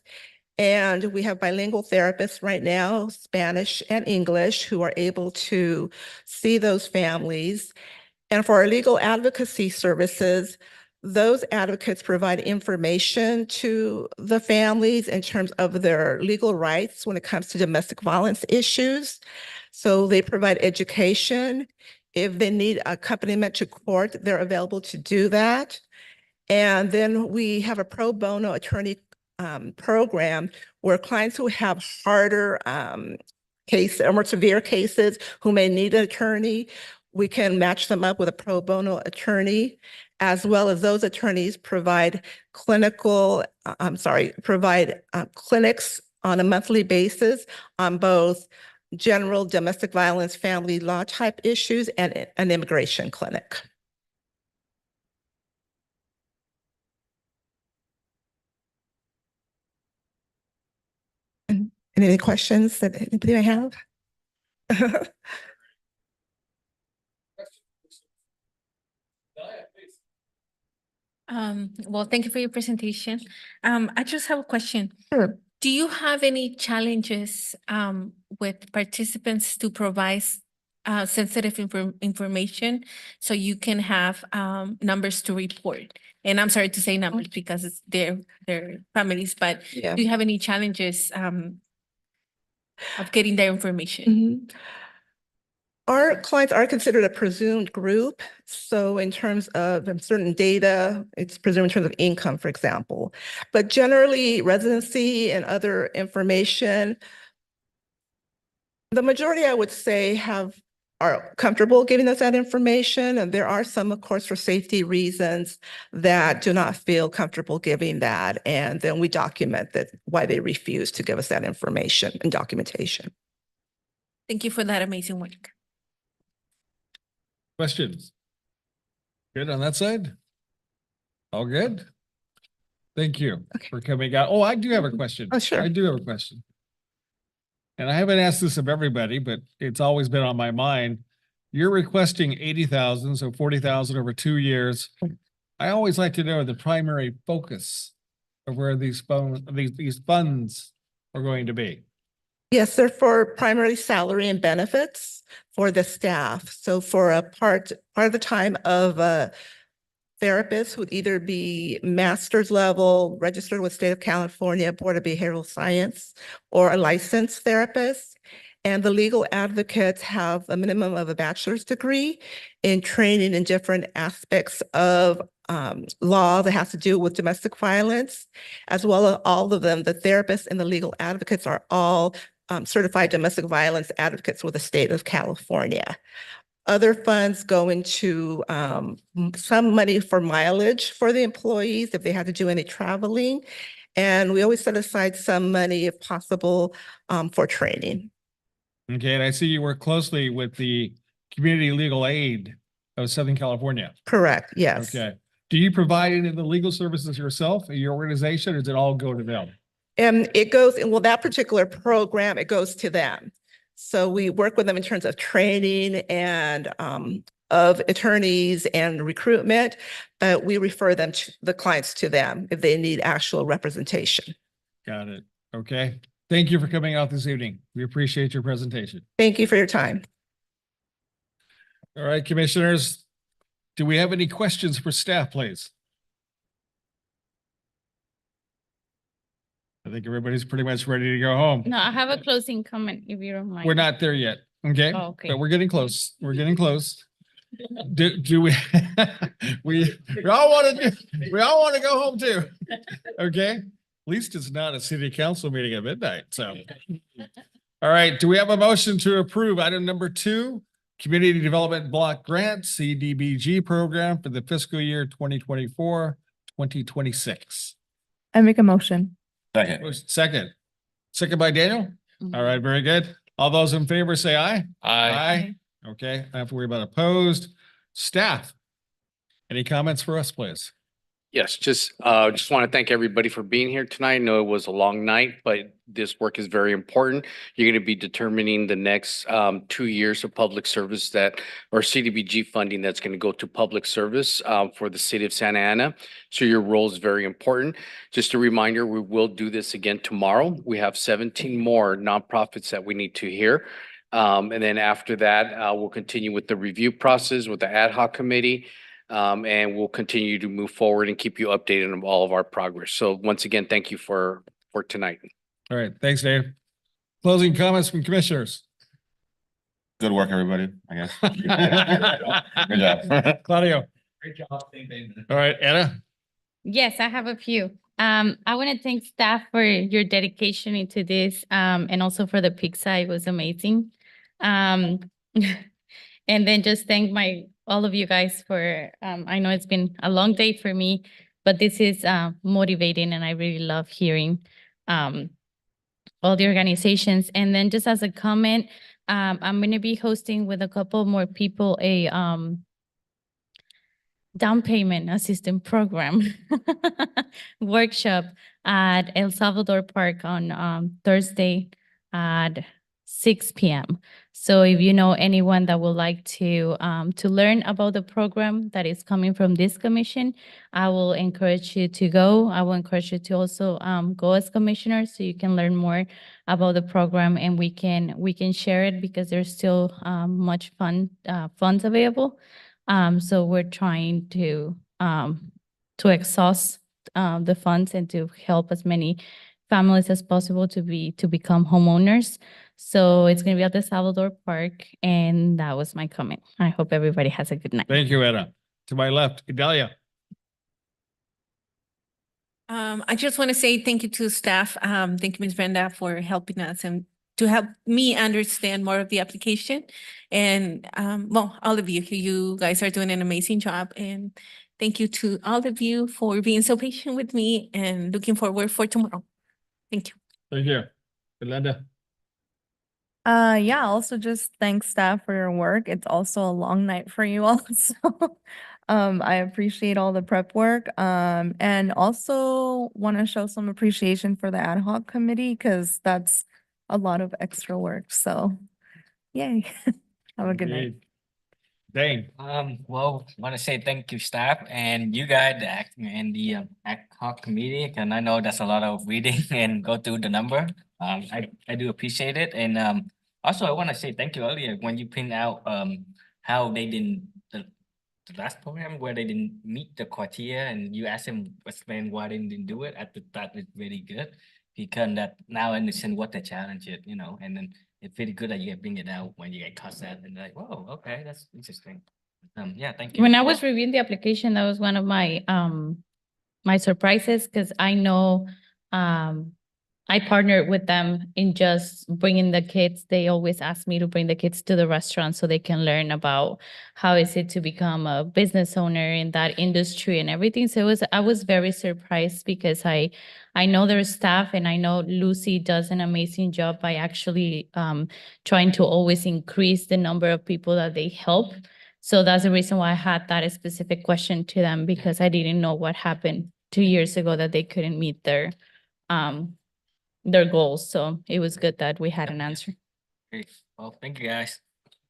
And we have bilingual therapists right now, Spanish and English, who are able to see those families. And for our legal advocacy services, those advocates provide information to the families in terms of their legal rights when it comes to domestic violence issues. So they provide education. If they need accompaniment to court, they're available to do that. And then we have a pro bono attorney program where clients who have harder cases or more severe cases who may need an attorney, we can match them up with a pro bono attorney, as well as those attorneys provide clinics on a monthly basis on both general domestic violence, family law type issues, and an immigration clinic. Any questions that anybody may have? Well, thank you for your presentation. I just have a question. Sure. Do you have any challenges with participants to provide sensitive information so you can have numbers to report? And I'm sorry to say numbers because it's their families, but Yeah. do you have any challenges of getting their information? Our clients are considered a presumed group. So in terms of certain data, it's presumed in terms of income, for example. But generally, residency and other information, the majority, I would say, are comfortable giving us that information. And there are some, of course, for safety reasons that do not feel comfortable giving that. And then we document that why they refuse to give us that information and documentation. Thank you for that amazing work. Questions? Good on that side? All good? Thank you for coming out. Oh, I do have a question. Oh, sure. I do have a question. And I haven't asked this of everybody, but it's always been on my mind. You're requesting 80,000, so 40,000 over 2 years. I always like to know the primary focus of where these funds are going to be. Yes, they're for primarily salary and benefits for the staff. So for a part of the time of a therapist would either be master's level, registered with State of California Board of Behavioral Science, or a licensed therapist. And the legal advocates have a minimum of a bachelor's degree in training in different aspects of law that has to do with domestic violence, as well as all of them, the therapists and the legal advocates are all certified domestic violence advocates with the State of California. Other funds go into some money for mileage for the employees if they had to do any traveling. And we always set aside some money, if possible, for training. Okay, and I see you work closely with the Community Legal Aid of Southern California. Correct, yes. Okay. Do you provide any of the legal services yourself, your organization, or does it all go to them? And it goes, well, that particular program, it goes to them. So we work with them in terms of training and of attorneys and recruitment, but we refer them to the clients to them if they need actual representation. Got it. Okay. Thank you for coming out this evening. We appreciate your presentation. Thank you for your time. All right, commissioners, do we have any questions for staff, please? I think everybody's pretty much ready to go home. No, I have a closing comment if you don't mind. We're not there yet, okay? Oh, okay. But we're getting close. We're getting close. Do we, we all want to go home too, okay? At least it's not a city council meeting at midnight, so. All right, do we have a motion to approve item number 2? Community Development Block Grant, CDBG program for the fiscal year 2024-2026. I make a motion. Second by Daniel. All right, very good. All those in favor say aye. Aye. Okay, I don't have to worry about opposed. Staff, any comments for us, please? Yes, just want to thank everybody for being here tonight. I know it was a long night, but this work is very important. You're going to be determining the next 2 years of public service or CDBG funding that's going to go to public service for the city of Santa Ana. So your role is very important. Just a reminder, we will do this again tomorrow. We have 17 more nonprofits that we need to hear. And then after that, we'll continue with the review process with the ad hoc committee. And we'll continue to move forward and keep you updated on all of our progress. So once again, thank you for tonight. All right, thanks, Dave. Closing comments from commissioners. Good work, everybody, I guess. Good job. Claudio. Great job. All right, Anna. Yes, I have a few. I want to thank staff for your dedication into this, and also for the pizza. It was amazing. And then just thank all of you guys for, I know it's been a long day for me, but this is motivating, and I really love hearing all the organizations. And then just as a comment, I'm going to be hosting with a couple more people a down payment assistance program workshop at El Salvador Park on Thursday at 6 p.m. So if you know anyone that would like to learn about the program that is coming from this commission, I will encourage you to go. I will encourage you to also go as commissioners so you can learn more about the program, and we can share it because there's still much funds available. So we're trying to exhaust the funds and to help as many families as possible to become homeowners. So it's going to be at the Salvador Park, and that was my comment. I hope everybody has a good night. Thank you, Anna. To my left, Idalia. I just want to say thank you to staff. Thank you, Ms. Brenda, for helping us and to help me understand more of the application. And well, all of you guys are doing an amazing job. And thank you to all of you for being so patient with me and looking forward for tomorrow. Thank you. Thank you. Yolanda. Yeah, also just thanks staff for your work. It's also a long night for you all, so I appreciate all the prep work. And also want to show some appreciation for the ad hoc committee because that's a lot of extra work. So yay. Have a good night. Dane. Well, want to say thank you, staff, and you guys, the ad hoc committee, and I know that's a lot of reading and go through the number. I do appreciate it, and also I want to say thank you earlier when you point out how they didn't the last program where they didn't meet the criteria, and you asked them explain why they didn't do it. I thought that was really good because that now I understand what the challenge is, and then it's really good that you bring it out when you get caught that and like, whoa, okay, that's interesting. Yeah, thank you. When I was reviewing the application, that was one of my my surprises because I know I partnered with them in just bringing the kids. They always ask me to bring the kids to the restaurant so they can learn about how is it to become a business owner in that industry and everything. So I was very surprised because I know their staff, and I know Lucy does an amazing job by actually trying to always increase the number of people that they help. So that's the reason why I had that specific question to them, because I didn't know what happened 2 years ago that they couldn't meet their goals. So it was good that we had an answer. Great. Well, thank you guys.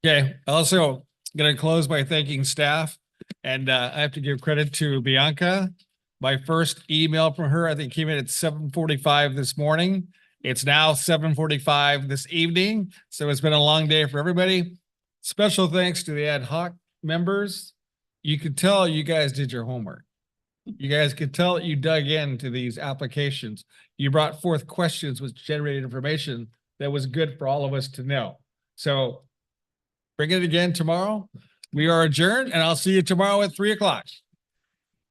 Okay, also, Gonna close by thanking staff, and I have to give credit to Bianca. My first email from her, I think, came in at 7:45 this morning. It's now 7:45 this evening, so it's been a long day for everybody. Special thanks to the ad hoc members. You could tell you guys did your homework. You guys could tell that you dug into these applications. You brought forth questions which generated information that was good for all of us to know. So bring it again tomorrow. We are adjourned, and I'll see you tomorrow at 3 o'clock.